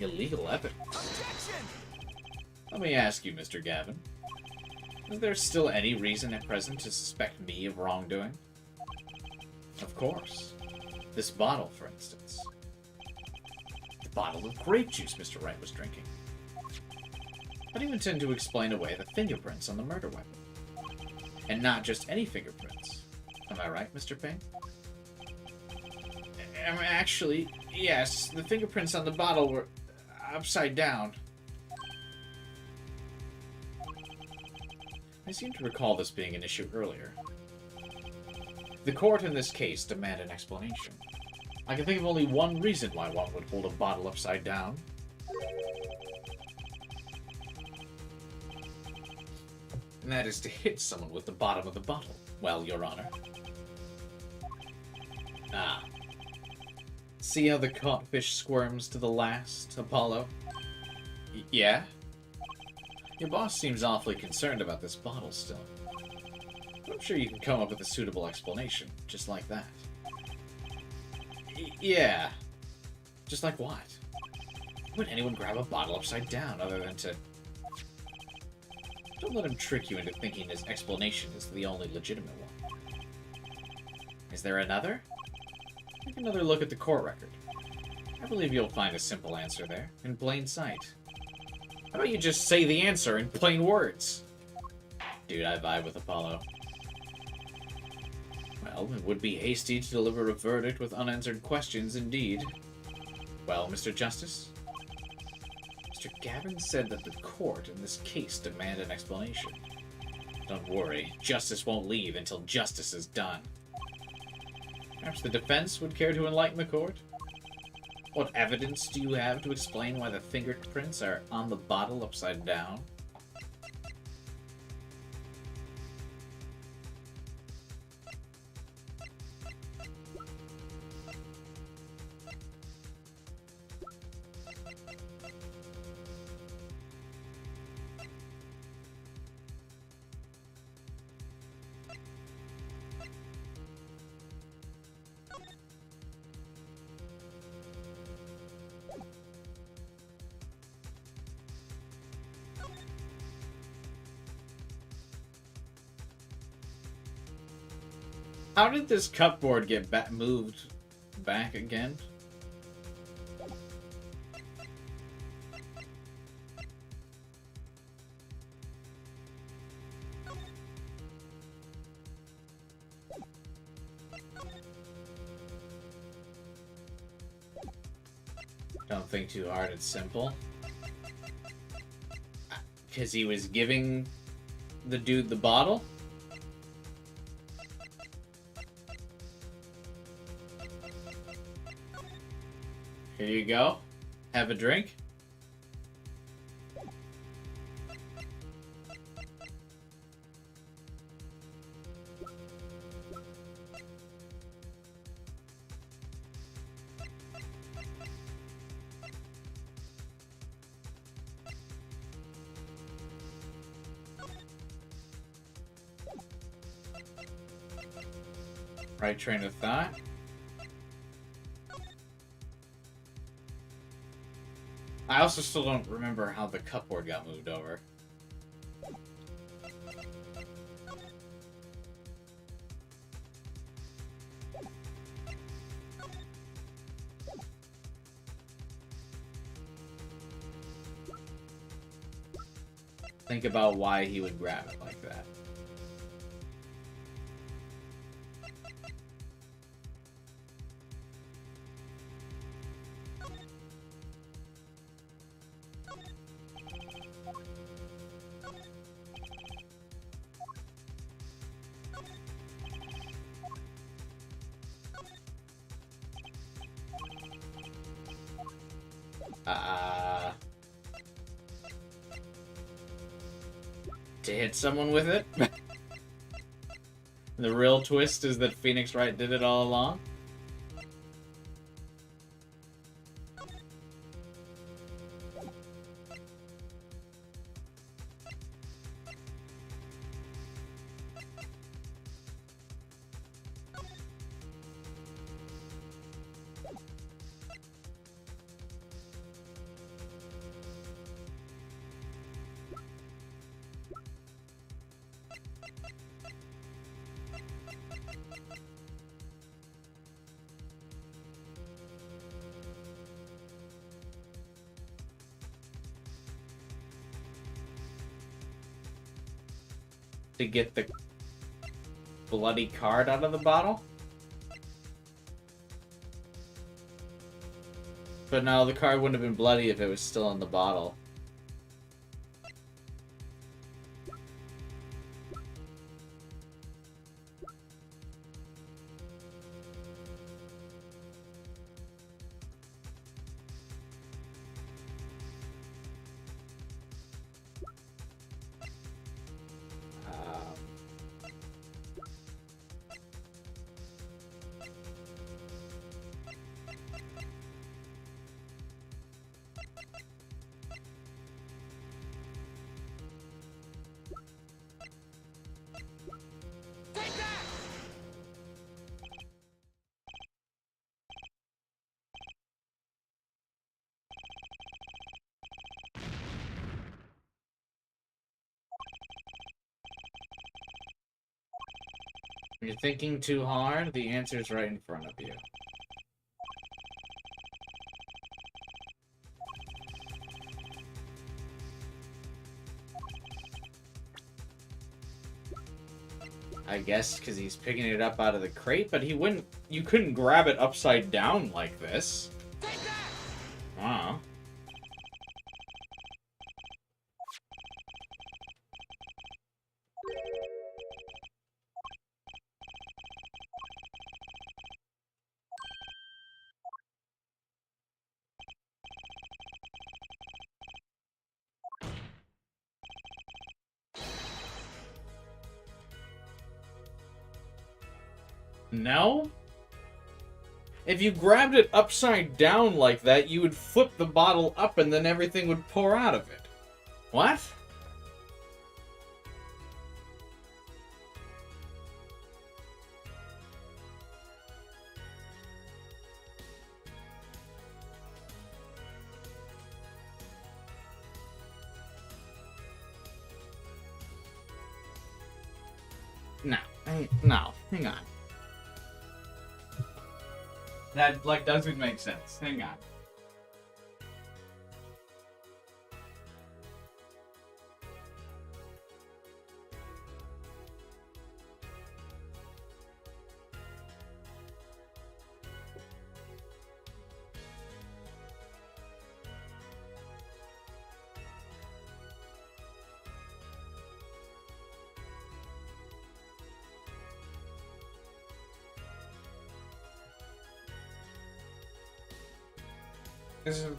Illegal evidence? Objection! Let me ask you, Mr. Gavin. Is there still any reason at present to suspect me of wrongdoing? Of course. This bottle, for instance. The bottle of grape juice Mr. Wright was drinking. How do you intend to explain away the fingerprints on the murder weapon? And not just any fingerprints. Am I right, Mr. Payne? Actually, yes. The fingerprints on the bottle were upside down. I seem to recall this being an issue earlier. The court in this case demand an explanation. I can think of only one reason why one would hold a bottle upside down. And that is to hit someone with the bottom of the bottle. Well, Your Honor. Ah. See how the caught fish squirms to the last, Apollo? Yeah? Your boss seems awfully concerned about this bottle still. I'm sure you can come up with a suitable explanation, just like that. Yeah. Just like what? Would anyone grab a bottle upside down other than to... Don't let him trick you into thinking his explanation is the only legitimate one. Is there another? Take another look at the court record. I believe you'll find a simple answer there, in plain sight. How about you just say the answer in plain words? Dude, I vibe with Apollo. Well, it would be hasty to deliver a verdict with unanswered questions, indeed. Well, Mr. Justice? Mr. Gavin said that the court in this case demand an explanation. Don't worry, justice won't leave until justice is done. Perhaps the defense would care to enlighten the court? What evidence do you have to explain why the fingerprints are on the bottle upside down? How did this cupboard get moved back again? Don't think too hard, it's simple. Because he was giving the dude the bottle? Here you go. Have a drink. Right train of thought. I also still don't remember how the cupboard got moved over. Think about why he would grab it like that. To hit someone with it? The real twist is that Phoenix Wright did it all along? To get the bloody card out of the bottle? But no, the card wouldn't have been bloody if it was still in the bottle. You're thinking too hard? The answer's right in front of you. I guess because he's picking it up out of the crate, but you couldn't grab it upside down like this. Take that! Wow. No? If you grabbed it upside down like that, you would flip the bottle up and then everything would pour out of it. What? No. No. Hang on. That, like, doesn't make sense. Hang on.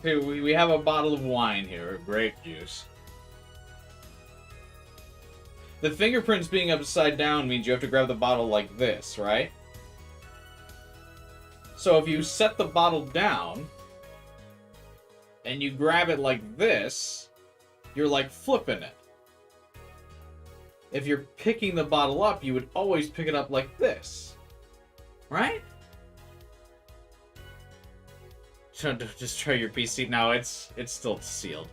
We have a bottle of wine here, grape juice. The fingerprints being upside down means you have to grab the bottle like this, right? So if you set the bottle down, and you grab it like this, you're like flipping it. If you're picking the bottle up, you would always pick it up like this. Right? Just try your PC. No, it's still sealed.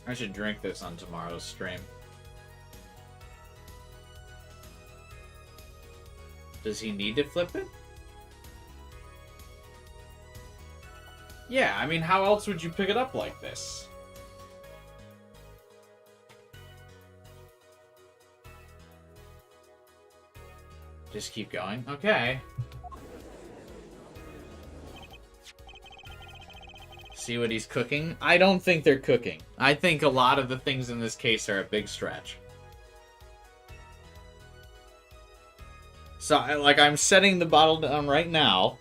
I should drink this on tomorrow's stream. Does he need to flip it? Yeah, I mean, how else would you pick it up like this? Just keep going. Okay. See what he's cooking? I don't think they're cooking. I think a lot of the things in this case are a big stretch. So, like, I'm setting the bottle down right now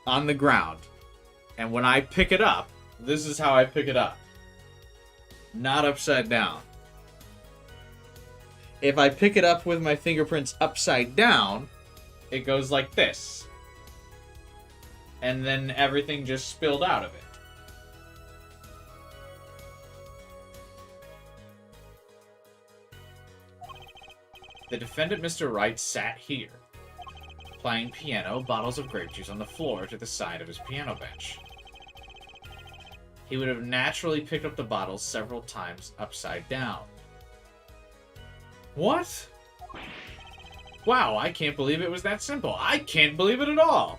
on the ground. And when I pick it up, this is how I pick it up. Not upside down. If I pick it up with my fingerprints upside down, it goes like this. And then everything just spilled out of it. The defendant, Mr. Wright, sat here, playing piano, bottles of grape juice on the floor to the side of his piano bench. He would have naturally picked up the bottles several times upside down. What? Wow, I can't believe it was that simple. I can't believe it at all.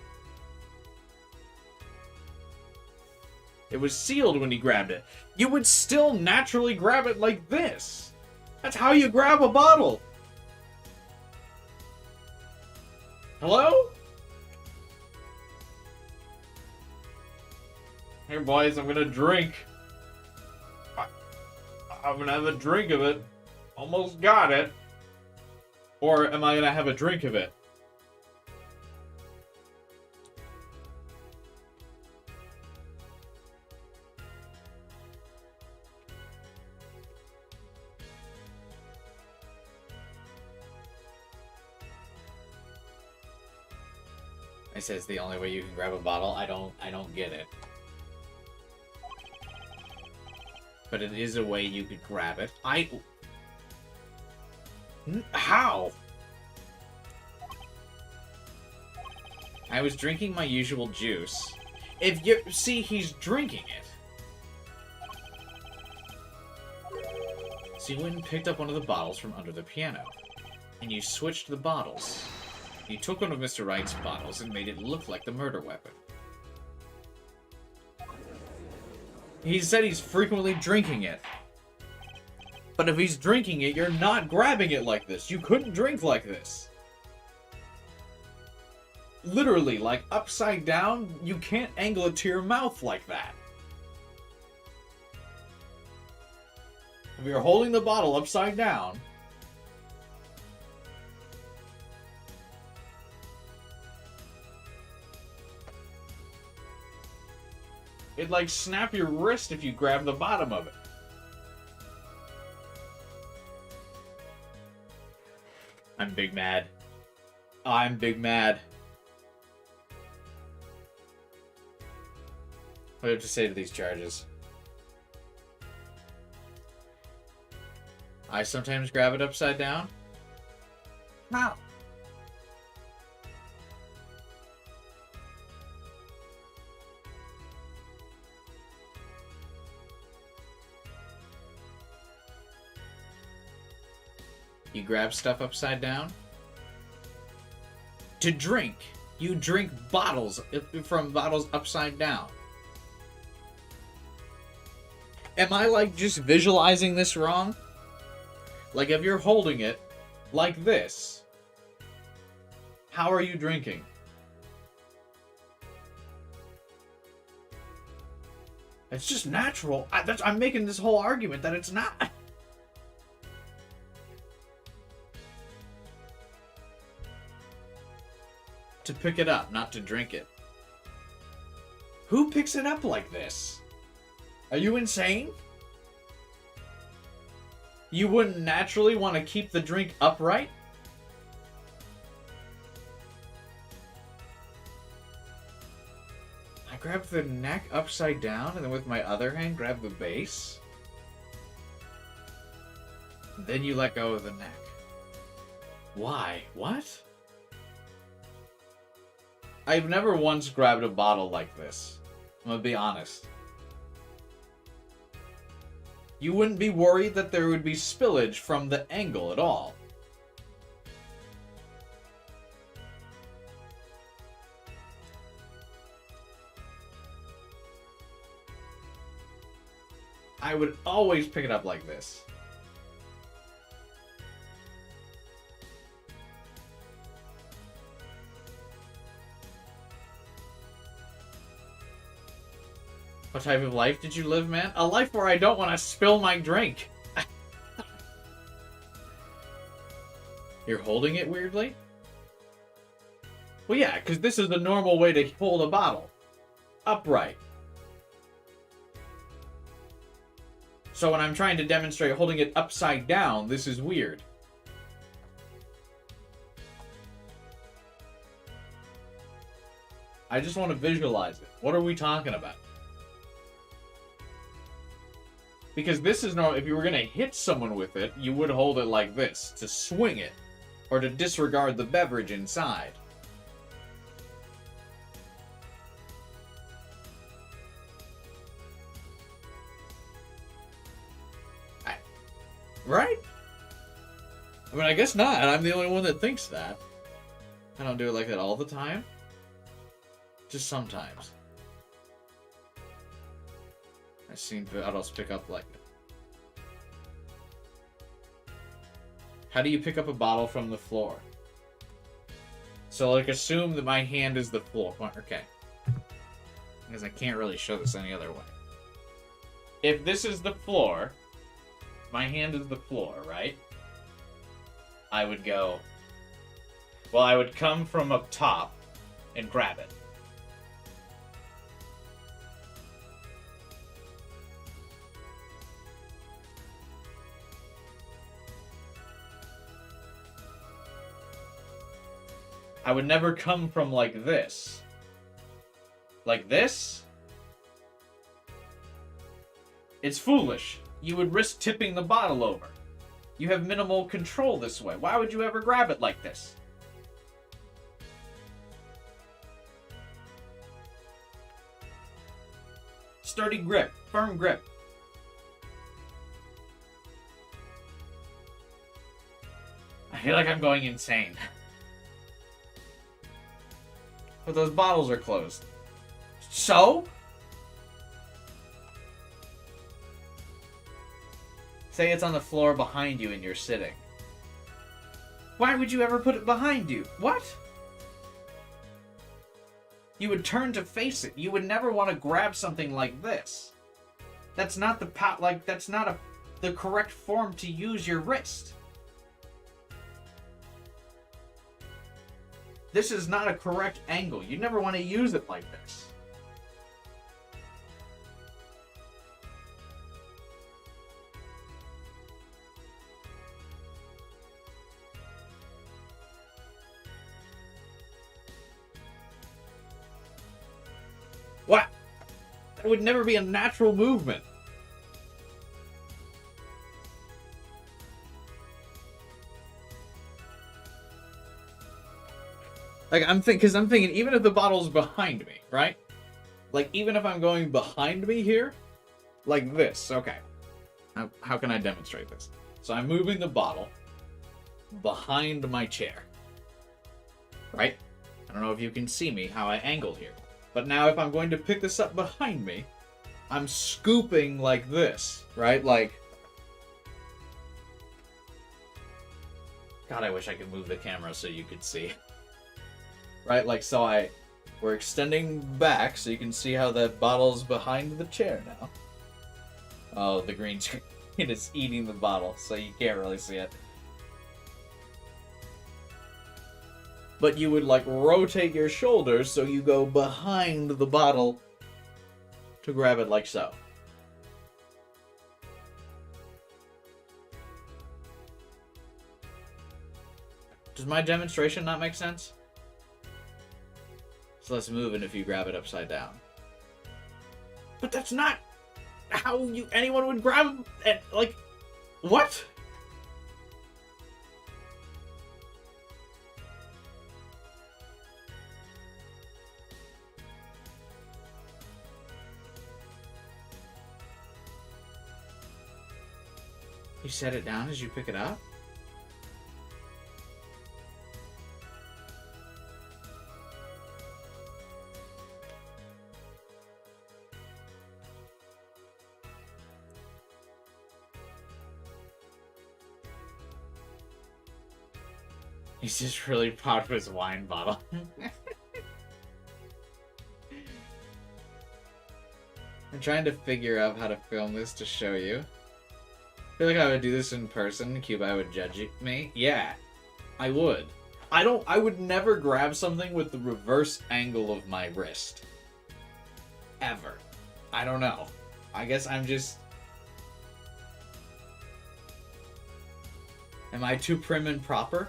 It was sealed when he grabbed it. You would still naturally grab it like this. That's how you grab a bottle. Hello? Hey boys, I'm gonna drink. I'm gonna have a drink of it. Almost got it. Or am I gonna have a drink of it? It says the only way you can grab a bottle. I don't get it. But it is a way you could grab it. How? I was drinking my usual juice. If you see, he's drinking it. So you went and picked up one of the bottles from under the piano. And you switched the bottles. You took one of Mr. Wright's bottles and made it look like the murder weapon. He said he's frequently drinking it. But if he's drinking it, you're not grabbing it like this. You couldn't drink like this. Literally, like upside down, you can't angle it to your mouth like that. If you're holding the bottle upside down, it'd like snap your wrist if you grab the bottom of it. I'm big mad. I'm big mad. What do you have to say to these charges? I sometimes grab it upside down. How? You grab stuff upside down? To drink. You drink bottles from bottles upside down. Am I like just visualizing this wrong? Like if you're holding it like this, how are you drinking? It's just natural. I'm making this whole argument that it's not. To pick it up, not to drink it. Who picks it up like this? Are you insane? You wouldn't naturally want to keep the drink upright? I grab the neck upside down and then with my other hand grab the base. Then you let go of the neck. Why? What? I've never once grabbed a bottle like this. I'm gonna be honest. You wouldn't be worried that there would be spillage from the angle at all. I would always pick it up like this. What type of life did you live, man? A life where I don't want to spill my drink. You're holding it weirdly? Well, yeah, because this is the normal way to hold a bottle. Upright. So when I'm trying to demonstrate holding it upside down, this is weird. I just want to visualize it. What are we talking about? Because this is normal. If you were going to hit someone with it, you would hold it like this, to swing it, or to disregard the beverage inside. Right? I mean, I guess not. I'm the only one that thinks that. I don't do it like that all the time. Just sometimes. I've seen adults pick up like it. How do you pick up a bottle from the floor? So, like, assume that my hand is the floor. Okay. Because I can't really show this any other way. If this is the floor, my hand is the floor, right? I would go... Well, I would come from up top and grab it. I would never come from like this. Like this? It's foolish. You would risk tipping the bottle over. You have minimal control this way. Why would you ever grab it like this? sturdy grip, firm grip. I feel like I'm going insane. But those bottles are closed. So? Say it's on the floor behind you and you're sitting. Why would you ever put it behind you? What? You would turn to face it. You would never want to grab something like this. That's not the correct form to use your wrist. This is not a correct angle. You never want to use it like this. What? That would never be a natural movement. Like, I'm thinking, even if the bottle's behind me, right? Like, even if I'm going behind me here, like this, okay. How can I demonstrate this? So I'm moving the bottle behind my chair, right? I don't know if you can see me, how I angled here. But now if I'm going to pick this up behind me, I'm scooping like this, right? Like, God, I wish I could move the camera so you could see. Right, like, so we're extending back so you can see how the bottle's behind the chair now. Oh, the green screen is eating the bottle, so you can't really see it. But you would, like, rotate your shoulders so you go behind the bottle to grab it like so. Does my demonstration not make sense? It's less moving if you grab it upside down. But that's not how anyone would grab it. Like, what? You set it down as you pick it up? He's just really proud of his wine bottle. I'm trying to figure out how to film this to show you. I feel like I would do this in person. Cuba would judge me. Yeah, I would. I would never grab something with the reverse angle of my wrist. Ever. I don't know. I guess I'm just... Am I too prim and proper?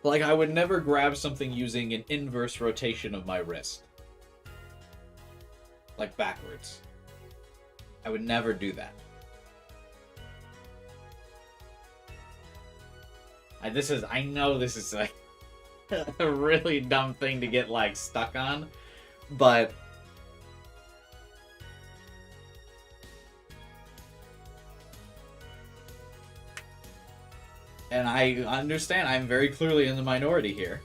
Like, I would never grab something using an inverse rotation of my wrist. Like, backwards. I would never do that. I know this is, like, a really dumb thing to get, like, stuck on, but... And I understand, I'm very clearly in the minority here.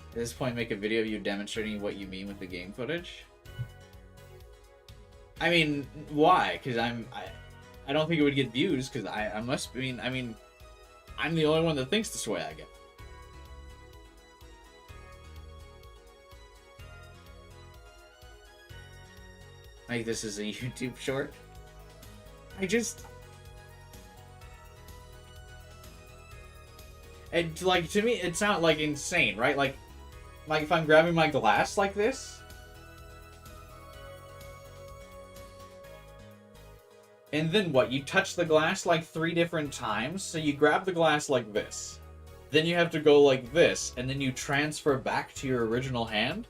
At this point, make a video of you demonstrating what you mean with the game footage. I mean, why? Because I don't think it would get views, because I must mean, I'm the only one that thinks this way, I guess. Like, this is a YouTube short? And, like, to me, it sounds, like, insane, right? Like, if I'm grabbing my glass like this... And then what? You touch the glass like 3 different times. So you grab the glass like this. Then you have to go like this. And then you transfer back to your original hand.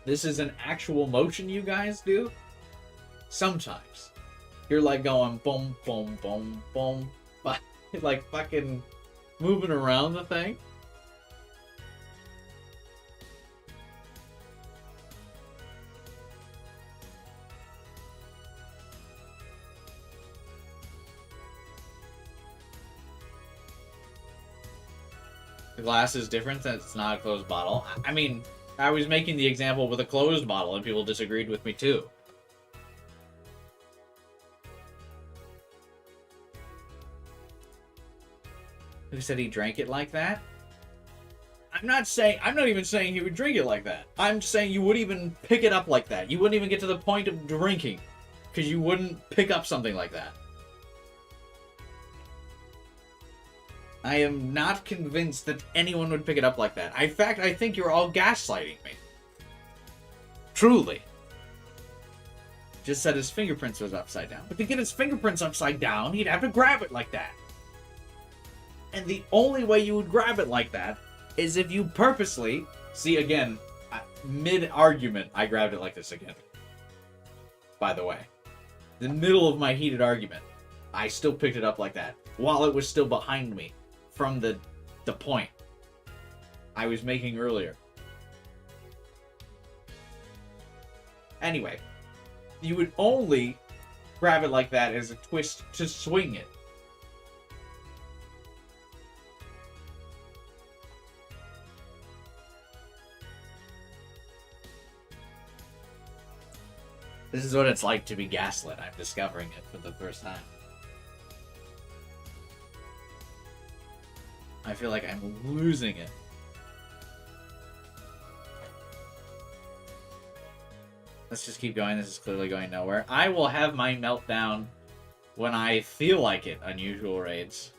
This is an actual motion you guys do? Sometimes. You're like going boom, boom, boom, boom. Like fucking moving around the thing. The glass is different since it's not a closed bottle. I mean, I was making the example with a closed bottle and people disagreed with me too. Who said he drank it like that? I'm not even saying he would drink it like that. I'm saying you wouldn't even pick it up like that. You wouldn't even get to the point of drinking. Because you wouldn't pick up something like that. I am not convinced that anyone would pick it up like that. In fact, I think you're all gaslighting me. Truly. Just said his fingerprints was upside down. But to get his fingerprints upside down, he'd have to grab it like that. And the only way you would grab it like that is if you purposely... See, again, mid-argument, I grabbed it like this again. By the way. The middle of my heated argument, I still picked it up like that. While it was still behind me. From the point I was making earlier. Anyway, you would only grab it like that as a twist to swing it. This is what it's like to be gaslit. I'm discovering it for the first time. I feel like I'm losing it. Let's just keep going. This is clearly going nowhere. I will have my meltdown when I feel like it, Unusual Raids.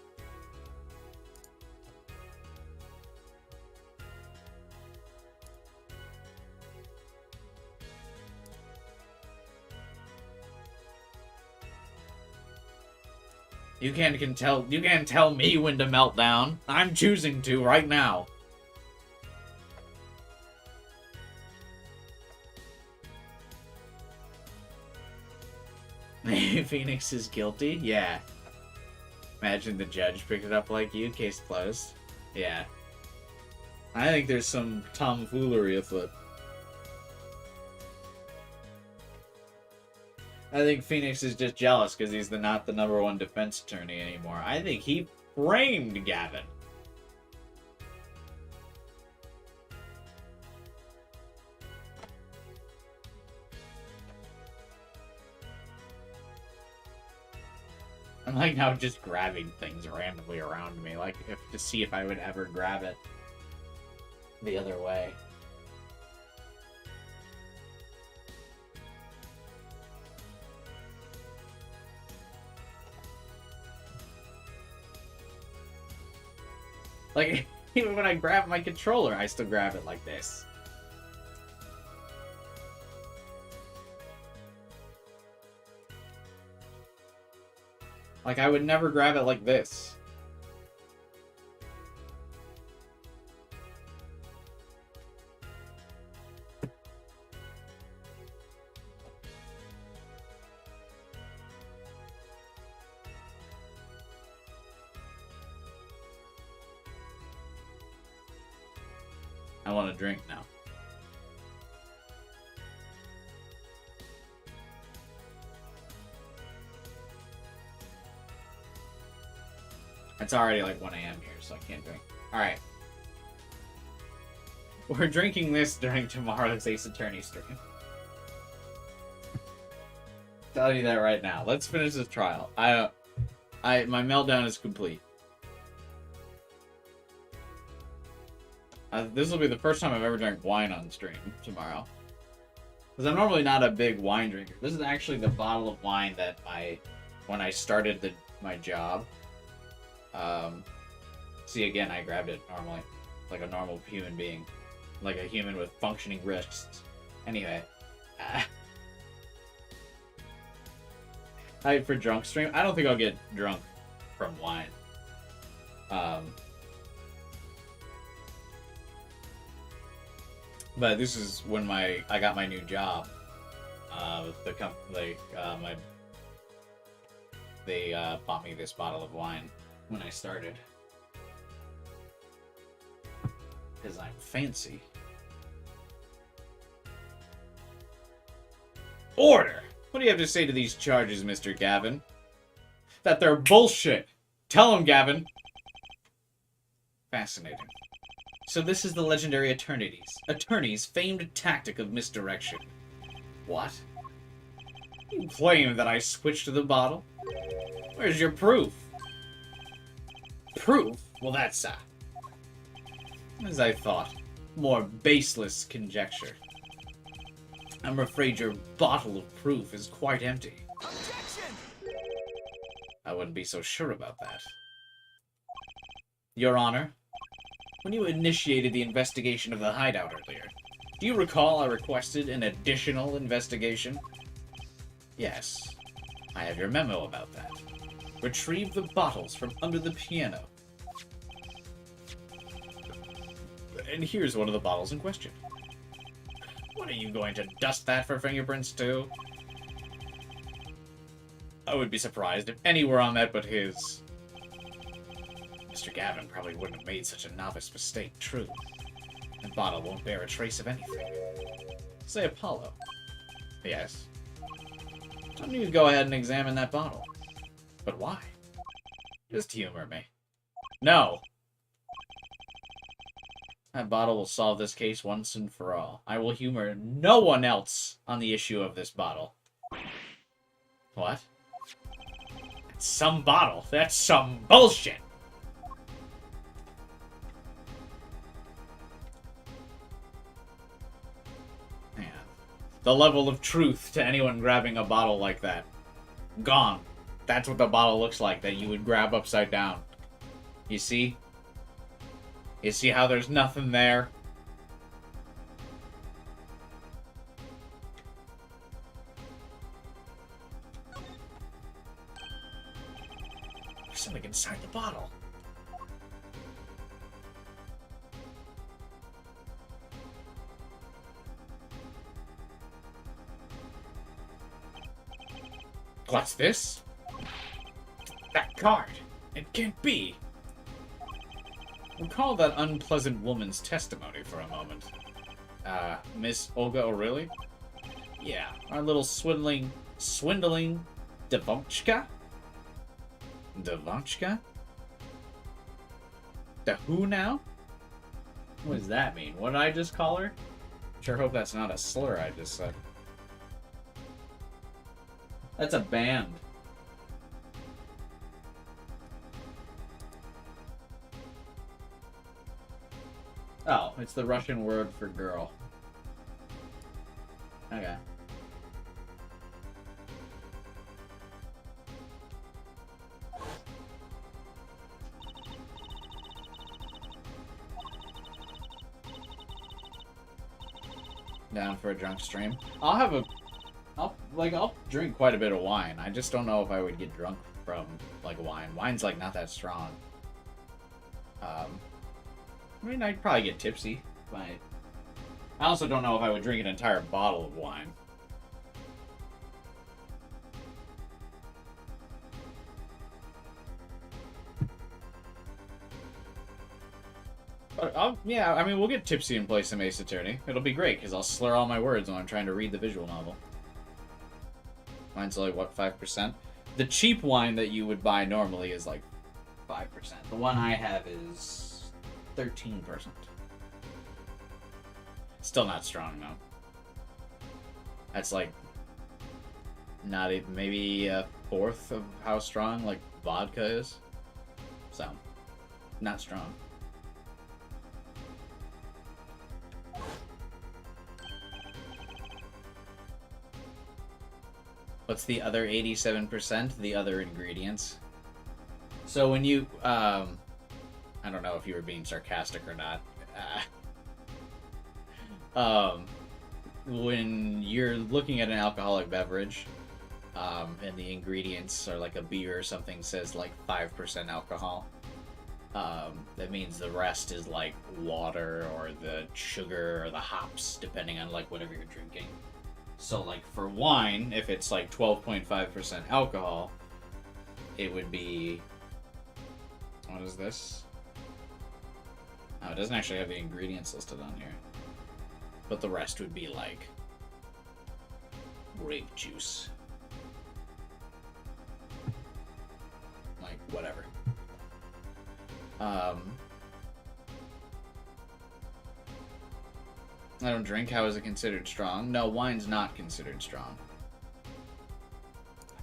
You can't tell me when to melt down. I'm choosing to right now. Phoenix is guilty? Yeah. Imagine the judge picked it up like you, case closed. Yeah. I think there's some tomfoolery afoot. I think Phoenix is just jealous because he's not the #1 defense attorney anymore. I think he framed Gavin. I'm like now just grabbing things randomly around me, like to see if I would ever grab it the other way. Like, even when I grab my controller, I still grab it like this. Like, I would never grab it like this. I want to drink now. It's already like 1 a.m. here, so I can't drink. Alright. We're drinking this during tomorrow's Ace Attorney stream. Tell you that right now. Let's finish this trial. My meltdown is complete. This will be the first time I've ever drank wine on stream tomorrow. Because I'm normally not a big wine drinker. This is actually the bottle of wine that when I started my job. See, again, I grabbed it normally. Like a normal human being. like a human with functioning wrists. Anyway, hype for drunk stream. I don't think I'll get drunk from wine. But this is when I got my new job. They bought me this bottle of wine when I started. Because I'm fancy. Order! What do you have to say to these charges, Mr. Gavin? That they're bullshit! Tell him, Gavin! Fascinating. So this is the legendary attorney's famed tactic of misdirection. What? You claim that I switched the bottle? Where's your proof? Proof? Well, that's, as I thought, more baseless conjecture. I'm afraid your bottle of proof is quite empty. Objection! I wouldn't be so sure about that. Your Honor, when you initiated the investigation of the hideout earlier, do you recall I requested an additional investigation? Yes, I have your memo about that. Retrieve the bottles from under the piano. And here's one of the bottles in question. What are you going to dust that for fingerprints too? I would be surprised if any were on that but his. Mr. Gavin probably wouldn't have made such a novice mistake, true. The bottle won't bear a trace of anything. Say Apollo. Yes. Why don't you go ahead and examine that bottle? But why? Just humor me. No! That bottle will solve this case once and for all. I will humor no one else on the issue of this bottle. What? That's some bottle. That's some bullshit! Man. The level of truth to anyone grabbing a bottle like that. Gone. That's what the bottle looks like that you would grab upside down. You see? You see how there's nothing there? There's something inside the bottle. What's this? That card. It can't be. Recall that unpleasant woman's testimony for a moment. Miss Olga O'Reilly? Yeah, our little swindling Devonchka? Devonchka? The who now? What does that mean? What did I just call her? Sure hope that's not a slur I just said. That's a band. Oh, it's the Russian word for girl. Okay. Down for a drunk stream. I'll drink quite a bit of wine. I just don't know if I would get drunk from, like, wine. Wine's, like, not that strong. I mean, I'd probably get tipsy, but I also don't know if I would drink an entire bottle of wine. But yeah, I mean, we'll get tipsy and play some Ace Attorney. It'll be great, because I'll slur all my words when I'm trying to read the visual novel. Mine's like, what, 5%? The cheap wine that you would buy normally is like 5%. The one I have is 13%. Still not strong, though. That's like not even, maybe a fourth of how strong, like, vodka is. So, not strong. What's the other 87%? The other ingredients. So when you, I don't know if you were being sarcastic or not. When you're looking at an alcoholic beverage, and the ingredients are like a beer or something says like 5% alcohol, that means the rest is like water or the sugar or the hops, depending on like whatever you're drinking. So like for wine, if it's like 12.5% alcohol, it would be, what is this? Oh, it doesn't actually have the ingredients listed on here. But the rest would be like grape juice. Like whatever. I don't drink. How is it considered strong? No, wine's not considered strong.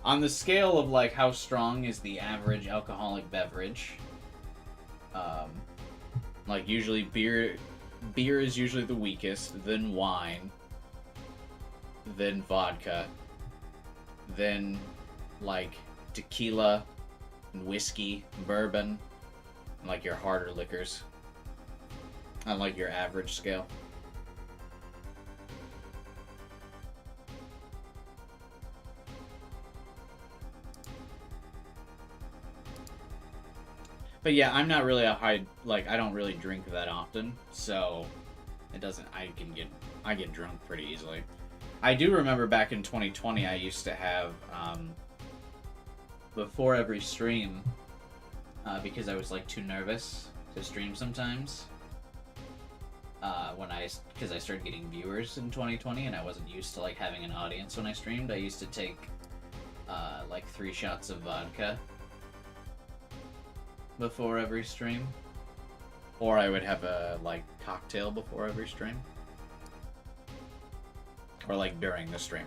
On the scale of like how strong is the average alcoholic beverage, like usually beer is usually the weakest, then wine, then vodka, then like tequila and whiskey, bourbon, and like your harder liquors on like your average scale. But yeah, I'm not really a high, like, I don't really drink that often, so it doesn't, I get drunk pretty easily. I do remember back in 2020, I used to have, before every stream, because I was, like, too nervous to stream sometimes, because I started getting viewers in 2020, and I wasn't used to, like, having an audience when I streamed, I used to take, like, 3 shots of vodka before every stream, or I would have a like cocktail before every stream, or like during the stream.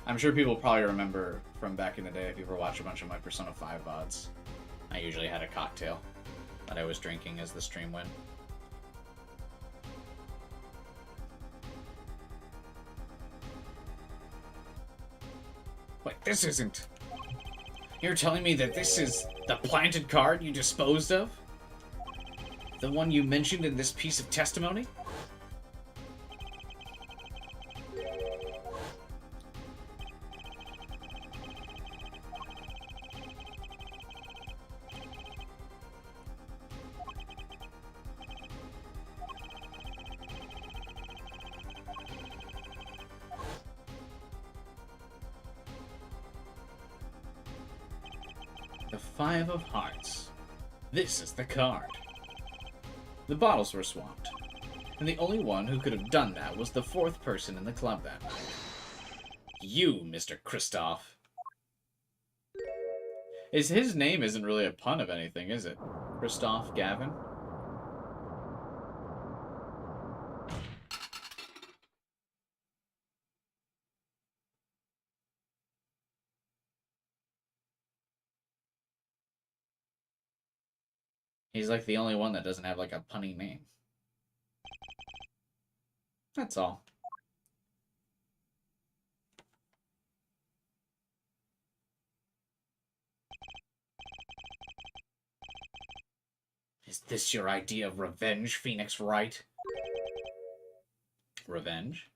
I'm sure people probably remember from back in the day if you ever watch a bunch of my Persona 5 VODs. I usually had a cocktail that I was drinking as the stream went. Wait, this isn't... You're telling me that this is the planted card you disposed of? The one you mentioned in this piece of testimony? The 5 of Hearts. This is the card. The bottles were swapped, and the only one who could have done that was the 4th person in the club that night. You, Mr. Kristoff. His name isn't really a pun of anything, is it? Kristoff Gavin? He's like the only one that doesn't have like a punny name. That's all. Is this your idea of revenge, Phoenix Wright? Revenge?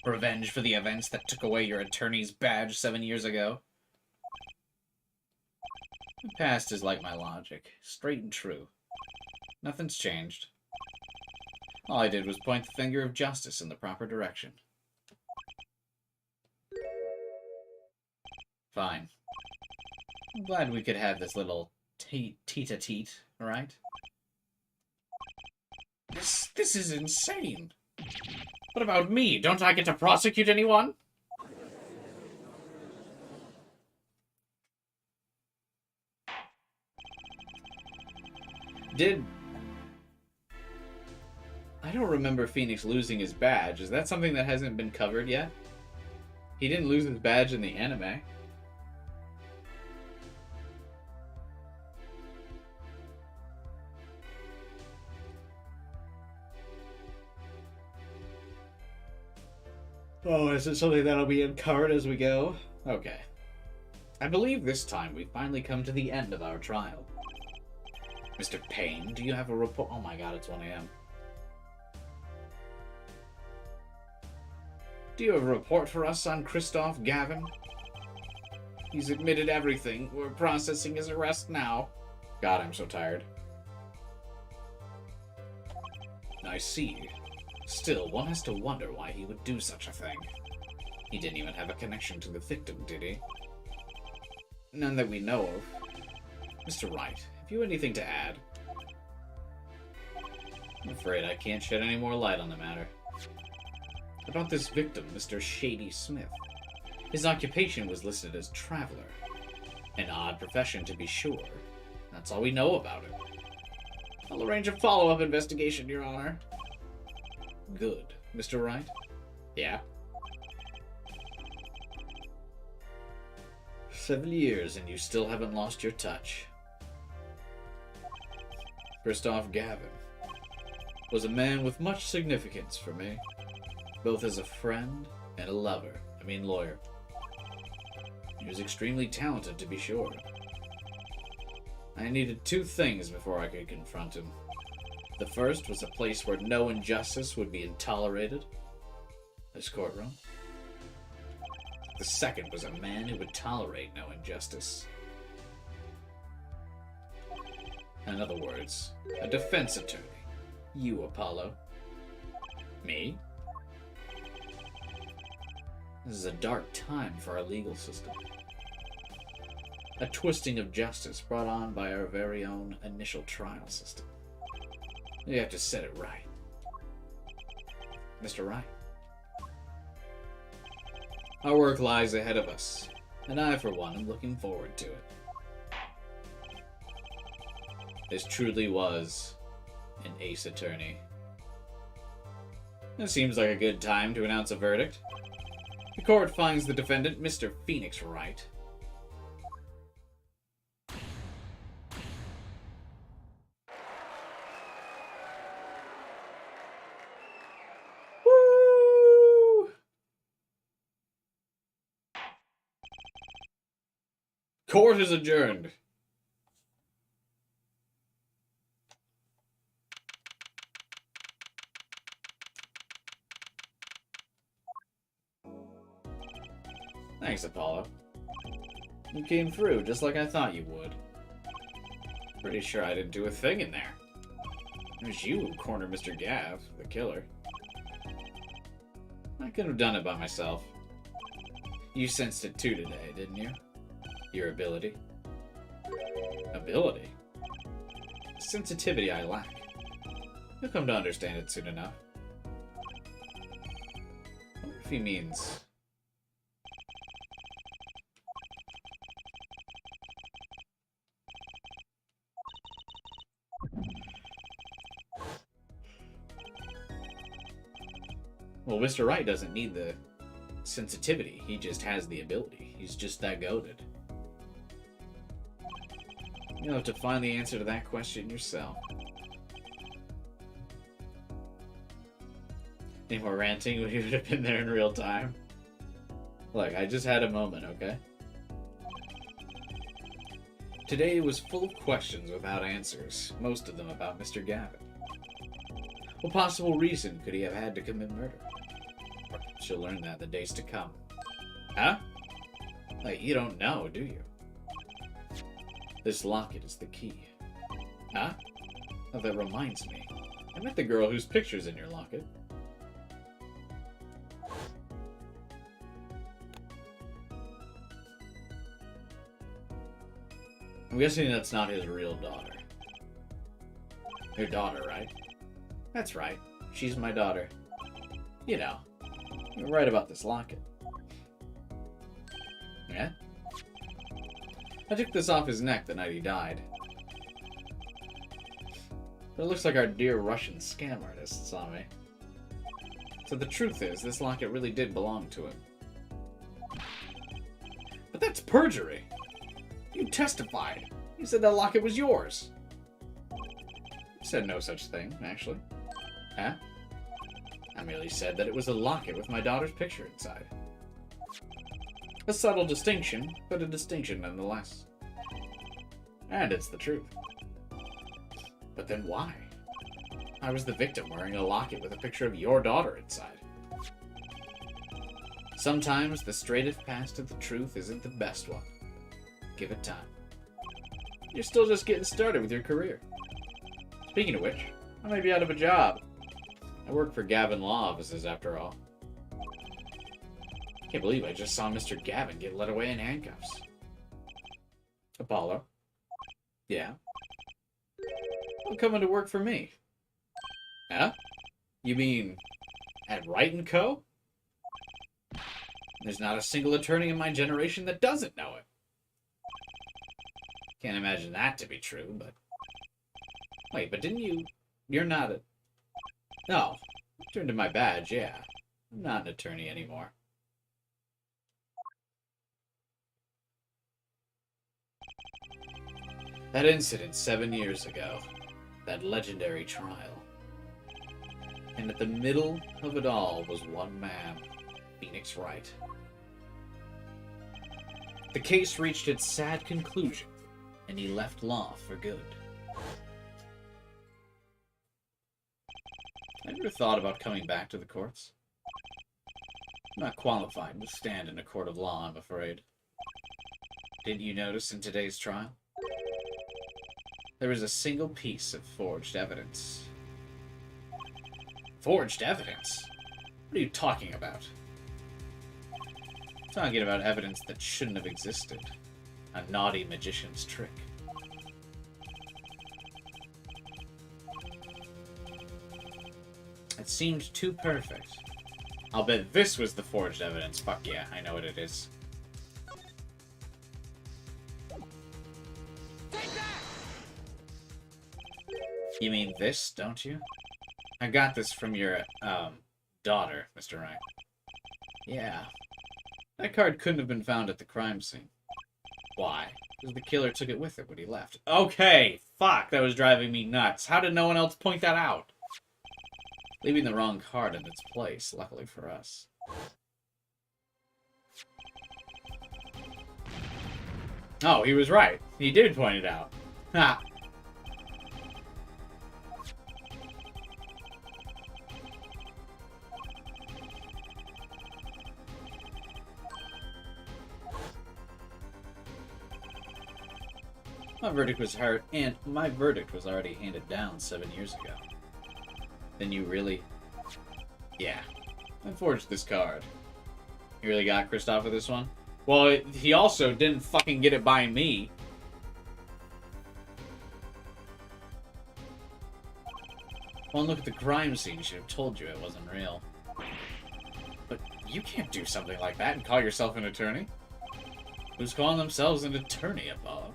Revenge for the events that took away your attorney's badge 7 years ago? The past is like my logic, straight and true. Nothing's changed. All I did was point the finger of justice in the proper direction. Fine. I'm glad we could have this little teet-a-teet, right? This is insane. What about me? Don't I get to prosecute anyone? I don't remember Phoenix losing his badge. Is that something that hasn't been covered yet? He didn't lose his badge in the anime. Oh, is it something that'll be uncovered as we go? Okay. I believe this time we've finally come to the end of our trial. Mr. Payne, do you have a report? Oh my god, it's 1 AM. Do you have a report for us on Christoph Gavin? He's admitted everything. We're processing his arrest now. God, I'm so tired. I see. Still, one has to wonder why he would do such a thing. He didn't even have a connection to the victim, did he? None that we know of. Mr. Wright, have you anything to add? I'm afraid I can't shed any more light on the matter. About this victim, Mr. Shady Smith. His occupation was listed as traveler. An odd profession, to be sure. That's all we know about him. I'll arrange a follow-up investigation, Your Honor. Good. Mr. Wright? Yeah? 7 years and you still haven't lost your touch. Christoph Gavin was a man with much significance for me, both as a friend and a lover. Lawyer. He was extremely talented, to be sure. I needed 2 things before I could confront him. The first was a place where no injustice would be tolerated. This courtroom. The second was a man who would tolerate no injustice. In other words, a defense attorney. You, Apollo. Me? This is a dark time for our legal system. A twisting of justice brought on by our very own initial trial system. We have to set it right. Mr. Wright. Our work lies ahead of us, and I, for one, am looking forward to it. This truly was an ace attorney. It seems like a good time to announce a verdict. The court finds the defendant, Mr. Phoenix Wright. Woo! Court is adjourned. Thanks, Apollo. You came through just like I thought you would. Pretty sure I didn't do a thing in there. It was you who cornered Mr. Gav, the killer. I could have done it by myself. You sensed it too today, didn't you? Your ability. Ability? Sensitivity I lack. You'll come to understand it soon enough. I wonder if he means... Well, Mr. Wright doesn't need the sensitivity. He just has the ability. He's just that goated. You'll have to find the answer to that question yourself. Any more ranting? We would have been there in real time. Look, I just had a moment, okay? Today was full of questions without answers, most of them about Mr. Gavin. What possible reason could he have had to commit murder? Perhaps you'll learn that in the days to come. Huh? Like, you don't know, do you? This locket is the key. Huh? Oh, that reminds me. I met the girl whose picture's in your locket. I'm guessing that's not his real daughter. Your daughter, right? That's right. She's my daughter. You know, you're right about this locket. Yeah? I took this off his neck the night he died. But it looks like our dear Russian scam artist saw me. So the truth is, this locket really did belong to him. But that's perjury! You testified! You said that locket was yours! I said no such thing, actually. Huh? I merely said that it was a locket with my daughter's picture inside. A subtle distinction, but a distinction nonetheless. And it's the truth. But then why? I was the victim wearing a locket with a picture of your daughter inside. Sometimes the straightest path to the truth isn't the best one. Give it time. You're still just getting started with your career. Speaking of which, I might be out of a job. I work for Gavin Law Offices, after all. Can't believe I just saw Mr. Gavin get led away in handcuffs. Apollo? Yeah? I'm coming to work for me. Huh? You mean at Wright & Co.? There's not a single attorney in my generation that doesn't know it. Can't imagine that to be true, but... Wait, but didn't you... You're not a... No. I turned in my badge, yeah. I'm not an attorney anymore. That incident 7 years ago. That legendary trial. And at the middle of it all was one man. Phoenix Wright. The case reached its sad conclusion, and he left law for good. I never thought about coming back to the courts. I'm not qualified to stand in a court of law, I'm afraid. Didn't you notice in today's trial? There was a single piece of forged evidence. Forged evidence? What are you talking about? I'm talking about evidence that shouldn't have existed. A naughty magician's trick. It seemed too perfect. I'll bet this was the forged evidence. Fuck yeah, I know what it is. Take that! You mean this, don't you? I got this from your, daughter, Mr. Wright. Yeah. That card couldn't have been found at the crime scene. Why? Because the killer took it with him when he left. Okay, fuck, that was driving me nuts. How did no one else point that out? Leaving the wrong card in its place, luckily for us. Oh, he was right. He did point it out. Ha! My verdict was hard, and my verdict was already handed down 7 years ago. Then you really... Yeah. I forged this card. You really got Kristoff with this one? Well, he also didn't fucking get it by me. One look at the crime scene should have told you it wasn't real. But you can't do something like that and call yourself an attorney. Who's calling themselves an attorney, Apollo?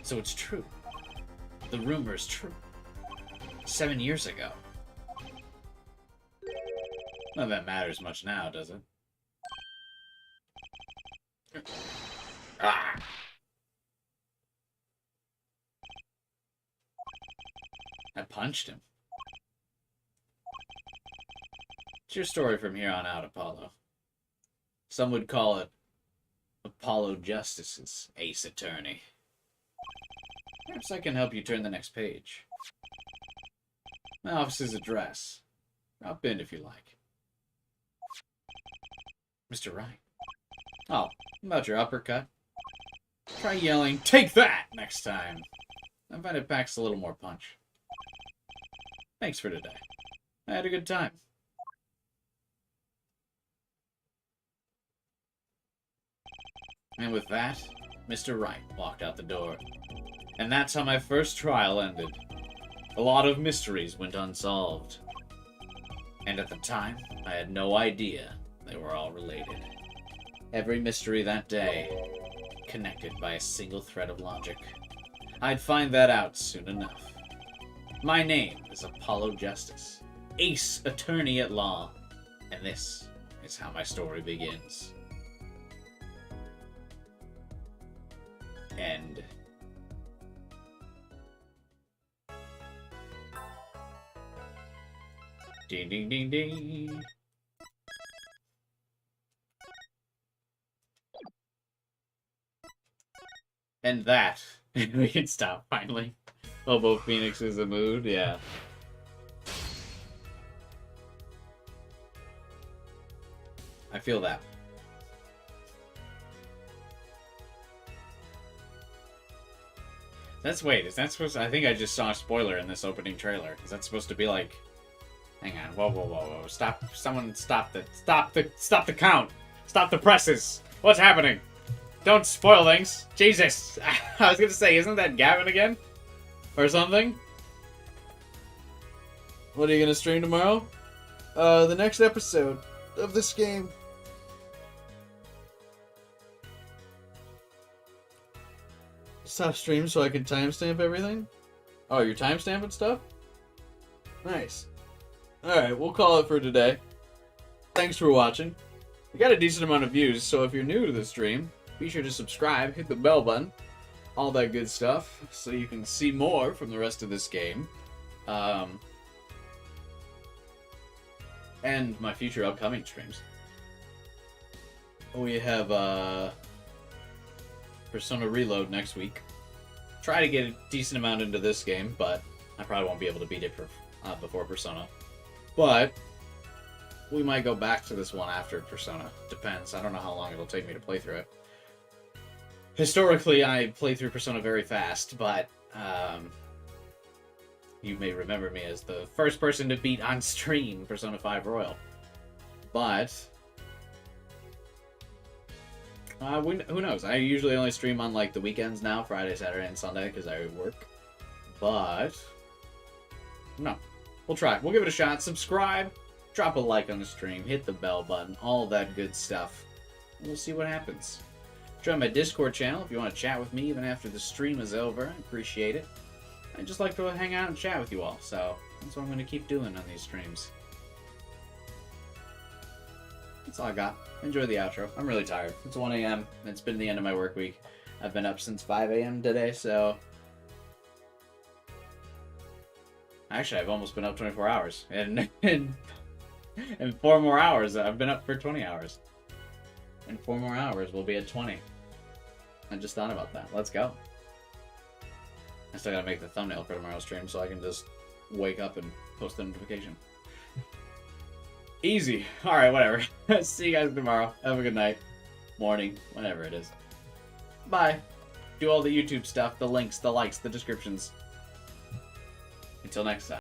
So it's true. The rumor is true. 7 years ago. None of that matters much now, does it? Ah! I punched him. It's your story from here on out, Apollo. Some would call it Apollo Justice's ace attorney. Perhaps I can help you turn the next page. My office's address. Drop in if you like. Mr. Wright. Oh, about your uppercut? Try yelling, "Take that!" next time. I find it packs a little more punch. Thanks for today. I had a good time. And with that, Mr. Wright walked out the door. And that's how my first trial ended. A lot of mysteries went unsolved. And at the time, I had no idea they were all related. Every mystery that day, connected by a single thread of logic. I'd find that out soon enough. My name is Apollo Justice, ace attorney at law, and this is how my story begins. End. Ding, ding, ding, ding. And that. We can stop, finally. Hobo Phoenix is a mood, yeah. I feel feel that. Wait, is that supposed to, I think I just saw a spoiler in this opening trailer. Is that supposed to be like, hang on, whoa, stop, someone stop the count, stop the presses, what's happening? Don't spoil things, Jesus. I was gonna say, isn't that Gavin again? Or something? What are you gonna stream tomorrow? The next episode of this game. Stop stream so I can timestamp everything? Oh, you're timestamping stuff? Nice. Alright, we'll call it for today. Thanks for watching. We got a decent amount of views, so if you're new to the stream, be sure to subscribe, hit the bell button, all that good stuff, so you can see more from the rest of this game. And my future upcoming streams. We have, Persona Reload next week. Try to get a decent amount into this game, but I probably won't be able to beat it before Persona. But we might go back to this one after Persona. Depends. I don't know how long it'll take me to play through it. Historically, I play through Persona very fast, but you may remember me as the first person to beat on stream Persona 5 Royal. But who knows? I usually only stream on like the weekends now, Friday, Saturday, and Sunday, because I work. But no, we'll try. We'll give it a shot. Subscribe, drop a like on the stream, hit the bell button, all that good stuff. We'll see what happens. Join my Discord channel if you want to chat with me even after the stream is over. I appreciate it. I just like to hang out and chat with you all, so that's what I'm going to keep doing on these streams. That's all I got. Enjoy the outro. I'm really tired. It's 1 a.m. and it's been the end of my work week. I've been up since 5 a.m. today, so actually I've almost been up 24 hours. And in 4 more hours, I've been up for 20 hours. In 4 more hours, we'll be at 20. I just thought about that. Let's go. I still gotta make the thumbnail for tomorrow's stream so I can just wake up and post the notification. Easy. Alright, whatever. See you guys tomorrow. Have a good night. Morning. Whatever it is. Bye. Do all the YouTube stuff, the links, the likes, the descriptions. Until next time.